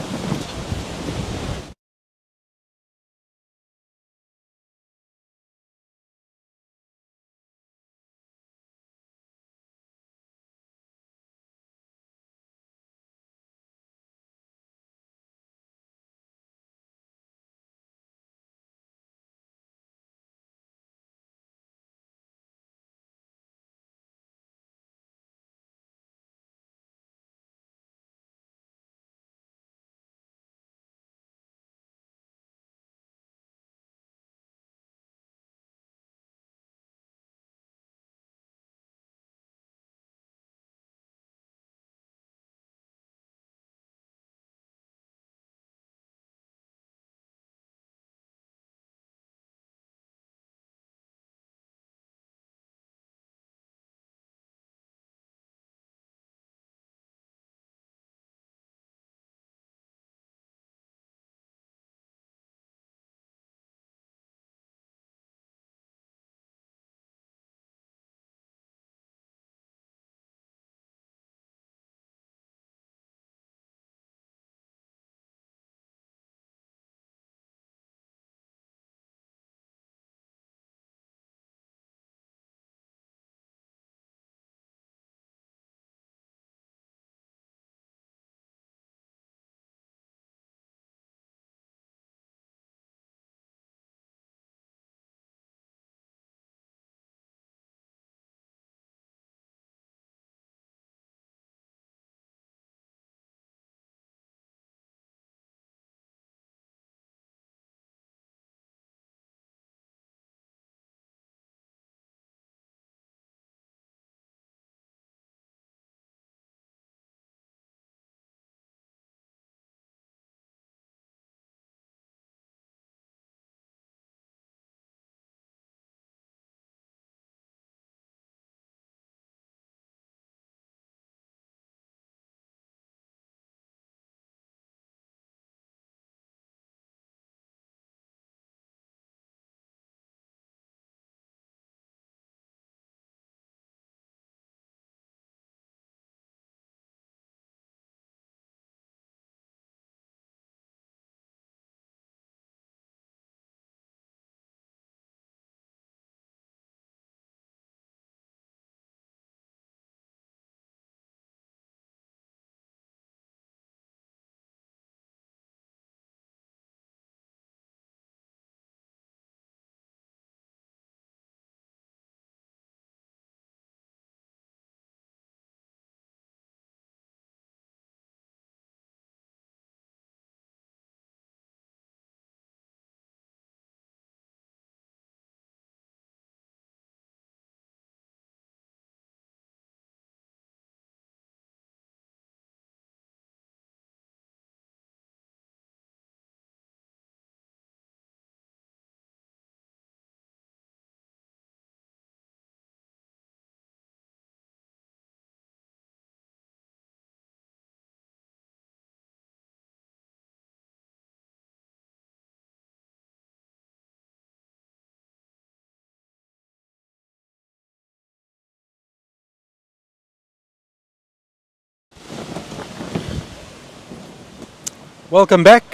Welcome back.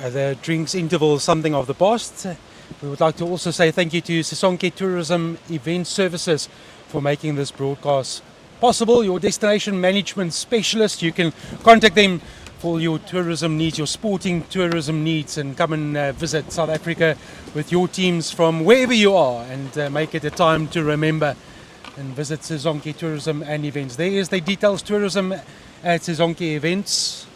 The drinks interval is something of the past. We would like to also say thank you to Sisonke Tourism Event Services for making this broadcast possible. Your destination management specialist. You can contact them for your tourism needs, your sporting tourism needs, and come and visit South Africa with your teams from wherever you are, and make it a time to remember and visit Sisonke Tourism and Events. There is the details tourism at Sisonke Events.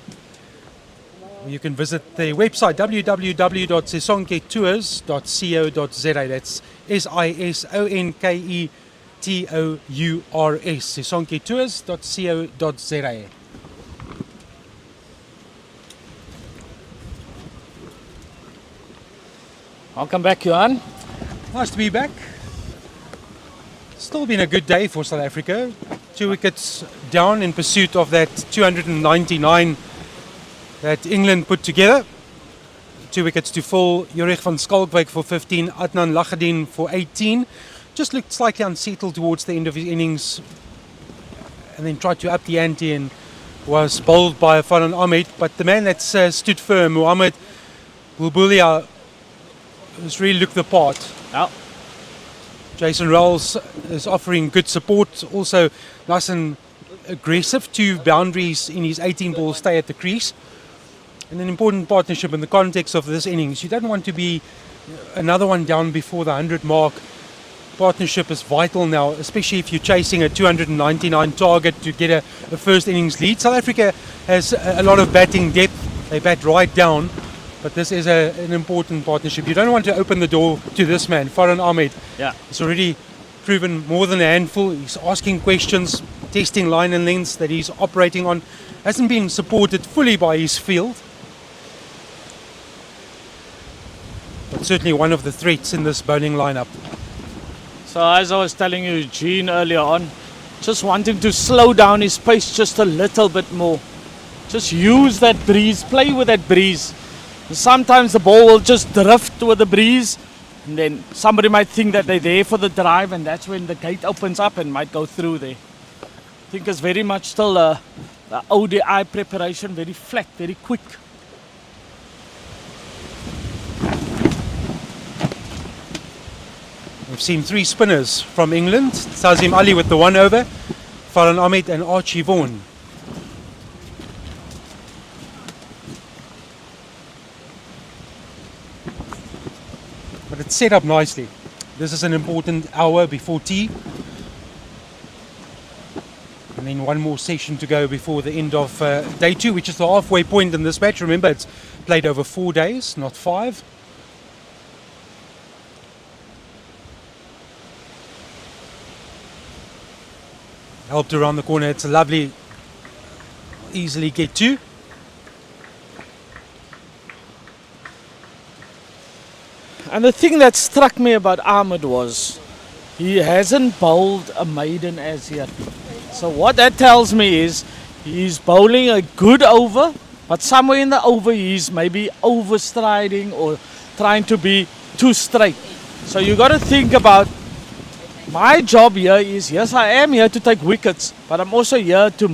You can visit the website www.sisonketours.co.za. That's SISONKETOURS, sisonketours.co.za. Welcome back, Johan. Nice to be back. Still been a good day for South Africa. 2 wickets down in pursuit of that 299 that England put together. 2 wickets to fall. Jorik van Schalkwyk for 15, Adnan Lachadin for 18. Just looked slightly unsettled towards the end of his innings, and then tried to up the ante and was bowled by Farhan Ahmed. But the man that stood firm, Mohamed Bulbulia, has really looked the part. Ja. Jason Rolls is offering good support, also nice and aggressive, 2 boundaries in his 18-ball stay at the crease. And an important partnership in the context of this innings. You don't want to be another one down before the 100 mark. Partnership is vital now, especially if you're chasing a 299 target to get a first innings lead. South Africa has a lot of batting depth. They bat right down, but this is an important partnership. You don't want to open the door to this man, Farhan Ahmed. Yeah. He's already proven more than a handful. He's asking questions, testing line and lengths that he's operating on. Hasn't been supported fully by his field. But certainly one of the threats in this bowling lineup. So as I was telling you, Eugene, earlier on, just want him to slow down his pace just a little bit more. Just use that breeze, play with that breeze. Sometimes the ball will just drift with the breeze, and then somebody might think that they're there for the drive, and that's when the gate opens up and might go through there. I think it's very much still the ODI preparation, very flat, very quick. We've seen 3 spinners from England. Tazim Ali with the 1 over, Farhan Ahmed and Archie Vaughan. But it's set up nicely. This is an important hour before tea. And then one more session to go before the end of day 2, which is the halfway point in this match. Remember, it's played over 4 days, not 5. Helped around the corner. It's a lovely, easily get to. And the thing that struck me about Ahmed was he hasn't bowled a maiden as yet. So what that tells me is he's bowling a good over, but somewhere in the over he's maybe overstriding or trying to be too straight. So you got to think about, my job here is, yes, I am here to take wickets, but I'm also here to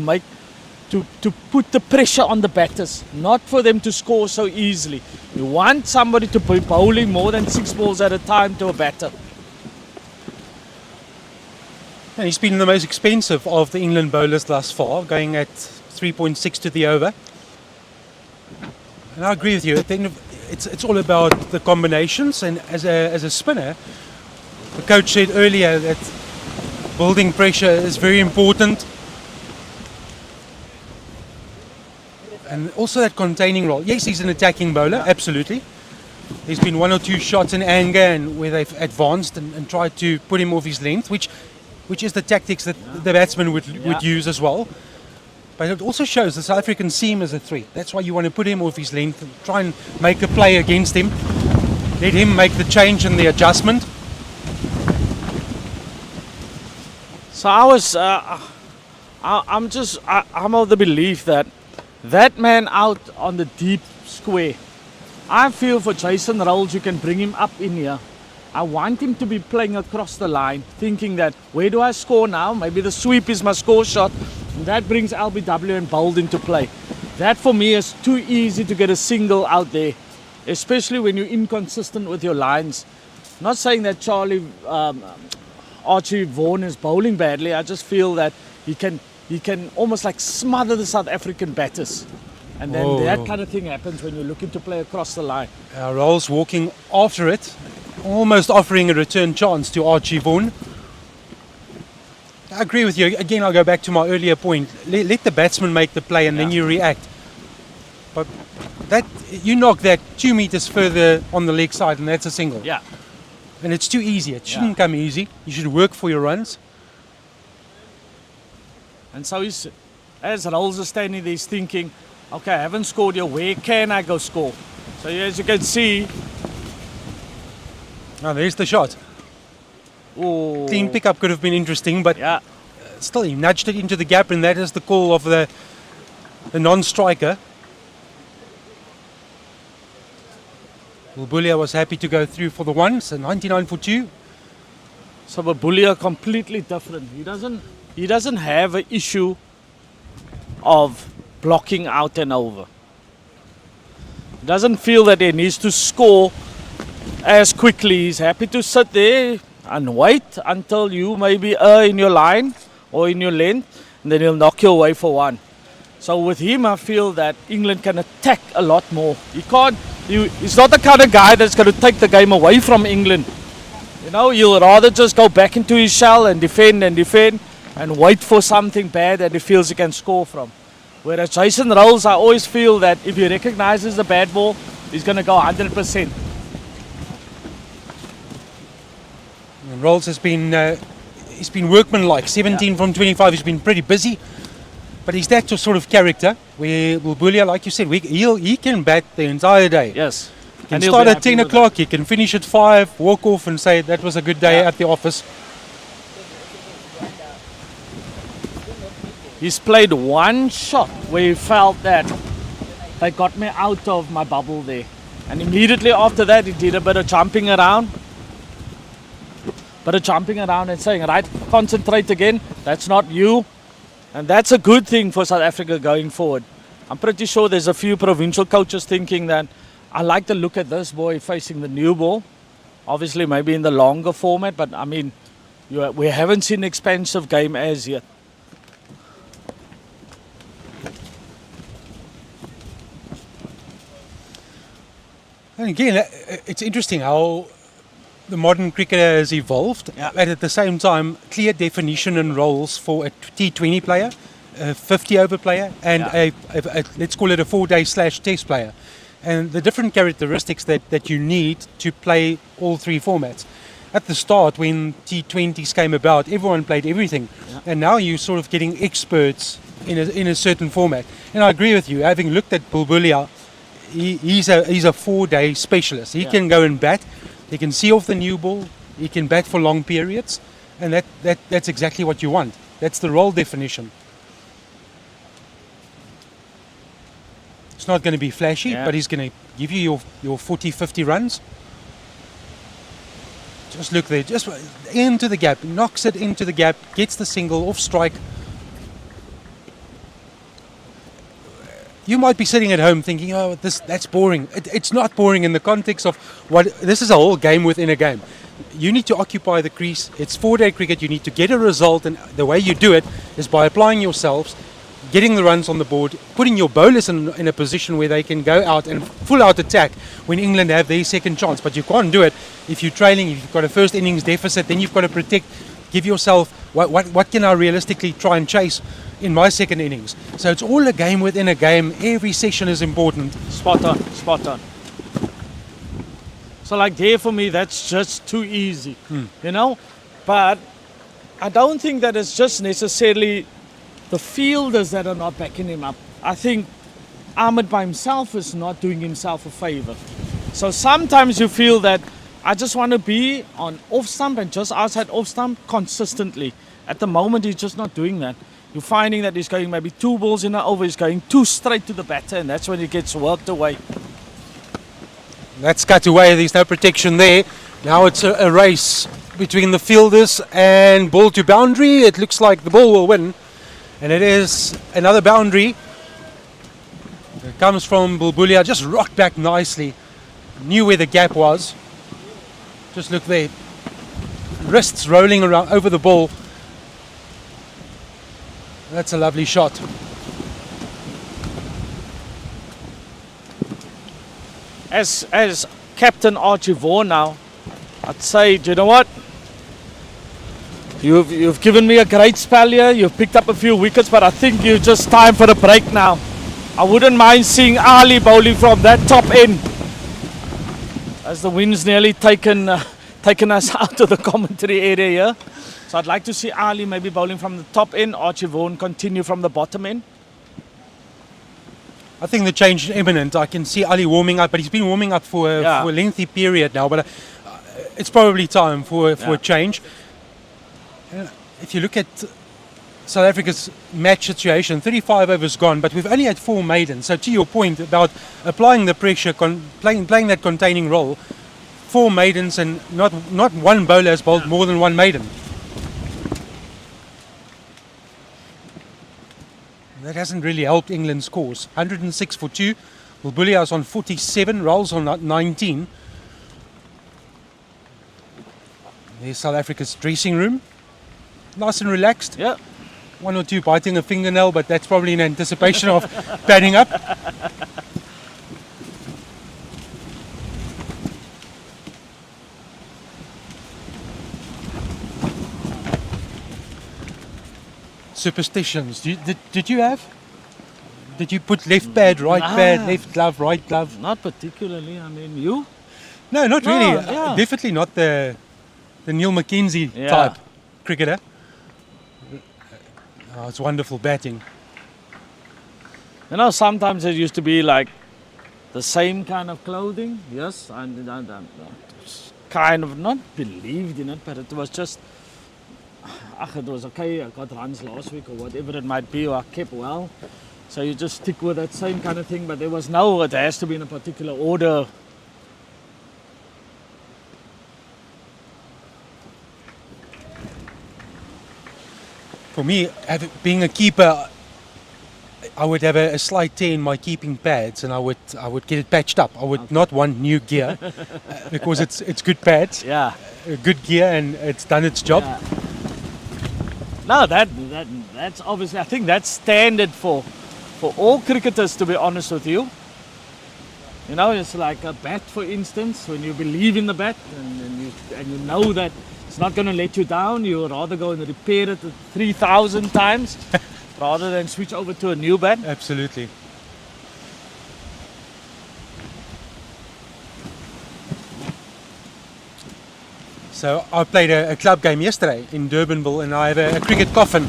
put the pressure on the batters, not for them to score so easily. You want somebody to be bowling more than 6 balls at a time to a batter. And he's been the most expensive of the England bowlers thus far, going at 3.6 to the over. And I agree with you. At the end of, it's all about the combinations. And as a spinner, the coach said earlier that building pressure is very important. And also that containing role. Yes, he's an attacking bowler, absolutely. There's been 1 or 2 shots in anger and where they've advanced and tried to put him off his length, which is the tactics that the batsman would use as well. But it also shows the South African see him as a threat. That's why you want to put him off his length and try and make a play against him. Let him make the change and the adjustment. So I'm of the belief that man out on the deep square, I feel for Jason Rolls, you can bring him up in here. I want him to be playing across the line, thinking that, where do I score now? Maybe the sweep is my score shot. And that brings LBW and Bold into play. That for me is too easy to get a single out there, especially when you're inconsistent with your lines. Not saying that Archie Vaughan is bowling badly. I just feel that he can almost like smother the South African batters. And then that kind of thing happens when you're looking to play across the line. Rolls walking after it, almost offering a return chance to Archie Vaughan. I agree with you. Again, I'll go back to my earlier point. Let the batsman make the play and then you react. But that you knock that 2 meters further on the leg side and that's a single. Yeah. And it's too easy. It shouldn't come easy. You should work for your runs. And so as Rolls is standing there, he's thinking, okay, I haven't scored here. Where can I go score? So as you can see... Now there's the shot. Oh, Clean pickup could have been interesting, but yeah. still he nudged it into the gap, and that is the call of the non-striker. Bulbulia was happy to go through for the one, so 99 for 2. So Bulbulia completely different. He doesn't have an issue of blocking out and over. He doesn't feel that he needs to score as quickly. He's happy to sit there and wait until you maybe in your line or in your length, and then he'll knock you away for one. So with him, I feel that England can attack a lot more. He's not the kind of guy that's going to take the game away from England. You know, he'll rather just go back into his shell and defend and wait for something bad that he feels he can score from. Whereas Jason Rolls, I always feel that if he recognizes the bad ball, he's going to go 100%. And Rolls has been he's been workmanlike. 17 from 25. He's been pretty busy, but he's that sort of character where Bulbulia, like you said, he can bat the entire day. Yes. He can start at 10 o'clock. He can finish at 5. Walk off and say that was a good day at the office. He's played one shot where he felt that they got me out of my bubble there. And immediately after that, he did a bit of jumping around. And saying, right, concentrate again. That's not you. And that's a good thing for South Africa going forward. I'm pretty sure there's a few provincial coaches thinking that I like to look at this boy facing the new ball. Obviously, maybe in the longer format, but I mean, we haven't seen an expansive game as yet. And again, it's interesting how the modern cricketer has evolved, but at the same time, clear definition and roles for a T20 player, a 50-over player, and a let's call it a 4-day/test player. And the different characteristics that you need to play all three formats. At the start, when T20s came about, everyone played everything. And now you're sort of getting experts in a certain format. And I agree with you, having looked at Bulbulia, he's a 4-day specialist. He can go and bat. He can see off the new ball. He can bat for long periods, and that's exactly what you want. That's the role definition. It's not going to be flashy, but he's going to give you your 40, 50 runs. Just look there, just into the gap, knocks it into the gap, gets the single off strike. You might be sitting at home thinking, oh, that's boring. It's not boring in the context of this is a whole game within a game. You need to occupy the crease. It's 4-day cricket. You need to get a result, and the way you do it is by applying yourselves, getting the runs on the board, putting your bowlers in a position where they can go out and full out attack when England have their second chance. But you can't do it if you're trailing, if you've got a first innings deficit, then you've got to protect, give yourself, what can I realistically try and chase in my second innings? So it's all a game within a game. Every session is important. Spot on. So like there for me, that's just too easy, you know. But I don't think that it's just necessarily the fielders that are not backing him up. I think Ahmed by himself is not doing himself a favour. So sometimes you feel that I just want to be on off stump and just outside off stump consistently. At the moment, he's just not doing that. You're finding that he's going maybe 2 balls in an over, he's going too straight to the batter, and that's when he gets worked away. That's cut away, there's no protection there. Now it's a race between the fielders and ball to boundary. It looks like the ball will win, and it is another boundary. comes from Bulbulia, just rocked back nicely. Knew where the gap was. Just look there. Wrists rolling around over the ball. That's a lovely shot. As Captain Archie Vaughan now, I'd say, do you know what? You've given me a great spell here. You've picked up a few wickets, but I think it's just time for a break now. I wouldn't mind seeing Ali bowling from that top end, as the wind's nearly taken us out of the commentary area here. So I'd like to see Ali maybe bowling from the top end, Archie Vaughan continue from the bottom end. I think the change is imminent. I can see Ali warming up, but he's been warming up for a lengthy period now. But it's probably time for a change. If you look at South Africa's match situation, 35 overs gone, but we've only had 4 maidens. So to your point about applying the pressure, playing that containing role, 4 maidens and not one bowler has bowled more than 1 maiden. That hasn't really helped England's cause. 106 for 2. Bulbulia is on 47, Rolls on 19. There's South Africa's dressing room. Nice and relaxed. Yeah. 1 or 2 biting a fingernail, but that's probably in anticipation of padding up. Superstitions. Did you have? Did you put left pad, right pad, left glove, right glove? Not particularly. I mean, you? No, not really. Yeah. Definitely not the Neil McKenzie type cricketer. Oh, it's wonderful batting. You know, sometimes it used to be like the same kind of clothing. Yes, I kind of not believed in it, but it was just, it was okay. I got runs last week or whatever it might be, or I kept well. So you just stick with that same kind of thing, but there was no, it has to be in a particular order. For me, being a keeper, I would have a slight tear in my keeping pads, and I would get it patched up. I would not want new gear because it's good pads, good gear, and it's done its job. Yeah. No, that's obviously, I think that's standard for all cricketers, to be honest with you. You know, it's like a bat, for instance. When you believe in the bat and you know that it's not going to let you down, you would rather go and repair it 3,000 times rather than switch over to a new bat. Absolutely. So I played a club game yesterday in Durbanville, and I have a cricket coffin.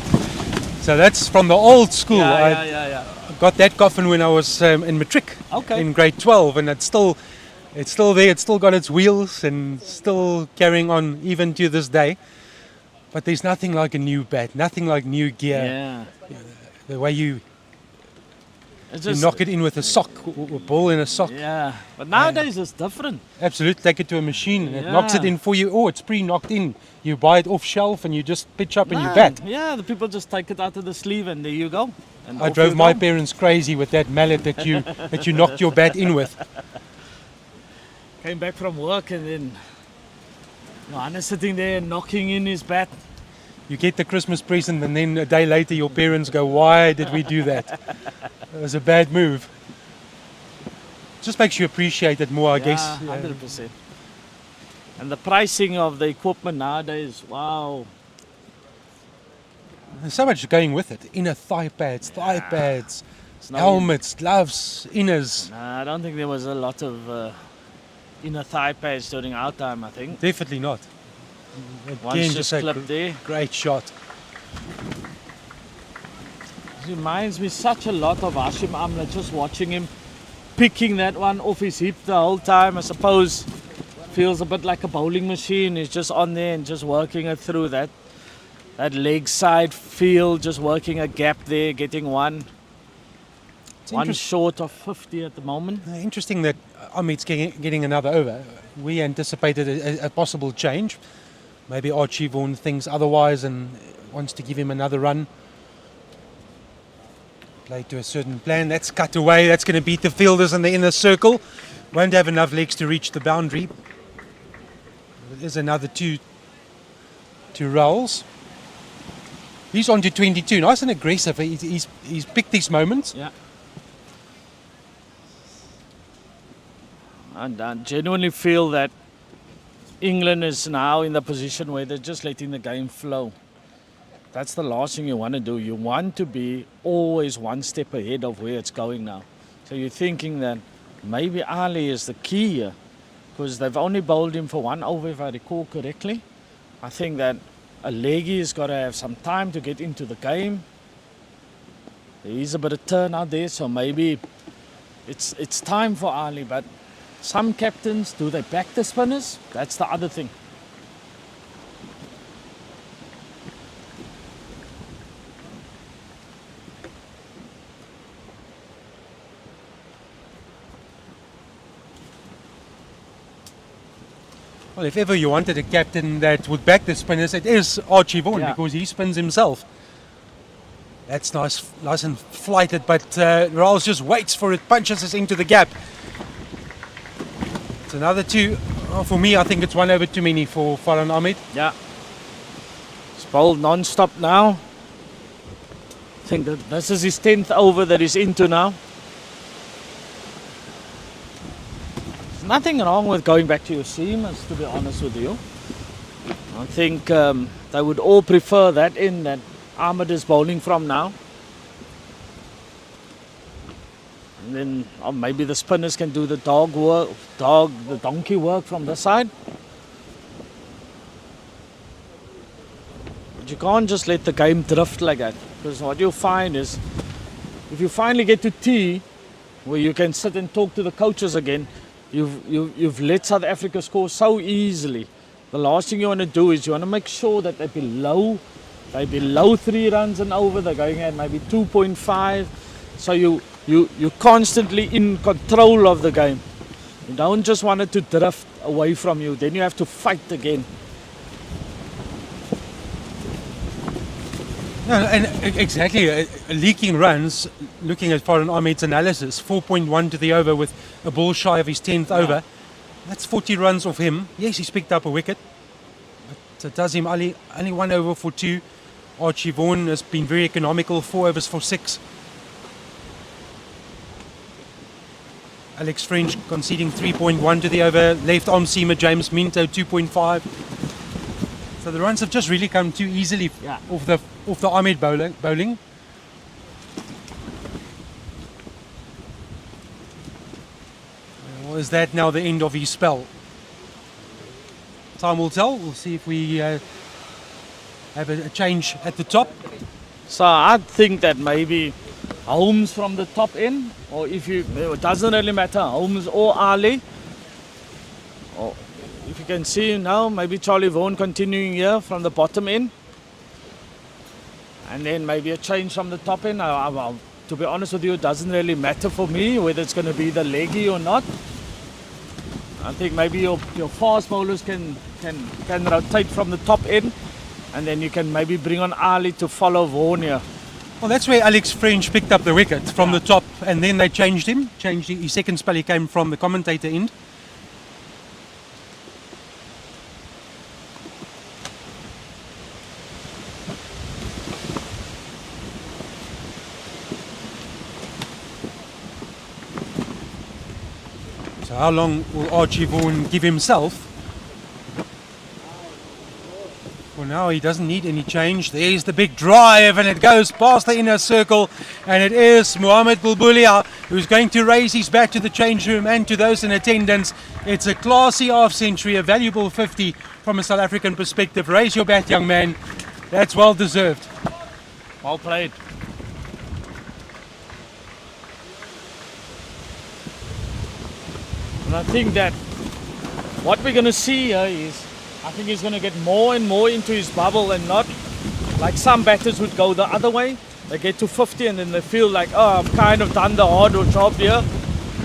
So that's from the old school. Yeah. I got that coffin when I was in matric, in grade 12, and it's still there. It's still got its wheels and still carrying on even to this day. But there's nothing like a new bat, nothing like new gear. Yeah. The way you knock it in with a sock, or ball in a sock. Yeah, but nowadays it's different. Absolutely, take it to a machine and it knocks it in for you. Oh, it's pre-knocked in. You buy it off shelf and you just pitch up and you bat. Yeah, the people just take it out of the sleeve and there you go. And I drove my parents crazy with that mallet that you knocked your bat in with. Came back from work and then Johannes sitting there knocking in his bat. You get the Christmas present and then a day later your parents go, why did we do that? It was a bad move. Just makes you appreciate it more, I guess. 100%. And the pricing of the equipment nowadays, wow. There's so much going with it. Inner thigh pads, helmets, gloves, inners. Nah, I don't think there was a lot of inner thigh pads during our time, I think. Definitely not. Once just clipped there. Great shot. It reminds me such a lot of Hashim Amla, just watching him picking that one off his hip the whole time. I suppose feels a bit like a bowling machine. He's just on there and just working it through that leg side field, just working a gap there, getting one short of 50 at the moment. Interesting that Amit's getting another over. We anticipated a possible change. Maybe Archie Vaughan thinks otherwise and wants to give him another run. Play to a certain plan. That's cut away. That's going to beat the fielders in the inner circle. Won't have enough legs to reach the boundary. There's another two rolls. He's on to 22. Nice and aggressive. He's picked these moments. Yeah. And I genuinely feel that England is now in the position where they're just letting the game flow. That's the last thing you want to do. You want to be always one step ahead of where it's going now. So you're thinking that maybe Ali is the key here, because they've only bowled him for 1 over, if I recall correctly. I think that a leggy has got to have some time to get into the game. There is a bit of turn out there, so maybe it's time for Ali. But some captains, do they back the spinners? That's the other thing. Well, if ever you wanted a captain that would back the spinners, it is Archie Vaughan, Yeah. because he spins himself. That's nice and flighted, but Roos just waits for it, punches us into the gap. It's another 2. Oh, for me, I think it's 1 over too many for Farhan Ahmed. Yeah. It's bowled non-stop now. I think that this is his 10th over that he's into now. There's nothing wrong with going back to your seamers, to be honest with you. I think they would all prefer that in that Ahmed is bowling from now. And then maybe the spinners can do the the donkey work from the side. But you can't just let the game drift like that, because what you'll find is, if you finally get to tea, where you can sit and talk to the coaches again, you've let South Africa score so easily. The last thing you want to do is you want to make sure that they're below 3 runs and over. They're going at maybe 2.5. So you're constantly in control of the game. You don't just want it to drift away from you. Then you have to fight again. No, and exactly, leaking runs, looking at Farhan Ahmed's analysis, 4.1 to the over with a ball shy of his 10th over. That's 40 runs off him. Yes, he's picked up a wicket, but it does him only 1 over for 2. Archie Vaughan has been very economical, 4 overs for 6. Alex French conceding 3.1 to the over. Left arm seamer James Minto 2.5. So the runs have just really come too easily off the Ahmed bowling. Or is that now the end of his spell? Time will tell. We'll see if we have a change at the top. So I think that maybe Holmes from the top end, or it doesn't really matter, Holmes or Ali. Or if you can see now, maybe Charlie Vaughan continuing here from the bottom end. And then maybe a change from the top end. To be honest with you, it doesn't really matter for me whether it's going to be the leggy or not. I think maybe your fast bowlers can rotate from the top end, and then you can maybe bring on Ali to follow Vaughan here. Well, that's where Alex French picked up the wicket, from the top, and then they changed him. His second spell, he came from the commentator end. So how long will Archie Vaughan give himself? For now, he doesn't need any change. There's the big drive, and it goes past the inner circle, and it is Mohamed Bulbulia who's going to raise his bat to the change room and to those in attendance. It's a classy half century, a valuable 50 from a South African perspective. Raise your bat, young man. That's well deserved. Well played. And I think that what we're going to see here is, I think he's going to get more and more into his bubble, and not like some batters would go the other way. They get to 50 and then they feel like, oh, I've kind of done the hard job here.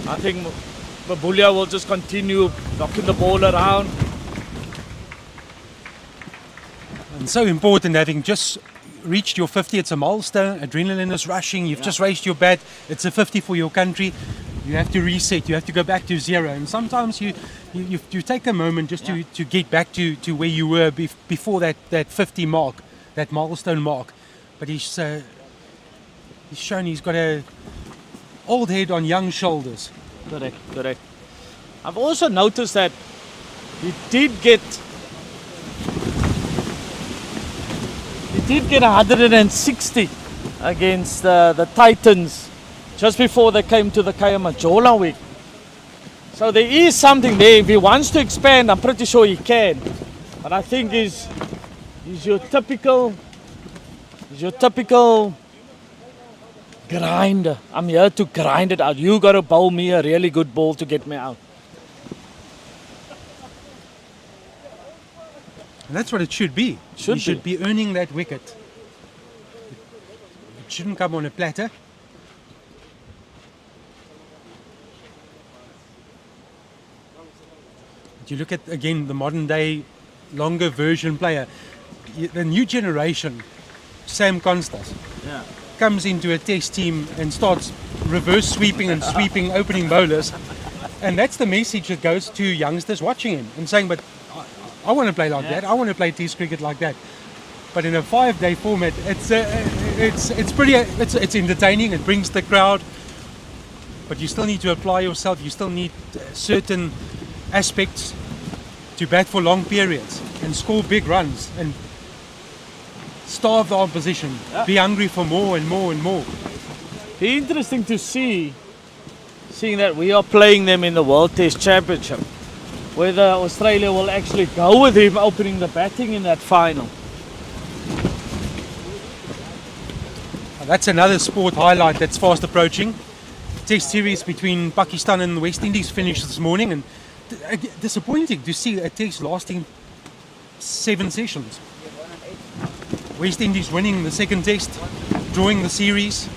I think Bulbulia will just continue knocking the ball around. And so important, having just reached your 50, it's a milestone, adrenaline is rushing, you've just raised your bat, it's a 50 for your country, you have to reset, you have to go back to zero, and sometimes you take a moment just to get back to where you were before that 50 mark, that milestone mark. But he's shown he's got a old head on young shoulders. Correct. I've also noticed that he did get 160 against the Titans just before they came to the Kayamajola week. So there is something there. If he wants to expand, I'm pretty sure he can. But I think he's your typical grinder. I'm here to grind it out. You got to bowl me a really good ball to get me out. And that's what it should be. You should be earning that wicket. It shouldn't come on a platter. But you look at, again, the modern day, longer version player. The new generation, Sam Constas, comes into a test team and starts reverse sweeping and sweeping opening bowlers. And that's the message that goes to youngsters watching him and saying, but I want to play like that. I want to play Test cricket like that. But in a 5-day format, it's entertaining. It brings the crowd. But you still need to apply yourself. You still need certain aspects to bat for long periods and score big runs and starve the opposition. Be hungry for more and more and more. Be interesting to seeing that we are playing them in the World Test Championship, whether Australia will actually go with him opening the batting in that final. That's another sport highlight that's fast approaching. Test series between Pakistan and the West Indies finished this morning, and disappointing to see a test lasting 7 sessions. West Indies winning the second test, drawing the series.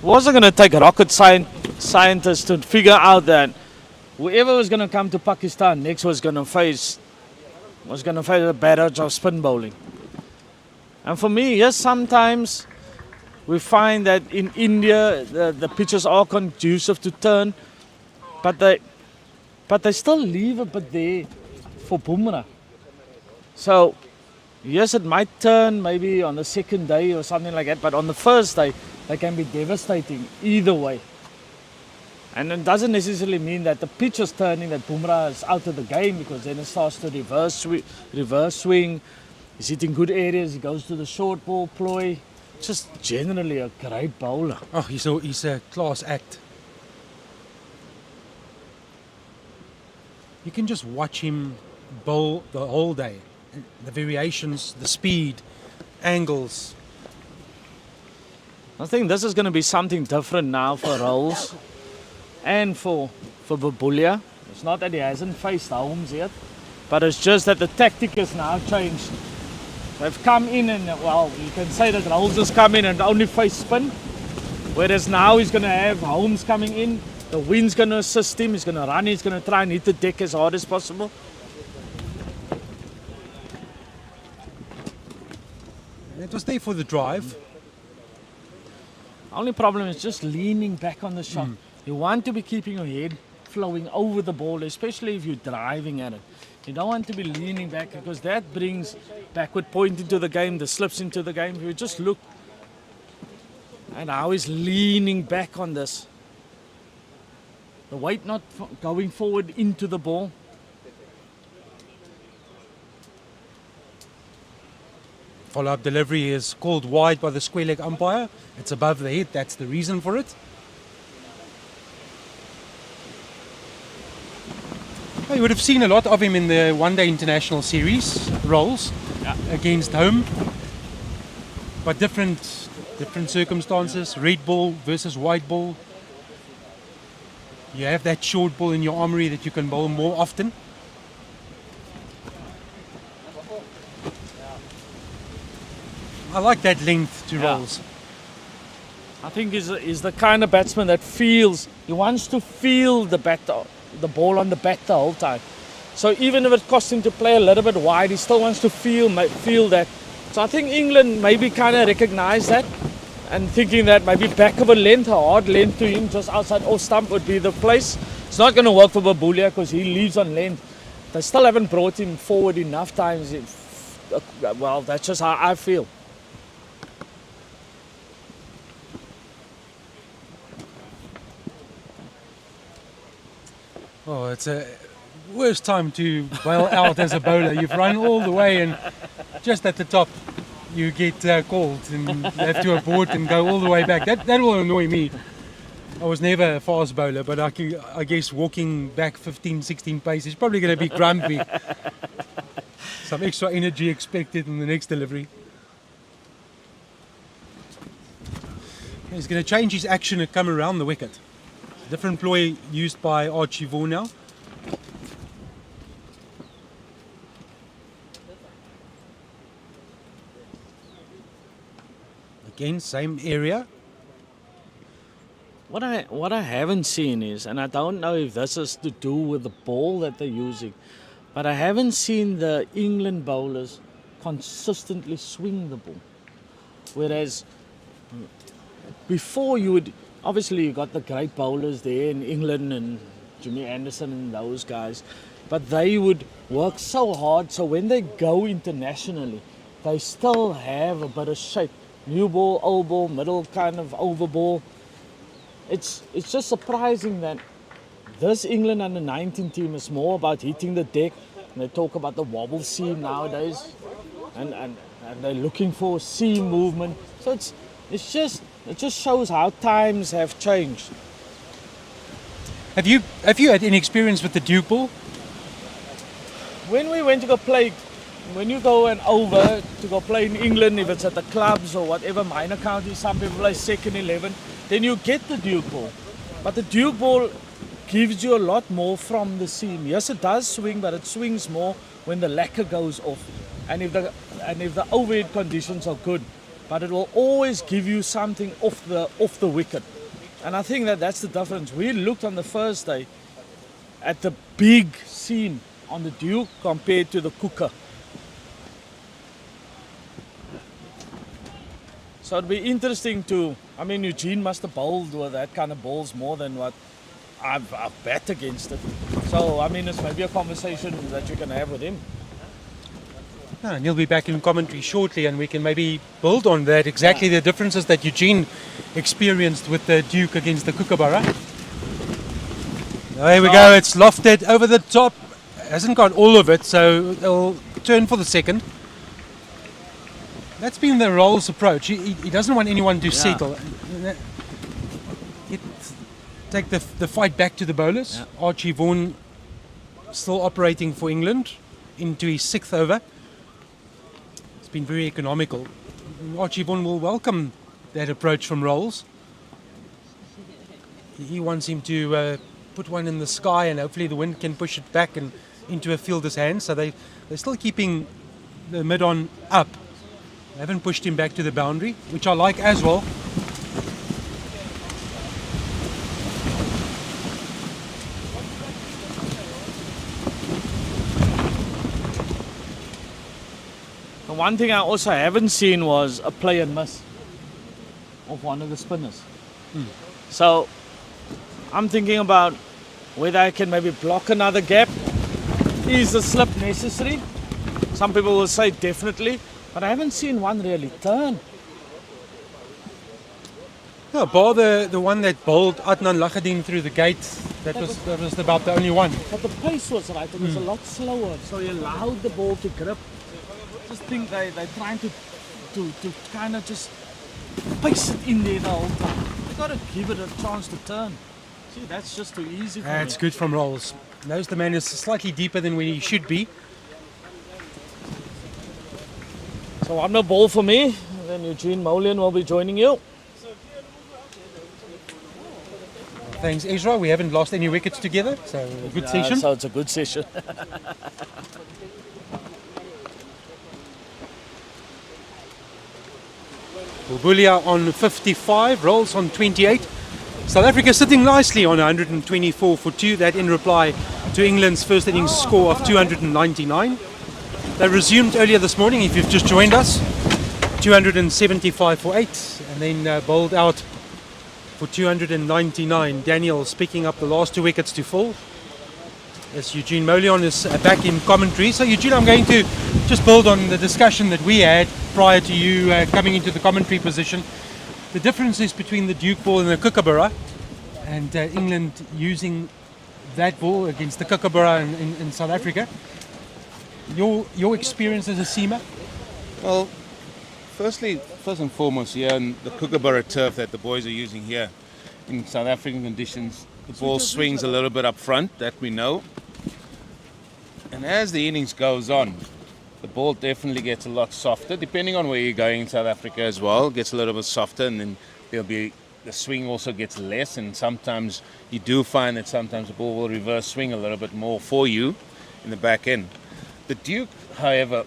Wasn't going to take rocket scientists to figure out that whoever was going to come to Pakistan next was going to face a barrage of spin bowling. And for me, yes, sometimes we find that in India the pitches are conducive to turn, but they still leave a bit there for Bumrah. So yes, it might turn maybe on the second day or something like that, but on the first day they can be devastating either way. And it doesn't necessarily mean that the pitch is turning, that Bumrah is out of the game, because then it starts to reverse swing. He's hitting good areas, he goes to the short ball ploy. Just generally a great bowler. Oh, he's a class act. You can just watch him bowl the whole day. The variations, the speed, angles. I think this is going to be something different now for Roos and for Babulia. It's not that he hasn't faced Holmes yet, but it's just that the tactic has now changed. They've come in and, well, you can say that Roos has come in and only faced spin, whereas now he's going to have Holmes coming in. The wind's going to assist him, he's going to run, he's going to try and hit the deck as hard as possible. It was there for the drive. Only problem is just leaning back on the shot. You want to be keeping your head flowing over the ball, especially if you're driving at it. You don't want to be leaning back, because that brings backward point into the game, the slips into the game. If you just look at how he's leaning back on this. The weight not going forward into the ball. Follow-up delivery is called wide by the square leg umpire. It's above the head, that's the reason for it. You would have seen a lot of him in the one-day international series roles against home. But different circumstances, red ball versus white ball. You have that short ball in your armory that you can bowl more often. I like that length to rolls. I think he's the kind of batsman that feels, he wants to feel the ball on the bat the whole time. So even if it costs him to play a little bit wide, he still wants to feel that. So I think England maybe kind of recognize that and thinking that maybe back of a length, a hard length to him just outside off stump would be the place. It's not going to work for Babulia because he leaves on length. They still haven't brought him forward enough times. Well, that's just how I feel. Oh, it's a worst time to bail out as a bowler. You've run all the way and just at the top you get called and you have to abort and go all the way back. That will annoy me. I was never a fast bowler, but I guess walking back 15, 16 pace is probably going to be grumpy. Some extra energy expected in the next delivery. He's going to change his action and come around the wicket. Different ploy used by Archie Vaughan now. Again, same area. What I haven't seen is, and I don't know if this is to do with the ball that they're using, but I haven't seen the England bowlers consistently swing the ball. Whereas before obviously you got the great bowlers there in England and Jimmy Anderson and those guys, but they would work so hard, so when they go internationally, they still have a bit of shape. New ball, old ball, middle kind of over ball. It's just surprising that this England under-19 team is more about hitting the deck. And they talk about the wobble seam nowadays, and they're looking for seam movement. So it just shows how times have changed. Have you had any experience with the Duke ball? When we went to go play, when you go and over to go play in England, if it's at the clubs or whatever minor counties, some people play second 11, then you get the Duke ball. But the Duke ball gives you a lot more from the seam. Yes, it does swing, but it swings more when the lacquer goes off, and if the overhead conditions are good. But it will always give you something off the wicket, and I think that's the difference. We looked on the first day at the big seam on the Duke compared to the Cooker. So it'd be interesting I mean, Eugene must have bowled with that kind of balls more than what I've bat against it. So, I mean, it's maybe a conversation that you can have with him. And he'll be back in commentary shortly, and we can maybe build on that, exactly the differences that Eugene experienced with the Duke against the Kookaburra. There we go, it's lofted over the top. Hasn't got all of it, so they'll turn for the second. That's been the Rolls approach. He doesn't want anyone to settle. Take the fight back to the bowlers. Yeah. Archie Vaughan still operating for England into his 6th over. It's been very economical. Archie Vaughan will welcome that approach from Rolls. He wants him to put one in the sky, and hopefully the wind can push it back and into a fielder's hand. So they're still keeping the mid-on up. They haven't pushed him back to the boundary, which I like as well. The one thing I also haven't seen was a play and miss of one of the spinners. So I'm thinking about whether I can maybe block another gap. Is the slip necessary? Some people will say definitely, but I haven't seen one really turn. No, bar the one that bowled Adnan Lahadin through the gate, that was about the only one. But the pace was right, it was a lot slower, so he allowed the ball to grip. I just think they're trying to kind of just pace it in there the whole time. They've got to give it a chance to turn. See, that's just too easy for me. That's good from Rolls. Knows the man is slightly deeper than where he should be. So one more ball for me, and then Eugene Molian will be joining you. Thanks, Ezra. We haven't lost any wickets together, so a good session. So it's a good session. Bulbulia on 55, Rolls on 28. South Africa sitting nicely on 124 for 2. That in reply to England's first innings score of 299. They resumed earlier this morning, if you've just joined us, 275 for 8, and then bowled out for 299. Daniels picking up the last 2 wickets to fall. As Eugene Molion is back in commentary. So Eugene, I'm going to just build on the discussion that we had prior to you coming into the commentary position. The differences between the Duke ball and the Kookaburra, and England using that ball against the Kookaburra in South Africa. Your experience as a seamer? Well, first and foremost, here on the Kookaburra turf that the boys are using here in South African conditions, the ball swings a little bit up front, that we know. And as the innings goes on, the ball definitely gets a lot softer, depending on where you're going in South Africa as well. It gets a little bit softer, and then the swing also gets less, and sometimes you do find that sometimes the ball will reverse swing a little bit more for you in the back end. The Duke, however,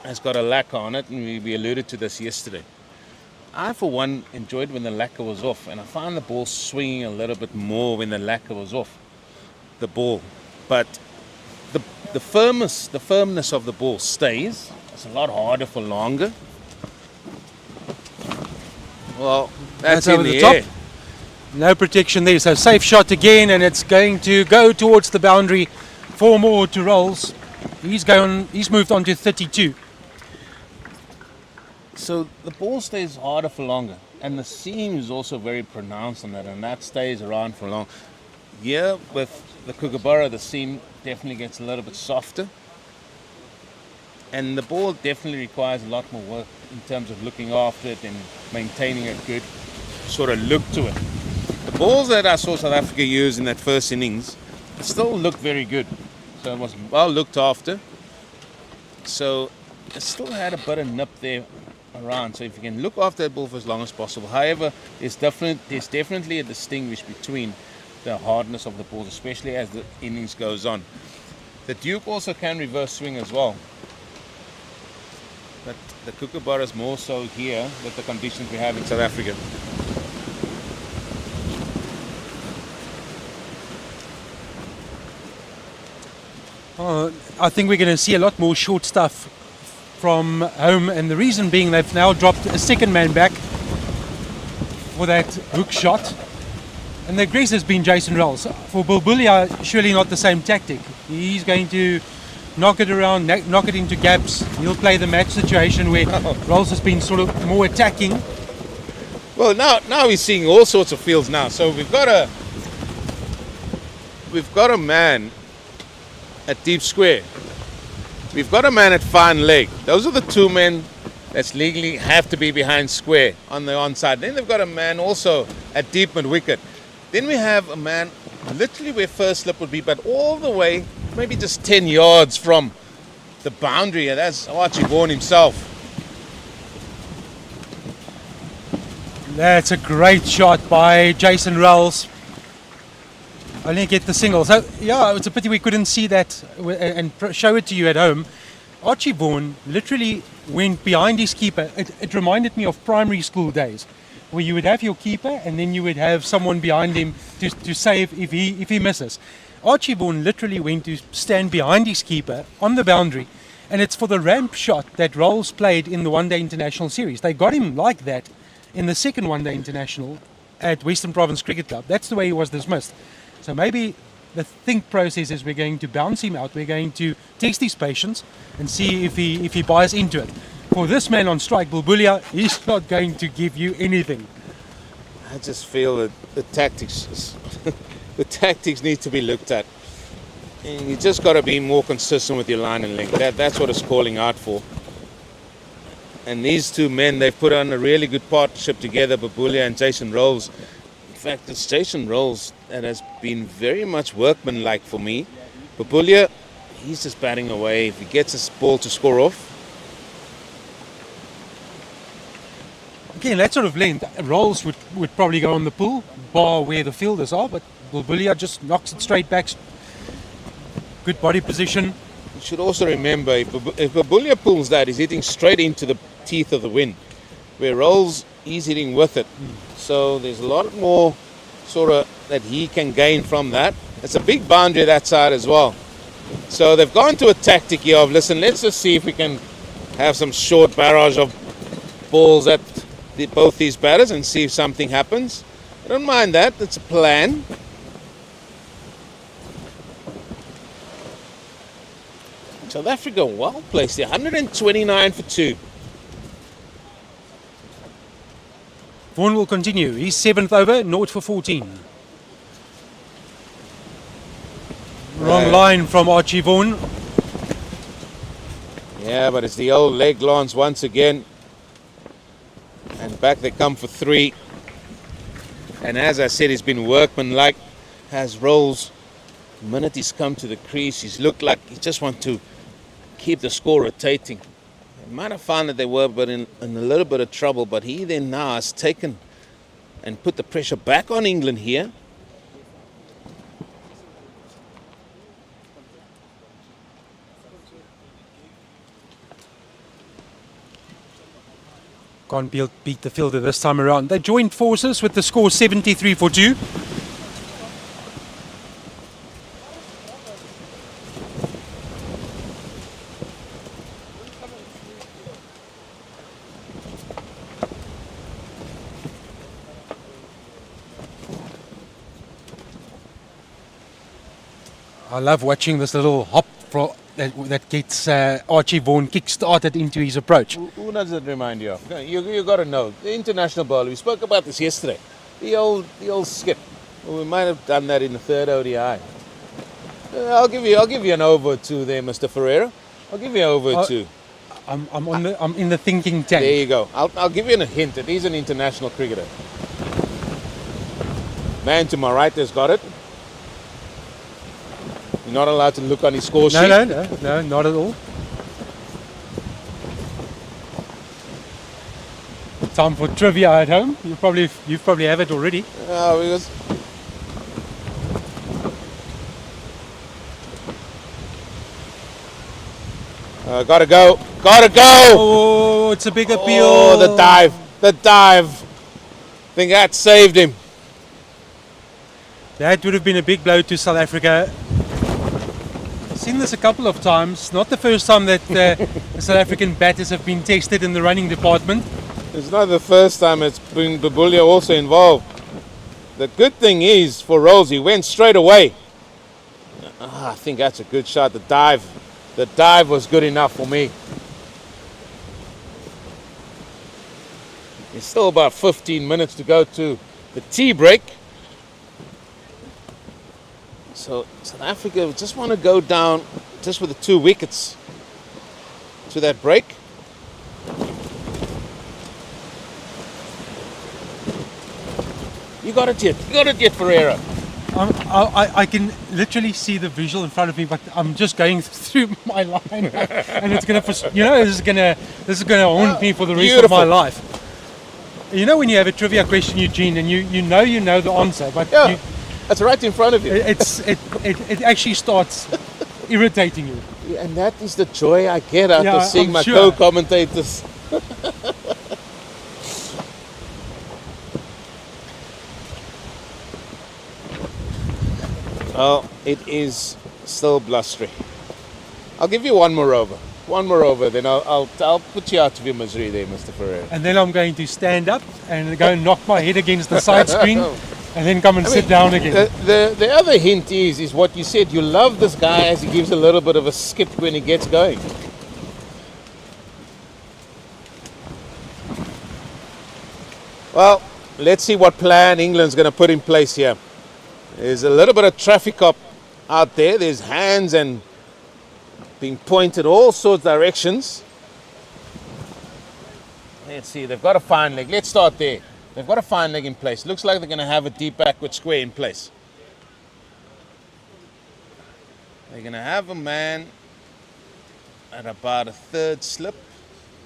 has got a lacquer on it, and we alluded to this yesterday. I, for one, enjoyed when the lacquer was off, and I found the ball swinging a little bit more when the lacquer was off the ball. But the firmness of the ball stays. It's a lot harder for longer. Well, that's in over the top. air. No protection there, so safe shot again, and it's going to go towards the boundary. 4 more to Rolls. He's moved on to 32. So the ball stays harder for longer, and the seam is also very pronounced on that, and that stays around for long. Here with the Kookaburra, the seam definitely gets a little bit softer, and the ball definitely requires a lot more work in terms of looking after it and maintaining a good sort of look to it. The balls that I saw South Africa use in that first innings still looked very good, so it was well looked after. So it still had a bit of nip there around, so if you can look after that ball for as long as possible. However, there's definitely a distinguish between the hardness of the balls, especially as the innings goes on. The Duke also can reverse swing as well, but the Kookaburra is more so here with the conditions we have in South Africa. I think we're going to see a lot more short stuff from home, and the reason being they've now dropped a second man back for that hook shot, and the aggressor has been Jason Rolls. For Bulbulia, surely not the same tactic. He's going to knock it around, knock it into gaps. He'll play the match situation where Rolls has been sort of more attacking. Well, now we're seeing all sorts of fields now. So we've got a man at deep square. We've got a man at fine leg. Those are the 2 men that legally have to be behind square on the onside. Then they've got a man also at deep mid wicket. Then we have a man literally where first slip would be, but all the way, maybe just 10 yards from the boundary, and that's Archie Vaughan himself. That's a great shot by Jason Rolls. Only get the single. So, yeah, it's a pity we couldn't see that and show it to you at home. Archie Vaughan literally went behind his keeper. It reminded me of primary school days, where you would have your keeper and then you would have someone behind him to save if he misses. Archie Vaughan literally went to stand behind his keeper on the boundary, and it's for the ramp shot that Rolls played in the One-Day International Series. They got him like that in the second One-Day International at Western Province Cricket Club. That's the way he was dismissed. So maybe the think process is we're going to bounce him out. We're going to test his patience and see if he buys into it. For this man on strike, Bulbulia, he's not going to give you anything. I just feel that the tactics need to be looked at. And you just got to be more consistent with your line and length. That's what it's calling out for. And these 2 men, they've put on a really good partnership together, Bulbulia and Jason Rolls. In fact, it's Jason Rolls that has been very much workmanlike for me. Bulbulia, he's just batting away. If he gets his ball to score off. Again, that sort of length, Rolls would probably go on the pull, bar where the fielders are, but Bulbulia just knocks it straight back. Good body position. You should also remember, if Bulbulia pulls that, he's hitting straight into the teeth of the wind. Where Rolls, he's hitting with it. So there's a lot more sort of that he can gain from that. It's a big boundary that side as well. So they've gone to a tactic here of, listen, let's just see if we can have some short barrage of balls at both these batters and see if something happens. I don't mind that. It's a plan. South Africa well placed there. 129 for 2. Vaughan will continue. His 7th over, 0 for 14. Wrong line from Archie Vaughan. Yeah, but it's the old leg glance once again. And back they come for 3. And as I said, he's been workmanlike. Has rolls. The minute he's come to the crease, he's looked like he just wants to keep the score rotating. They might have found that they were but in a little bit of trouble, but he then now has taken and put the pressure back on England here. Can't beat the fielder this time around. They joined forces with the score 73 for 2. I love watching this little hop that gets Archie Vaughan kick-started into his approach. Who does it remind you of? You got to know. The international bowler, we spoke about this yesterday. The old skip. Well, we might have done that in the 3rd ODI. I'll give you an over 2 there, Mr. Ferreira. I'll give you over 2. I'm in the thinking tank. There you go. I'll give you a hint. It is an international cricketer. Man to my right has got it. You're not allowed to look on his score sheet. No, not at all. Time for trivia at home. You probably have it already. Gotta go. Oh, it's a big appeal. Oh, the dive. I think that saved him. That would have been a big blow to South Africa. I've seen this a couple of times. Not the first time that the South African batters have been tested in the running department. It's not the first time. It's been Babulia also involved. The good thing is for Roos, he went straight away. I think that's a good shot. The dive was good enough for me. It's still about 15 minutes to go to the tea break. So South Africa just want to go down just with the 2 wickets to that break. You got it yet, Ferreira. I can literally see the visual in front of me, but I'm just going through my line, and it's gonna, this is gonna haunt me for the rest of my life. You know when you have a trivia question, Eugene, and you know the answer, but yeah. That's right in front of you. It actually starts irritating you. Yeah, and that is the joy I get out of seeing my co-commentators. Well, it is still blustery. I'll give you one more over, then I'll put you out of your misery there, Mr. Ferreira. And then I'm going to stand up and go and knock my head against the side screen. And then come and sit down again. The other hint is what you said. You love this guy as he gives a little bit of a skip when he gets going. Well, let's see what plan England's going to put in place here. There's a little bit of traffic up out there. There's hands and being pointed all sorts of directions. Let's see. They've got a fine leg. Let's start there. They've got a fine leg in place. Looks like they're going to have a deep backward square in place. They're going to have a man at about a 3rd slip,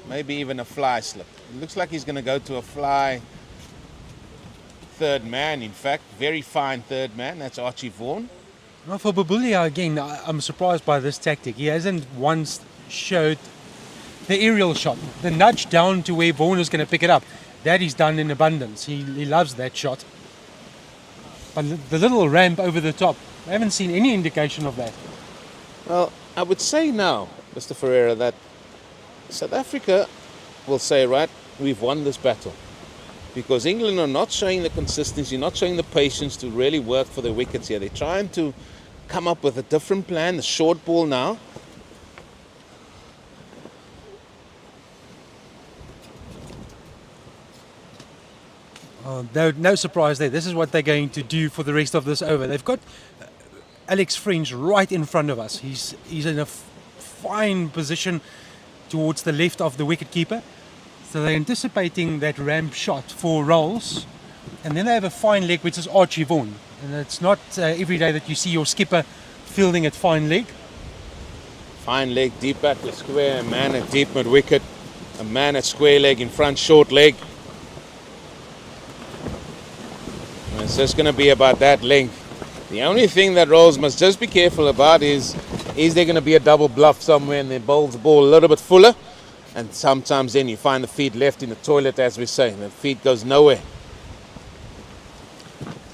maybe even a fly slip. It looks like he's going to go to a fly 3rd man, in fact. Very fine 3rd man. That's Archie Vaughan. Well, for Babulia, again, I'm surprised by this tactic. He hasn't once showed the aerial shot, the nudge down to where Vaughan is going to pick it up. That is done in abundance. He loves that shot. But the little ramp over the top, I haven't seen any indication of that. Well, I would say now, Mr. Ferreira, that South Africa will say, right, we've won this battle. Because England are not showing the consistency, not showing the patience to really work for their wickets here. They're trying to come up with a different plan, the short ball now. Oh, no surprise there. This is what they're going to do for the rest of this over. They've got Alex French right in front of us. He's in a fine position towards the left of the wicketkeeper. So they're anticipating that ramp shot for Roos. And then they have a fine leg, which is Archie Vaughan. And it's not every day that you see your skipper fielding at fine leg. Fine leg, deep back to square, a man at deep mid wicket, a man at square leg in front, short leg. And it's just going to be about that length. The only thing that Roos must just be careful about is there going to be a double bluff somewhere and they bowls the ball a little bit fuller? And sometimes then you find the feet left in the toilet, as we say, and the feet goes nowhere.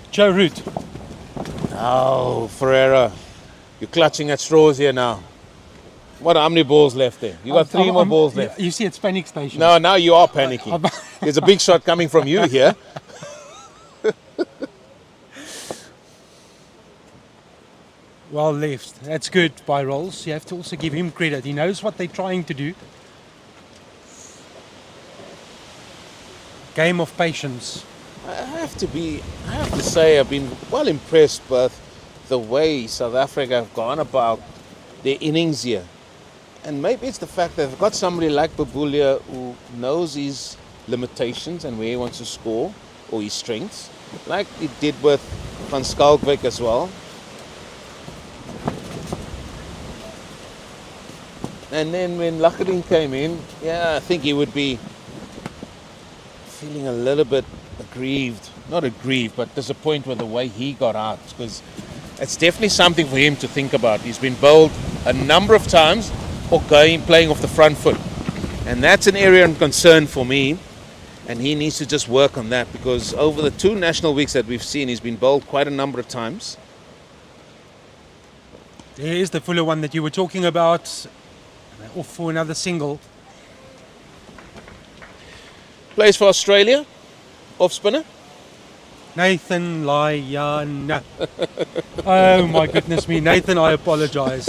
Joe Root. Oh, Ferreira, you're clutching at straws here now. How many balls left there? You got three more balls left. You see, it's panic station. No, now you are panicking. There's a big shot coming from you here. Well left. That's good by Roos. You have to also give him credit. He knows what they're trying to do. Game of patience. I have to say I've been well impressed with the way South Africa have gone about their innings here. And maybe it's the fact that they've got somebody like Babulia who knows his limitations and where he wants to score, or his strengths, like he did with Van Schalkwyk as well. And then when Lachadin came in, I think he would be feeling a little bit aggrieved. Not aggrieved, but disappointed with the way he got out. Because it's definitely something for him to think about. He's been bowled a number of times or playing off the front foot. And that's an area of concern for me. And he needs to just work on that. Because over the 2 national weeks that we've seen, he's been bowled quite a number of times. There is the fuller one that you were talking about. Off for another single. Plays for Australia. Off spinner. Nathan Lyon. Oh my goodness me, Nathan, I apologize.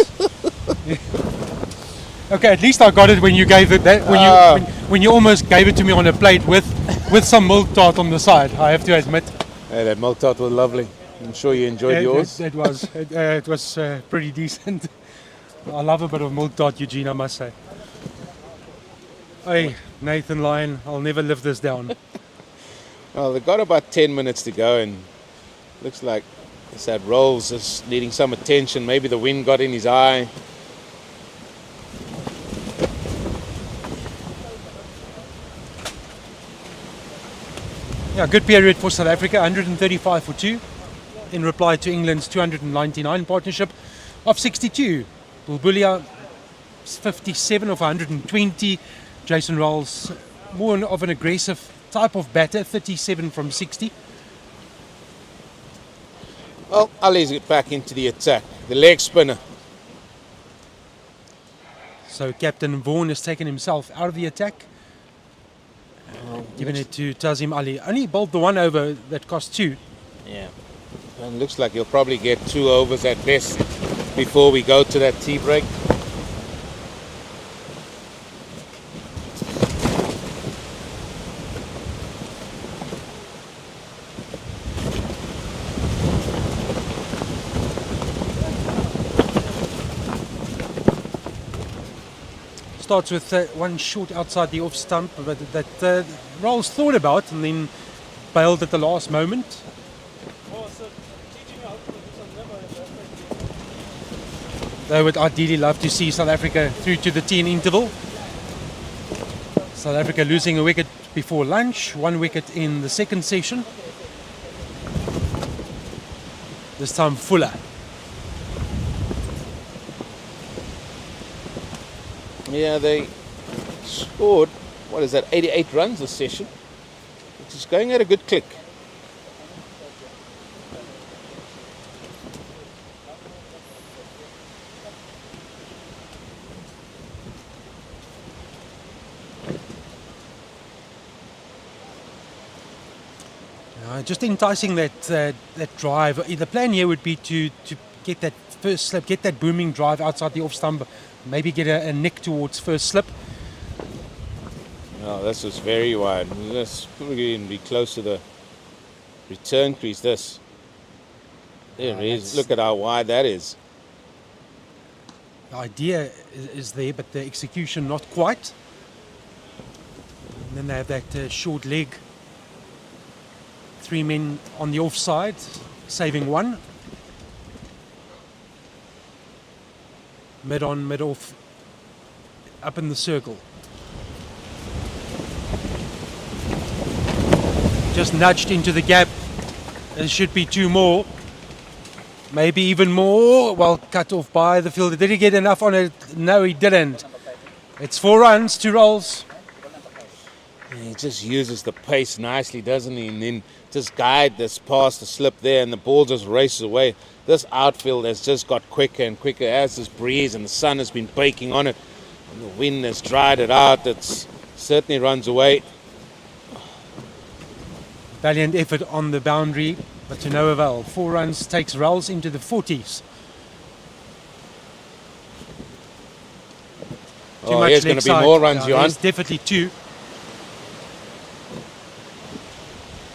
Okay, at least I got it when you gave it that when you almost gave it to me on a plate with some milk tart on the side, I have to admit. Yeah, that milk tart was lovely. I'm sure you enjoyed yours. It was pretty decent. I love a bit of milk tart, Eugene, I must say. Hey, Nathan Lyon, I'll never live this down. Well, they've got about 10 minutes to go, and looks like that Roos is needing some attention. Maybe the wind got in his eye. Yeah, good period for South Africa, 135 for 2 in reply to England's 299 partnership of 62. Bulbulia 57 of 120. Jason Roos, more of an aggressive type of batter, 37 from 60. Well, Ali's get back into the attack. The leg spinner. So Captain Vaughan has taken himself out of the attack. Giving it to Tazim Ali. Only bowled the one over that cost 2. Yeah. And looks like he'll probably get 2 overs at best before we go to that tea break. Starts with one short outside the off stump that Roos thought about and then bailed at the last moment. They would ideally love to see South Africa through to the 10 interval. South Africa losing a wicket before lunch, 1 wicket in the second session. This time Fuller. Yeah, they scored, 88 runs this session, which is going at a good click. Just enticing that drive. The plan here would be to get that first slip, get that booming drive outside the off stump, maybe get a nick towards first slip. Oh, this was very wide. This probably going to be close to the return crease. This. There it is. Look at how wide that is. The idea is there, but the execution not quite. And then they have that short leg. 3 men on the offside, saving 1. Mid on, mid off, up in the circle. Just nudged into the gap. There should be 2 more. Maybe even more. Well, cut off by the fielder. Did he get enough on it? No, he didn't. It's 4 runs, 2 rolls. He just uses the pace nicely, doesn't he? And then just guide this past the slip there, and the ball just races away. This outfield has just got quicker and quicker as this breeze, and the sun has been baking on it, and the wind has dried it out. It certainly runs away. Valiant effort on the boundary, but to no avail. 4 runs takes Rolls into the 40s. Oh, here's going to be more runs, Johan. There's definitely 2.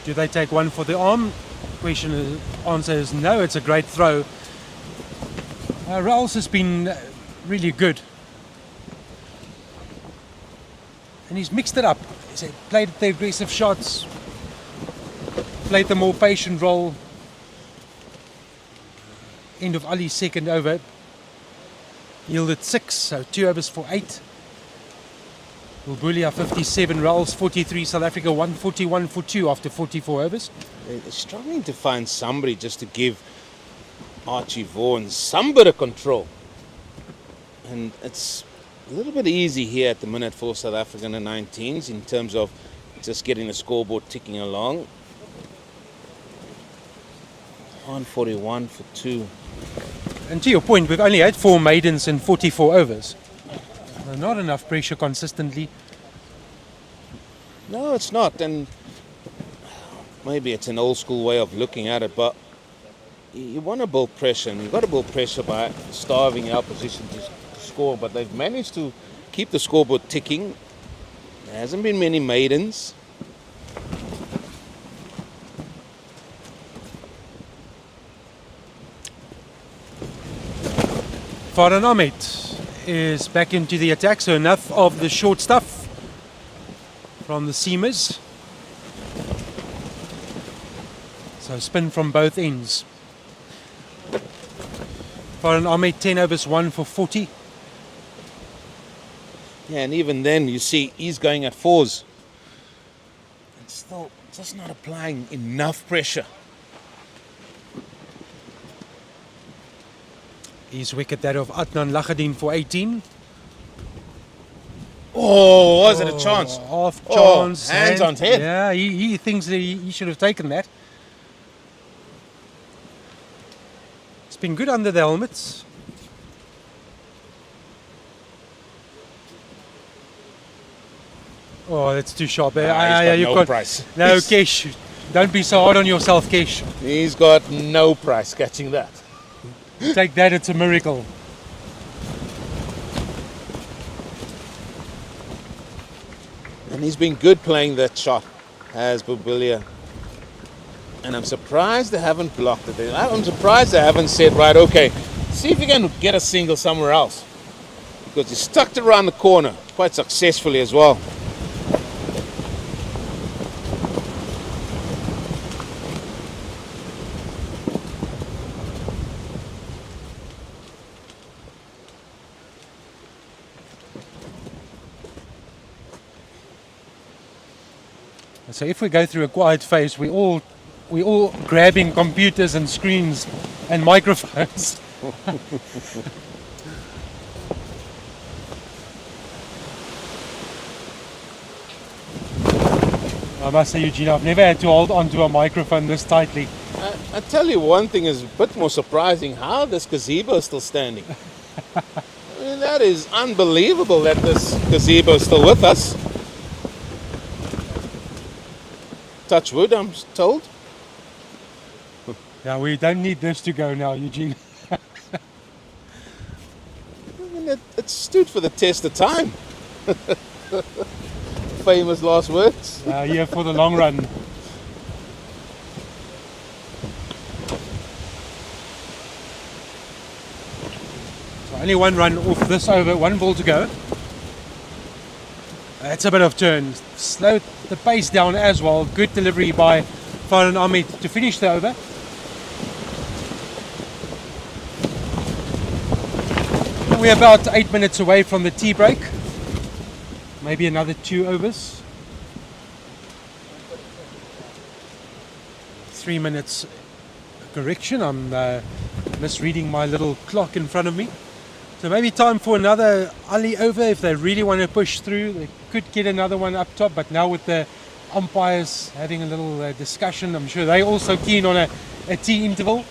Do they take 1 for the arm? Answer is no. It's a great throw. Rolls has been really good. And he's mixed it up. He's played the aggressive shots, played the more patient role. End of Ali's second over. Yielded 6, so 2 overs for 8. Bulbulia 57, Rolls 43, South Africa 141 for 2 after 44 overs. They're struggling to find somebody just to give Archie Vaughan some bit of control. And it's a little bit easy here at the minute for South African U19s in terms of just getting the scoreboard ticking along. 141 for 2. And to your point, we've only had 4 maidens in 44 overs. Not enough pressure consistently. No, it's not. And maybe it's an old school way of looking at it, but you want to build pressure, and you've got to build pressure by starving our opposition to score. But they've managed to keep the scoreboard ticking. There hasn't been many maidens. Farhan Ahmed is back into the attack, so enough of the short stuff from the seamers. So spin from both ends. Farhan Ahmed 10 overs 1 for 40. Yeah, and even then you see he's going at 4s. And still just not applying enough pressure. His wicket, that of Adnan Lahadin for 18. Oh, was it a chance? Half chance. Hands on head. Yeah, he thinks that he should have taken that. It's been good under the helmets. Oh, that's too sharp. He's got no price. No, Kesh. Don't be so hard on yourself, Kesh. He's got no price catching that. Take that, it's a miracle. And he's been good playing that shot, has Bulbulia. And I'm surprised they haven't blocked it. I'm surprised they haven't said, right, okay, see if you can get a single somewhere else. Because he stuck it around the corner quite successfully as well. So if we go through a quiet phase, we all grabbing computers and screens and microphones. I must say, Eugene, I've never had to hold onto a microphone this tightly. I tell you, one thing is a bit more surprising, how this gazebo is still standing. I mean, that is unbelievable that this gazebo is still with us. Touch wood, I'm told. Yeah, we don't need this to go now, Eugene. I mean, it stood for the test of time. Famous last words. Here for the long run. So only one run off this over, one ball to go. It's a bit of turn. Slowed the pace down as well. Good delivery by Farhan Ahmed to finish the over. We're about 8 minutes away from the tea break. Maybe another 2 overs. 3 minutes correction. I'm misreading my clock clock in front of me. So maybe time for another Ali over if they really want to push through. They could get another one up top, but now with the umpires having a little discussion, I'm sure they're also keen on a tea interval.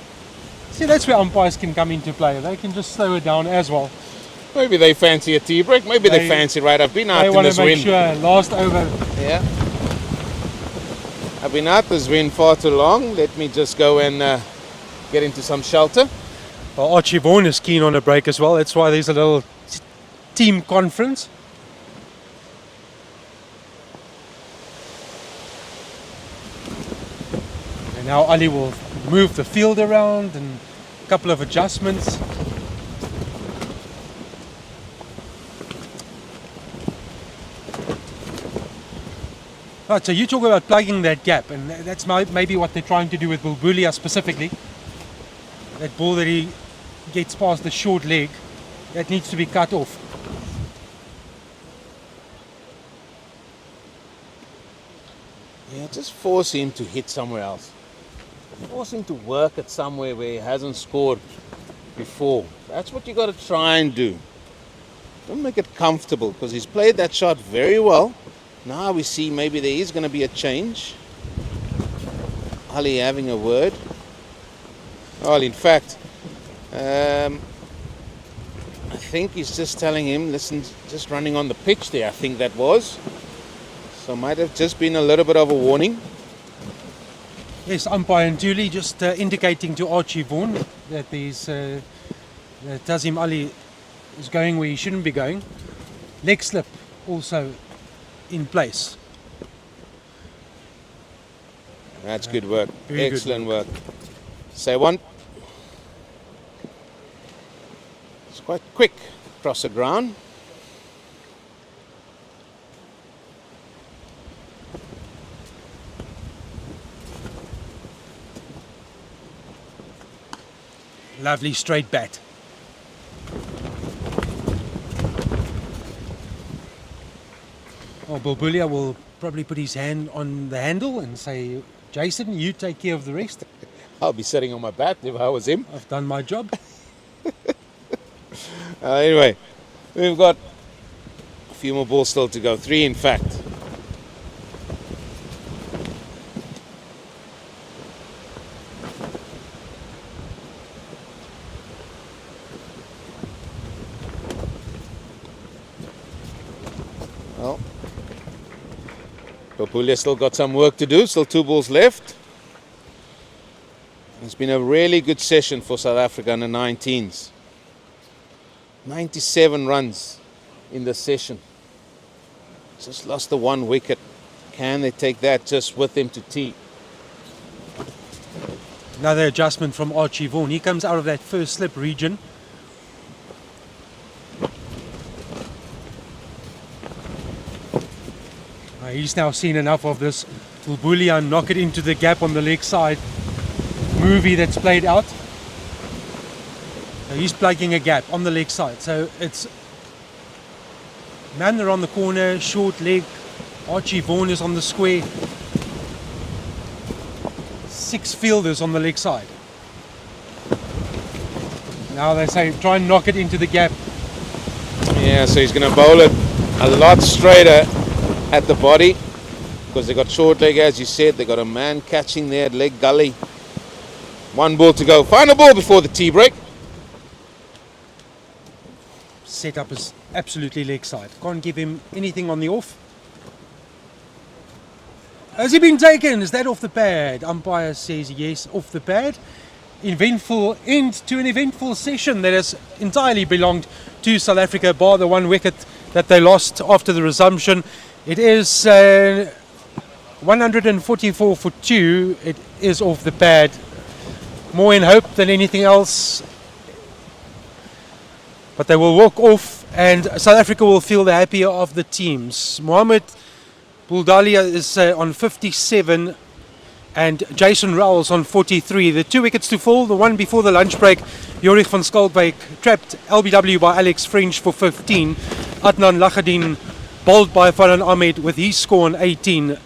See, that's where umpires can come into play. They can just slow it down as well. Maybe they fancy a tea break. Maybe they fancy, right, I've been out They in want this to make wind. sure last over. Yeah. I've been out this wind far too long. Let me just go and get into some shelter. Well, Archie Vaughan is keen on a break as well. That's why there's a little team conference. And now Ali will move the field around and a couple of adjustments. Right, so you talk about plugging that gap, and that's maybe what they're trying to do with Bulbulia specifically. That ball that he gets past the short leg, that needs to be cut off. Yeah, just force him to hit somewhere else. Force him to work at somewhere where he hasn't scored before. That's what you got to try and do. Don't make it comfortable, because he's played that shot very well. Now we see maybe there is going to be a change. Ali having a word. Well, in fact, I think he's just telling him, listen, just running on the pitch there, I think that was. So might have just been a little bit of a warning. Yes, umpire and Dooley just indicating to Archie Vaughan that that Tazim Ali is going where he shouldn't be going. Leg slip also in place. That's good work. Very good Excellent work. Say one. It's quite quick across the ground. Lovely straight bat. Oh, Bulbulia will probably put his hand on the handle and say, Jason, you take care of the rest. I'll be sitting on my bat if I was him. I've done my job. Anyway, we've got a few more balls still to go. 3 in fact. Well, Papulia still got some work to do. Still 2 balls left. It's been a really good session for South Africa under 19s. 97 runs in the session. Just lost the 1 wicket. Can they take that just with them to tea? Another adjustment from Archie Vaughan. He comes out of that first slip region. He's now seen enough of this Bulbulia knock it into the gap on the leg side movie that's played out. So he's plugging a gap on the leg side. So it's Manner on the corner, short leg. Archie Vaughan is on the square. 6 fielders on the leg side. Now they say try and knock it into the gap. Yeah, so he's going to bowl it a lot straighter at the body, because they got short leg, as you said. They got a man catching there at leg gully. 1 ball to go. Final ball before the tea break. Setup is absolutely leg side. Can't give him anything on the off. Has he been taken? Is that off the pad? Umpire says yes, off the pad. Eventful end to an eventful session that has entirely belonged to South Africa, bar the one wicket that they lost after the resumption. It is 144 for 2. It is off the pad. More in hope than anything else. But they will walk off and South Africa will feel the happier of the teams. Mohamed Buldalia is on 57 and Jason Rowles on 43. The 2 wickets to fall, the one before the lunch break, Jorik van Schalkwyk trapped LBW by Alex French for 15. Adnan Lahadin bowled by Farhan Ahmed with his score on 18. And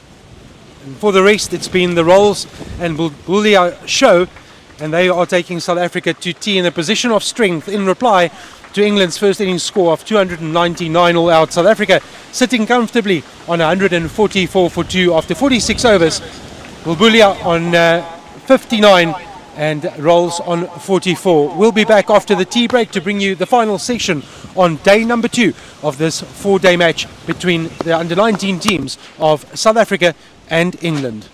for the rest, it's been the Rowles and Buldalia show, and they are taking South Africa to tea in a position of strength in reply to England's first innings score of 299 all out. South Africa sitting comfortably on 144 for 2 after 46 overs. Bulbulia on 59 and Rowles on 44. We'll be back after the tea break to bring you the final session on day number 2 of this 4-day match between the under-19 teams of South Africa and England.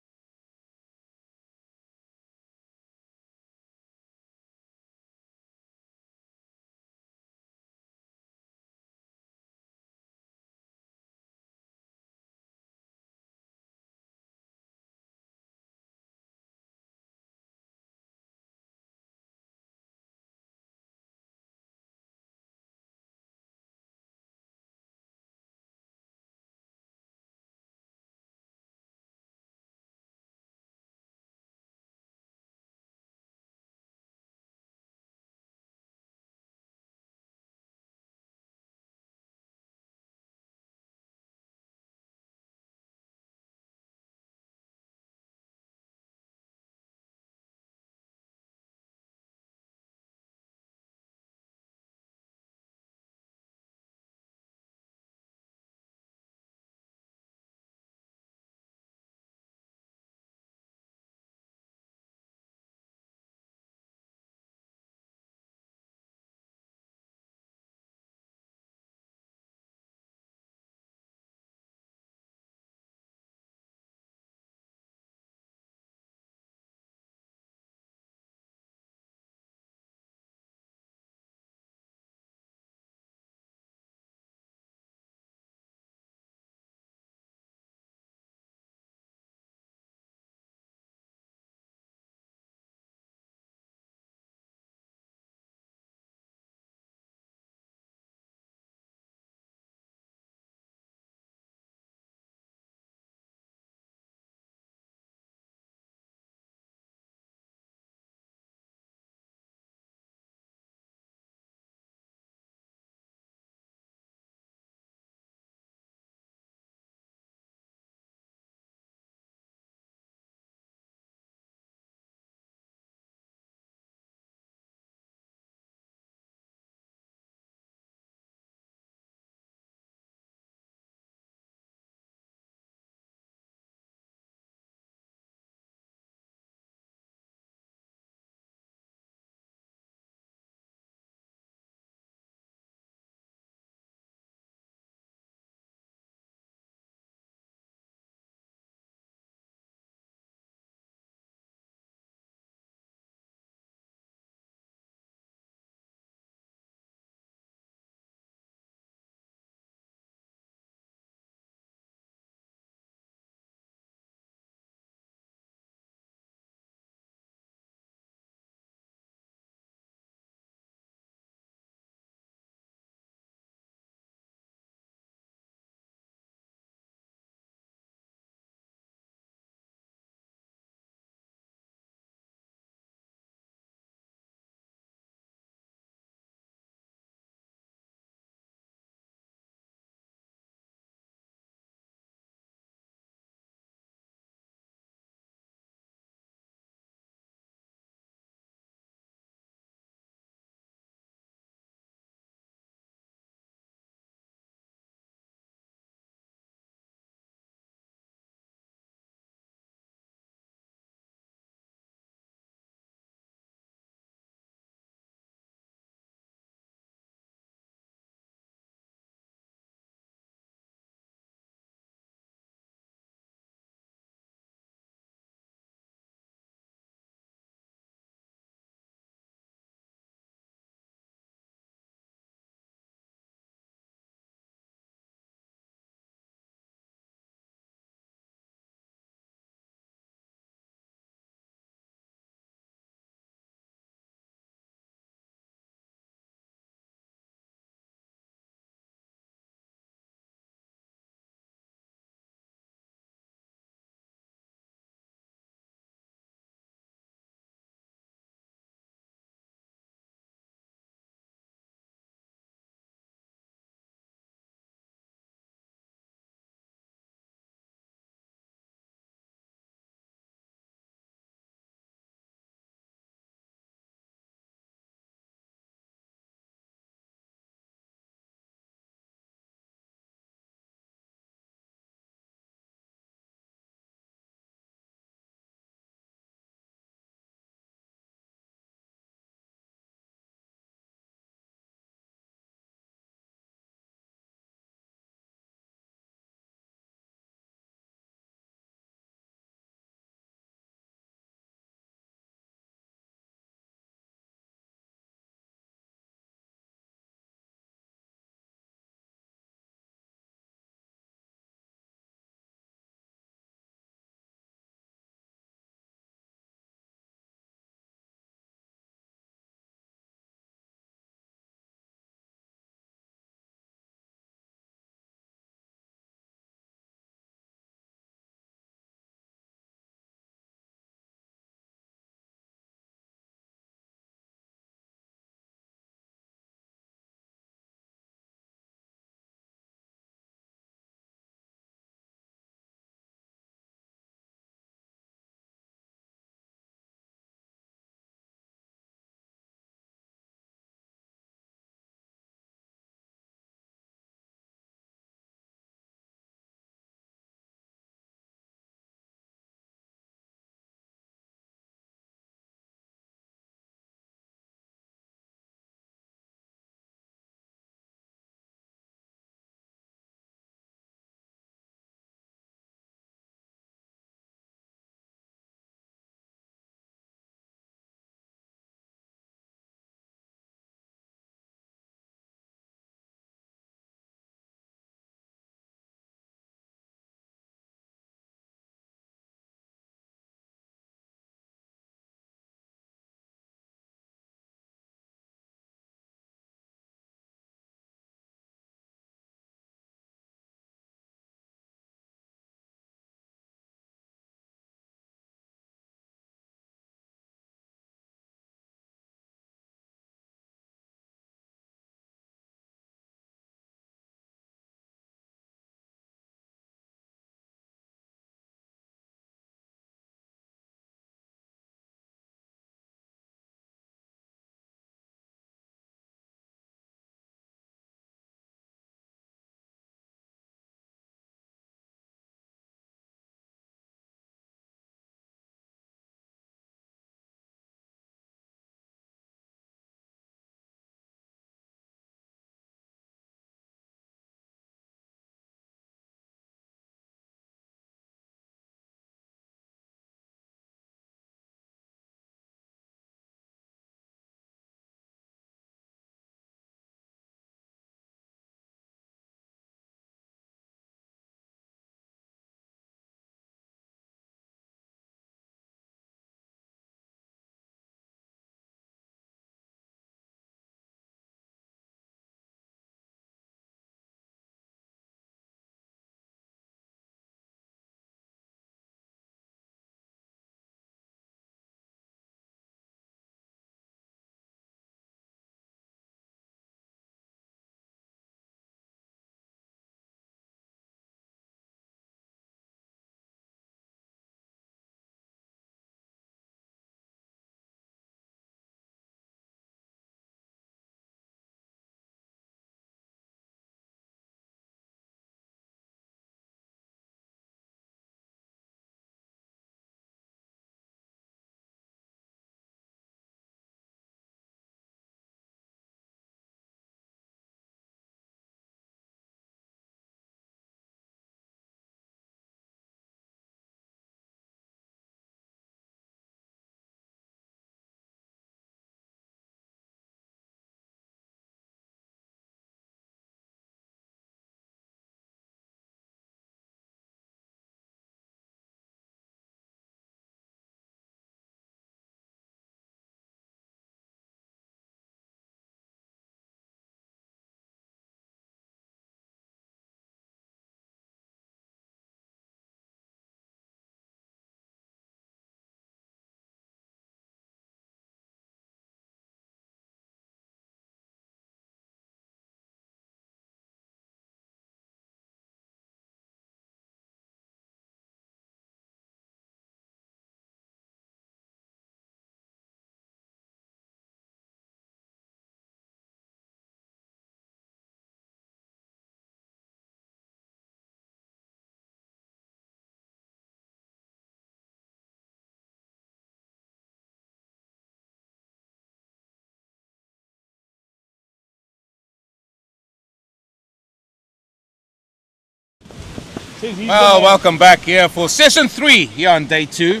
Well, welcome back here for session 3 here on day 2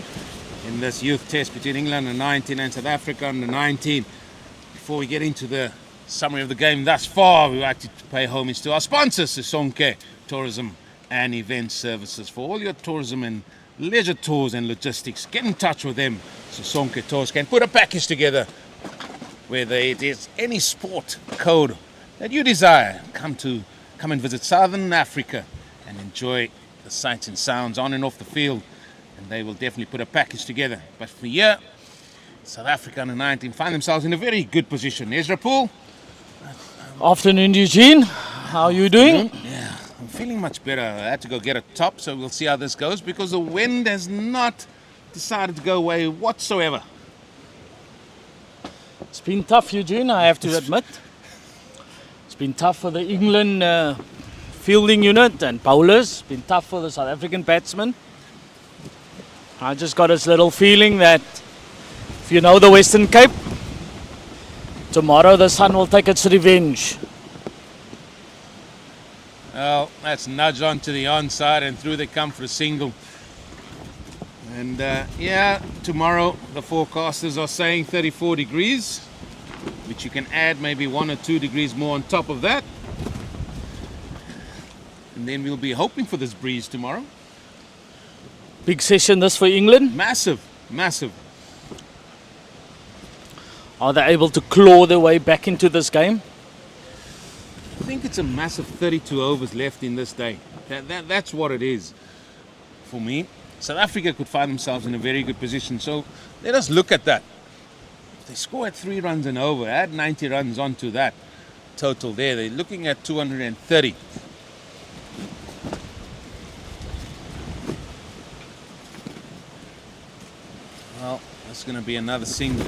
in this youth test between England under 19 and South Africa under 19. Before we get into the summary of the game thus far, we like to pay homage to our sponsors, Sisonke Tourism and Event Services. For all your tourism and leisure tours and logistics, get in touch with them. Sisonke Tours can put a package together, whether it is any sport code that you desire. Come and visit Southern Africa and enjoy the sights and sounds on and off the field, and they will definitely put a package together. But for here, South Africa under 19 find themselves in a very good position. Ezra Poole. Afternoon, Eugene. How are you doing? Yeah, I'm feeling much better. I had to go get a top, so we'll see how this goes, because the wind has not decided to go away whatsoever. It's been tough, Eugene, I have to admit. It's been tough for the England fielding unit and bowlers. It's been tough for the South African batsmen. I just got this little feeling that, if you know the Western Cape, tomorrow the sun will take its revenge. Well, that's nudged on to the onside and through they come for a single. And yeah, tomorrow the forecasters are saying 34 degrees, which you can add maybe 1 or 2 degrees more on top of that. And then we'll be hoping for this breeze tomorrow. Big session this for England. Massive, massive. Are they able to claw their way back into this game? I think it's a massive 32 overs left in this day. That's what it is for me. South Africa could find themselves in a very good position. So let us look at that. If they score at 3 runs and over, add 90 runs onto that total there, they're looking at 230. Well, that's going to be another single.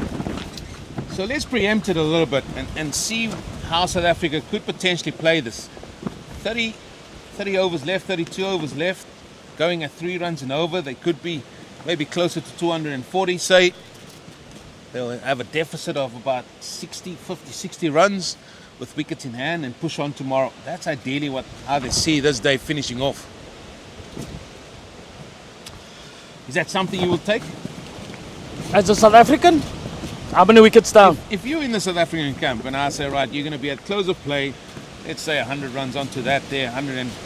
So let's preempt it a little bit and see how South Africa could potentially play this. 30 overs left, 32 overs left, going at 3 runs and over. They could be maybe closer to 240, say. They'll have a deficit of about 60 runs with wickets in hand and push on tomorrow. That's ideally how they see this day finishing off. Is that something you will take? As a South African, how many wickets down? If you're in the South African camp and I say, right, you're going to be at close of play, let's say 100 runs onto that there,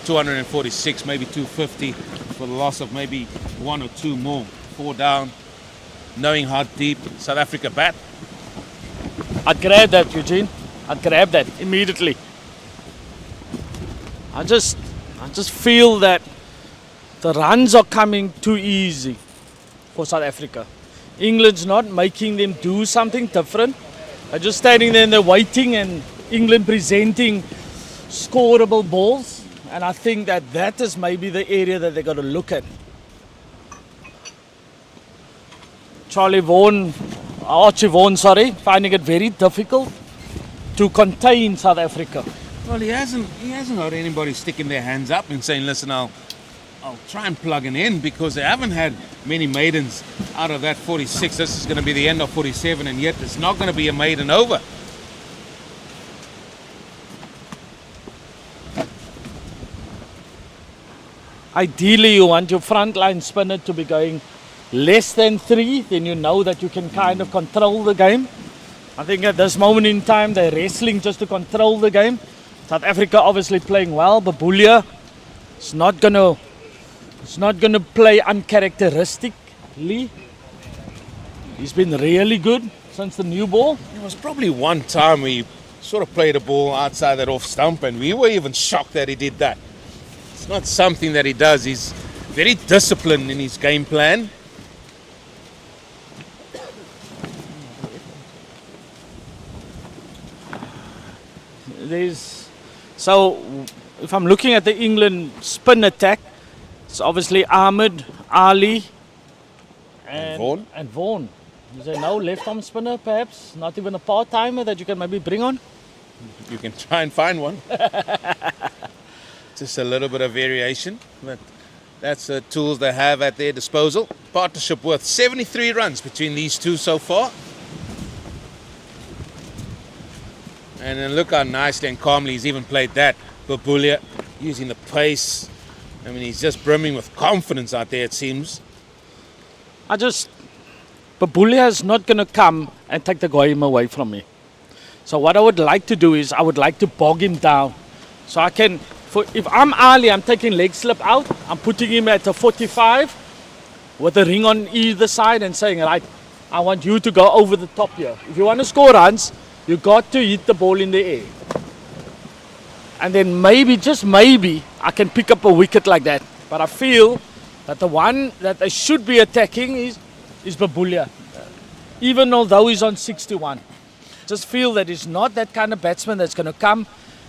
246, maybe 250 for the loss of maybe 1 or 2 more, 4 down, knowing how deep South Africa bat. I'd grab that, Eugene. I'd grab that immediately. I just feel that the runs are coming too easy for South Africa. England's not making them do something different. They're just standing there and they're waiting, and England presenting scoreable balls. And I think that is maybe the area that they've got to look at. Archie Vaughan, finding it very difficult to contain South Africa. Well, he hasn't got anybody sticking their hands up and saying, listen, I'll try and plug it in, because they haven't had many maidens out of that 46. This is going to be the end of 47, and yet it's not going to be a maiden over. Ideally, you want your frontline spinner to be going less than 3, then you know that you can kind of control the game. I think at this moment in time, they're wrestling just to control the game. South Africa obviously playing well. Babulia is not going to play uncharacteristically. He's been really good since the new ball. There was probably one time where he sort of played a ball outside that off stump, and we were even shocked that he did that. It's not something that he does. He's very disciplined in his game plan. So if I'm looking at the England spin attack, it's obviously Ahmed, Ali, and Vaughan. Is there no left-arm spinner, perhaps? Not even a part-timer that you can maybe bring on? You can try and find one. Just a little bit of variation, but that's the tools they have at their disposal. Partnership worth 73 runs between these two so far. And then look how nicely and calmly he's even played that. Babulia using the pace I mean, he's just brimming with confidence out there, it seems. Babulia is not going to come and take the game away from me. So what I would like to do is I would like to bog him down. So I can, if I'm Ali, I'm taking leg slip out. I'm putting him at a 45 with a ring on either side and saying, right, I want you to go over the top here. If you want to score runs, you got to hit the ball in the air. And then maybe, just maybe, I can pick up a wicket like that. But I feel that the one that they should be attacking is Babulia. Even although he's on 61. Just feel that he's not that kind of batsman that's going to come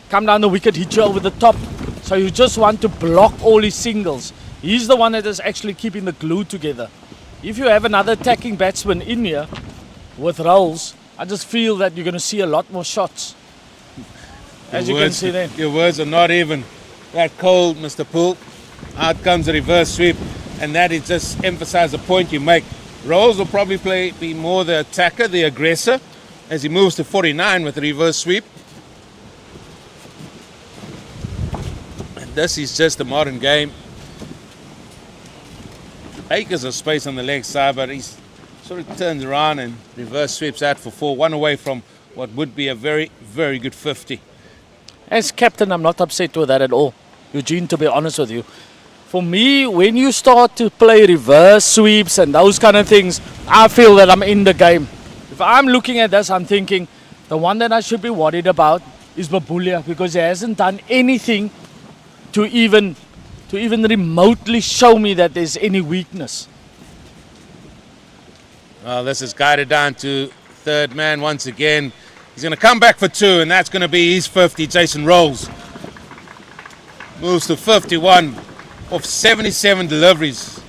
down the wicket, hit you over the top. So you just want to block all his singles. He's the one that is actually keeping the glue together. If you have another attacking batsman in here with Roos, I just feel that you're going to see a lot more shots. As you can see there. Your words are not even that cold, Mr. Poole. Out comes the reverse sweep, and that is just emphasize the point you make. Roos will probably be more the attacker, the aggressor, as he moves to 49 with the reverse sweep. And this is just the modern game. Acres of space on the leg side, but he sort of turns around and reverse sweeps out for 4, one away from what would be a very, very good 50. As captain, I'm not upset with that at all, Eugene, to be honest with you. For me, when you start to play reverse sweeps and those kind of things, I feel that I'm in the game. If I'm looking at this, I'm thinking the one that I should be worried about is Babulia, because he hasn't done anything to even remotely show me that there's any weakness. Well, this is guided down to third man once again. He's going to come back for 2, and that's going to be his 50, Jason Roos. Moves to 51 of 77 deliveries.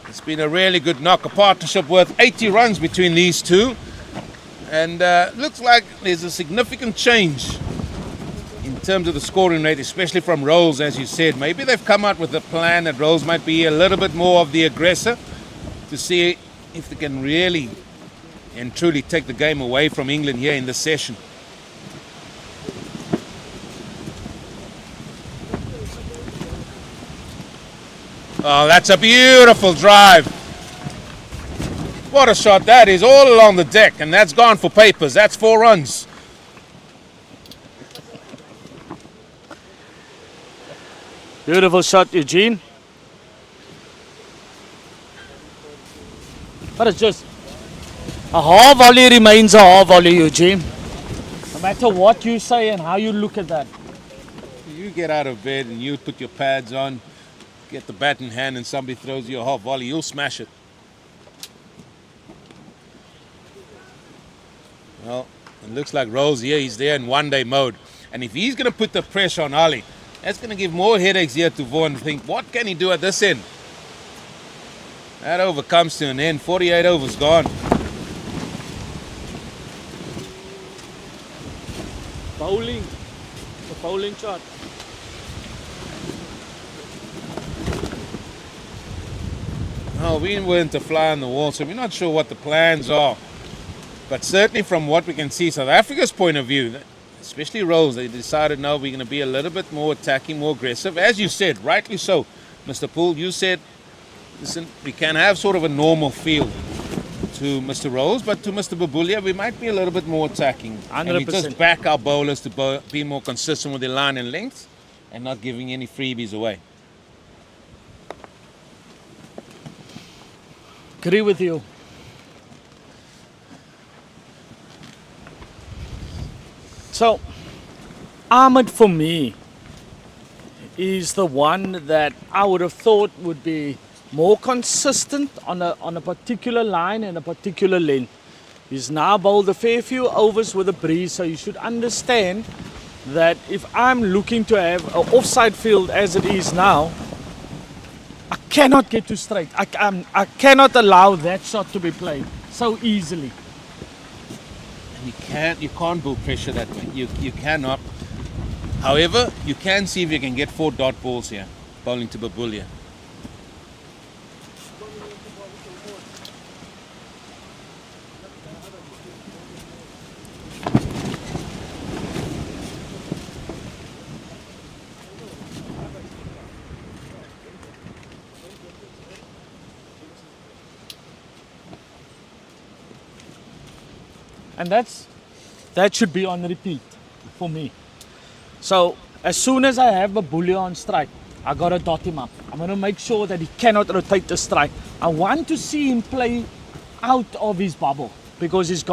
It's been a really good knock, a partnership worth 80 runs between these two. And looks like there's a significant change in terms of the scoring rate, especially from Roos, as you said. Maybe they've come out with a plan that Roos might be a little bit more of the aggressor to see if they can really and truly take the game away from England here in this session. Oh, that's a beautiful drive. What a shot that is, all along the deck, and that's gone for papers. That's 4 runs. Beautiful shot, Eugene. But it's just a half volley remains a half volley, Eugene. No matter what you say and how you look at that. You get out of bed and you put your pads on, get the bat in hand, and somebody throws you a half volley, you'll smash it. Well, it looks like Roos here, he's there in one-day mode. And if he's going to put the pressure on Ali, that's going to give more headaches here to Vaughan. Think, what can he do at this end? That over comes to an end. 48 overs gone. Bowling. The bowling shot. No, we weren't a fly on the wall, so we're not sure what the plans are. But certainly from what we can see, South Africa's point of view, especially Roos, they decided now we're going to be a little bit more attacking, more aggressive. As you said, rightly so, Mr. Poole, you said, listen, we can have sort of a normal feel to Mr. Roos, but to Mr. Babulia, we might be a little bit more attacking. 100%. And we just back our bowlers to be more consistent with their line and length and not giving any freebies away. Agree with you. So, Ahmed for me is the one that I would have thought would be more consistent on a particular line and a particular length. He's now bowled a fair few overs with a breeze, so you should understand that if I'm looking to have an offside field as it is now, I cannot get too straight. I cannot allow that shot to be played so easily. You can't build pressure that way. You cannot. However, you can see if you can get 4 dot balls here, bowling to Babulia. And that should be on repeat for me. So as soon as I have a bully on strike, I gotta dot him up. I'm gonna make sure that he cannot rotate the strike. I want to see him play out of his bubble because he's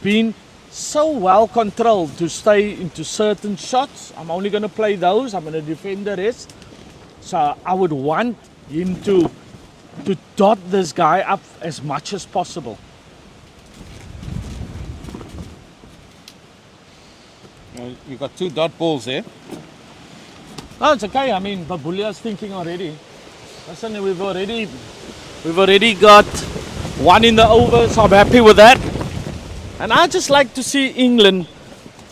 been so well controlled to stay into certain shots. I'm only gonna play those, I'm gonna defend the rest. So I would want him to dot this guy up as much as possible. Well, you've got 2 dot balls there. No, it's okay. I mean, Babulia's thinking already. Listen, we've already got 1 in the over, so I'm happy with that. And I just like to see England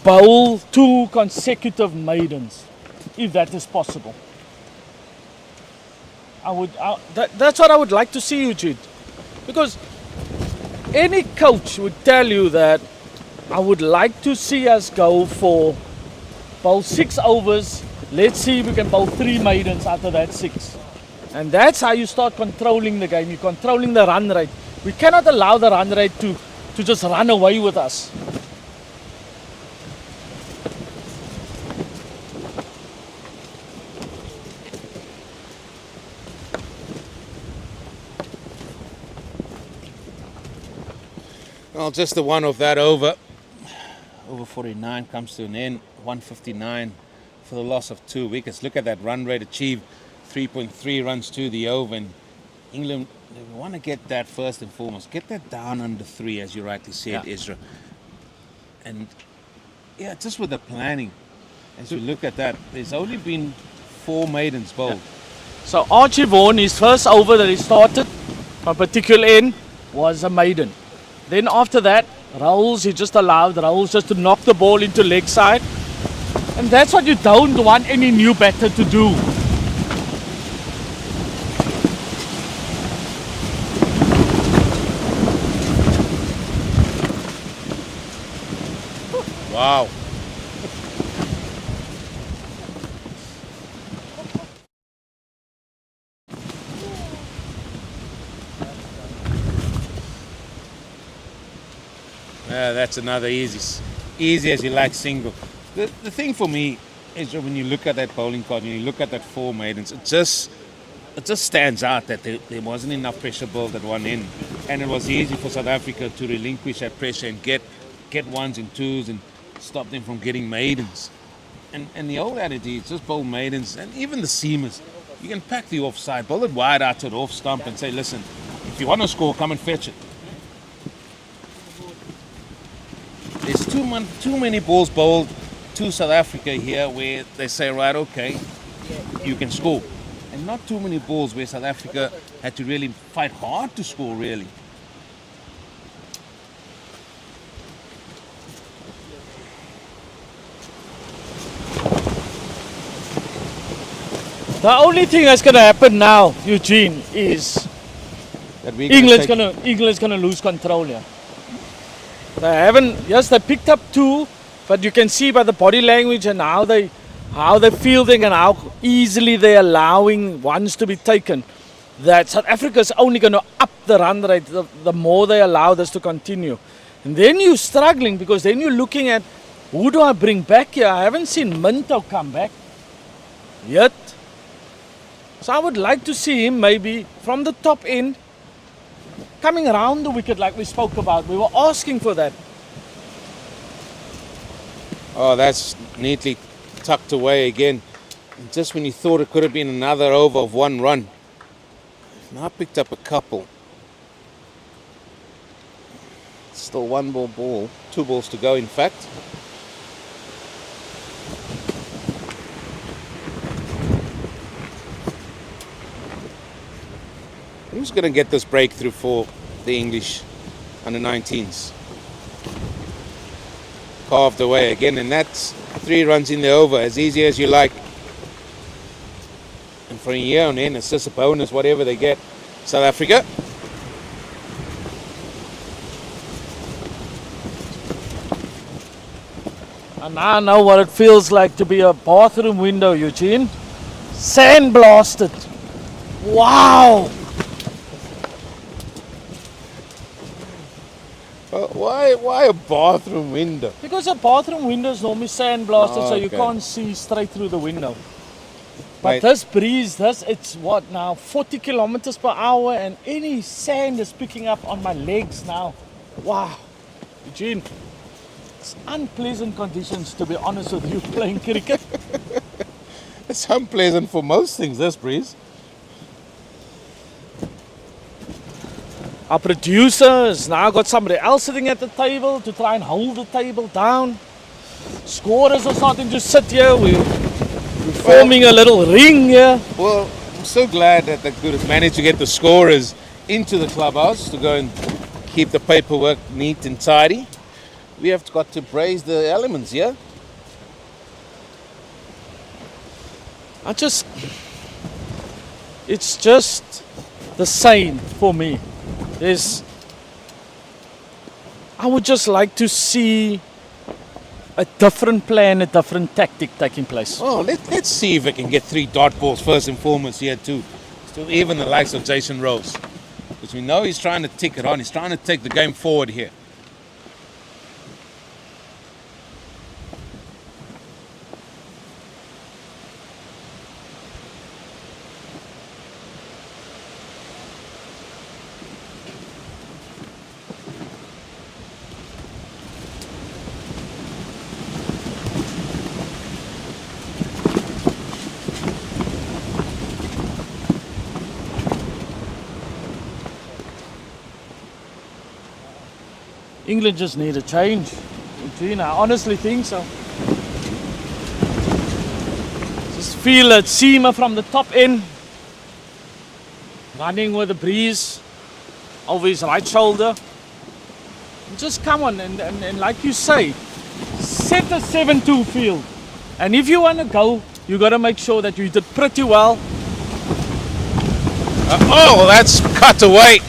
bowl 2 consecutive maidens, if that is possible. That's what I would like to see, Eugene. Because any coach would tell you that I would like to see us go for bowl 6 overs. Let's see if we can bowl 3 maidens out of that 6. And that's how you start controlling the game. You're controlling the run rate. We cannot allow the run rate to just run away with us. Well, just the one of that over 49 comes to an end, 159 for the loss of 2 wickets. Look at that run rate achieved, 3.3 runs to the over. And England, they want to get that first and foremost, get that down under 3, as you rightly said, Ezra. And yeah, just with the planning, as you look at that, there's only been 4 maidens bowled. So Archie Vaughan, his first over that he started, a particular end, was a maiden. Then after that, he just allowed Roos just to knock the ball into leg side. And that's what you don't want any new batter to do. Wow. That's another easy as you like single. The thing for me is when you look at that bowling card and you look at that 4 maidens, it just stands out that there wasn't enough pressure built at one end, and it was easy for South Africa to relinquish that pressure and get 1s and 2s and stop them from getting maidens. And the old attitude is just bowl maidens, and even the seamers. You can pack the offside, bowl it wide out to the off stump and say, listen, if you want to score, come and fetch it. There's too many balls bowled to South Africa here where they say, right, okay, you can score. And not too many balls where South Africa had to really fight hard to score, really. The only thing that's going to happen now, Eugene, is That England's going to lose control here. They picked up 2, but you can see by the body language and how they're fielding and how easily they're allowing 1s to be taken, that South Africa's only going to up the run rate the more they allow this to continue. And then you're struggling because then you're looking at, who do I bring back here? I haven't seen Minto come back yet. So I would like to see him maybe from the top end, coming around the wicket like we spoke about. We were asking for that. Oh, that's neatly tucked away again. And just when you thought it could have been another over of 1 run, now picked up a couple. Still 1 more ball, 2 balls to go in fact. Who's going to get this breakthrough for the English under-19s? Carved away again, and that's 3 runs in the over, as easy as you like. And for a year on end, it's just a bonus, whatever they get. South Africa. And I know what it feels like to be a bathroom window, Eugene. Sandblasted. Wow! Why a bathroom window? Because a bathroom window is normally sandblasted, so you Okay. can't see straight through the window. But Right. this breeze, it's what now, 40 kilometers per hour, and any sand is picking up on my legs now. Wow, Eugene, it's unpleasant conditions, to be honest with you, playing cricket. It's unpleasant for most things, this breeze. Our producer has now got somebody else sitting at the table to try and hold the table down. Scorers are starting to sit here. We're forming a little ring here. Well, I'm so glad that they could have managed to get the scorers into the clubhouse to go and keep the paperwork neat and tidy. We have got to praise the elements, yeah? It's just the same for me. I would just like to see a different plan, a different tactic taking place. Oh, let's see if we can get 3 dot balls first and foremost here too. Still even the likes of Jason Roos. Because we know he's trying to tick it on. He's trying to take the game forward here. England just need a change. Eugene, I honestly think so. Just feel a seamer from the top end, running with the breeze over his right shoulder. Just come on and like you say, set a 7-2 field. And if you want to go, you got to make sure that you did pretty well. Oh, that's cut away.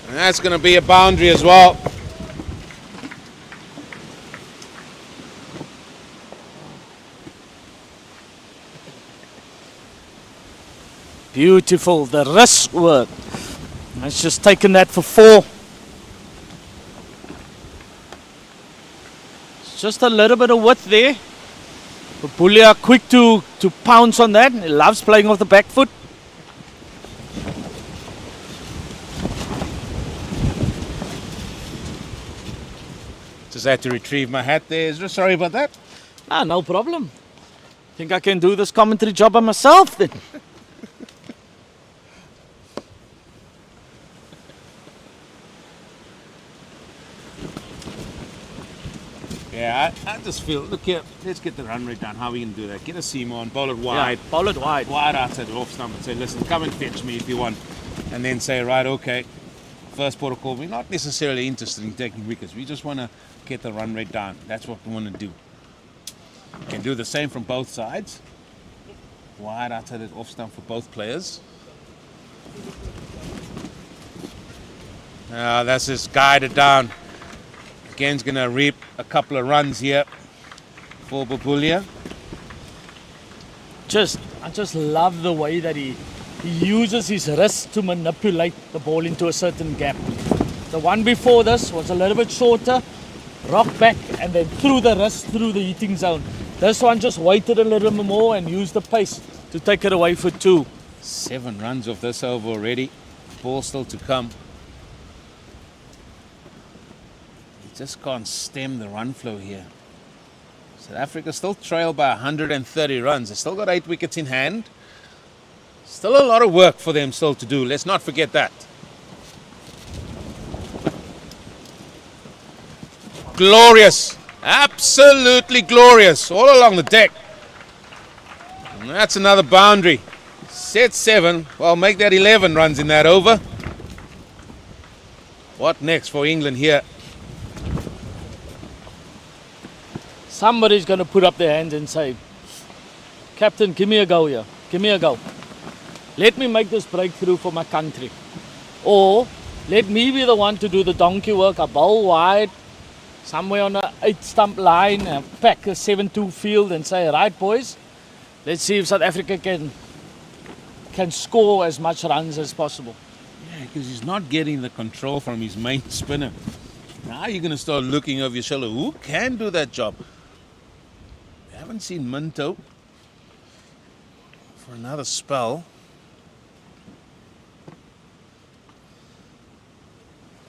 And that's going to be a boundary as well. Beautiful, the wrist work. It's just taken that for 4. It's just a little bit of width there. But Bullia quick to pounce on that. He loves playing off the back foot. Just had to retrieve my hat there. Sorry about that. No problem. Think I can do this commentary job by myself then. Yeah, I just feel, look here, let's get the run rate down. How are we going to do that? Get a seam on, bowl it wide. Yeah, bowl it wide. Wide outside the off stump and say, listen, come and fetch me if you want. And then say, right, okay, first protocol, we're not necessarily interested in taking wickets. We just want to get the run rate down. That's what we want to do. Can do the same from both sides. Wide outside the off stump for both players. That's just guided down. Again's going to reap a couple of runs here for Babulia. I just love the way that he uses his wrist to manipulate the ball into a certain gap. The one before this was a little bit shorter, rock back and then through the wrist through the hitting zone. This one just waited a little bit more and used the pace to take it away for 2. 7 runs off this over already. Ball still to come. Just can't stem the run flow here. South Africa still trail by 130 runs. They still got 8 wickets in hand. Still a lot of work for them still to do. Let's not forget that. Glorious. Absolutely glorious. All along the deck. And that's another boundary. Set 7. Well, make that 11 runs in that over. What next for England here? Somebody's going to put up their hand and say, Captain, give me a go here. Give me a go. Let me make this breakthrough for my country. Or let me be the one to do the donkey work. A bowl wide, somewhere on a 8-stump line, and pack a 7-2 field and say, right, boys, let's see if South Africa can score as much runs as possible. Yeah, because he's not getting the control from his main spinner. Now you're going to start looking over your shoulder. Who can do that job? We haven't seen Minto for another spell.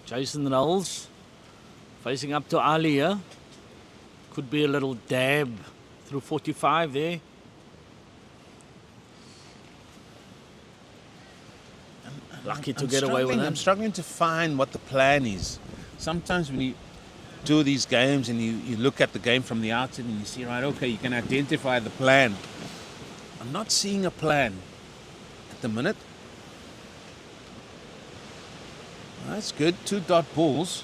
Jason Knowles facing up to Ali here. Could be a little dab through 45 there. Lucky to get away with it. I'm struggling to find what the plan is. Sometimes when you do these games and you look at the game from the outside and you see, right, okay, you can identify the plan. I'm not seeing a plan at the minute. That's good. 2 dot balls.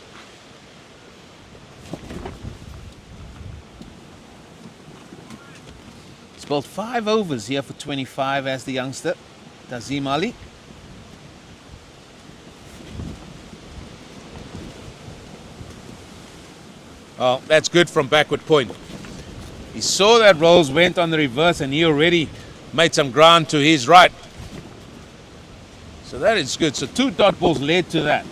He's bowled 5 overs here for 25 as the youngster, Tazim Ali. Oh, that's good from backward point. He saw that Roos went on the reverse and he already made some ground to his right. So that is good. So 2 dot balls led to that.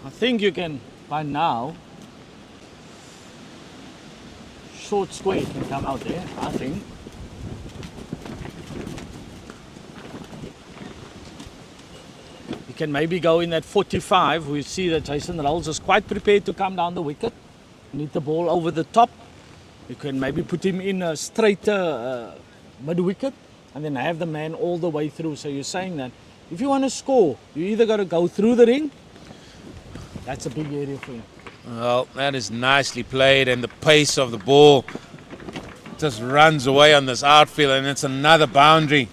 I think you can, by now, short square can come out there, I think. You can maybe go in at 45. We see that Jason Rolls is quite prepared to come down the wicket. Need the ball over the top. You can maybe put him in a straighter mid-wicket and then have the man all the way through. So you're saying that if you want to score, you either got to go through the ring. That's a big area for you. Well, that is nicely played, and the pace of the ball just runs away on this outfield, and it's another boundary.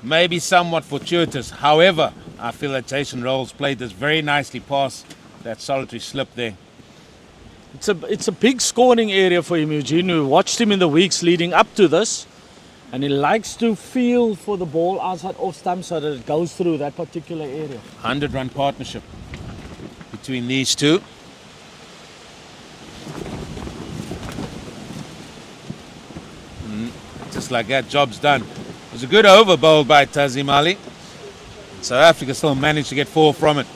Maybe somewhat fortuitous. However, I feel that Jason Rolls played this very nicely past that solitary slip there. It's a big scoring area for him, Eugene. We watched him in the weeks leading up to this, and he likes to feel for the ball outside off stump so that it goes through that particular area. 100-run partnership between these two. Just like that, job's done. It was a good over bowled by Tazim Ali. South Africa still managed to get 4 from it.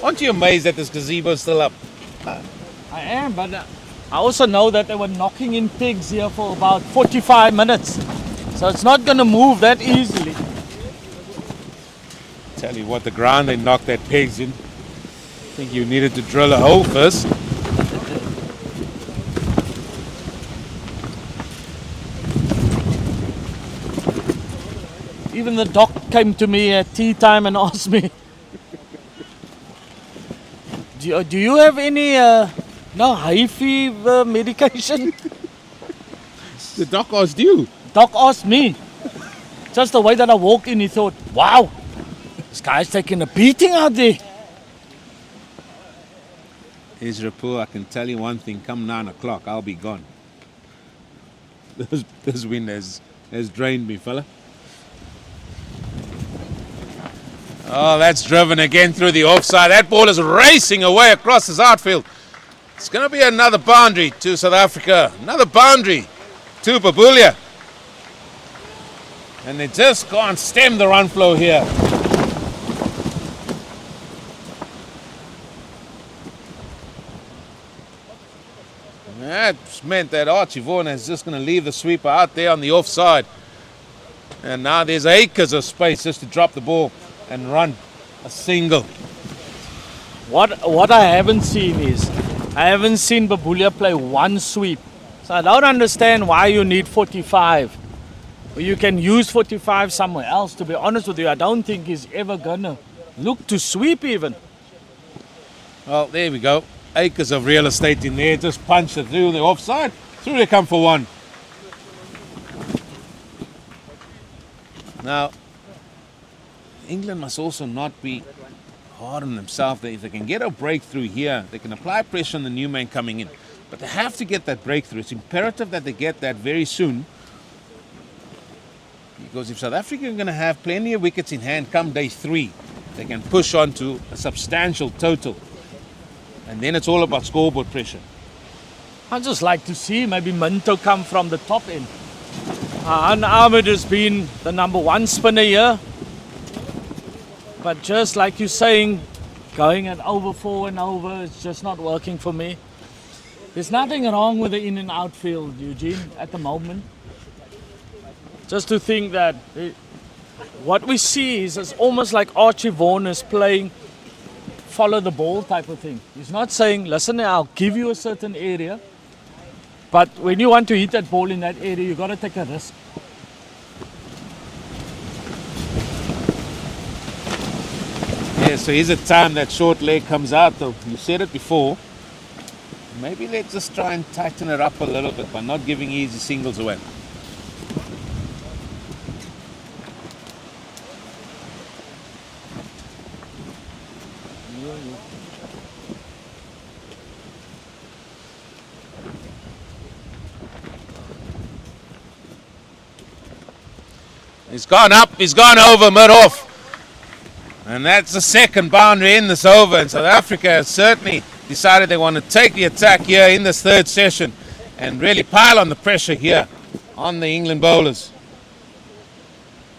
Aren't you amazed that this gazebo is still up? I am, but I also know that they were knocking in pigs here for about 45 minutes. So it's not going to move that easily. Tell you what, the ground they knocked that pigs in. I think you needed to drill a hole first. Even the doc came to me at tea time and asked me, do you have any high fever medication? The doc asked you. Doc asked me. Just the way that I walked in, he thought, wow, this guy's taking a beating out there. Here's Rapur, I can tell you one thing, come 9 o'clock, I'll be gone. This wind has drained me, fella. Oh, that's driven again through the offside. That ball is racing away across his outfield. It's going to be another boundary to South Africa. Another boundary to Babulia. And they just can't stem the run flow here. That's meant that Archie Vaughan is just going to leave the sweeper out there on the offside. And now there's acres of space just to drop the ball and run a single. What I haven't seen is, I haven't seen Babulia play one sweep. So I don't understand why you need 45. You can use 45 somewhere else. To be honest with you, I don't think he's ever gonna look to sweep even. Well, there we go. Acres of real estate in there. Just punched it through the offside. Through they come for 1. Now, England must also not be hard on themselves. If they can get a breakthrough here, they can apply pressure on the new man coming in. But they have to get that breakthrough. It's imperative that they get that very soon. Because if South Africa are going to have plenty of wickets in hand come day 3, they can push on to a substantial total. And then it's all about scoreboard pressure. I'd just like to see maybe Minto come from the top end. Ahmed has been the number one spinner here. But just like you're saying, going at over 4 and over, it's just not working for me. There's nothing wrong with the in and outfield, Eugene, at the moment. Just to think that what we see is almost like Archie Vaughan is playing follow the ball type of thing. He's not saying, listen, I'll give you a certain area, but when you want to hit that ball in that area, you got to take a risk. Yeah, so here's a time that short leg comes out though. You said it before. Maybe let's just try and tighten it up a little bit by not giving easy singles away. He's gone up, he's gone over mid-off. And that's the second boundary in this over. And South Africa has certainly decided they want to take the attack here in this third session and really pile on the pressure here on the England bowlers.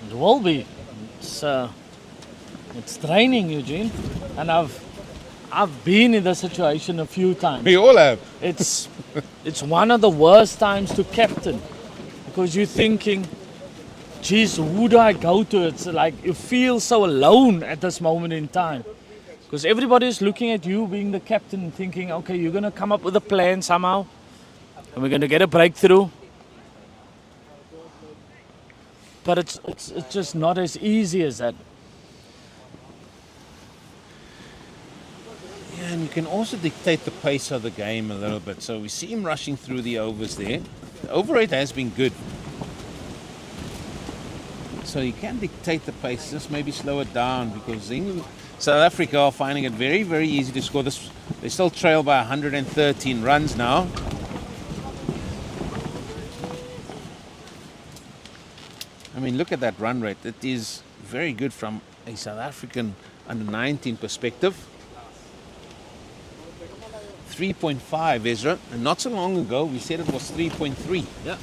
It will be. It's draining, Eugene. And I've been in this situation a few times. We all have. It's one of the worst times to captain because you're thinking, geez, who do I go to? It's like you feel so alone at this moment in time. Because everybody is looking at you being the captain and thinking, okay, you're going to come up with a plan somehow. And we're going to get a breakthrough. But it's just not as easy as that. Yeah, and you can also dictate the pace of the game a little bit. So we see him rushing through the overs there. The over rate has been good. So you can dictate the pace, just maybe slow it down because England, South Africa are finding it very, very easy to score this. They still trail by 113 runs now. I mean, look at that run rate. It is very good from a South African under-19 perspective. 3.5, Ezra. And not so long ago, we said it was 3.3. Yeah.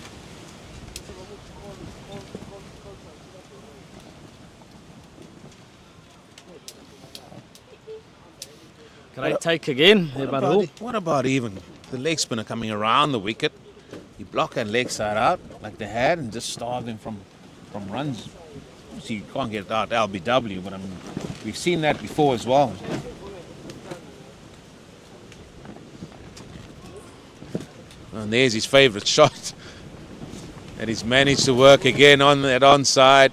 Great take again. What about even the leg spinner coming around the wicket? You block that leg side out like they had and just starve them from runs. So you can't get it out LBW, but I mean, we've seen that before as well. And there's his favourite shot that he's managed to work again on that onside.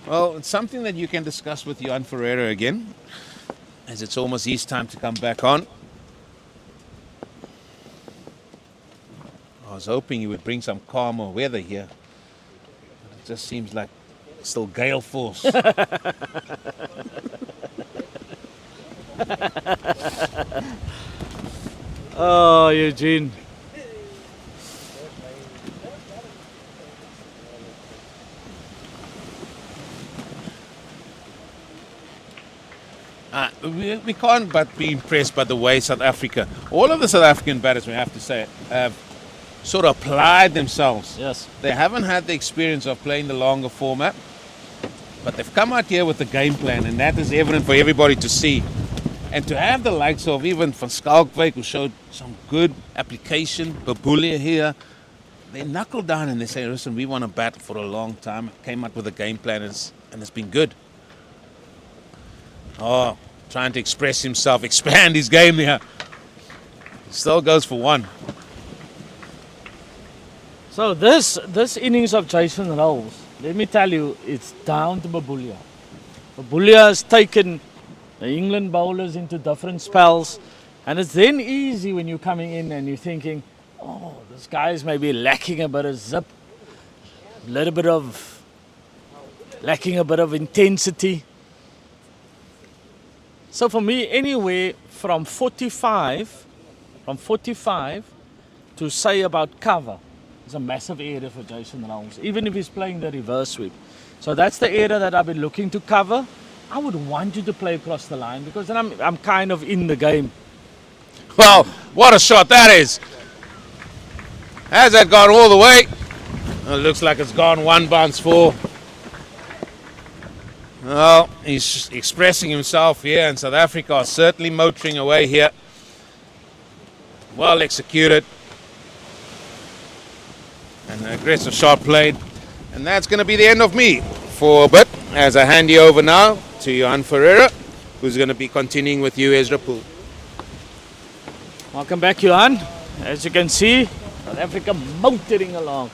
Well, it's something that you can discuss with Johan Ferreira again, as it's almost his time to come back on. I was hoping he would bring some calmer weather here. But it just seems like still gale force. Oh, Eugene. We can't but be impressed by the way South Africa, all of the South African batters, we have to say, have sort of applied themselves. Yes. They haven't had the experience of playing the longer format, but they've come out here with the game plan, and that is evident for everybody to see. And to have the likes of even Van Schalkwyk, who showed some good application, Babulia here, they knuckle down and they say, listen, we want to bat for a long time. Came out with a game plan and it's been good. Oh, trying to express himself, expand his game here. Still goes for one. So this innings of Jason Roos, let me tell you, it's down to Babulia. Babulia has taken the England bowlers into different spells, and it's then easy when you're coming in and you're thinking, oh, this guy's maybe lacking a bit of zip, lacking a bit of intensity. So for me, anywhere from 45 to say about cover is a massive area for Jason Roos, even if he's playing the reverse sweep. So that's the area that I've been looking to cover. I would want you to play across the line because then I'm kind of in the game. Well, what a shot that is. Has that gone all the way? It looks like it's gone one bounce full. Well, he's expressing himself here, and South Africa are certainly motoring away here. Well executed. And an aggressive shot played. And that's going to be the end of me for a bit, as I hand you over now to Johan Ferreira, who's going to be continuing with you, Ezra Poole. Welcome back, Johan. As you can see, South Africa motoring along.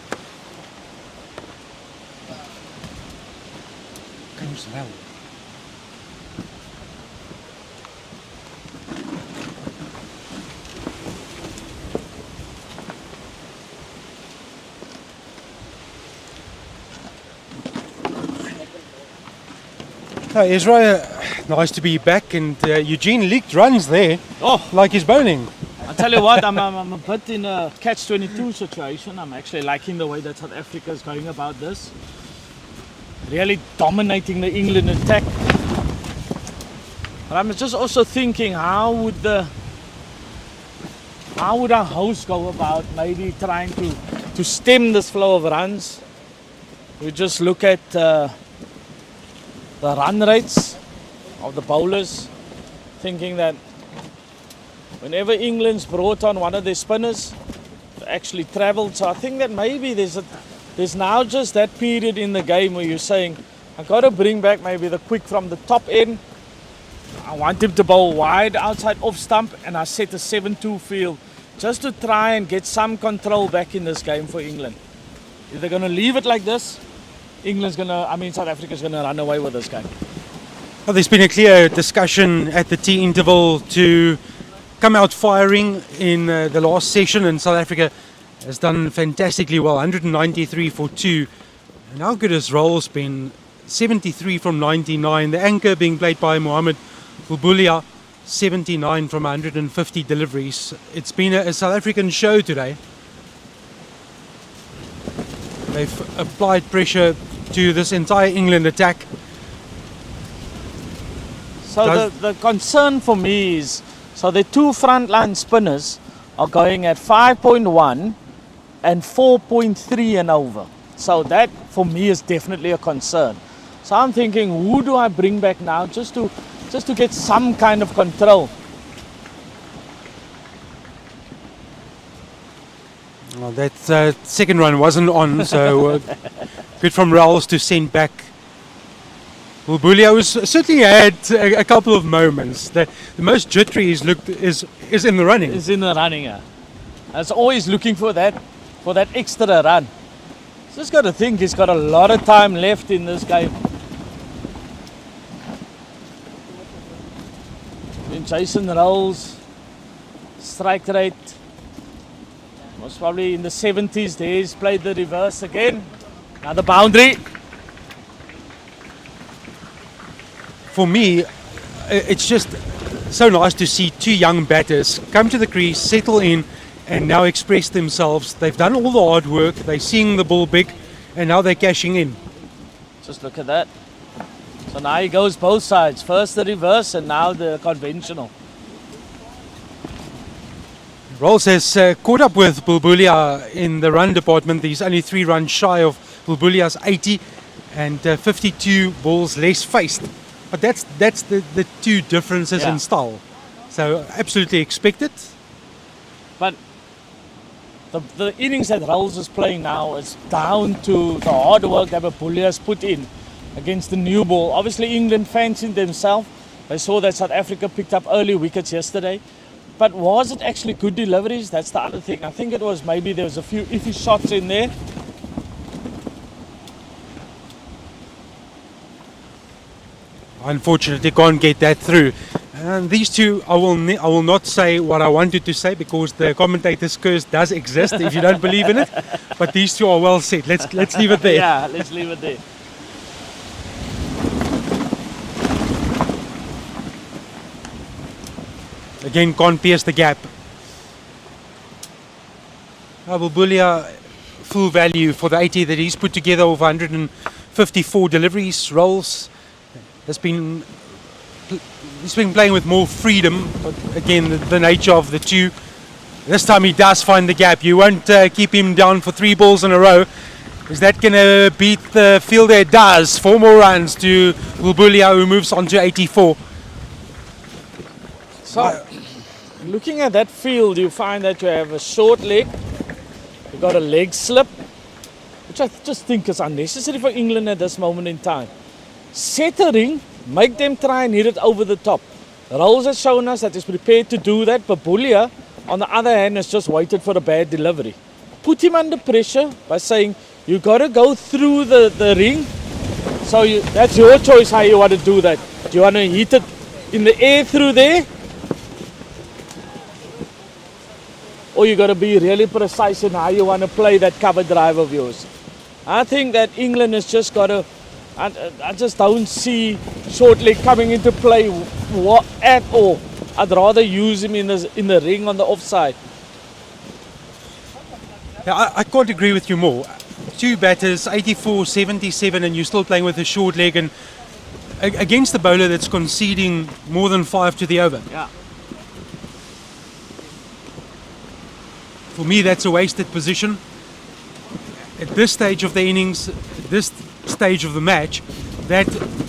Ezra, nice to be back, and Eugene leaked runs there, like he's bowling. I'll tell you what, I'm a bit in a catch-22 situation. I'm actually liking the way that South Africa is going about this. Really dominating the England attack. But I'm just also thinking, how would our host go about maybe trying to stem this flow of runs? We just look at the run rates of the bowlers, thinking that whenever England's brought on one of their spinners, they actually travelled. So I think that maybe there's now just that period in the game where you're saying, I've got to bring back maybe the quick from the top end. I want him to bowl wide outside off stump, and I set a 7-2 field just to try and get some control back in this game for England. If they're going to leave it like this, South Africa's going to run away with this game. Well, there's been a clear discussion at the tea interval to come out firing in the last session, and South Africa has done fantastically well, 193 for 2. And how good has Roos been? 73 from 99. The anchor being played by Mohamed Bulbulia, 79 from 150 deliveries. It's been a South African show today. They've applied pressure to this entire England attack. So the concern for me is, so the two frontline spinners are going at 5.1 and 4.3 and over. So that for me is definitely a concern. So I'm thinking, who do I bring back now just to get some kind of control? Well, that second run wasn't on, so good from Roos to send back Bulbulia, who's certainly had a couple of moments. The most jittery he's looked is in the running. Is in the running, yeah. I was always looking for that extra run. Just got to think he's got a lot of time left in this game. In Jason Rolls, strike rate most probably in the 70s. There he's played the reverse again. Another boundary. For me, it's just so nice to see two young batters come to the crease, settle in, and now express themselves. They've done all the hard work, they're seeing the ball big, and now they're cashing in. Just look at that. So now he goes both sides. First the reverse and now the conventional. Roos has caught up with Bulbulia in the run department. He's only 3 runs shy of Bulbulia's 80 and 52 balls less faced. But that's the two differences in style. So absolutely expected. But the innings that Roos is playing now is down to the hard work that Bulbulia has put in against the new ball. Obviously England fancied themselves. They saw that South Africa picked up early wickets yesterday. But was it actually good deliveries? That's the other thing. I think it was maybe there was a few iffy shots in there. Unfortunately, can't get that through. And these two, I will not say what I wanted to say because the commentator's curse does exist if you don't believe in it. But these two are well set. Let's leave it there. Yeah, let's leave it there. Again, can't pierce the gap. Bulbulia, full value for the 80 that he's put together of 154 deliveries. Roos has been he's been playing with more freedom, but again the nature of the two. This time he does find the gap. You won't keep him down for 3 balls in a row. Is that going to beat the fielder? It does. 4 more runs to Bulbulia, who moves on to 84. So, looking at that field, you find that you have a short leg, you've got a leg slip, which I just think is unnecessary for England at this moment in time. Centering, make them try and hit it over the top. Roos has shown us that he's prepared to do that, but Bulbulia, on the other hand, has just waited for a bad delivery. Put him under pressure by saying, you got to go through the ring. So that's your choice how you want to do that. Do you want to hit it in the air through there? Or you got to be really precise in how you want to play that cover drive of yours. I think that England has just got to, I just don't see short leg coming into play at all. I'd rather use him in the ring on the offside. Yeah, I can't agree with you more. 2 batters, 84, 77, and you're still playing with a short leg, and against the bowler that's conceding more than 5 to the over. Yeah. For me, that's a wasted position. At this stage of the innings, this stage of the match, that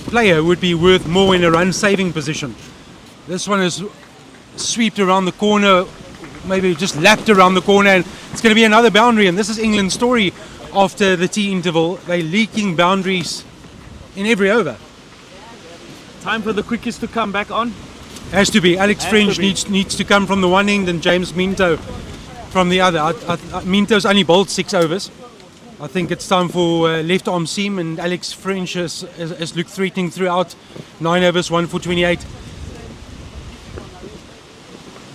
player would be worth more in a run-saving position. This one is swept around the corner, maybe just lapped around the corner, and it's going to be another boundary. And this is England's story after the tea interval. They're leaking boundaries in every over. Time for the quickies to come back on. Has to be. Alex French needs to come from the one end and James Minto from the other. Minto's only bowled 6 overs. I think it's time for left arm seam, and Alex French has looked threatening throughout. 9 overs, 1 for 28.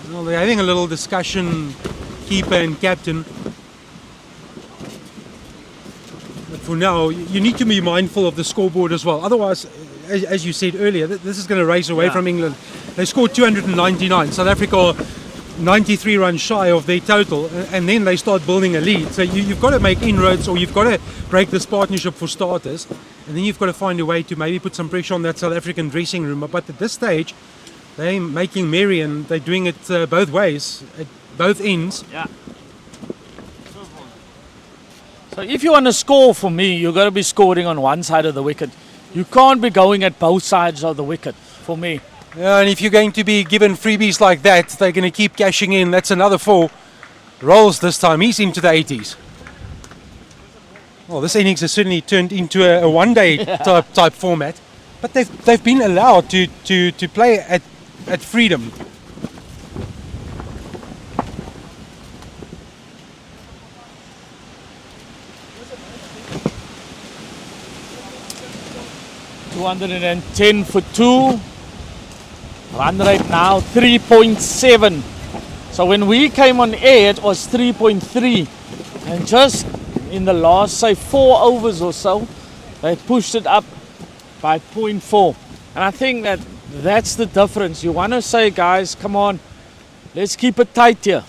Well, they're having a little discussion, keeper and captain. But for now, you need to be mindful of the scoreboard as well. Otherwise, as you said earlier, this is going to race away from England. They scored 299. South Africa 93 runs shy of their total, and then they start building a lead. So you've got to make inroads, or you've got to break this partnership for starters, and then you've got to find a way to maybe put some pressure on that South African dressing room. But at this stage, they're making merry, and they're doing it both ways, at both ends. Yeah. So if you want to score, for me, you've got to be scoring on one side of the wicket. You can't be going at both sides of the wicket, for me. Yeah, and if you're going to be given freebies like that, they're going to keep cashing in. That's another 4. Rolls this time. He's into the 80s. Well, this innings has certainly turned into a one-day type format. But they've been allowed to play at freedom. $210 for 2. Run rate now 3.7. So when we came on air, it was 3.3. And just in the last, say, 4 overs or so, they pushed it up by 0.4. And I think that's the difference. You want to say, guys, come on, let's keep it tight here.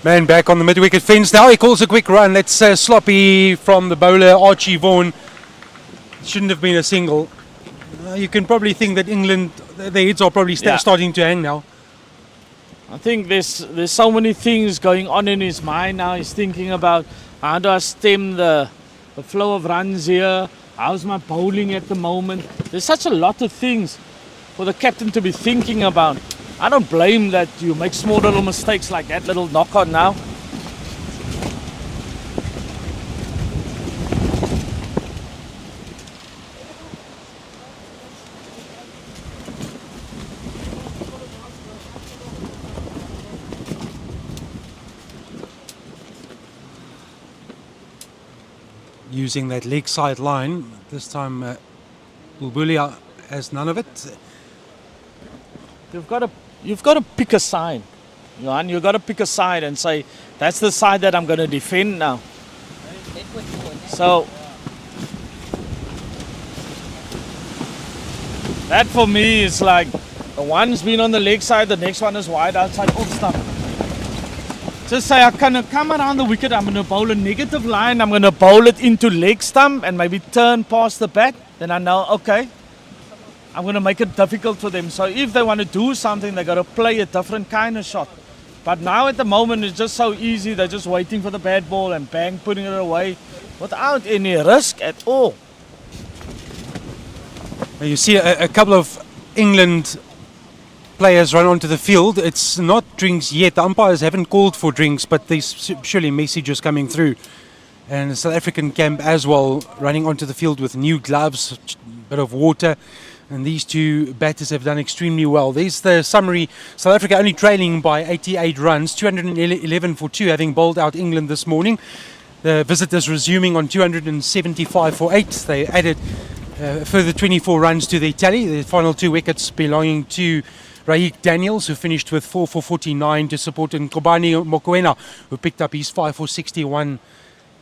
Man back on the mid-wicket fence now. He calls a quick run. That's sloppy from the bowler, Archie Vaughan. Shouldn't have been a single. You can probably think that England, their heads are probably starting to hang now. I think there's so many things going on in his mind now. He's thinking about, how do I stem the flow of runs here? How's my bowling at the moment? There's such a lot of things for the captain to be thinking about. I don't blame that you make small little mistakes like that little knock on now. Using that leg side line. This time Bulbulia has none of it. You've got to pick a side. You've got to pick a side and say, that's the side that I'm going to defend now. So that for me is like, the one's been on the leg side, the next one is wide outside off stump. just say I'm going to come around the wicket, I'm going to bowl a negative line, I'm going to bowl it into leg stump and maybe turn past the bat, then I know, okay, I'm going to make it difficult for them. So if they want to do something, they got to play a different kind of shot. But now at the moment, it's just so easy. They're just waiting for the bad ball and bang, putting it away without any risk at all. You see a couple of England players run onto the field. It's not drinks yet. The umpires haven't called for drinks, but there's surely messages coming through. And the South African camp as well, running onto the field with new gloves, a bit of water. And these two batters have done extremely well. There's the summary. South Africa only trailing by 88 runs, 211 for 2, having bowled out England this morning. The visitors resuming on 275 for 8. They added further 24 runs to their tally. The final 2 wickets belonging to Raik Daniels, who finished with 4 for 49 to support Nkobani Mokoena, who picked up his 5 for 61,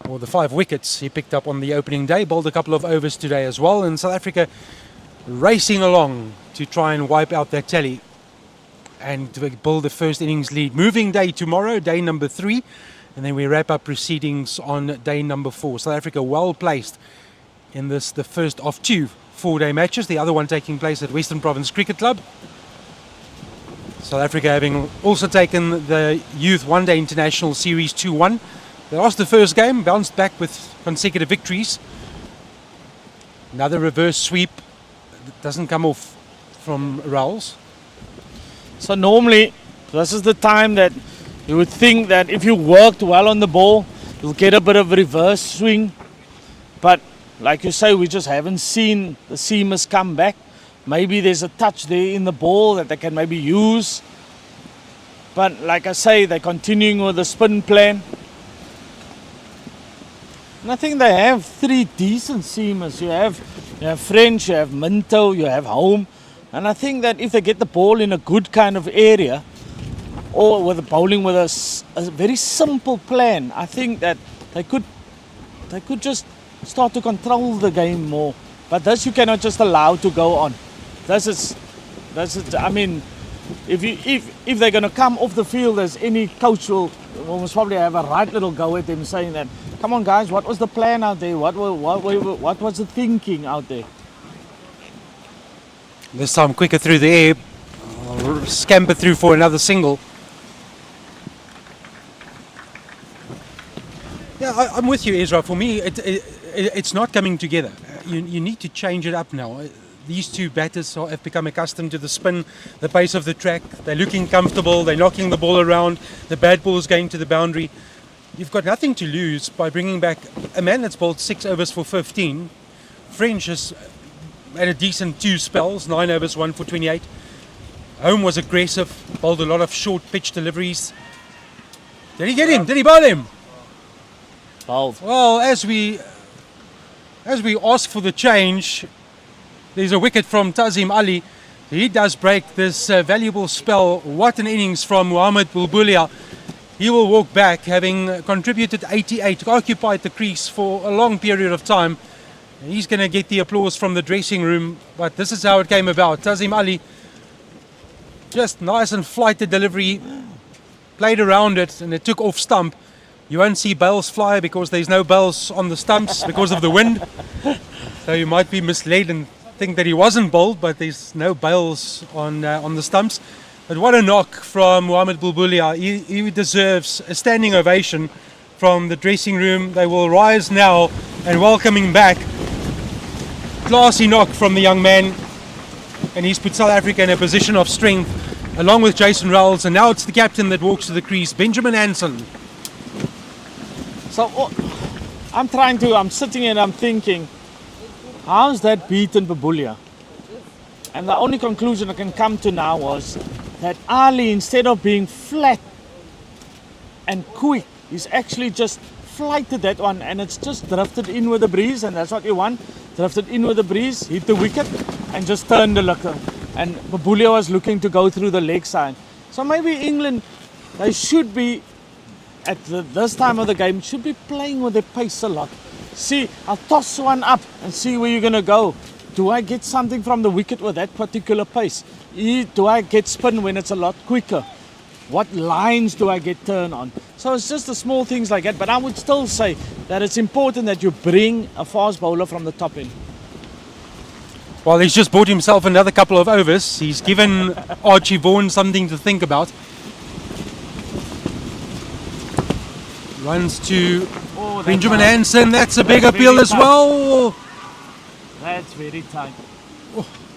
or the 5 wickets he picked up on the opening day. Bowled a couple of overs today as well. And South Africa racing along to try and wipe out that tally and to build the first innings lead. Moving day tomorrow, day number 3, and then we wrap up proceedings on day number 4. South Africa well placed in this, the first of 2 4-day matches, the other one taking place at Western Province Cricket Club. South Africa having also taken the Youth One Day International Series 2-1. They lost the first game, bounced back with consecutive victories. Another reverse sweep doesn't come off from Roos. So normally, this is the time that you would think that if you worked well on the ball, you'll get a bit of reverse swing. But like you say, we just haven't seen the seamers come back. Maybe there's a touch there in the ball that they can maybe use. But like I say, they're continuing with the spin plan. And I think they have 3 decent seamers. You have French, you have Minto, you have Home. And I think that if they get the ball in a good kind of area, or with bowling with a very simple plan, I think that they could just start to control the game more. But this you cannot just allow to go on. This is I mean, if they're going to come off the field, as any coach will most probably have a right little go at them, saying that, come on guys, what was the plan out there? What was the thinking out there? This time quicker through the air, scamper through for another single. Yeah, I'm with you, Ezra. For me, it's not coming together. You need to change it up now. These two batters have become accustomed to the spin, the pace of the track. They're looking comfortable. They're knocking the ball around. The bad ball is going to the boundary. You've got nothing to lose by bringing back a man that's bowled 6 overs for 15. French has had a decent 2 spells, 9 overs, 1 for 28. Home was aggressive, bowled a lot of short pitch deliveries. Did he get him? Did he bowl him? Bowled. Well, as we ask for the change, there's a wicket from Tazim Ali. He does break this valuable spell. What an innings from Mohamed Bulbulia. He will walk back, having contributed 88, occupied the crease for a long period of time. He's going to get the applause from the dressing room, but this is how it came about. Tazim Ali, just nice and flighted delivery, played around it, and it took off stump. You won't see bails fly because there's no bails on the stumps because of the wind. So you might be misled and think that he wasn't bowled, but there's no bails on the stumps. But what a knock from Mohamed Bulbulia. He deserves a standing ovation from the dressing room. They will rise now and welcome him back. Classy knock from the young man, and he's put South Africa in a position of strength along with Jason Rowles, and now it's the captain that walks to the crease, Benjamin Hansen. So I'm sitting here and I'm thinking, how's that beaten Bulbulia? And the only conclusion I can come to now was that Ali, instead of being flat and quick, he's actually just flighted that one, and it's just drifted in with the breeze, and that's what you want. Drifted in with the breeze, hit the wicket, and just turned the looker. And Bulbulia was looking to go through the leg side. So maybe England, they should be, at this time of the game, should be playing with their pace a lot. See, I'll toss one up and see where you're going to go. Do I get something from the wicket with that particular pace? Do I get spin when it's a lot quicker? What lines do I get turned on? So it's just the small things like that. But I would still say that it's important that you bring a fast bowler from the top in. Well, he's just bought himself another couple of overs. He's given Archie Vaughan something to think about. Runs to Benjamin Hansen. That's a big appeal as well. That's very tight.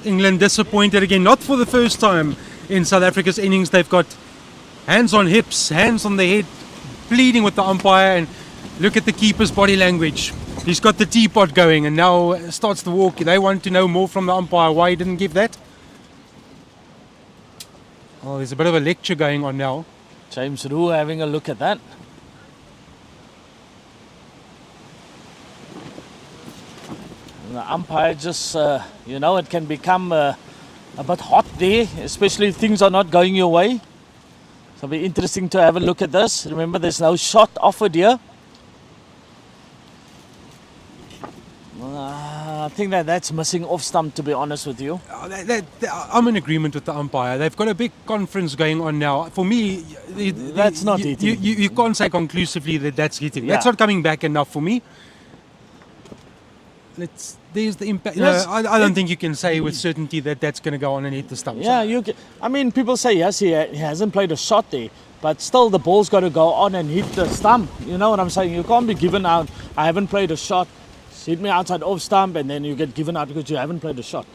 England disappointed again, not for the first time in South Africa's innings. They've got hands on hips, hands on the head, pleading with the umpire, and look at the keeper's body language. He's got the teapot going and now starts to walk. They want to know more from the umpire why he didn't give that. Oh, there's a bit of a lecture going on now. James Roos having a look at that. The umpire just, it can become a bit hot there, especially if things are not going your way. So it'll be interesting to have a look at this. Remember, there's no shot offered here. I think that's missing off stump, to be honest with you. I'm in agreement with the umpire. They've got a big conference going on now. For me, that's not hitting. You can't say conclusively that that's hitting. Yeah. That's not coming back enough for me. There's the impact. Yes, I don't think you can say with certainty that that's going to go on and hit the stump. Yeah, people say yes, he hasn't played a shot there, but still the ball's got to go on and hit the stump. You know what I'm saying? You can't be given out, I haven't played a shot, hit me outside off stump, and then you get given out because you haven't played a shot.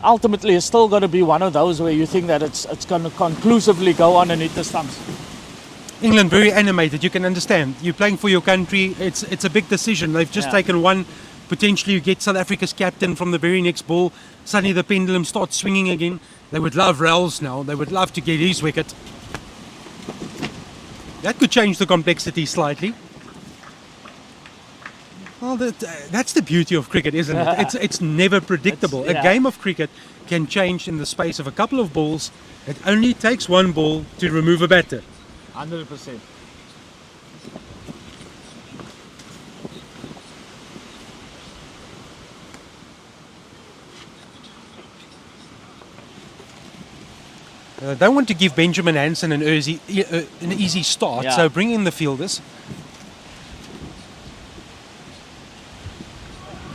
Ultimately, it's still got to be one of those where you think that it's going to conclusively go on and hit the stumps. England very animated. You can understand. You're playing for your country. It's a big decision. They've just taken one. Potentially you get South Africa's captain from the very next ball. Suddenly the pendulum starts swinging again. They would love Rels now. They would love to get his wicket. That could change the complexity slightly. Well, that's the beauty of cricket, isn't it? It's never predictable. A game of cricket can change in the space of a couple of balls. It only takes one ball to remove a batter. 100%. I don't want to give Benjamin Hansen an easy start, so bring in the fielders.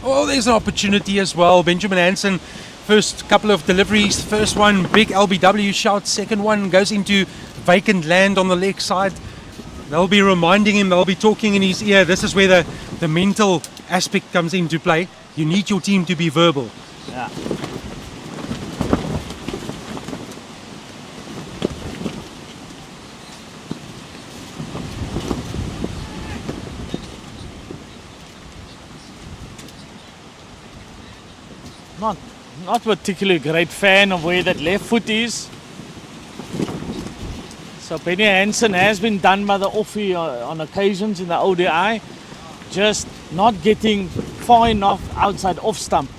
Oh, there's an opportunity as well. Benjamin Hansen, first couple of deliveries. First one, big LBW shot. Second one goes into vacant land on the leg side. They'll be reminding him, they'll be talking in his ear. This is where the mental aspect comes into play. You need your team to be verbal. Yeah. Not particularly great fan of where that left foot is. So Benny Hansen has been done by the offie on occasions in the ODI, just not getting far enough outside off stump.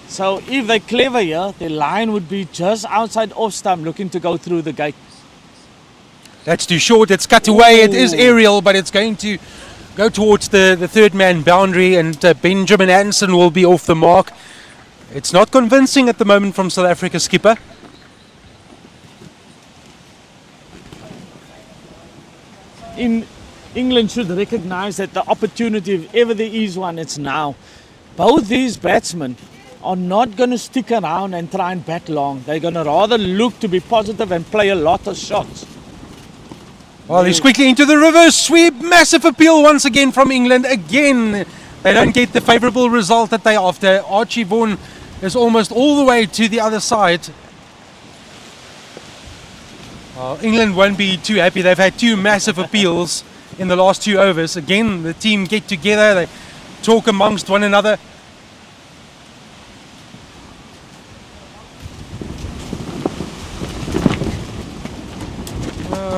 So if they're clever here, the line would be just outside off stump, looking to go through the gate. That's too short. It's cut away. It is aerial, but it's going to go towards the third man boundary, and Benjamin Hansen will be off the mark. It's not convincing at the moment from South Africa's skipper. England should recognise that the opportunity, if ever there is one, it's now. Both these batsmen are not going to stick around and try and bat long. They're going to rather look to be positive and play a lot of shots. Well, he's quickly into the reverse sweep. Massive appeal once again from England. Again, they don't get the favourable result that they're after. Archie Vaughan is almost all the way to the other side. England won't be too happy. They've had two massive appeals in the last 2 overs. Again, the team get together. They talk amongst one another.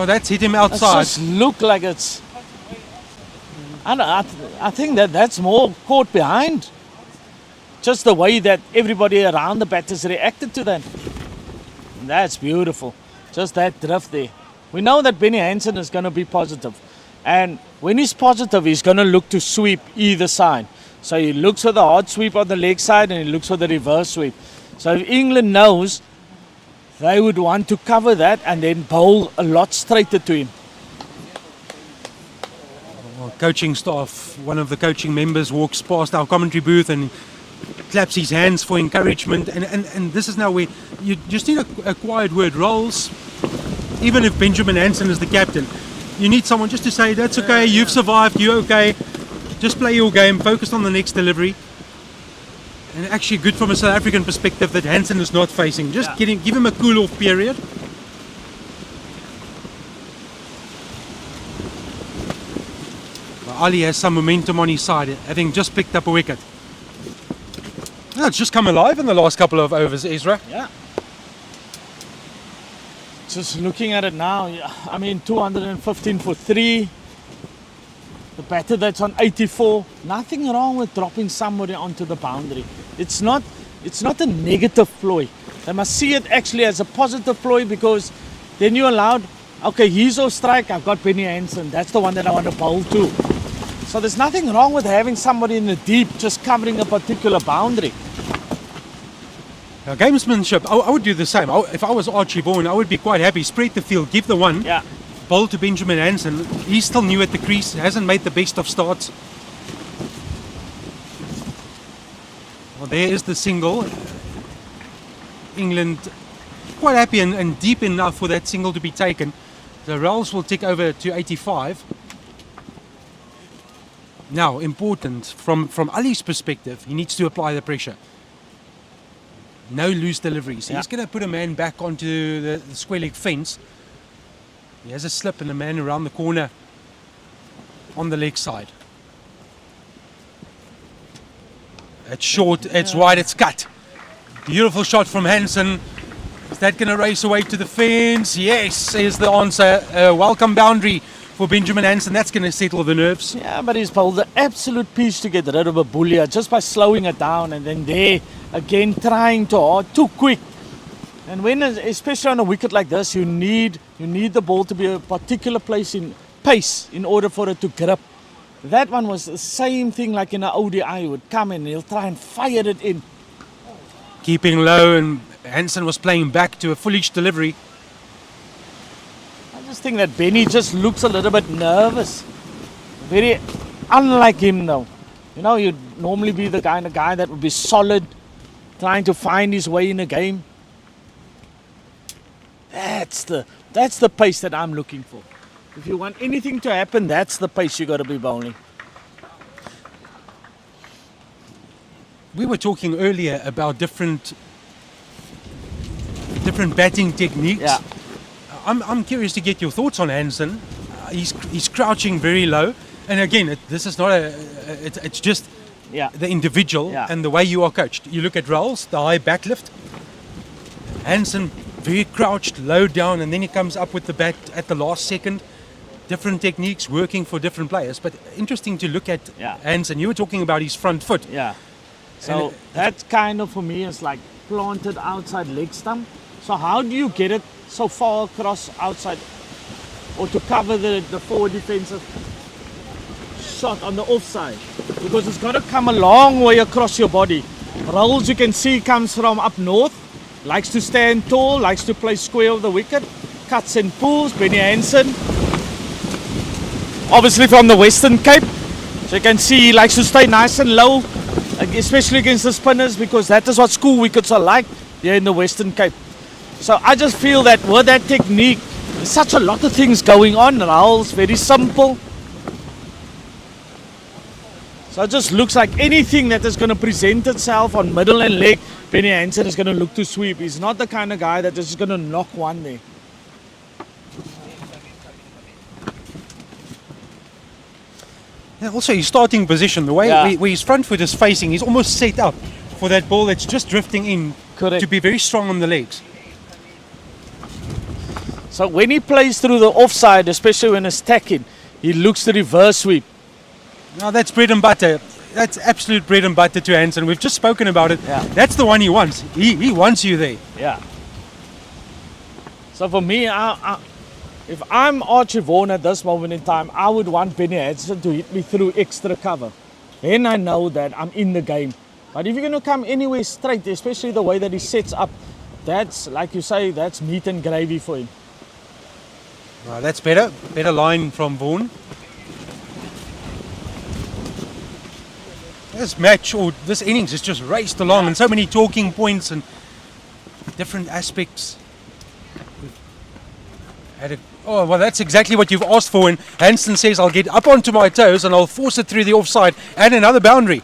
That's hit him outside. It just look like it's... I think that's more caught behind. Just the way that everybody around the batters reacted to that. That's beautiful. Just that drift there. We know that Benny Hansen is going to be positive. And when he's positive, he's going to look to sweep either side. So he looks for the hard sweep on the leg side and he looks for the reverse sweep. So if England knows they would want to cover that and then bowl a lot straighter to him. Coaching staff, one of the coaching members walks past our commentary booth and claps his hands for encouragement, and this is now where you just need a quiet word. Roles, even if Benjamin Hansen is the captain, you need someone just to say, that's okay, you've survived, you're okay, just play your game, focus on the next delivery. And actually good from a South African perspective that Hansen is not facing, just give him a cool off period. Ali has some momentum on his side, having just picked up a wicket. No, it's just come alive in the last couple of overs, Ezra. Yeah. Just looking at it now, I mean 215 for 3. The batter that's on 84. Nothing wrong with dropping somebody onto the boundary. It's not a negative ploy. They must see it actually as a positive ploy, because then you're allowed, okay, he's off strike, I've got Benny Hansen, that's the one that I want to bowl to. So there's nothing wrong with having somebody in the deep just covering a particular boundary. Now, gamesmanship, I would do the same. If I was Archie Vaughan, I would be quite happy. Spread the field, give the one, bowl to Benjamin Hansen. He's still new at the crease, hasn't made the best of starts. Well, there is the single. England quite happy and deep enough for that single to be taken. The rolls will tick over to 85. Now, important, from Ali's perspective, he needs to apply the pressure. No loose deliveries. He's going to put a man back onto the square leg fence. He has a slip and a man around the corner on the leg side. It's short, it's wide, it's cut. Beautiful shot from Hansen. Is that going to race away to the fence? Yes, is the answer. Welcome boundary for Benjamin Hansen. That's going to settle the nerves. Yeah, but he's bowled the absolute piece to get rid of a bullier just by slowing it down, and then there again trying to hard, too quick. And when, especially on a wicket like this, you need the ball to be a particular place in pace in order for it to grip. That one was the same thing like in an ODI. He would come in, he'll try and fire it in. Keeping low, and Hansen was playing back to a foolish delivery. I just think that Benny just looks a little bit nervous. Very unlike him though. You know, you'd normally be the kind of guy that would be solid, trying to find his way in a game. That's the pace that I'm looking for. If you want anything to happen, that's the pace you got to be bowling. We were talking earlier about different batting techniques. Yeah. I'm curious to get your thoughts on Hansen. He's crouching very low, and again, this is not it's just the individual and the way you are coached. You look at Rolls, the high back lift. Hansen very crouched, low down, and then he comes up with the bat at the last second. Different techniques working for different players, but interesting to look at Hansen. You were talking about his front foot. Yeah. So that kind of for me is like planted outside leg stump. So how do you get it so far across outside, or to cover the forward defensive shot on the offside? Because it's got to come a long way across your body. Rolls, you can see, comes from up north, likes to stand tall, likes to play square of the wicket, cuts and pulls. Benny Hansen, obviously from the Western Cape, so you can see he likes to stay nice and low, especially against the spinners, because that is what school wickets are like here in the Western Cape. So I just feel that with that technique, there's such a lot of things going on. Rahul's very simple. So it just looks like anything that is going to present itself on middle and leg, Benny Hansen is going to look to sweep. He's not the kind of guy that is going to knock one there. Yeah, also his starting position, the way where his front foot is facing, he's almost set up for that ball that's just drifting in. Correct. To be very strong on the legs. So when he plays through the offside, especially when it's tacking, he looks to reverse sweep. Now that's bread and butter. That's absolute bread and butter to Hansen. We've just spoken about it. Yeah. That's the one he wants. He wants you there. Yeah. So for me, if I'm Archie Vaughan at this moment in time, I would want Benny Hansen to hit me through extra cover. Then I know that I'm in the game. But if you're going to come anywhere straight, especially the way that he sets up that's, like you say, that's meat and gravy for him. That's better. Better line from Vaughan. This match, or this innings, has just raced along, and so many talking points and different aspects. Oh, well, that's exactly what you've asked for. And Hansen says, I'll get up onto my toes and I'll force it through the offside and another boundary.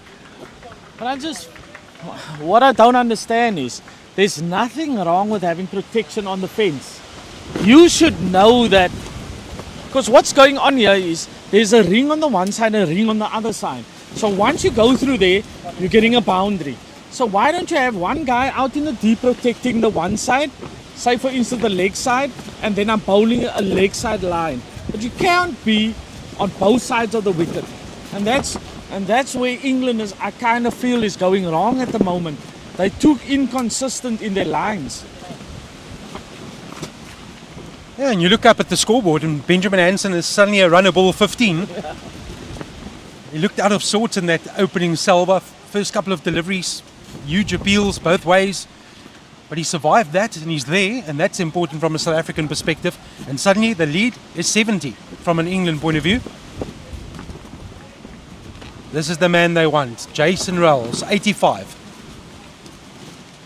But what I don't understand is, there's nothing wrong with having protection on the fence. You should know that, because what's going on here is, there's a ring on the one side and a ring on the other side. So once you go through there, you're getting a boundary. So why don't you have one guy out in the deep protecting the one side, say for instance the leg side, and then I'm bowling a leg side line. But you can't be on both sides of the wicket. And that's where England is, I kind of feel, is going wrong at the moment. They too inconsistent in their lines. Yeah, and you look up at the scoreboard and Benjamin Hansen is suddenly a runner ball 15. He looked out of sorts in that opening salvo. First couple of deliveries, huge appeals both ways. But he survived that and he's there, and that's important from a South African perspective. And suddenly the lead is 70 from an England point of view. This is the man they want, Jason Rolls, 85.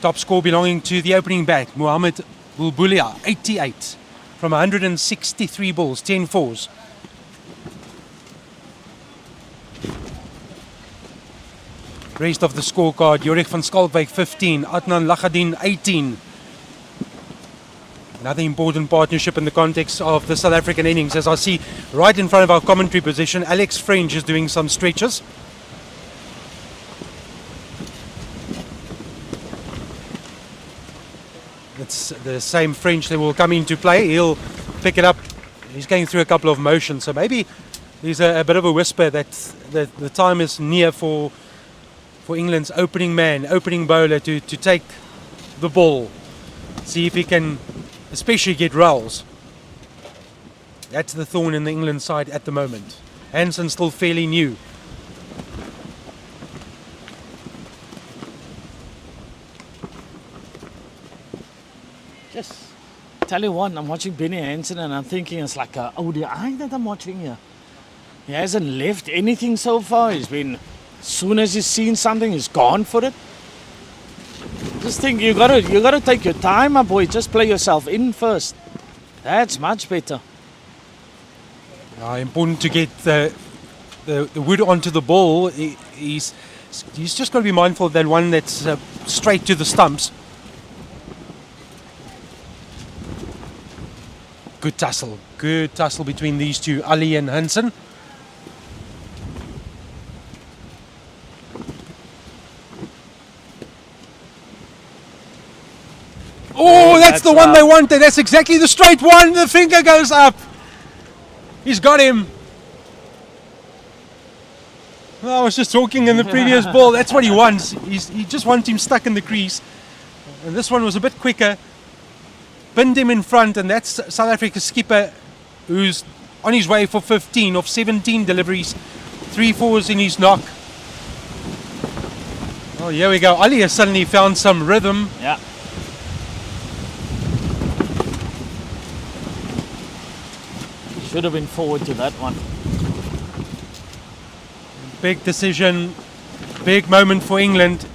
Top score belonging to the opening bat, Mohamed Bulbulia, 88. From 163 balls, 10 fours. Rest of the scorecard, Jorik van Schalkwyk 15, Adnan Lagadin 18. Another important partnership in the context of the South African innings, as I see right in front of our commentary position, Alex French is doing some stretches. It's the same French that will come into play. He'll pick it up. He's going through a couple of motions, so maybe there's a bit of a whisper that the time is near for England's opening man, opening bowler to take the ball. See if he can especially get rolls. That's the thorn in the England side at the moment. Hansen still fairly new. Just tell you what, I'm watching Benny Hansen and I'm thinking it's like a ODI that I'm watching here. He hasn't left anything so far. He's been, as soon as he's seen something, he's gone for it. Just think you gotta take your time, my boy. Just play yourself in first. That's much better. Important to get the wood onto the ball. He's just got to be mindful of that one that's straight to the stumps. Good tussle between these two, Ali and Hansen. Oh, that's the one they wanted. That's exactly the straight one. The finger goes up. He's got him. Well, I was just talking in the previous ball. That's what he wants. He just wants him stuck in the crease. And this one was a bit quicker. Pinned him in front, and that's South Africa's skipper, who's on his way for 15 of 17 deliveries. 3 fours in his knock. Oh, here we go. Ali has suddenly found some rhythm. Yeah. Should have been forward to that one. Big decision, big moment for England.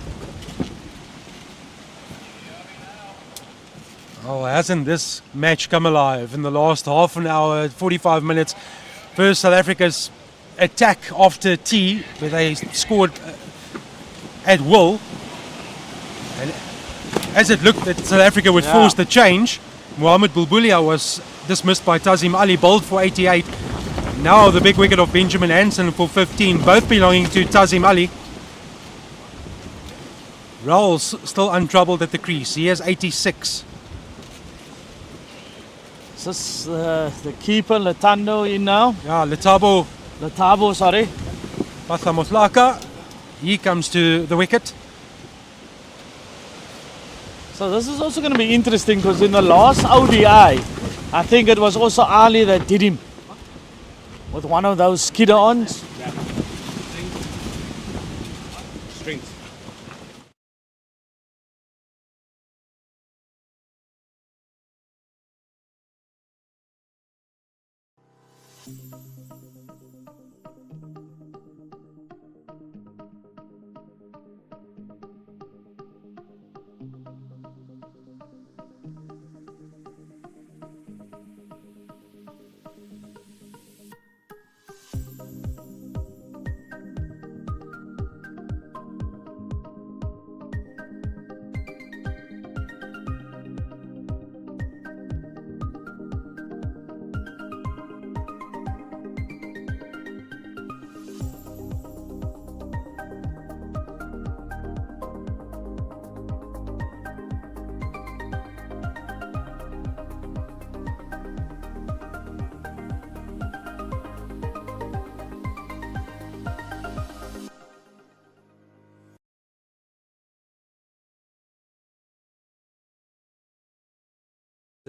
Oh, hasn't this match come alive in the last half an hour, 45 minutes? First, South Africa's attack after tea, where they scored at will. And as it looked that South Africa would force the change, Mohamed Bulbulia was dismissed by Tazim Ali, bowled for 88. Now the big wicket of Benjamin Hansen for 15, both belonging to Tazim Ali. Rolls still untroubled at the crease. He has 86. Is this the keeper, Letando, in now? Yeah, Letabo, sorry. Pathamotlaka. He comes to the wicket. So this is also going to be interesting, because in the last ODI, I think it was also Ali that did him with one of those skidder-ons. Strings.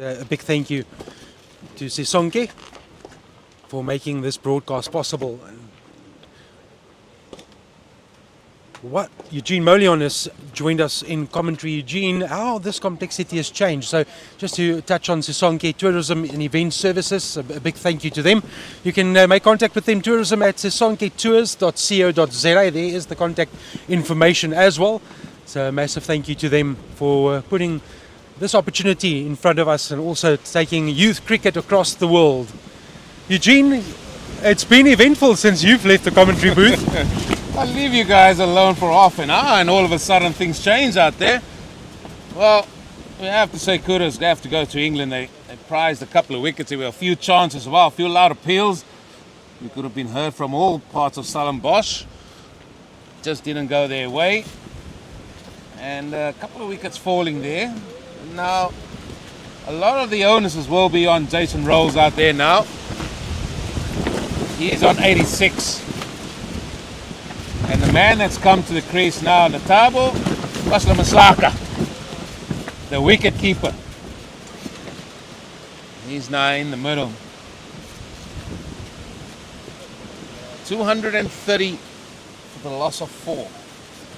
A big thank you to Sisonke for making this broadcast possible. What Eugene Molion has joined us in commentary. Eugene, how this complexity has changed. So just to touch on Sisonke Tourism and Event Services, a big thank you to them. You can make contact with them, tourism at sisonketours.co.za. There is the contact information as well. So a massive thank you to them for putting this opportunity in front of us and also taking youth cricket across the world. Eugene, it's been eventful since you've left the commentary booth. I'll leave you guys alone for half an hour and all of a sudden things change out there. Well, we have to say kudos. They have to go to England. They prized a couple of wickets. There were a few chances as well, a few loud appeals. We could have been heard from all parts of Stellenbosch. Just didn't go their way. And a couple of wickets falling there. Now, a lot of the onus will be on Jason Roos out there now. He is on 86. And the man that's come to the crease now on the table was Masaka, the wicket keeper. He's now in the middle. 230 for the loss of 4.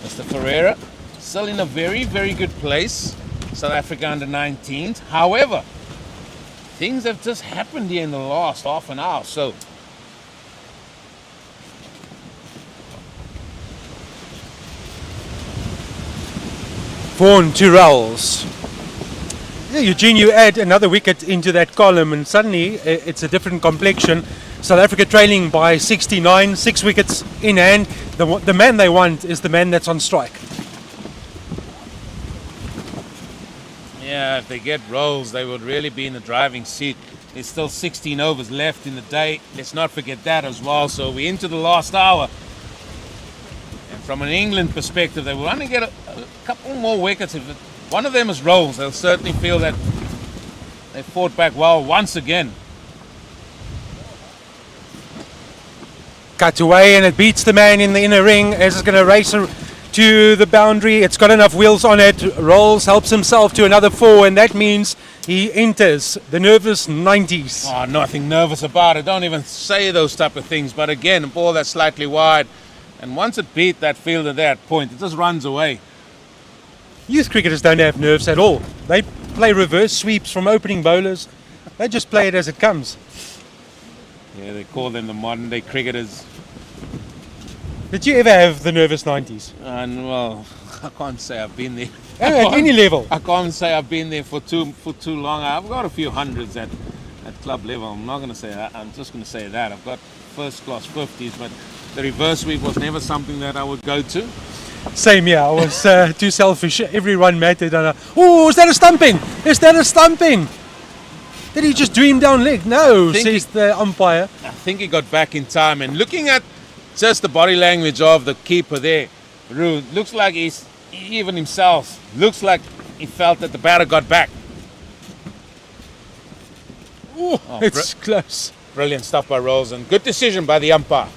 Mr. Ferreira still in a very, very good place. South Africa under 19s. However, things have just happened here in the last half an hour. So Vaughan, 2 runs. Yeah, Eugene, you add another wicket into that column and suddenly it's a different complexion. South Africa trailing by 69, 6 wickets in hand. The man they want is the man that's on strike. yeah, if they get Roos, they would really be in the driving seat. There's still 16 overs left in the day. Let's not forget that as well. So we're into the last hour. And from an England perspective, they will only get a couple more wickets. If one of them is Roos, they'll certainly feel that they fought back well once again. Cut away and it beats the man in the inner ring as it's going to race to the boundary. It's got enough wheels on it. Rolls helps himself to another 4 and that means he enters the nervous 90s. Oh, nothing nervous about it. Don't even say those type of things. But again, a ball that's slightly wide. And once it beat that fielder at that point, it just runs away. Youth cricketers don't have nerves at all. They play reverse sweeps from opening bowlers. They just play it as it comes. Yeah, they call them the modern day cricketers. Did you ever have the nervous 90s? And well, I can't say I've been there. At any level? I can't say I've been there for too long. I've got a few hundreds at club level. I'm not going to say that. I'm just going to say that. I've got first class 50s, but the reverse sweep was never something that I would go to. Same here. I was too selfish. Every run mattered. Oh, is that a stumping? Is that a stumping? Did he just dream down leg? No, says the umpire. I think he got back in time. And looking at just the body language of the keeper there, Roos, looks like even himself looks like he felt that the batter got back. Ooh, it's close. Brilliant stuff by Roos and good decision by the umpire.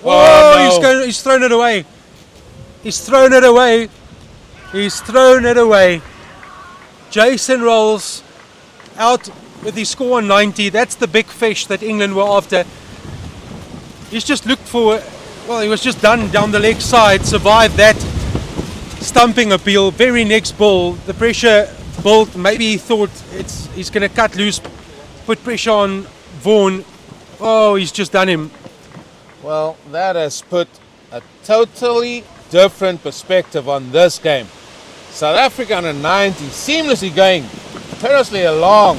Oh, no. He's thrown it away. He's thrown it away. He's thrown it away. Jason Roos out with his score on 90. That's the big fish that England were after. He's just looked for, well, he was just done down the leg side, survived that stumping appeal. Very next ball, the pressure built. Maybe he thought he's going to cut loose, put pressure on Vaughan, oh, he's just done him. Well, that has put a totally different perspective on this game. South Africa under 90 seamlessly going perilously along,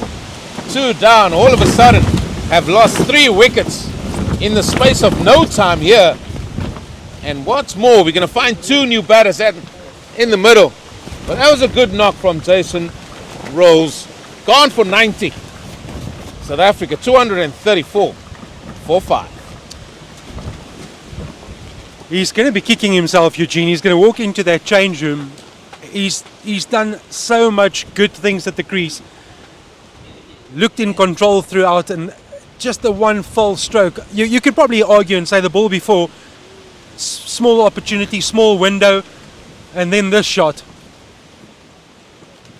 2 down, all of a sudden have lost 3 wickets in the space of no time here. And what's more, we're going to find 2 new batters in the middle. But that was a good knock from Jason Roos. Gone for 90. South Africa 234 for 5. He's going to be kicking himself, Eugene. He's going to walk into that change room. He's done so much good things at the crease. Looked in control throughout, and just the one false stroke. You could probably argue and say the ball before, small opportunity, small window, and then this shot.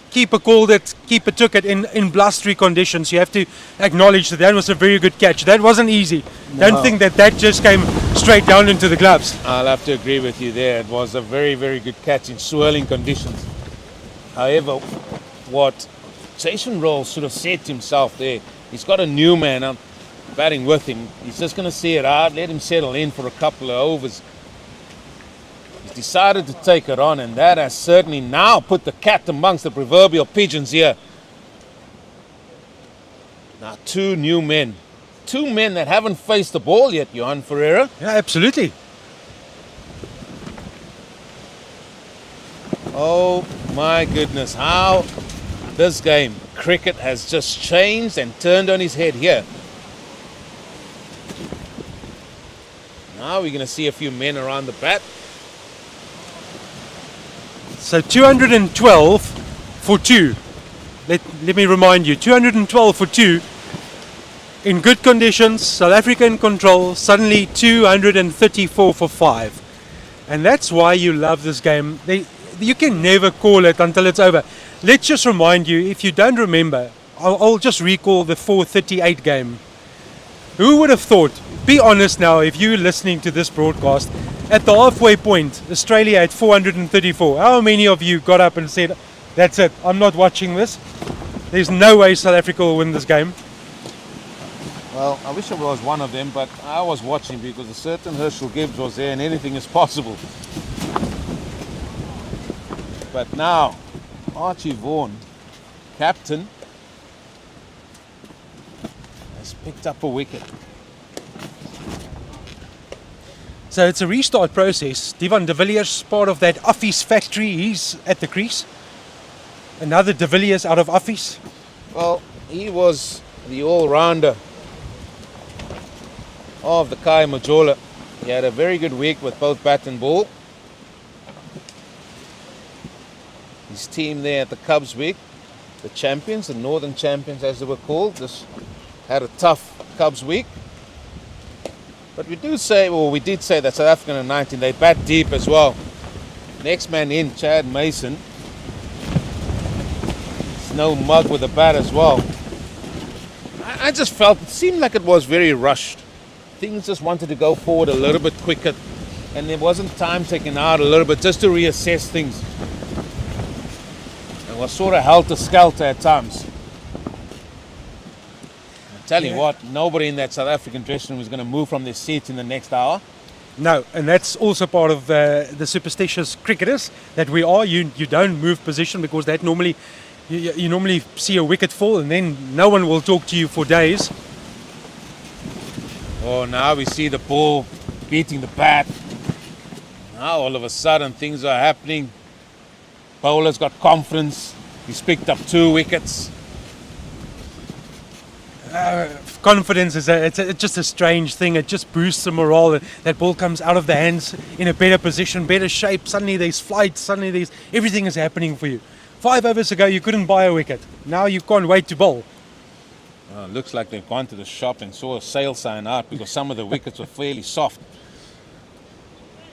Keeper called it, keeper took it in blustery conditions. You have to acknowledge that was a very good catch. That wasn't easy. No. Don't think that just came straight down into the gloves. I'll have to agree with you there. It was a very, very good catch in swirling conditions. However, what Jason Roos should have said to himself there, he's got a new man out batting with him. He's just going to see it out, let him settle in for a couple of overs. He's decided to take it on, and that has certainly now put the cat amongst the proverbial pigeons here. Now 2 new men. 2 men that haven't faced the ball yet, Johan Ferreira. Yeah, absolutely. Oh my goodness, how this game, cricket, has just changed and turned on his head here. Now we're going to see a few men around the bat. So 212 for 2. Let me remind you, 212 for 2. In good conditions, South Africa in control, suddenly 234 for 5. And that's why you love this game. You can never call it until it's over. Let's just remind you, if you don't remember, I'll just recall the 438 game. Who would have thought, be honest now, if you're listening to this broadcast, at the halfway point, Australia at 434. How many of you got up and said, that's it, I'm not watching this? There's no way South Africa will win this game. Well, I wish I was one of them, but I was watching because a certain Herschel Gibbs was there and anything is possible. But now, Archie Vaughan, captain, has picked up a wicket. So it's a restart process. Devon de Villiers, part of that office factory, he's at the crease. Another de Villiers out of office. Well, he was the all-rounder of the Kai Majola. He had a very good week with both bat and ball. His team there at the Cubs week, the champions, the Northern champions as they were called, just had a tough Cubs week. But we did say that South Africa under 19, they bat deep as well. Next man in, Chad Mason. It's no mug with the bat as well. I just felt, it seemed like it was very rushed. Things just wanted to go forward a little bit quicker, and there wasn't time taken out a little bit just to reassess things. It was sort of helter-skelter at times. Tell you what, nobody in that South African dressing room is going to move from their seats in the next hour. No, and that's also part of the superstitious cricketers that we are. You don't move position because that normally you normally see a wicket fall and then no one will talk to you for days. Oh, now we see the ball beating the bat. Now all of a sudden things are happening. Bowler's got confidence. He's picked up 2 wickets. Confidence is it's just a strange thing. It just boosts the morale. That ball comes out of the hands in a better position, better shape. Suddenly there's flight. Suddenly everything is happening for you. 5 overs ago you couldn't buy a wicket. Now you can't wait to bowl. Looks like they've gone to the shop and saw a sale sign out because some of the wickets were fairly soft.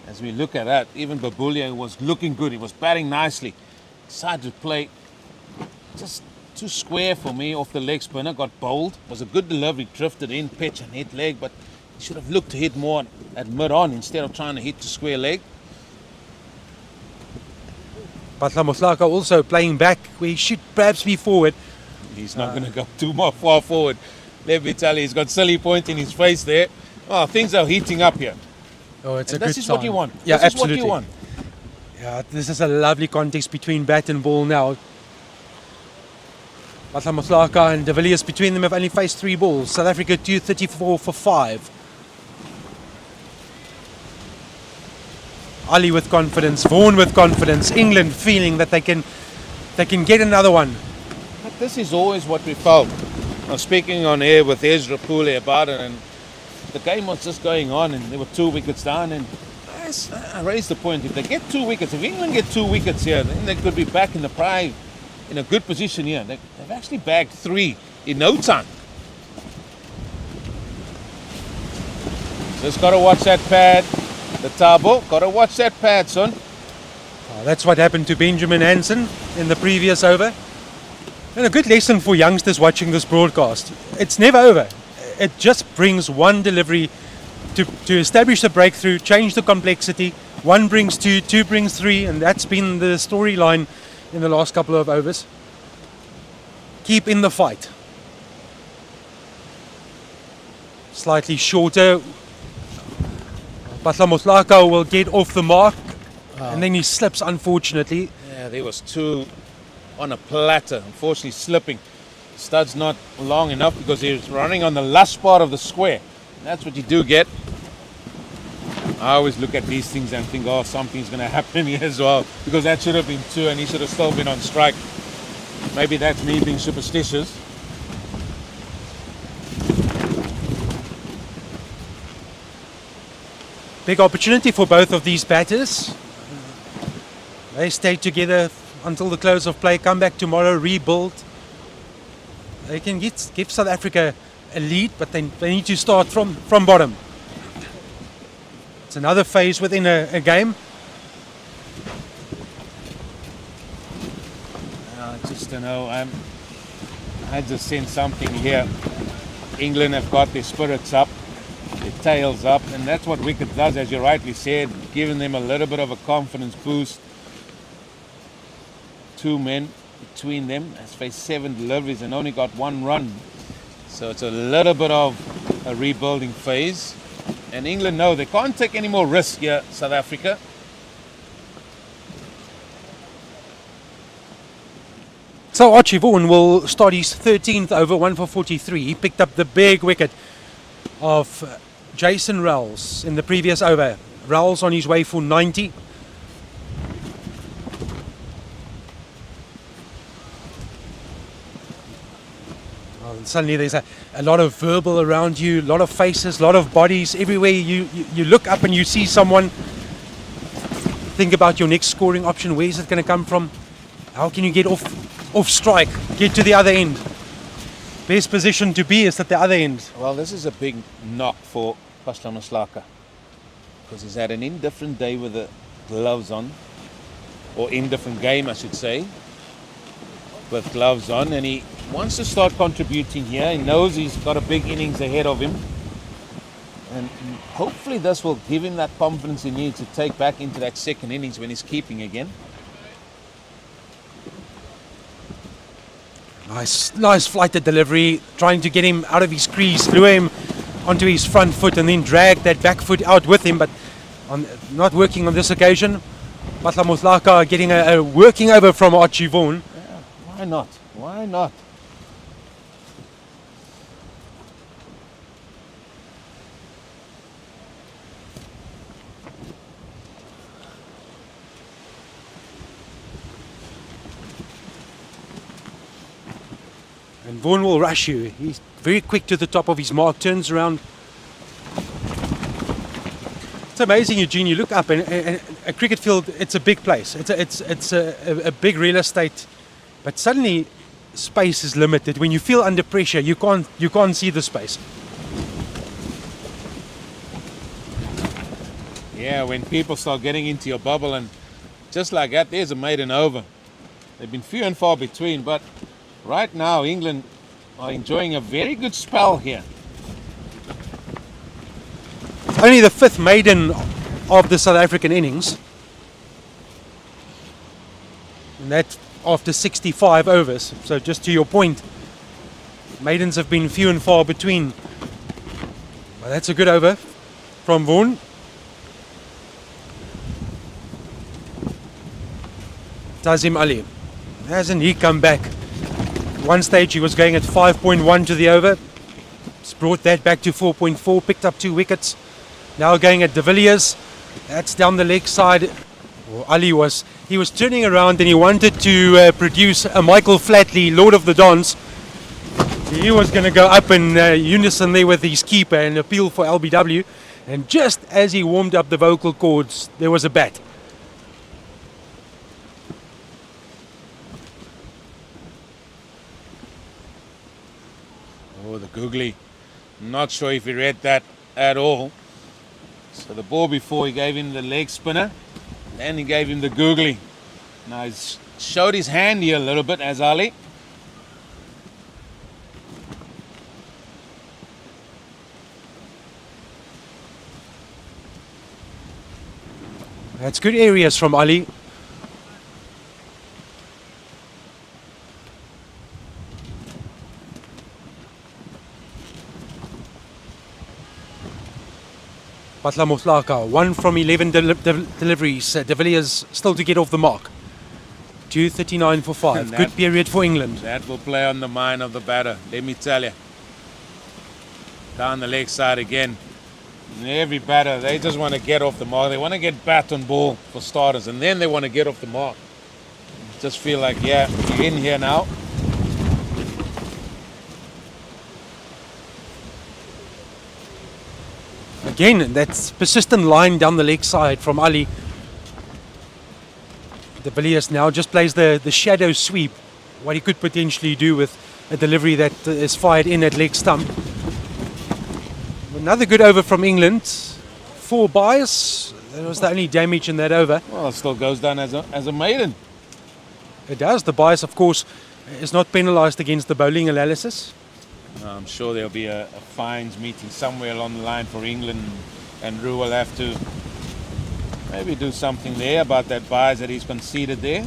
As we look at that, even Babulia was looking good. He was batting nicely. Decided to play just too square for me off the leg spinner. Got bowled. Was a good delivery. Drifted in, pitch and hit leg, but he should have looked to hit more at mid-on instead of trying to hit the square leg. But Motlaka also playing back where he should perhaps be forward. He's not going to go too far forward. Let me tell you, he's got silly point in his face there. Oh, things are heating up here. Oh, it's And a this good is what sign. you want. Yeah, this absolutely. is what you want. Yeah, this is a lovely context between bat and ball now. Matlamotlaka and De Villiers between them have only faced 3 balls. South Africa 234 for 5. Ali with confidence, Vaughan with confidence, England feeling that they can get another one. But this is always what we felt. I was speaking on air with Ezra Poole about it, and the game was just going on, and there were 2 wickets down, and I raised the point, if they get 2 wickets, if England get 2 wickets here, then they could be back in the prime, in a good position here. They've actually bagged 3 in no time. Just got to watch that pad, the Tabo. Got to watch that pad, son. That's what happened to Benjamin Hansen in the previous over. And a good lesson for youngsters watching this broadcast. It's never over. It just brings one delivery to establish the breakthrough, change the complexity. 1 brings 2, 2 brings 3, and that's been the storyline in the last couple of overs. Keep in the fight. Slightly shorter. Matlamotlaka will get off the mark, and then he slips, unfortunately. Yeah, there was 2 on a platter, unfortunately slipping. Stud's not long enough because he was running on the lush part of the square. That's what you do get. I always look at these things and think, oh, something's going to happen here as well, because that should have been 2 and he should have still been on strike. Maybe that's me being superstitious. Big opportunity for both of these batters. They stay together until the close of play, come back tomorrow, rebuild. They can give South Africa a lead, but they need to start from bottom. It's another phase within a game. I just don't know. I just sense something here. England have got their spirits up, their tails up, and that's what wicket does, as you rightly said, giving them a little bit of a confidence boost. 2 men between them has faced 7 deliveries and only got 1 run. So it's a little bit of a rebuilding phase. And England know they can't take any more risk here, South Africa. So Archie Vaughan will start his 13th over, 1 for 43. He picked up the big wicket of Jason Rowles in the previous over. Rowles on his way for 90. Suddenly there's a lot of verbal around you, a lot of faces, a lot of bodies. Everywhere you look up and you see someone, think about your next scoring option. Where is it going to come from? How can you get off strike, get to the other end? Best position to be is at the other end. Well, this is a big knock for Matlamotlaka, because he's had an indifferent day with the gloves on, or indifferent game, I should say, with gloves on, and he wants to start contributing here. He knows he's got a big innings ahead of him, and hopefully this will give him that confidence he needs to take back into that second innings when he's keeping again. Nice flighted delivery, trying to get him out of his crease, lure him onto his front foot and then drag that back foot out with him, but not working on this occasion. Matlamotlaka getting a working over from Archie Vaughan. Yeah, why not? Why not? And Vaughan will rush you. He's very quick to the top of his mark, turns around. It's amazing, Eugene. You look up and a cricket field, it's a big place. It's a big real estate. But suddenly space is limited. When you feel under pressure, you can't see the space. Yeah, when people start getting into your bubble, and just like that, there's a maiden over. They've been few and far between, but right now England are enjoying a very good spell here. Only the 5th maiden of the South African innings. And that after 65 overs. So just to your point, Maidens have been few and far between. Well, that's a good over from Vaughan. Tazim Ali. Hasn't he come back? One stage he was going at 5.1 to the over. He's brought that back to 4.4, picked up 2 wickets. Now going at De Villiers. That's down the leg side. Well, Ali was turning around and he wanted to produce a Michael Flatley, Lord of the Dons. He was going to go up in unison there with his keeper and appeal for LBW. And just as he warmed up the vocal cords, there was a bat. Oh, the googly. Not sure if he read that at all. So the ball before, he gave him the leg spinner, then he gave him the googly. Now he's showed his hand here a little bit as Ali. That's good areas from Ali. Batla Motlaka, 1 from 11 deliveries. De Villiers still to get off the mark. 2:39 for 5. Good period for England. That will play on the mind of the batter, let me tell you. Down the leg side again. And every batter, they just want to get off the mark. They want to get bat on ball for starters, and then they want to get off the mark. Just feel like, yeah, you're in here now. Again, that persistent line down the leg side from Ali. De Villiers now just plays the shadow sweep, what he could potentially do with a delivery that is fired in at leg stump. Another good over from England. 4 byes. That was the only damage in that over. Well, it still goes down as a maiden. It does. The bias, of course, is not penalised against the bowling analysis. I'm sure there'll be a fines meeting somewhere along the line for England, and Roos will have to maybe do something there about that bias that he's conceded there.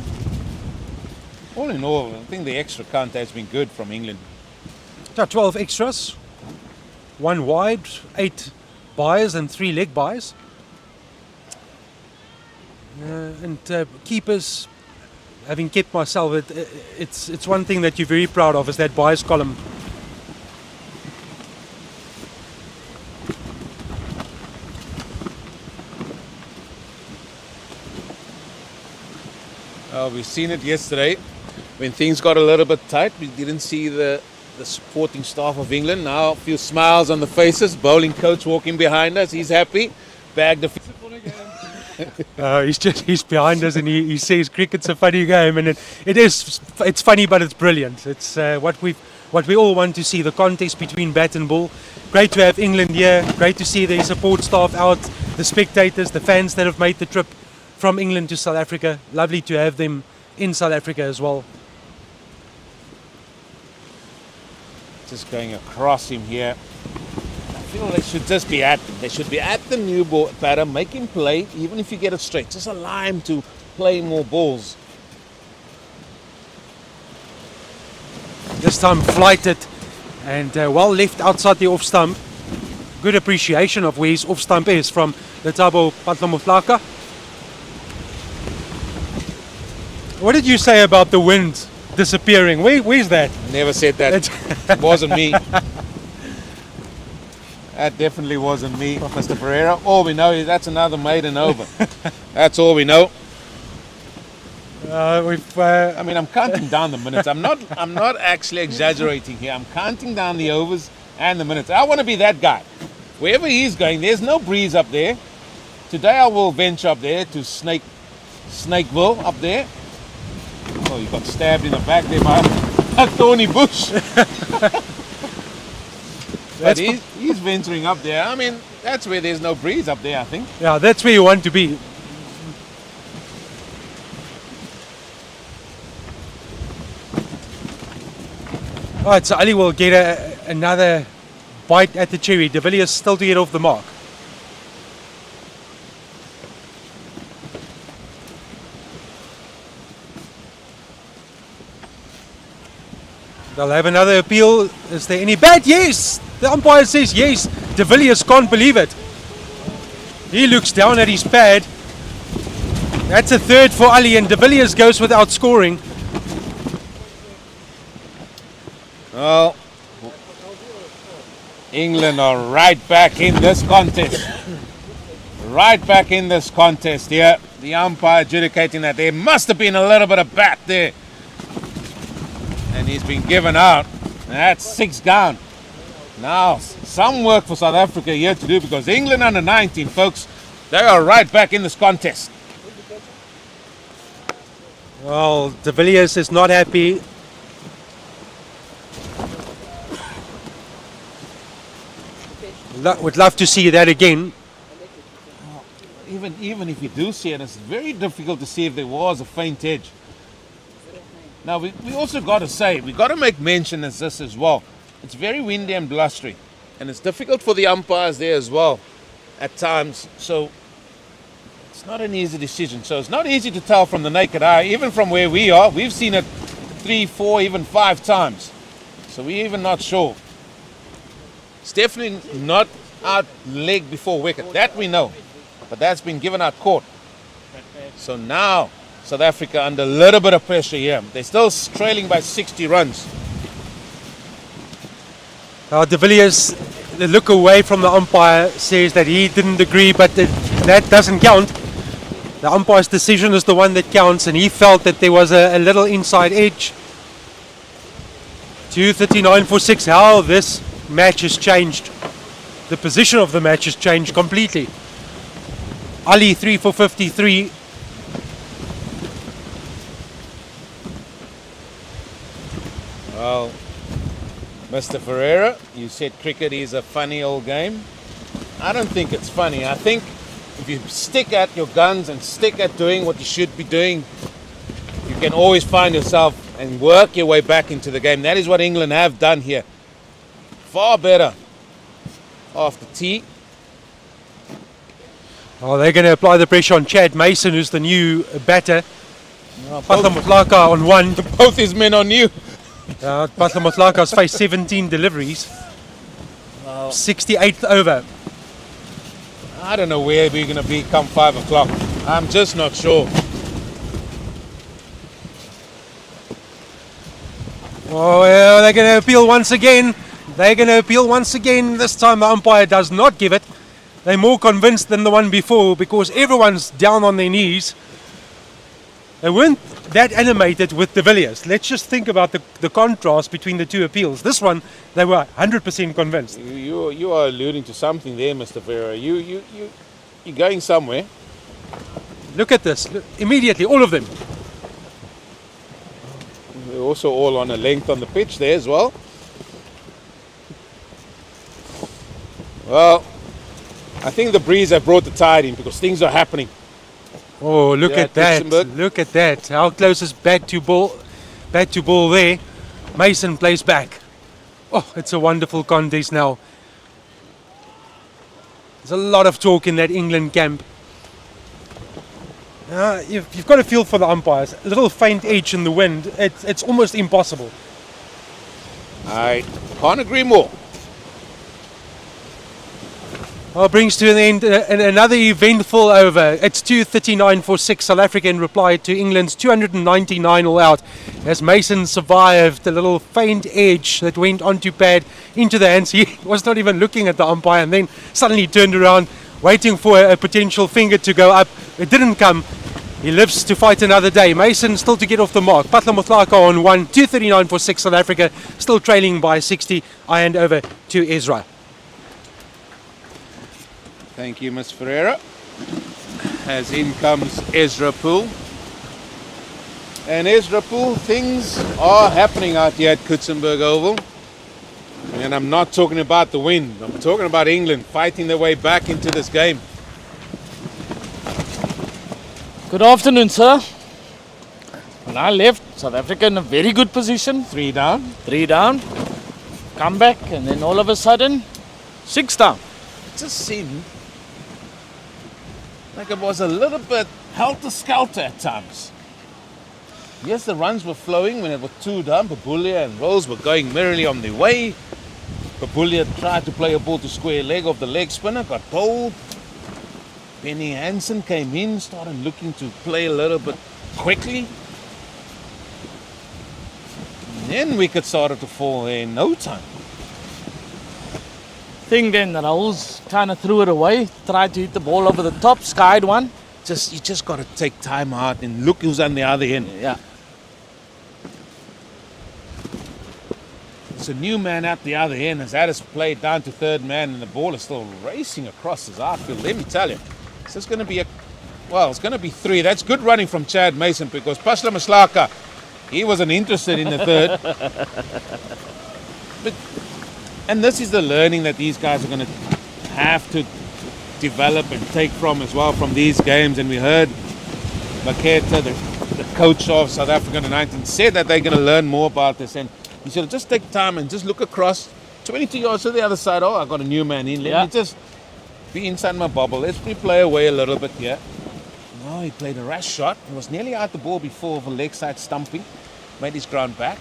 All in all, I think the extra count has been good from England. 12 extras. 1 wide, 8 byes and 3 leg byes. And keepers, having kept myself, it's one thing that you're very proud of is that byes column. We've seen it yesterday when things got a little bit tight. We didn't see the supporting staff of England. Now a few smiles on the faces. Bowling coach walking behind us. He's happy. Bagged the He's behind us and he says cricket's a funny game, and it's funny, but it's brilliant. It's what we all want to see, the contest between bat and ball. Great to have England here. Great to see the support staff out, the spectators, the fans that have made the trip from England to South Africa. Lovely to have them in South Africa as well. Just going across him here. I feel they should just be at him. They should be at the new ball batter, make him play, even if you get it straight. Just allow him to play more balls. This time flighted and well left outside the off stump. Good appreciation of where his off stump is from Letabo Patlamotlaka. What did you say about the wind disappearing? Where's that? Never said that. It wasn't me. That definitely wasn't me, Mr. Pereira. All we know is that's another maiden over. That's all we know. I mean, I'm counting down the minutes. I'm not actually exaggerating here. I'm counting down the overs and the minutes. I want to be that guy. Wherever he's going, there's no breeze up there. Today I will venture up there to Snakeville up there. Oh, you got stabbed in the back there by a thorny bush. But he's venturing up there. I mean, that's where there's no breeze up there, I think. Yeah, that's where you want to be. Alright, so Ali will get another bite at the cherry. De Villiers still to get off the mark. They'll have another appeal. Is there any bad? Yes! The umpire says yes. De Villiers can't believe it. He looks down at his pad. That's a third for Ali, and De Villiers goes without scoring. Well, England are right back in this contest. Right back in this contest here. The umpire adjudicating that there must have been a little bit of bat there. And he's been given out. That's 6 down. Now, some work for South Africa here to do, because England under 19, folks, they are right back in this contest. Well, De Villiers is not happy. Would love to see that again. Even if you do see it, it's very difficult to see if there was a faint edge. Now, we also got to say, we got to make mention of this as well. It's very windy and blustery, and it's difficult for the umpires there as well at times. So it's not an easy decision. So it's not easy to tell from the naked eye, even from where we are. We've seen it 3, 4, even 5 times. So we're even not sure. It's definitely not out leg before wicket. That we know. But that's been given out court. So now South Africa under a little bit of pressure here. They're still trailing by 60 runs. De Villiers, the look away from the umpire, says that he didn't agree, but that doesn't count. The umpire's decision is the one that counts, and he felt that there was a little inside edge. 2:39 for 6. How this match has changed. The position of the match has changed completely. Ali 3 for 53. Well, Mr. Ferreira, you said cricket is a funny old game. I don't think it's funny. I think if you stick at your guns and stick at doing what you should be doing, you can always find yourself and work your way back into the game. That is what England have done here. Far better after tea. Oh, they're going to apply the pressure on Chad Mason, who's the new batter. Patla Motlaka on 1. Both his men on you. Patla Motlaka's faced 17 deliveries. 68th over. I don't know where we're going to be come 5 o'clock. I'm just not sure. Oh, well, they're going to appeal once again. They're going to appeal once again. This time the umpire does not give it. They're more convinced than the one before, because everyone's down on their knees. They weren't that animated with De Villiers. Let's just think about the contrast between the two appeals. This one, they were 100% convinced. You are alluding to something there, Mr. Ferreira. You're going somewhere. Look at this. Look, immediately, all of them. They're also all on a length on the pitch there as well. Well, I think the breeze have brought the tide in, because things are happening. Oh, look at that. Look at that. How close is bat to ball there. Mason plays back. Oh, it's a wonderful contest now. There's a lot of talk in that England camp. You've got to feel for the umpires. A little faint edge in the wind. It's almost impossible. I can't agree more. Well, brings to an end another eventful over. It's 2:39 for 6. South Africa in reply to England's 299 all out, as Mason survived a little faint edge that went onto pad into the hands. He was not even looking at the umpire, and then suddenly turned around, waiting for a potential finger to go up. It didn't come. He lives to fight another day. Mason still to get off the mark. Patla Motlaka on 1. 2:39 for 6. South Africa still trailing by 60. I hand over to Ezra. Thank you, Ms. Ferreira. As in comes Ezra Poole. And Ezra Poole, things are happening out here at Kutsenberg Oval. And I'm not talking about the wind. I'm talking about England fighting their way back into this game. Good afternoon, sir. When I left, South Africa in a very good position. 3 down. 3 down. Come back, and then all of a sudden, 6 down. It just seemed like it was a little bit helter-skelter at times. Yes, the runs were flowing when it was 2 down. Babulia and Roos were going merrily on their way. Babulia tried to play a ball to square leg of the leg spinner, got bowled. Benny Hansen came in, started looking to play a little bit quickly. And then wicket started to fall there in no time. Thing then, Roos kind of threw it away, tried to hit the ball over the top, skied one. You just got to take time out and look who's on the other end. Yeah. It's a new man at the other end has had us played down to third man, and the ball is still racing across his outfield. Let me tell you, it's going to be it's going to be 3. That's good running from Chad Mason, because Pashla Maslaka, he wasn't interested in the third. And this is the learning that these guys are going to have to develop and take from as well from these games. And we heard Maketa, the coach of South Africa U19, said that they're going to learn more about this. And he said, just take time and just look across 22 yards to the other side. Oh, I got a new man in. Let me just be inside my bubble. Let's play away a little bit here. No, he played a rash shot. He was nearly out the ball before of a leg side stumping. Made his ground back.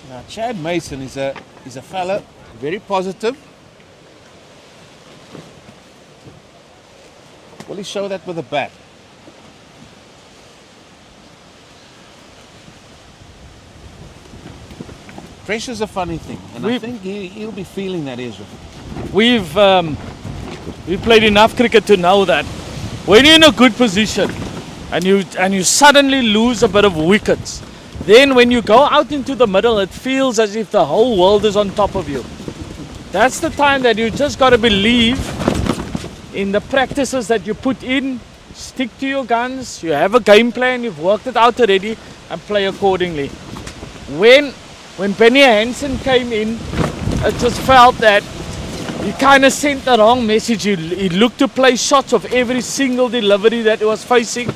Now, Chad Mason is a fella, very positive. Will he show that with a bat? Pressure's a funny thing, and I think he'll be feeling that, Israel. We've played enough cricket to know that when you're in a good position and you suddenly lose a bit of wickets, then when you go out into the middle, it feels as if the whole world is on top of you. That's the time that you just got to believe in the practices that you put in. Stick to your guns. You have a game plan. You've worked it out already, and play accordingly. When Benny Hansen came in, I just felt that he kind of sent the wrong message. He looked to play shots of every single delivery that he was facing,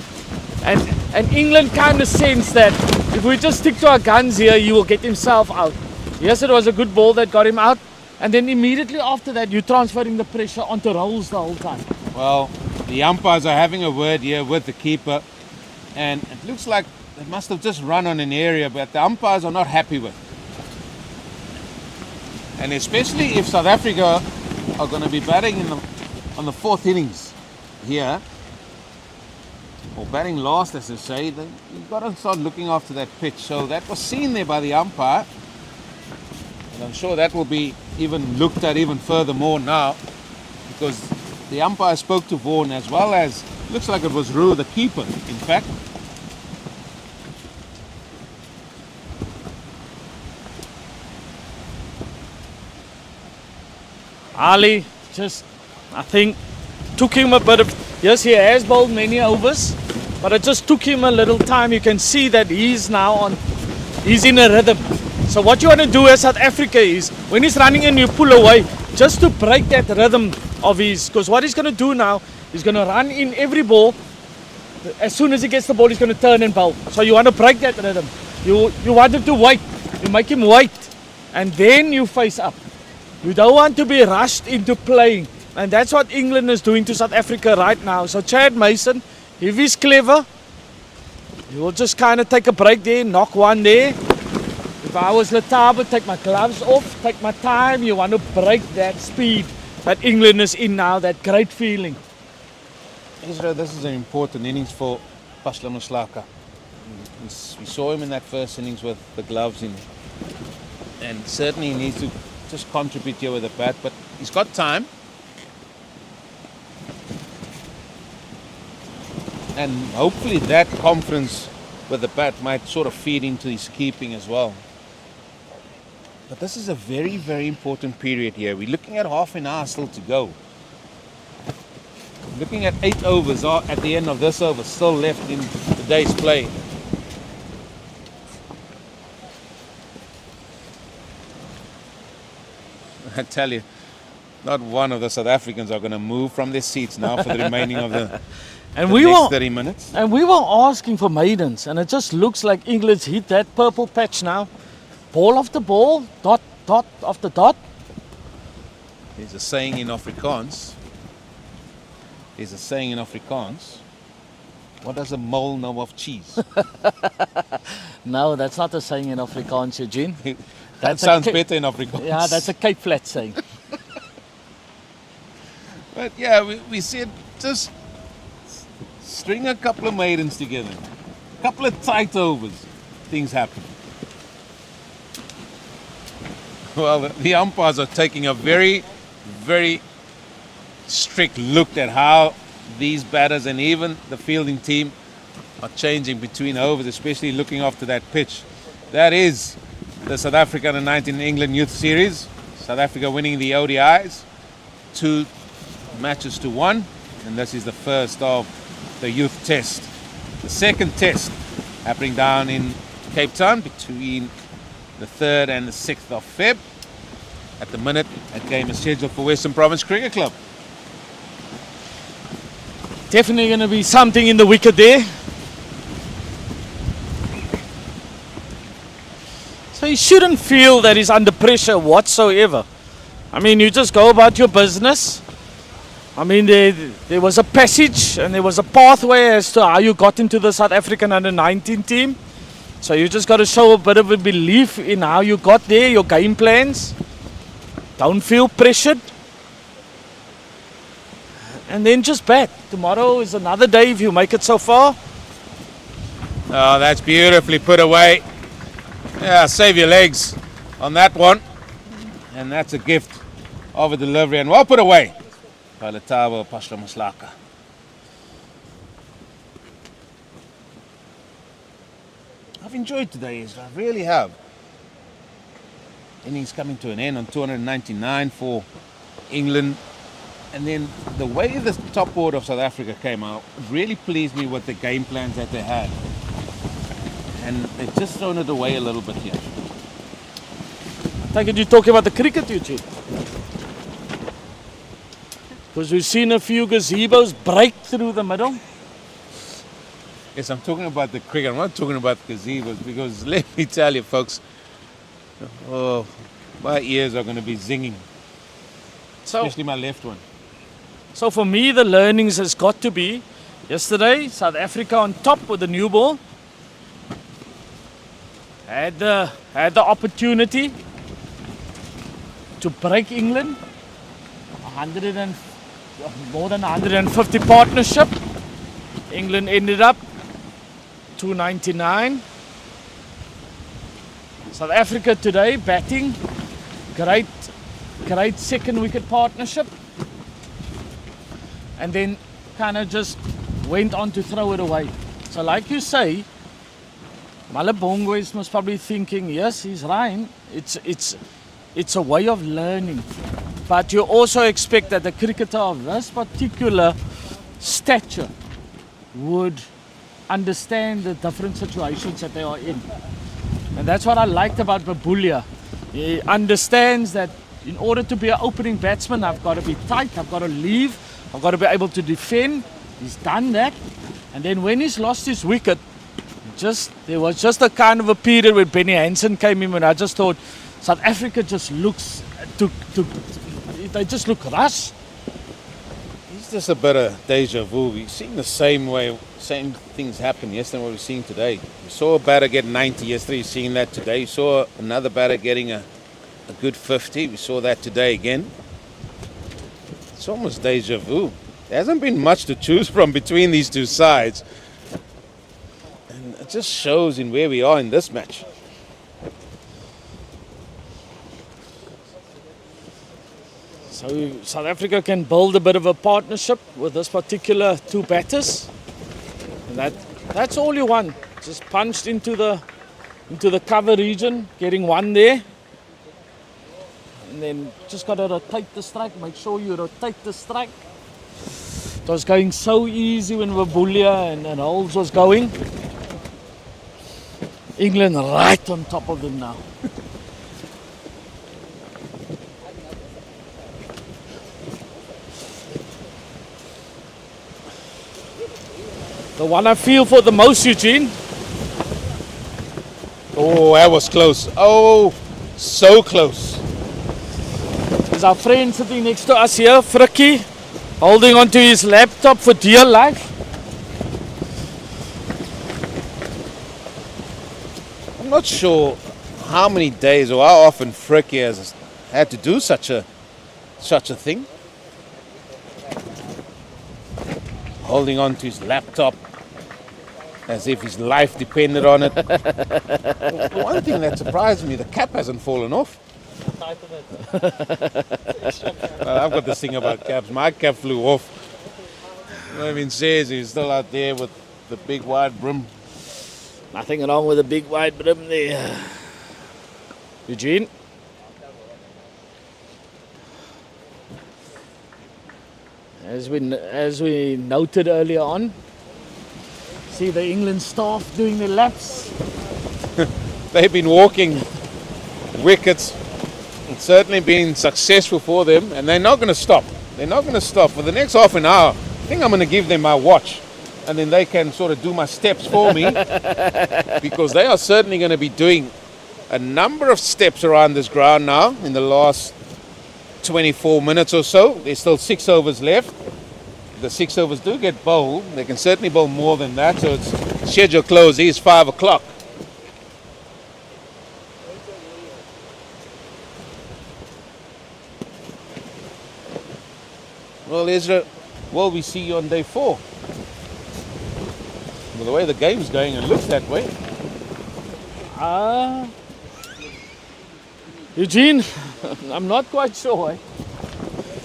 and England kind of sensed that if we just stick to our guns here, he will get himself out. Yes, it was a good ball that got him out, and then immediately after that, you're transferring the pressure onto Roos the whole time. Well, the umpires are having a word here with the keeper, and it looks like they must have just run on an area, but the umpires are not happy with it. And especially if South Africa are going to be batting on the 4th innings here, or batting last, as they say, you've got to start looking after that pitch. So that was seen there by the umpire, and I'm sure that will be even looked at even furthermore now, because the umpire spoke to Vaughan, as well as, looks like it was Roos, the keeper, in fact. Ali just, I think, took him a bit of, yes, he has bowled many overs, but it just took him a little time. You can see that he's in a rhythm. So what you want to do as South Africa is, when he's running and you pull away, just to break that rhythm of his, because what he's going to do now, he's going to run in every ball. As soon as he gets the ball, he's going to turn and bowl. So you want to break that rhythm. You want him to wait. You make him wait, and then you face up. You don't want to be rushed into playing. And that's what England is doing to South Africa right now. So Chad Mason, if he's clever, he will just kind of take a break there, knock one there. If I was Letaba, take my gloves off, take my time. You want to break that speed that England is in now, that great feeling. Israel, this is an important innings for Pashla Maslaka. We saw him in that first innings with the gloves in. And certainly he needs to just contribute here with the bat, but he's got time. And hopefully that confidence with the bat might sort of feed into his keeping as well. But this is a very, very important period here. We're looking at half an hour still to go. Looking at 8 overs at the end of this over, still left in today's play. I tell you, not one of the South Africans are going to move from their seats now for the remaining of the next 30 minutes. And we were asking for maidens, and it just looks like England's hit that purple patch now. Ball after ball, dot after dot. There's a saying in Afrikaans. What does a mole know of cheese? No, that's not a saying in Afrikaans, Eugene. That sounds better in Afrikaans. Yeah, that's a Cape Flat saying. But yeah, we said just string a couple of maidens together, a couple of tight overs, things happen. Well, the umpires are taking a very, very strict look at how these batters and even the fielding team are changing between overs, especially looking after that pitch. That is the South Africa Under-19 England Youth Series. South Africa winning the ODIs 2 matches to 1, and this is the first of the youth test. The second test happening down in Cape Town between the 3rd and the 6th of Feb. At the minute, that game is scheduled for Western Province Cricket Club. Definitely going to be something in the wicket there. So he shouldn't feel that he's under pressure whatsoever. I mean, you just go about your business. I mean, there was a passage and there was a pathway as to how you got into the South African Under-19 team. So you just got to show a bit of a belief in how you got there, your game plans. Don't feel pressured. And then just bat. Tomorrow is another day if you make it so far. Oh, that's beautifully put away. Yeah, save your legs on that one. And that's a gift of a delivery. And well put away by Letabo Pashla-Maslaka. I've enjoyed today, I really have. Innings coming to an end on 299 for England. And then the way the top order of South Africa came out really pleased me with the game plans that they had. And they've just thrown it away a little bit here. I take it you're talking about the cricket, Eugene. Because we've seen a few gazebos break through the middle. Yes, I'm talking about the cricket. I'm not talking about gazebos because let me tell you, folks, oh, my ears are going to be zinging, especially my left one. So for me, the learnings has got to be yesterday, South Africa on top with the new ball. Had the opportunity to break England. More than 150 partnership. England ended up 299. South Africa today batting, great second wicket partnership. And then kind of just went on to throw it away. So like you say, Malabongo is most probably thinking, yes, he's right. It's a way of learning. But you also expect that the cricketer of this particular stature would understand the different situations that they are in. And that's what I liked about Babulia. He understands that in order to be an opening batsman, I've got to be tight, I've got to leave, I've got to be able to defend. He's done that. And then when he's lost his wicket, there was just a kind of a period where Benny Hansen came in and I just thought South Africa just looks they just look rushed. It's just a bit of deja vu. We've seen the same things happen yesterday what we're seeing today. We saw a batter get 90 yesterday, you're seeing that today. You saw another batter getting a good 50. We saw that today again. It's almost deja vu. There hasn't been much to choose from between these two sides. And it just shows in where we are in this match. So South Africa can build a bit of a partnership with this particular two batters. And that's all you want. Just punched into the cover region, getting one there. And then just got to rotate the strike. Make sure you rotate the strike. It was going so easy when Babulia and Holes was going. England right on top of them now. The one I feel for the most, Eugene. Oh, that was close. Oh, so close. There's our friend sitting next to us here, Frikkie, holding onto his laptop for dear life. I'm not sure how many days or how often Frikkie has had to do such a thing. Holding on to his laptop as if his life depended on it. The one thing that surprised me, the cap hasn't fallen off. I've got this thing about caps. My cap flew off. Mervin says he's still out there with the big wide brim. Nothing wrong with the big wide brim there. Eugene? As we noted earlier on, see the England staff doing their laps. They've been walking wickets. It's certainly been successful for them, and they're not going to stop. They're not going to stop for the next half an hour. I think I'm going to give them my watch, and then they can sort of do my steps for me, because they are certainly going to be doing a number of steps around this ground now in the last 24 minutes or so. There's still 6 overs left. The 6 overs do get bowled. They can certainly bowl more than that, so its schedule close is 5 o'clock. Well, Ezra, will we see you on day 4? Well, the way the game's going, it looks that way. Eugene, I'm not quite sure. I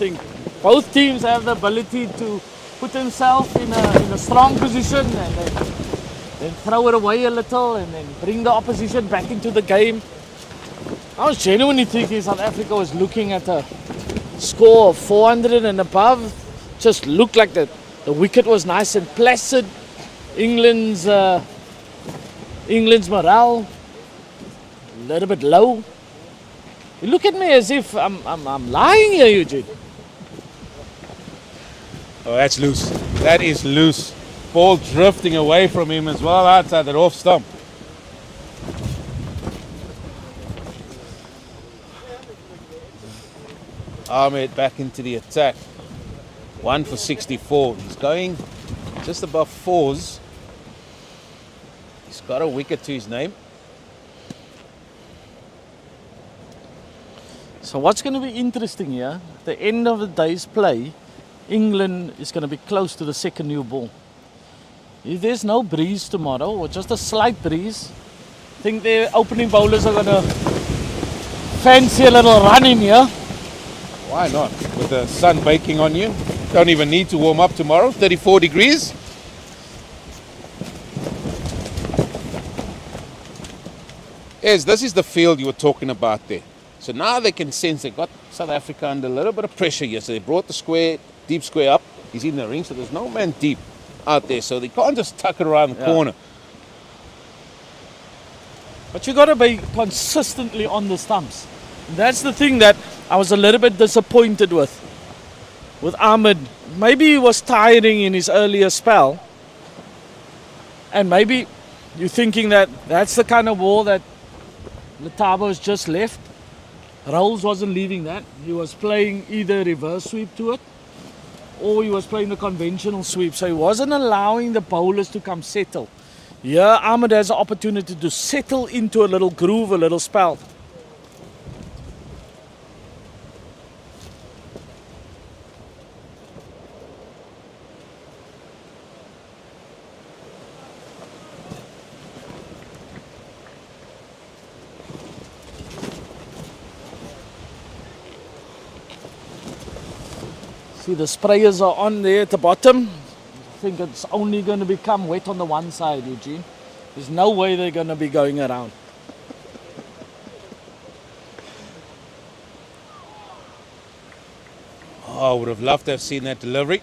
think both teams have the ability to put themselves in a strong position and then throw it away a little and then bring the opposition back into the game. I was genuinely thinking South Africa was looking at a score of 400 and above. Just looked like the wicket was nice and placid. England's morale a little bit low. You look at me as if I'm lying here, Eugene. Oh, that's loose. That is loose. Ball drifting away from him as well outside that off stump. Ahmed back into the attack. 1 for 64. He's going just above 4s. He's got a wicket to his name. So what's going to be interesting here, at the end of the day's play, England is going to be close to the second new ball. If there's no breeze tomorrow, or just a slight breeze, I think their opening bowlers are going to fancy a little run in here. Why not? With the sun baking on you. Don't even need to warm up tomorrow. 34 degrees. Yes, this is the field you were talking about there. So now they can sense they got South Africa under a little bit of pressure here. So they brought the square, deep square up. He's in the ring, so there's no man deep out there. So they can't just tuck it around the corner. But you got to be consistently on the stumps. That's the thing that I was a little bit disappointed with Ahmed. Maybe he was tiring in his earlier spell. And maybe you're thinking that that's the kind of ball that Letabo's just left. Roos wasn't leaving that. He was playing either reverse sweep to it or he was playing the conventional sweep. So he wasn't allowing the bowlers to come settle. Yeah, Ahmed has an opportunity to settle into a little groove, a little spell. See, the sprayers are on there at the bottom. I think it's only going to become wet on the one side, Eugene. There's no way they're going to be going around. Oh, I would have loved to have seen that delivery.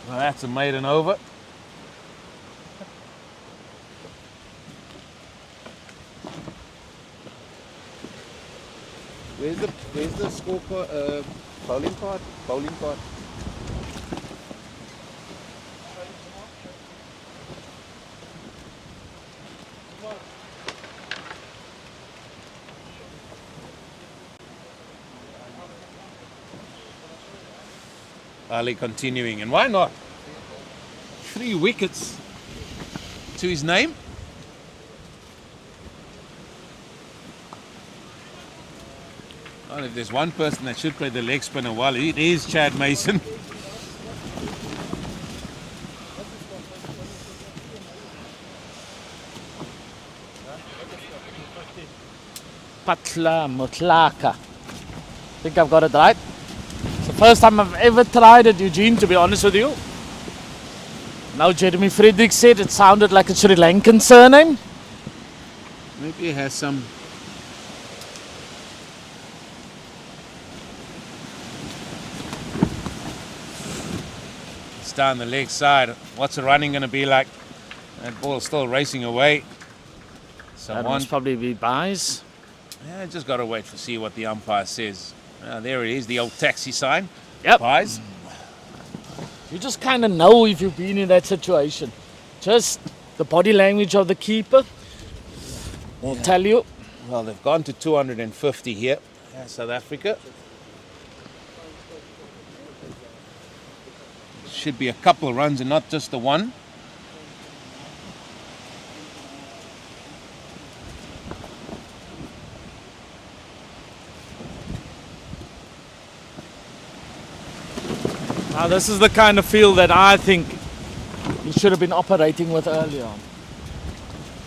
Well, that's a maiden over. Where's the score bowling card? Bowling card. Ali continuing, and why not? 3 wickets to his name. Well, if there's one person that should play the leg spinner well, it is Chad Mason. Patla Mutlaka. I think I've got it right. It's the first time I've ever tried it, Eugene, to be honest with you. Now Jeremy Friedrich said it sounded like a Sri Lankan surname. Maybe it has some. It's down the leg side. What's the running going to be like? That ball's still racing away. That Someone. must probably be buys. Yeah, just got to wait to see what the umpire says. There it is, the old taxi sign. Yep. Pies. You just kind of know if you've been in that situation. Just the body language of the keeper will tell you. Well, they've gone to 250 here, South Africa. Should be a couple of runs and not just the one. Now this is the kind of field that I think you should have been operating with earlier on.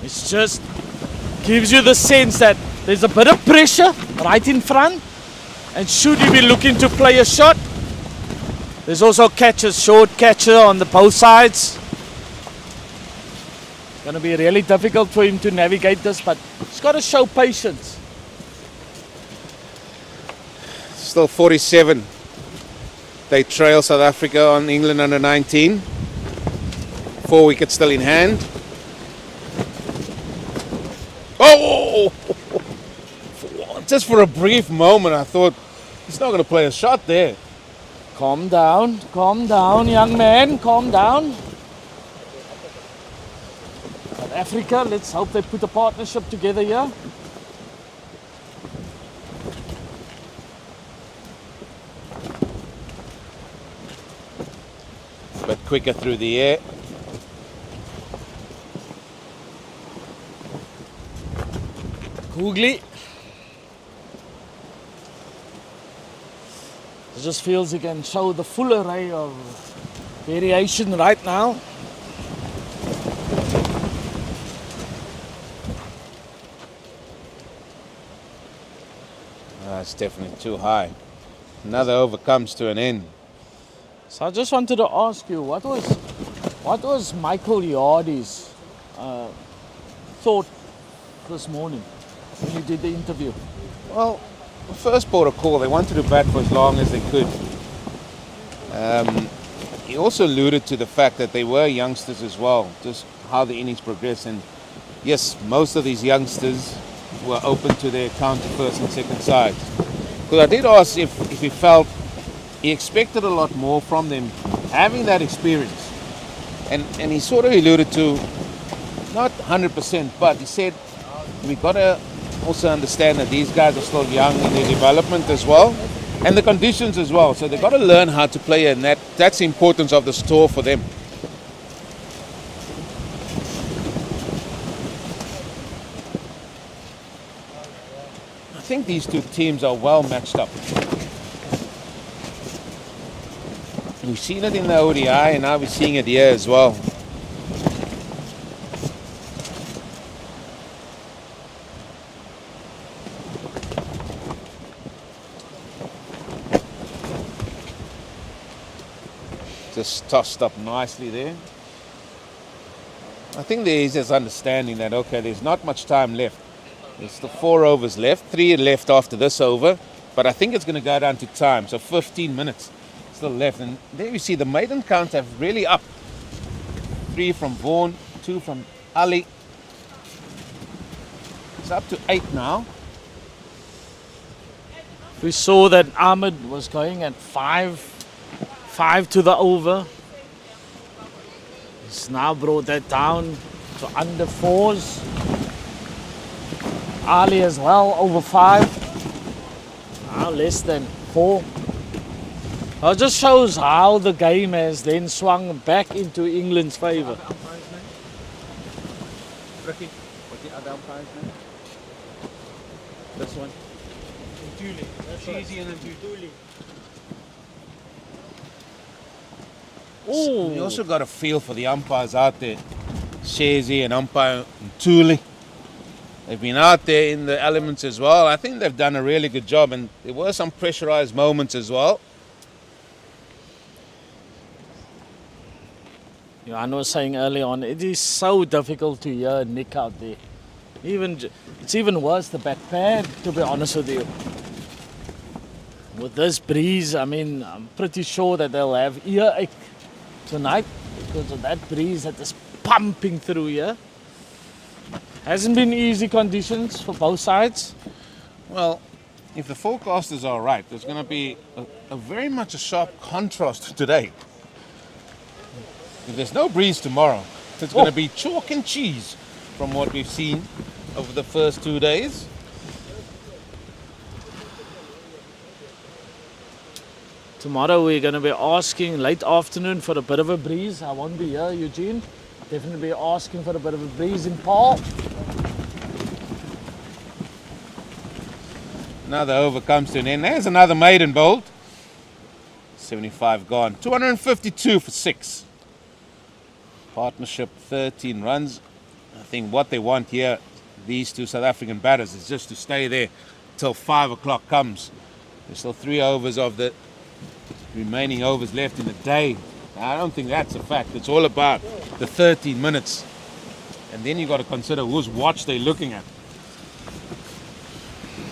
It just gives you the sense that there's a bit of pressure right in front, and should you be looking to play a shot, there's also catches, short catcher on the both sides. It's going to be really difficult for him to navigate this, but he's got to show patience. Still 47. They trail South Africa on England under 19. 4 wickets still in hand. Oh! Just for a brief moment, I thought he's not going to play a shot there. Calm down, young man, calm down. South Africa, let's hope they put a partnership together here. But quicker through the air. Googly. It just feels he can show the full array of variation right now. It's definitely too high. Another over comes to an end. So I just wanted to ask you, what was Michael Yardy's thought this morning when you did the interview? Well, the first port of call, they wanted to bat for as long as they could. He also alluded to the fact that they were youngsters as well, just how the innings progressed. And yes, most of these youngsters were open to their counter first and second sides. Because I did ask if he felt he expected a lot more from them, having that experience. And he sort of alluded to, not 100%, but he said, we've got to also understand that these guys are still young in their development as well, and the conditions as well. So they've got to learn how to play, and that's the importance of the tour for them. I think these two teams are well matched up. We've seen it in the ODI, and now we're seeing it here as well. Just tossed up nicely there. I think there is this understanding that, okay, there's not much time left. There's still 4 overs left, 3 left after this over, but I think it's going to go down to time, so 15 minutes still left. And there you see the maiden counts have really upped. 3 from Vaughan, 2 from Ali. It's up to 8 now. We saw that Ahmed was going at 5 to the over. He's now brought that down to under 4s. Ali as well, over 5. Now less than 4. It just shows how the game has then swung back into England's favour. What's the other umpire's name? This one. Cheesy and Ntuli. We also got a feel for the umpires out there. Shazy and umpire Ntuli. They've been out there in the elements as well. I think they've done a really good job, and there were some pressurized moments as well. I was saying early on, it is so difficult to hear Nick out there. It's even worse the back pad, to be honest with you. With this breeze, I mean, I'm pretty sure that they'll have earache tonight because of that breeze that is pumping through here. Hasn't been easy conditions for both sides. Well, if the forecasters are right, there's going to be a very much a sharp contrast today. If there's no breeze tomorrow, it's going to be chalk and cheese from what we've seen over the first 2 days. Tomorrow we're going to be asking late afternoon for a bit of a breeze. I won't be here, Eugene. Definitely be asking for a bit of a breeze in Paul. Another over comes to an end. There's another maiden bolt. 75 gone. 252 for 6. Partnership 13 runs. I think what they want here, these two South African batters, is just to stay there till 5 o'clock comes. There's still 3 overs of the remaining overs left in the day. I don't think that's a fact. It's all about the 13 minutes. And then you've got to consider whose watch they're looking at.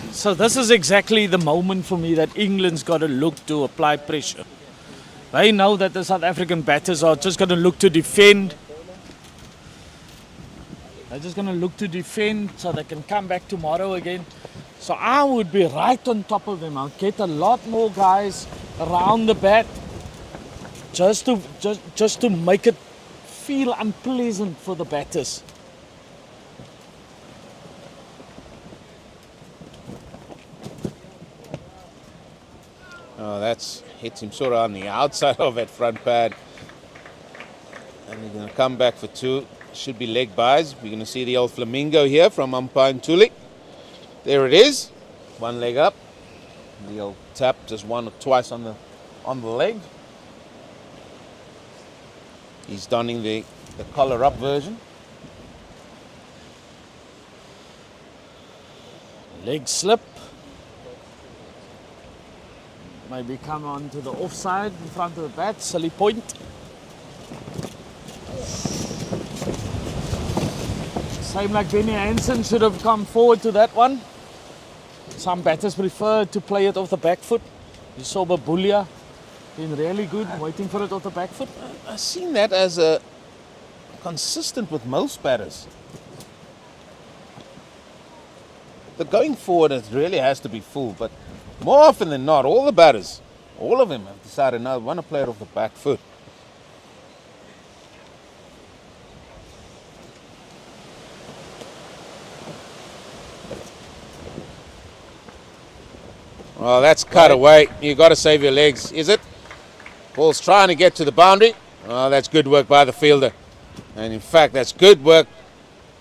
So this is exactly the moment for me that England's got to look to apply pressure. They know that the South African batters are just going to look to defend. They're just going to look to defend so they can come back tomorrow again. So I would be right on top of them. I'll get a lot more guys around the bat just to make it feel unpleasant for the batters. Oh, that's hits him sort of on the outside of that front pad. And he's going to come back for 2. Should be leg buys. We're going to see the old flamingo here from umpire Ntuli. There it is. 1 leg up. The old tap just 1 or twice on the leg. He's donning the collar up version. Leg slip. Maybe come on to the offside in front of the bat. Silly point. Same like Benny Hansen should have come forward to that one. Some batters prefer to play it off the back foot. You saw Babulia being really good, waiting for it off the back foot. I've seen that as a consistent with most batters. The going forward, it really has to be full, but more often than not, all the batters, all of them have decided now they want to play it off the back foot. Well, that's cut away. You've got to save your legs, is it? Ball's trying to get to the boundary. Oh, that's good work by the fielder. And in fact, that's good work.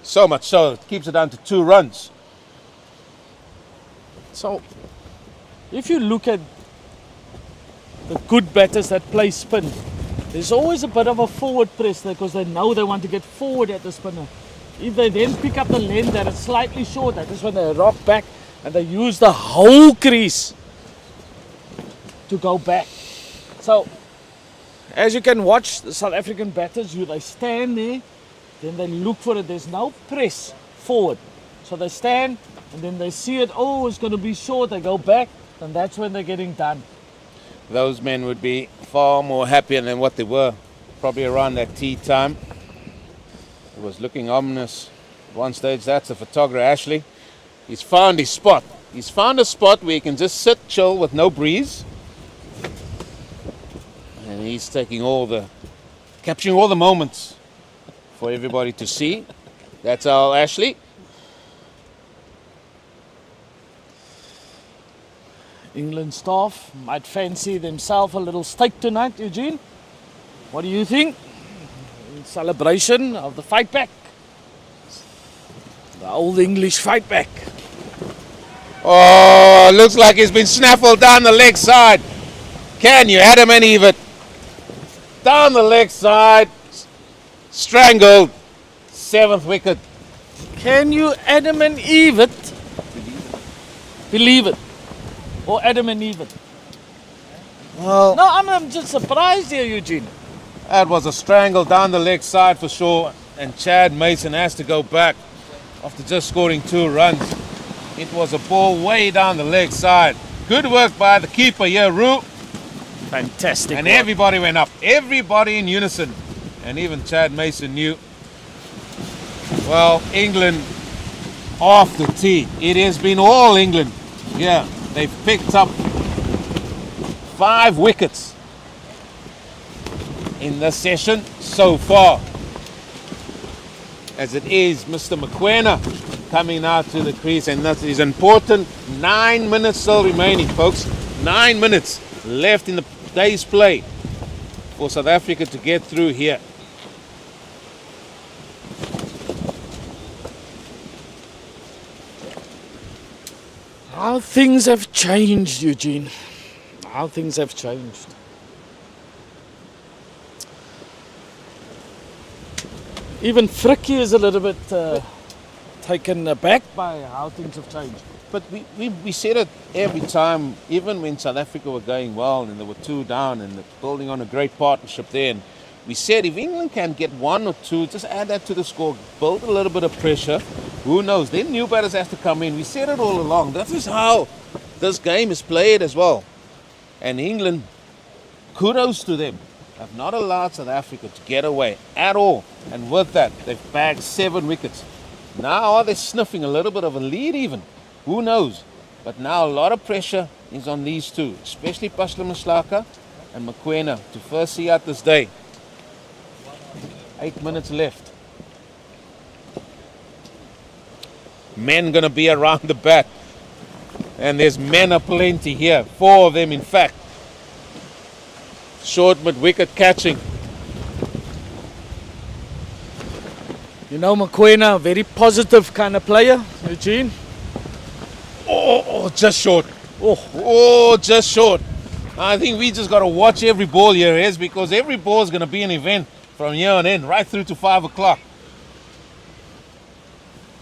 So much so, it keeps it down to 2 runs. So, if you look at the good batters that play spin, there's always a bit of a forward press there because they know they want to get forward at the spinner. If they then pick up the length that is slightly short, that is when they rock back and they use the whole crease to go back. So, as you can watch, the South African batters, they stand there, then they look for it. There's no press forward. So they stand, and then they see it, oh, it's going to be short, they go back, and that's when they're getting done. Those men would be far more happier than what they were, probably around that tea time. It was looking ominous. At one stage, that's the photographer, Ashley. He's found his spot. He's found a spot where he can just sit, chill with no breeze. And he's taking capturing all the moments for everybody to see. That's our Ashley. England staff might fancy themselves a little steak tonight, Eugene. What do you think? In celebration of the fight back. The old English fight back. Oh, looks like he's been snaffled down the leg side. Can you, Adam and Eve? Down the leg side. Strangled. 7th wicket. Can you Adam and Eve it? Believe it. Or Adam and Eve it? Well, No, I'm just surprised here, Eugene. that was a strangle down the leg side for sure. And Chad Mason has to go back after just scoring 2 runs. It was a ball way down the leg side. Good work by the keeper here, Roos. Fantastic. And work. everybody went up. Everybody in unison. And even Chad Mason knew. Well, England off the tee. It has been all England. Yeah, they've picked up 5 wickets in this session so far. As it is Mr. Mokoena coming out to the crease, and that is important. 9 minutes still remaining, folks. 9 minutes left in the day's play for South Africa to get through here. How things have changed, Eugene. How things have changed. Even Frikkie is a little bit taken aback by how things have changed. But we said it every time, even when South Africa were going well and they were 2 down and they're building on a great partnership there. And we said if England can get 1 or 2, just add that to the score, build a little bit of pressure. Who knows? Then new batters have to come in. We said it all along. That is how this game is played as well. And England, kudos to them, have not allowed South Africa to get away at all. And with that, they've bagged 7 wickets. Now are they sniffing a little bit of a lead even? Who knows? But now a lot of pressure is on these two, especially Pashla Maslaka and Mokoena to first see out this day. 8 minutes left. Men gonna be around the bat. And there's men aplenty here. 4 of them in fact. Short mid-wicket catching. You know, Mokoena, a very positive kind of player, Eugene. Oh, just short. Oh, just short. I think we just got to watch every ball here, is because every ball is going to be an event from here on in, right through to 5 o'clock.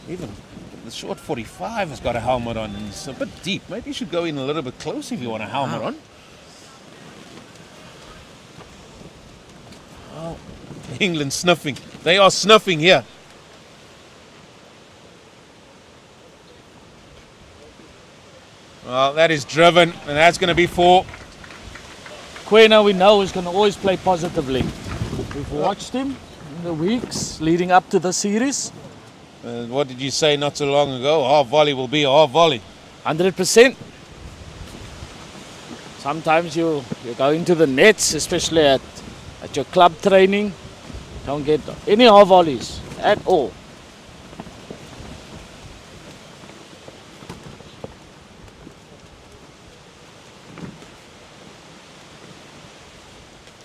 Even the short 45 has got a helmet on, and it's a bit deep. Maybe you should go in a little bit close if you want a helmet on. Oh, England sniffing. They are sniffing here. Well, that is driven, and that's going to be 4. Mokoena, we know, is going to always play positively. We've watched him in the weeks leading up to the series. What did you say not so long ago? Half volley will be a half volley. 100%. Sometimes you go into the nets, especially at your club training. Don't get any half volleys at all.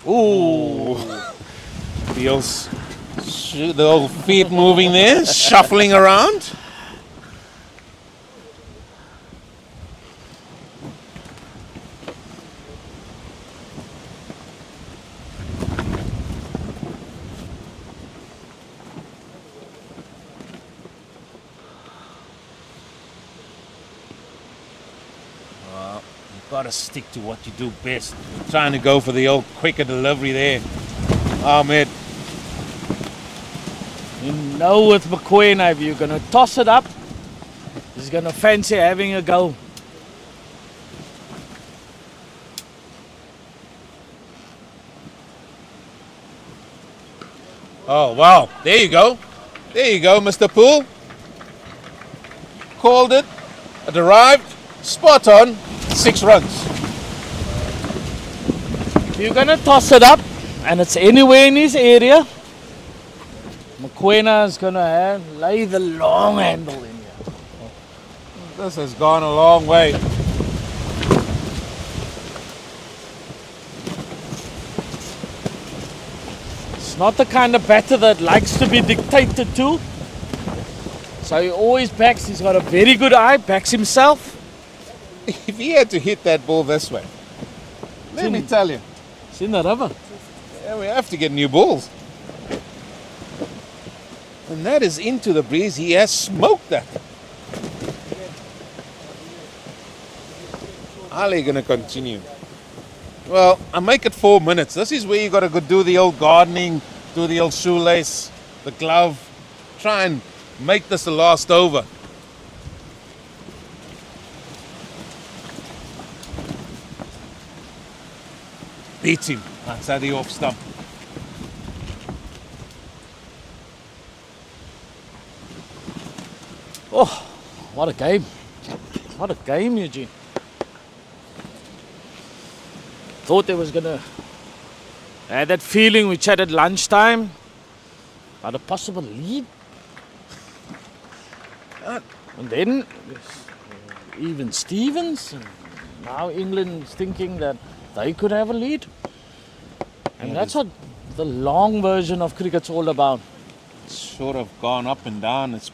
Ooh. Feels the old feet moving there, shuffling around. Got to stick to what you do best. Trying to go for the old quicker delivery there. Ahmed. You know, with Mokoena, if you're going to toss it up, he's going to fancy having a go. Oh, wow. There you go. There you go, Mr. Poole. Called it. It arrived. Spot on. 6 runs. If you're going to toss it up and it's anywhere in his area, Mokoena is going to lay the long handle in here. This has gone a long way. not the kind of batter that likes to be dictated to. So he always backs. He's got a very good eye, backs himself. If he had to hit that ball this way, let me tell you, It's in the river. yeah, we have to get new balls. And that is into the breeze. He has smoked that. Ali going to continue. Well, I make it 4 minutes. This is where you got to go do the old gardening, do the old shoelace, the glove. Try and make this the last over. Beats him outside the off stump. Oh, what a game. What a game, Eugene. Thought there was gonna... I had that feeling we chatted lunchtime about a possible lead. And then even Stevens, and now England's thinking that they could have a lead. And that's what the long version of cricket's all about. Sort of gone up and down. It's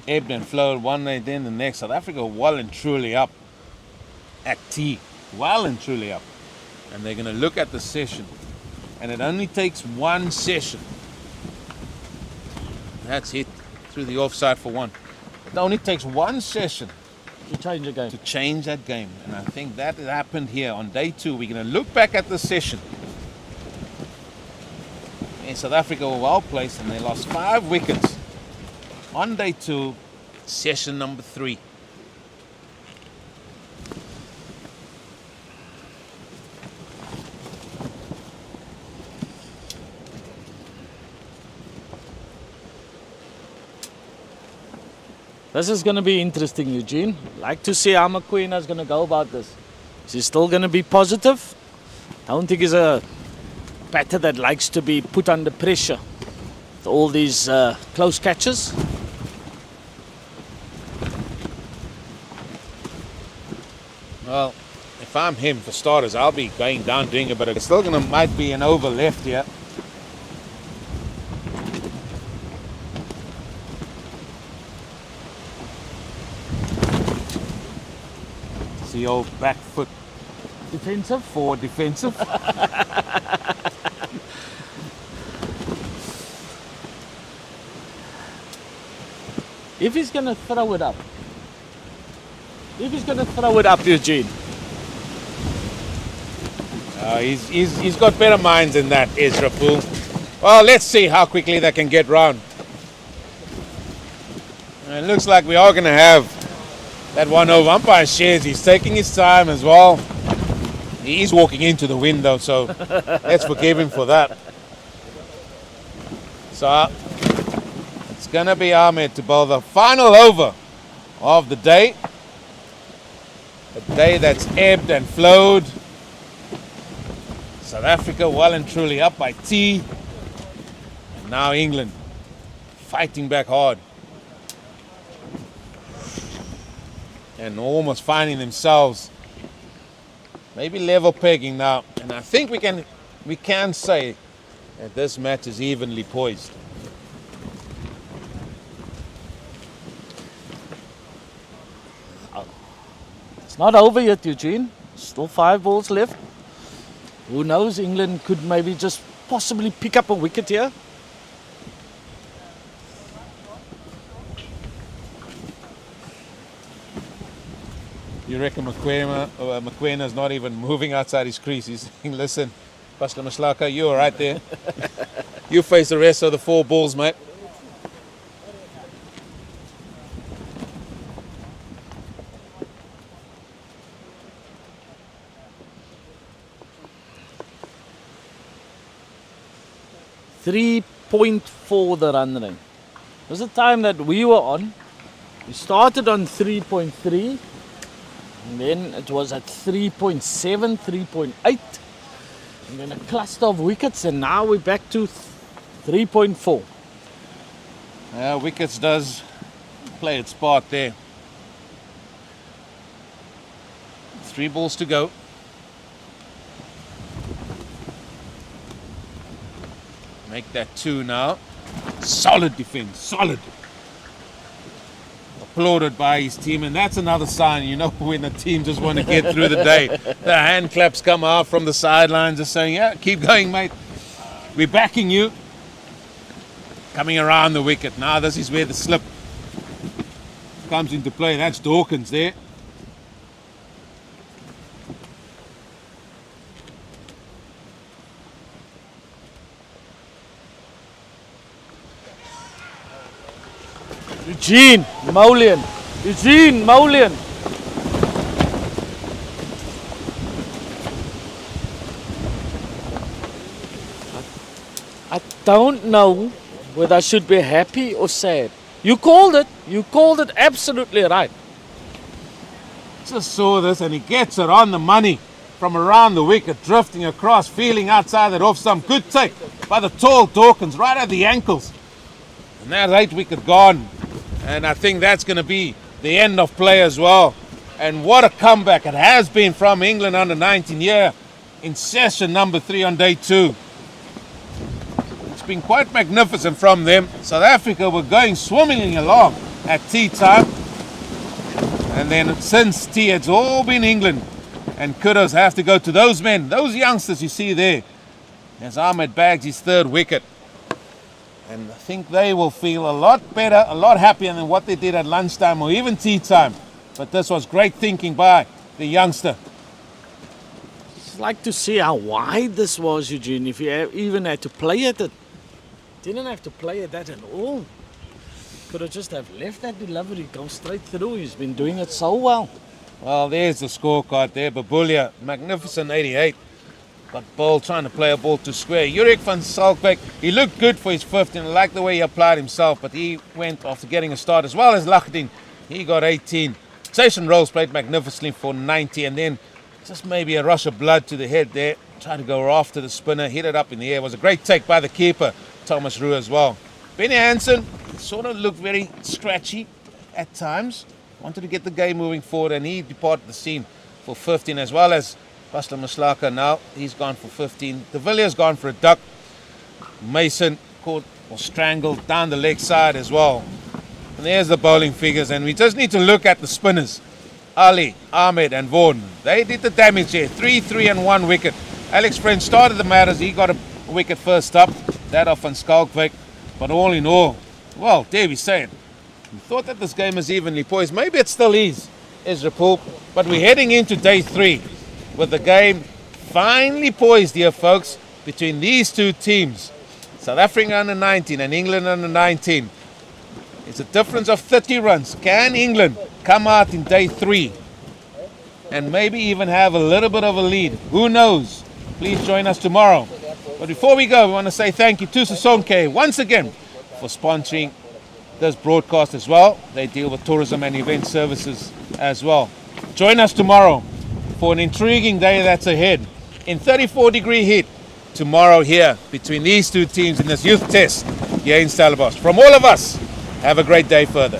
ebbed and flowed one day, then the next. South Africa well and truly up at tea. Well and truly up. And they're going to look at the session. And it only takes one session. That's it. Through the offside for one. It only takes one session To change the game. to change that game. And I think that has happened here on day 2. We're going to look back at the session. And South Africa were well placed and they lost 5 wickets on day 2, session number 3. This is going to be interesting, Eugene. Like to see how McQueen is going to go about this. Is he still going to be positive? Don't think he's a batter that likes to be put under pressure with all these close catches. Well, if I'm him, for starters, I'll be going down doing it, but it's still going to might be an over left here. It's the old back foot Defensive. forward defensive. If he's going to throw it up. If he's going to throw it up, Eugene. He's got better minds than that, Ezra Poole. Well, let's see how quickly they can get round. It looks like we are going to have that one over. Umpire shares. He's taking his time as well. He's walking into the window, so let's forgive him for that. So it's going to be Ahmed to bowl the final over of the day. A day that's ebbed and flowed. South Africa well and truly up by tea. And now England fighting back hard. And almost finding themselves maybe level pegging now. And I think we can say that this match is evenly poised. It's not over yet, Eugene. Still 5 balls left. Who knows? England could maybe just possibly pick up a wicket here. You reckon McQueen's not even moving outside his crease? He's saying, listen, Pastor Maslaka, you're right there. You face the rest of the 4 balls, mate. .4 the run rate. It was the time that we were on. We started on 3.3 and then it was at 3.7, 3.8 and then a cluster of wickets and now we're back to 3.4. Wickets does play its part there. 3 balls to go. Make that 2 now. Solid defense, solid. Applauded by his team, and that's another sign, you know, when the team just want to get through the day. The hand claps come out from the sidelines, just saying, yeah, keep going, mate. We're backing you. Coming around the wicket. Now this is where the slip comes into play. That's Dawkins there. Eugene Moulian. Eugene Moulian. I don't know whether I should be happy or sad. You called it. You called it absolutely right. Just saw this, and he gets it on the money from around the wicket, drifting across, feeling outside that off stump. Good take by the tall Dawkins, right at the ankles. And that 8 wicket gone. And I think that's going to be the end of play as well. And what a comeback it has been from England under 19 here in session number 3 on day 2. It's been quite magnificent from them. South Africa were going swimmingly along at tea time. And then since tea, it's all been England. And kudos have to go to those men, those youngsters you see there. As Ahmed bags his 3rd wicket. And I think they will feel a lot better, a lot happier than what they did at lunchtime or even tea time. But this was great thinking by the youngster. I'd like to see how wide this was, Eugene, if you even had to play at it. Didn't have to play at that at all. Could have just have left that delivery, go straight through. He's been doing it so well. Well, there's the scorecard there. Babulia, magnificent 88. But Ball trying to play a ball to square. Jurek van Schalkwyk, he looked good for his 15. I like the way he applied himself, but he went after getting a start as well as Lachdin. He got 18. Jason Rolls played magnificently for 90, and then just maybe a rush of blood to the head there. Tried to go after the spinner, hit it up in the air. It was a great take by the keeper, Thomas Roos as well. Benny Hansen sort of looked very scratchy at times. Wanted to get the game moving forward, and he departed the scene for 15 as well as Basler Maslaka now, he's gone for 15. De Villiers gone for a duck. Mason caught or strangled down the leg side as well. And there's the bowling figures, and we just need to look at the spinners. Ali, Ahmed and Vaughan. They did the damage here. 3-3 and 1 wicket. Alex French started the matters. He got a wicket first up. That off Van Schalkwyk. But all in all, well, Davy's saying, we thought that this game was evenly poised. Maybe it still is, Ezra Poole. But we're heading into day 3. With the game finally poised here, folks, between these two teams. South Africa under 19 and England under 19. It's a difference of 30 runs. Can England come out in day 3 and maybe even have a little bit of a lead? Who knows? Please join us tomorrow. But before we go, we want to say thank you to Sisonke once again for sponsoring this broadcast as well. They deal with tourism and event services as well. Join us tomorrow for an intriguing day that's ahead in 34-degree heat tomorrow here between these two teams in this youth test here in Stellenbosch. From all of us, have a great day further.